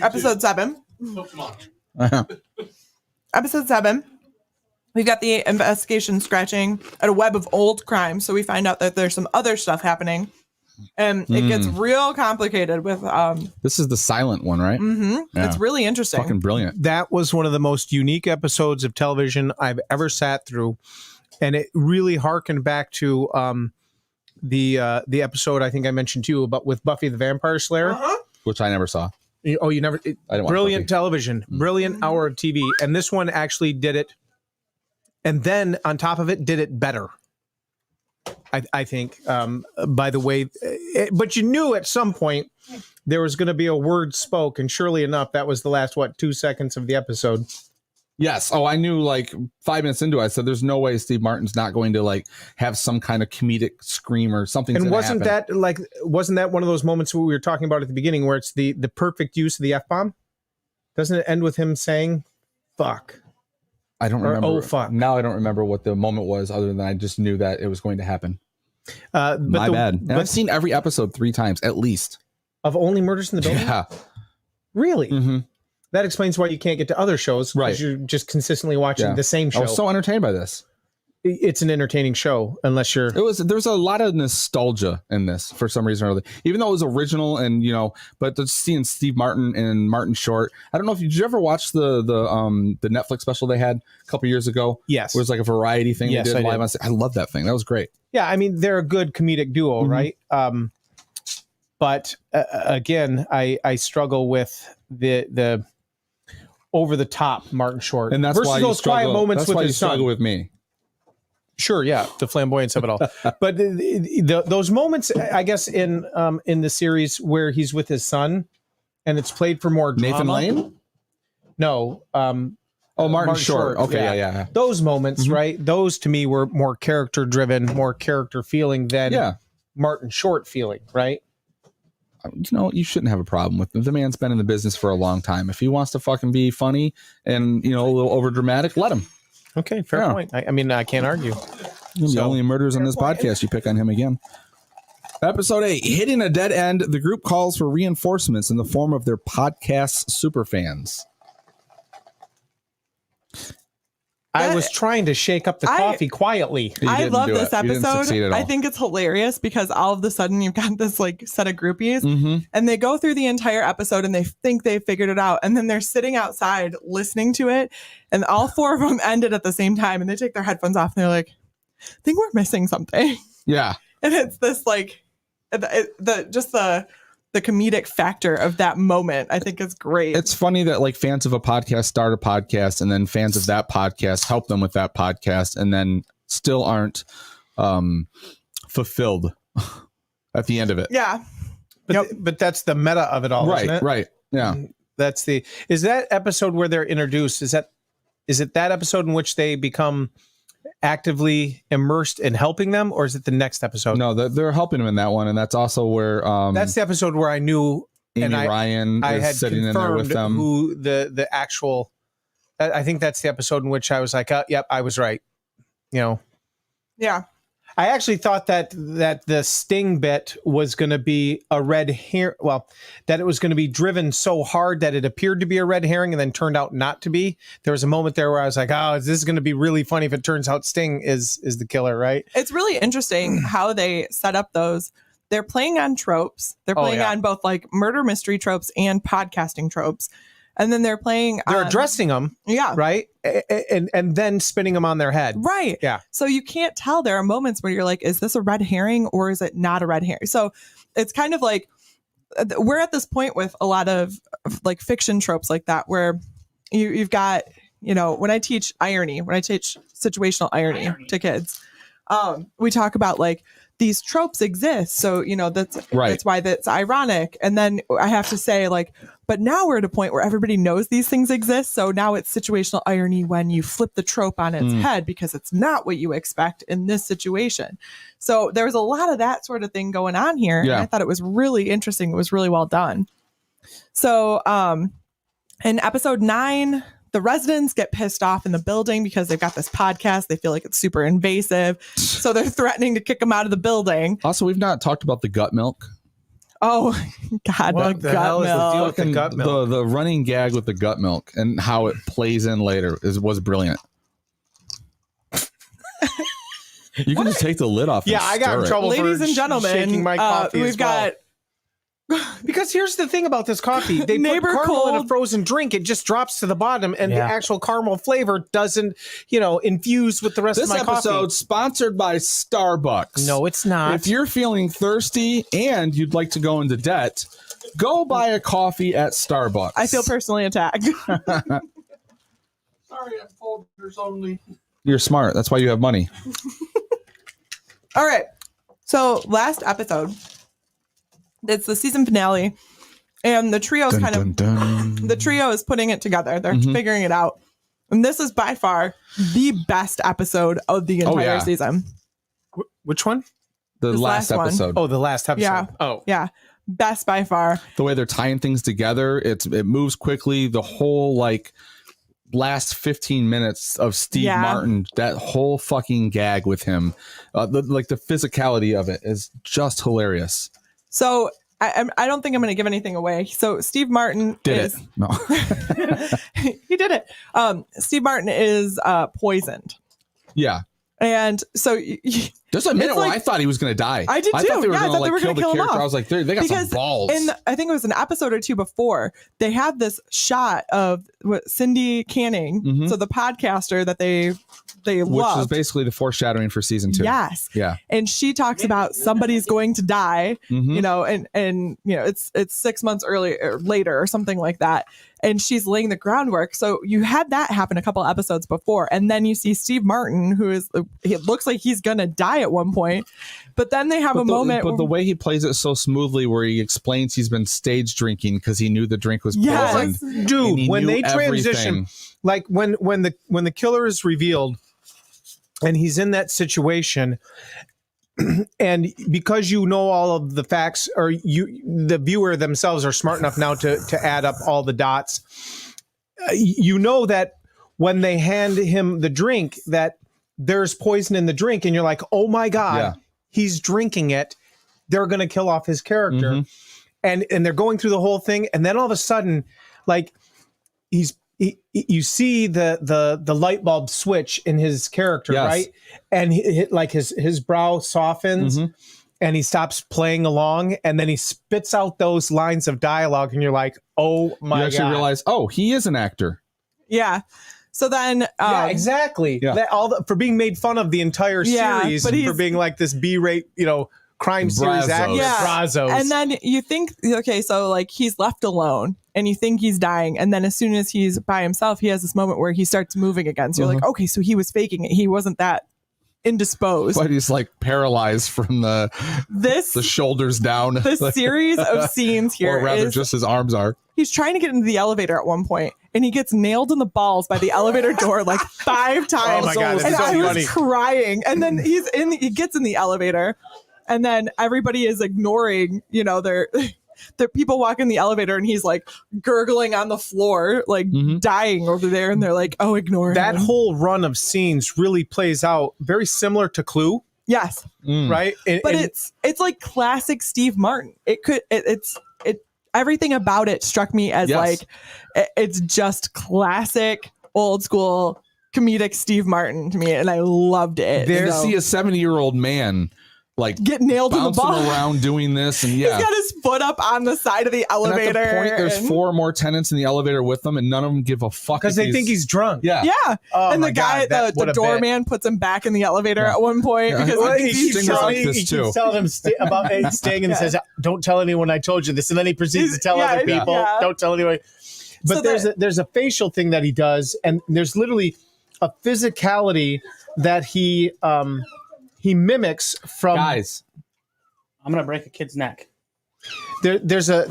episode 7. Episode 7, we've got the investigation scratching at a web of old crimes. So we find out that there's some other stuff happening, and it gets real complicated with. This is the silent one, right? Yeah. It's really interesting. Fucking brilliant. That was one of the most unique episodes of television I've ever sat through, and it really harkened back to the episode I think I mentioned to you about with Buffy the Vampire Slayer. Which I never saw. Oh, you never? I didn't watch Brilliant Buffy. television, brilliant hour of TV, and this one actually did it and then on top of it, did it better. I think, by the way, but you knew at some point there was going to be a word spoke, and surely enough, that was the last 2 seconds of the episode. Yes. Oh, I knew like 5 minutes into it. I said, "There's no way Steve Martin's not going to like have some kind of comedic scream or something." And wasn't that one of those moments we were talking about at the beginning, where it's the perfect use of the F-bomb? Doesn't it end with him saying "fuck"? I don't remember. Oh fuck! Now I don't remember what the moment was, other than I just knew that it was going to happen. My bad. And I've seen every episode 3 times at least of Only Murders in the Building. Yeah. Really? Mm-hmm. That explains why you can't get to other shows, because right? You're just consistently watching the same show. I was so entertained by this. It's an entertaining show, unless you're. There's a lot of nostalgia in this for some reason or other. Even though it was original, and but just seeing Steve Martin and Martin Short. I don't know if did you ever watch the Netflix special they had a couple years ago? Yes, it was like a variety thing. Yes, they did live did. on. I love that thing. That was great. Yeah, I mean they're a good comedic duo, right? But again, I struggle with the over the top Martin Short, and that's versus why those quiet moments that's with why his you struggle son. with me. Sure, yeah, the flamboyance of it all. But those moments, I guess, in the series where he's with his son, and it's played for more drama. Nathan Lane? No. Martin Short. Okay, yeah. Those moments, right? Those to me were more character driven, more character feeling than Martin Short feeling, right? You shouldn't have a problem with him. The man's been in the business for a long time. If he wants to fucking be funny and a little over dramatic, let him. Okay, fair point. I mean, I can't argue. The only murders on this podcast, you pick on him again. Episode 8, hitting a dead end. The group calls for reinforcements in the form of their podcast superfans. That- I was trying to shake up the coffee quietly. I love this You didn't succeed episode. at all. I think it's hilarious because all of a sudden you've got this like set of groupies Mhm. and they go through the entire episode and they think they figured it out. And then they're sitting outside listening to it. And all 4 of them ended at the same time and they take their headphones off and they're like, I think we're missing something. Yeah. And it's this like the comedic factor of that moment, I think is great. It's funny that like fans of a podcast start a podcast and then fans of that podcast help them with that podcast and then still aren't fulfilled at the end of it. Yeah. But that's the meta of it all, Right, isn't it? right. Yeah. Is that episode where they're introduced? Is it that episode in which they become actively immersed in helping them, or is it the next episode? No, they're helping them in that one, and that's also where that's the episode where I knew Amy Ryan I is had sitting in there with them. Who the actual? I think that's the episode in which I was like, "Yep, I was right." Yeah. I actually thought that the Sting bit was going to be a red herring. Well, that it was going to be driven so hard that it appeared to be a red herring and then turned out not to be. There was a moment there where I was like, "Oh, this is going to be really funny if it turns out Sting is the killer," right? It's really interesting how they set up those. They're playing on tropes. They're playing on both like murder mystery tropes and podcasting tropes. And then they're addressing them. Yeah. Right. And then spinning them on their head. Right. Yeah. So you can't tell. There are moments where you're like, is this a red herring or is it not a red herring? So it's kind of like we're at this point with a lot of like fiction tropes like that, where you've got, when I teach irony, when I teach situational irony to kids, we talk about like these tropes exist. So, that's why that's ironic. And then I have to say like, but now we're at a point where everybody knows these things exist. So now it's situational irony when you flip the trope on its head because it's not what you expect in this situation. So there was a lot of that sort of thing going on here. Yeah. And I thought it was really interesting. It was really well done. So in episode 9, the residents get pissed off in the building because they've got this podcast. They feel like it's super invasive. So they're threatening to kick them out of the building. Also, we've not talked about the gut milk. Oh, God. What the hell is the deal with the gut milk? The running gag with the gut milk and how it plays in later was brilliant. You can just take the lid off. Yeah, I got in trouble Ladies for and gentlemen, shaking my coffee. we've got. Because here's the thing about this coffee. They put caramel in a frozen drink. It just drops to the bottom and the actual caramel flavor doesn't, infuse with the rest of my coffee. This episode sponsored by Starbucks. No, it's not. If you're feeling thirsty and you'd like to go into debt, go buy a coffee at Starbucks. I feel personally attacked. Sorry, I'm folders only. You're smart. That's why you have money. All right. So last episode, it's the season finale, and the trio is the trio is putting it together. They're figuring it out, and this is by far the best episode of the entire season. Which one? The last episode. Oh, the last episode. Yeah. Oh, yeah. Best by far. The way they're tying things together, it moves quickly. The whole like last 15 minutes of Steve Martin, that whole fucking gag with him, the physicality of it is just hilarious. So I don't think I'm going to give anything away. So Steve Martin He did it. Steve Martin is poisoned. Yeah. And so there's a minute where I thought he was going to die. I did too. I thought they were I thought they were going to kill him off. I was like, they got some balls. I think it was an episode or two before, they had this shot of Cindy Canning, so the podcaster that they which loved. is basically the foreshadowing for season 2. Yes. Yeah. And she talks about somebody's going to die, you know, and you know, it's 6 months later or something like that. And she's laying the groundwork. So you had that happen a couple episodes before. And then you see Steve Martin, it looks like he's going to die at one point. But then they have a moment. But the way he plays it so smoothly, where he explains he's been stage drinking because he knew the drink was poisoned. Yes. Dude, when they transition, like when the killer is revealed and he's in that situation, and because you know all of the facts, or the viewer themselves are smart enough now to add up all the dots, you know that when they hand him the drink, that there's poison in the drink, and you're like, oh my God, he's drinking it. They're going to kill off his character. And they're going through the whole thing. And then all of a sudden, like you see the light bulb switch in his character, right? And his brow softens and he stops playing along, and then he spits out those lines of dialogue, and you're like, oh my God. You actually realize, he is an actor. Yeah. So then, exactly. Yeah. For being made fun of the entire series, but for being like this B-rate, crime series actor. Brazos. And then you think, okay, so like he's left alone, and you think he's dying, and then as soon as he's by himself, he has this moment where he starts moving again. So you're like, okay, so he was faking it. He wasn't that indisposed. But he's like paralyzed from the shoulders down. The series of scenes here, or rather, just his arms are. He's trying to get into the elevator at one point, and he gets nailed in the balls by the elevator door like 5 times. Oh my God, and so I funny. was crying. And then he gets in the elevator, and then everybody is ignoring, their people walk in the elevator, and he's like gurgling on the floor, like dying over there, and they're like, oh, ignore that him. whole run of scenes really plays out very similar to Clue. Yes. Right. But it's like classic Steve Martin. Everything about it struck me as like, it's just classic old school comedic Steve Martin to me. And I loved it. To see a 70-year-old man like get nailed in the ball around doing this, and he's got his foot up on the side of the elevator. And at the point, there's 4 more tenants in the elevator with them, and none of them give a fuck because they think he's drunk. Yeah. Oh and my the guy, God, the doorman, puts him back in the elevator at one point because he keeps telling him about staying, and says, "Don't tell anyone I told you this," and then he proceeds to tell other people, "Don't tell anyone." But so there's a facial thing that he does, and there's literally a physicality that he mimics from guys. I'm gonna break a kid's neck. There's a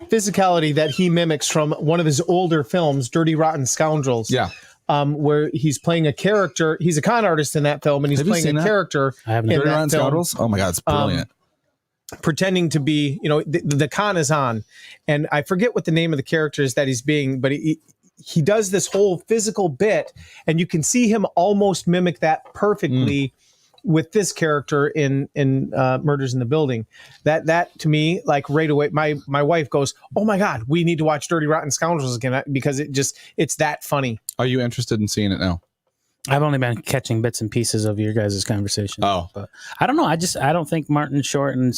physicality that he mimics from one of his older films, Dirty Rotten Scoundrels. Yeah. Where he's playing a character. He's a con artist in that film, and he's playing a character in Dirty that Rotten film. Scoundrels? Oh my God, it's brilliant. Pretending to be, the con is on, and I forget what the name of the character is that he's being, but he does this whole physical bit, and you can see him almost mimic that perfectly with this character in Murders in the Building. That to me, like right away, my wife goes, "Oh my God, we need to watch Dirty Rotten Scoundrels again," because it's that funny. Are you interested in seeing it now? I've only been catching bits and pieces of your guys' conversation. Oh, but I don't know. I don't think Martin Short and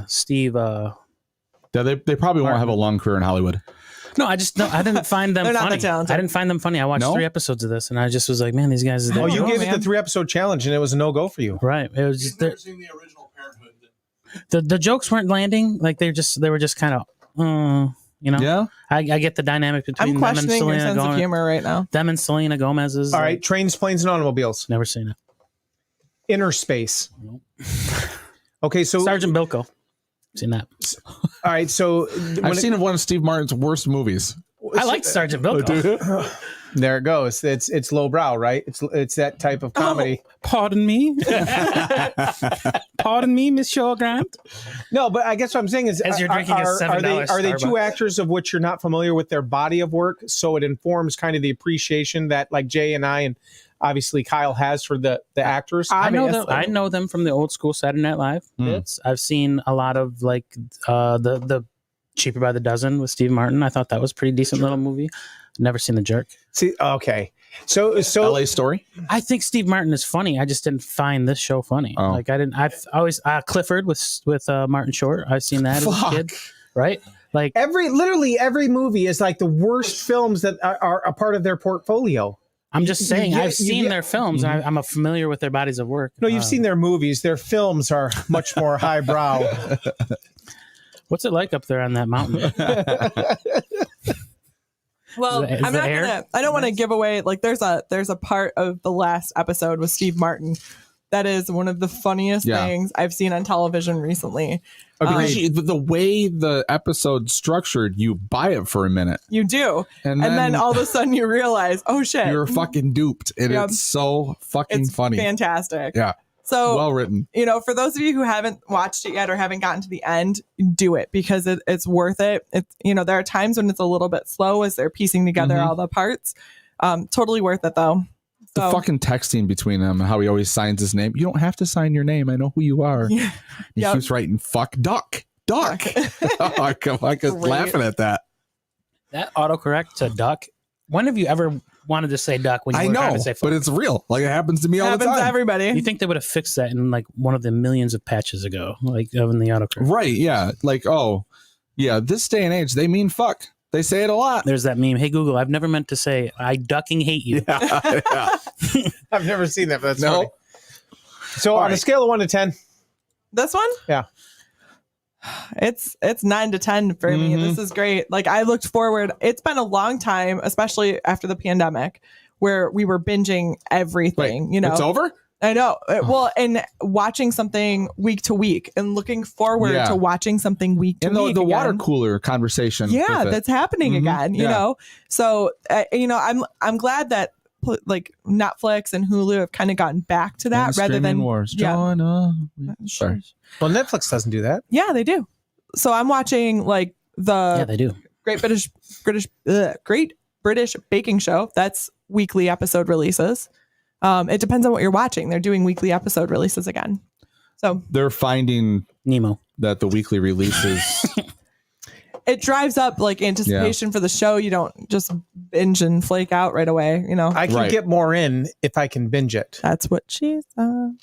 Steve. They probably won't have a long career in Hollywood. No, I didn't find them They're not funny. that talented. I didn't find them funny. I watched 3 episodes of this, and I just was like, man, these guys. Oh, you gave it the 3-episode challenge, and it was a no-go for you. Right. It was just Never seen the original Parenthood. the jokes weren't landing. Like they were just kind of, You know, Yeah. I get the dynamic between I'm them and questioning your Selena sense of Gomez. humor right now. Them and Selena Gomez is All right, Trains, Planes, and Automobiles. Never seen it. Inner Space. Okay, so Sergeant Bilko. Seen that. All right, so I've seen one of Steve Martin's worst movies. I like Sergeant Bilko. There it goes. It's lowbrow, right? It's that type of comedy. Pardon me. Pardon me, Miss Shaw Grant. No, but I guess what I'm saying is, As you're drinking a $7 are they two Starbucks. actors of which you're not familiar with their body of work? So it informs kind of the appreciation that like Jay and I and obviously Kyle has for the actors. I know them from the old school Saturday Night Live bits. I've seen a lot of like the Cheaper by the Dozen with Steve Martin. I thought that was a pretty decent little movie. Never seen The Jerk. See, okay. So LA Story. I think Steve Martin is funny. I just didn't find this show funny. Oh. Like I've always Clifford with Martin Short. I've seen that as a kid. Right? Like literally every movie is like the worst films that are a part of their portfolio. I'm just saying, I've seen their films. Mm-hmm. And I'm familiar with their bodies of work. No, you've seen their movies. Their films are much more highbrow. What's it like up there on that mountain? Well, Is I'm that not air? gonna. I don't want to give away. Like, there's a part of the last episode with Steve Martin that is one of the funniest things I've seen on television recently. The way the episode's structured, you buy it for a minute. You do, And then then all of a sudden you realize, oh shit, you're fucking duped, and Yep. it's so fucking it's funny. fantastic. Yeah. So well written. You know, for those of you who haven't watched it yet or haven't gotten to the end, do it because it's worth it. It's, you know, there are times when it's a little bit slow as they're piecing together all the parts. Totally worth it though. The fucking texting between them and how he always signs his name. You don't have to sign your name. I know who you are. Yeah. He keeps writing fuck duck. I was laughing at that. That autocorrect to duck. When have you ever wanted to say duck when you I were trying know, to say fuck? but it's real. Like it happens to me all the happens time. to everybody. You think they would have fixed that in like one of the millions of patches ago, like in the autocorrect? Right? Yeah. Like, oh, yeah. This day and age, they mean fuck. They say it a lot. There's that meme. Hey Google, I've never meant to say I ducking hate you. Yeah. I've never seen that, but that's funny. So on a scale of 1 to 10, This one? Yeah. It's 9 to 10 for me. This is great. Like I looked forward. It's been a long time, especially after the pandemic, where we were binging everything. Wait, you know, it's over? I know. Well, and watching something week to week and looking forward Yeah. to watching something week to And week. the water again. cooler conversation. Yeah, with it. that's happening again. You Yeah. know, so you know, I'm glad that like Netflix and Hulu have kind of gotten back to that And rather streaming than wars. yeah. Join up. Sorry. well, Netflix doesn't do that. Yeah, they do. So I'm watching like Yeah, they do. Great British Baking Show. That's weekly episode releases. It depends on what you're watching. They're doing weekly episode releases again. So They're finding Nemo that the weekly releases. it drives up like anticipation for the show. You don't just binge and flake out right away. You know, I can get more in if I can binge it. That's what she said.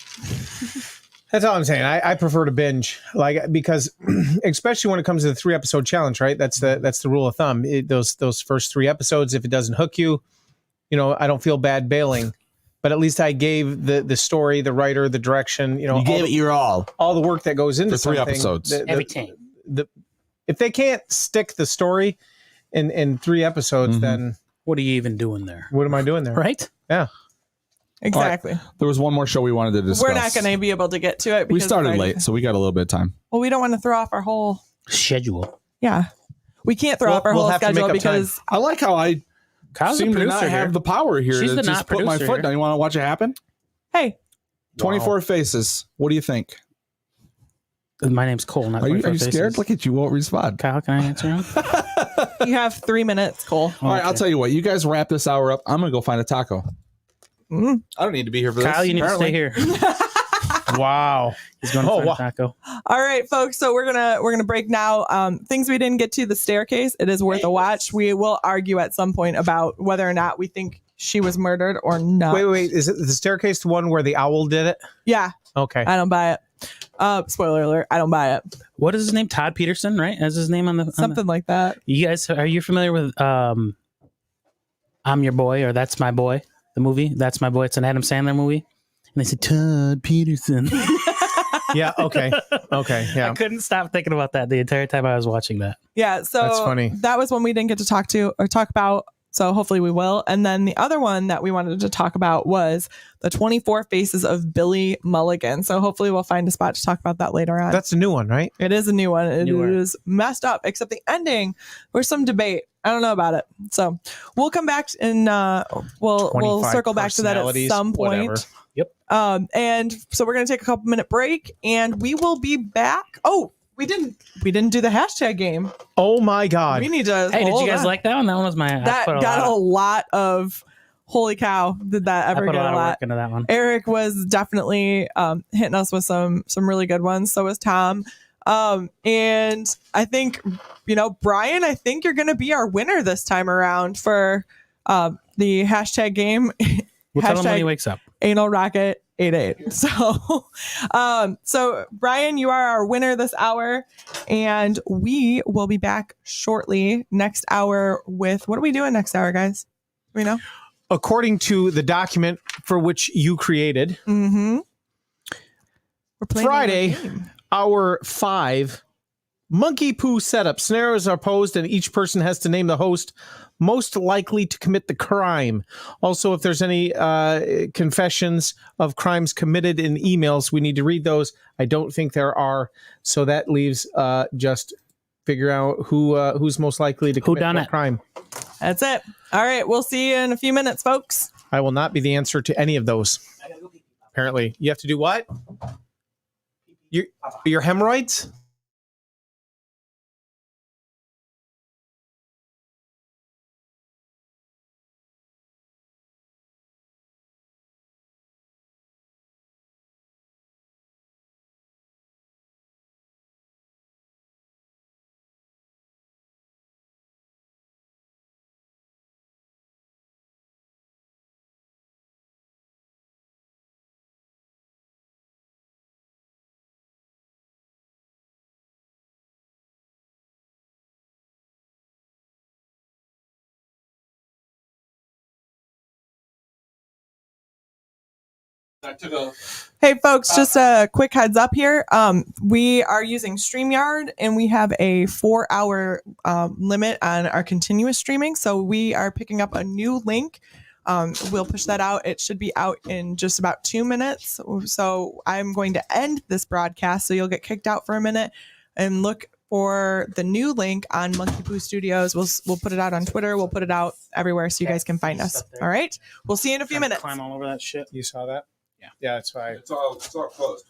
That's all I'm saying. I prefer to binge, like, because especially when it comes to the 3-episode challenge, right? That's the rule of thumb. Those first 3 episodes, if it doesn't hook you, you know, I don't feel bad bailing. But at least I gave the story, the writer, the direction, you know, You gave it your all for 3 something. episodes. everything. If they can't stick the story in 3 episodes, then What are you even doing there? what am I doing there? Right? Yeah. Exactly. There was one more show we wanted to discuss. We're not going to be able to get to it. We because started it's late, so we got a little bit of time. Well, we don't want to throw off our whole. Schedule. Yeah, we can't throw off our we'll whole have to make schedule up because I like how I Kyle's seem the to not producer here. have the power here She's to the just not put my producer foot here. down. You want to watch it happen? hey, 24 Faces. What do you think? My name's Cole. Not Are you 24 scared? Faces. Look at you. Won't respond. Kyle, can I answer him? you have 3 minutes, Cole. All right, I'll tell you what. You guys wrap this hour up. I'm gonna go find a taco. Mm. I don't need to be here for Kyle, this. you need to stay here. Wow. He's going to find a taco. All right, folks. So we're gonna break now. Things we didn't get to. The staircase. It is worth a watch. We will argue at some point about whether or not we think she was murdered or not. Wait. Is it the staircase the one where the owl did it? Yeah. Okay. I don't buy it. Spoiler alert. I don't buy it. What is his name? Todd Peterson, right? As his name on the Something like that. You guys, are you familiar with I'm Your Boy or That's My Boy? The movie That's My Boy. It's an Adam Sandler movie. And they said Todd Peterson. Yeah. Okay. Yeah. I couldn't stop thinking about that the entire time I was watching that. Yeah, so That's funny. that was one we didn't get to talk about. So hopefully we will. And then the other one that we wanted to talk about was the 24 Faces of Billy Mulligan. So hopefully we'll find a spot to talk about that later on. That's a new one, right? It is a new one. It Newer. is messed up, except the ending. There's some debate. I don't know about it. So we'll come back and we'll circle back to that at some point. Whatever. Yep. And so we're gonna take a couple minute break, and we will be back. Oh, we didn't do the hashtag game. Oh my God. We need to. Hey, did you guys on. like that one? That one was my. That got a lot of. Holy cow! Did that ever I put get a lot a of lot? work into that one. Eric was definitely hitting us with some really good ones. So was Tom. And I think, Brian, I think you're going to be our winner this time around for the hashtag game. We'll tell him when he wakes up. Anal Rocket 88. So Brian, you are our winner this hour, and we will be back shortly next hour with, what are we doing next hour, guys? Do we know? According to the document for which you created, We're playing Friday, another game. hour 5, Monkey Poo setup. Scenarios are posed, and each person has to name the host most likely to commit the crime. Also, if there's any confessions of crimes committed in emails, we need to read those. I don't think there are, so that leaves just figure out who's most likely to commit what crime. That's it. All right, we'll see you in a few minutes, folks. I will not be the answer to any of those. Apparently, you have to do what? Your hemorrhoids? Hey folks, just a quick heads up here. We are using StreamYard, and we have a 4-hour limit on our continuous streaming. So we are picking up a new link. We'll push that out. It should be out in just about 2 minutes. So I'm going to end this broadcast, so you'll get kicked out for a minute and look for the new link on Monkey Poo Studios. We'll put it out on Twitter. We'll put it out everywhere so you guys can find us. All right. We'll see you in a few minutes. Climb all over that shit. You saw that? Yeah. Yeah, that's why. It's all closed.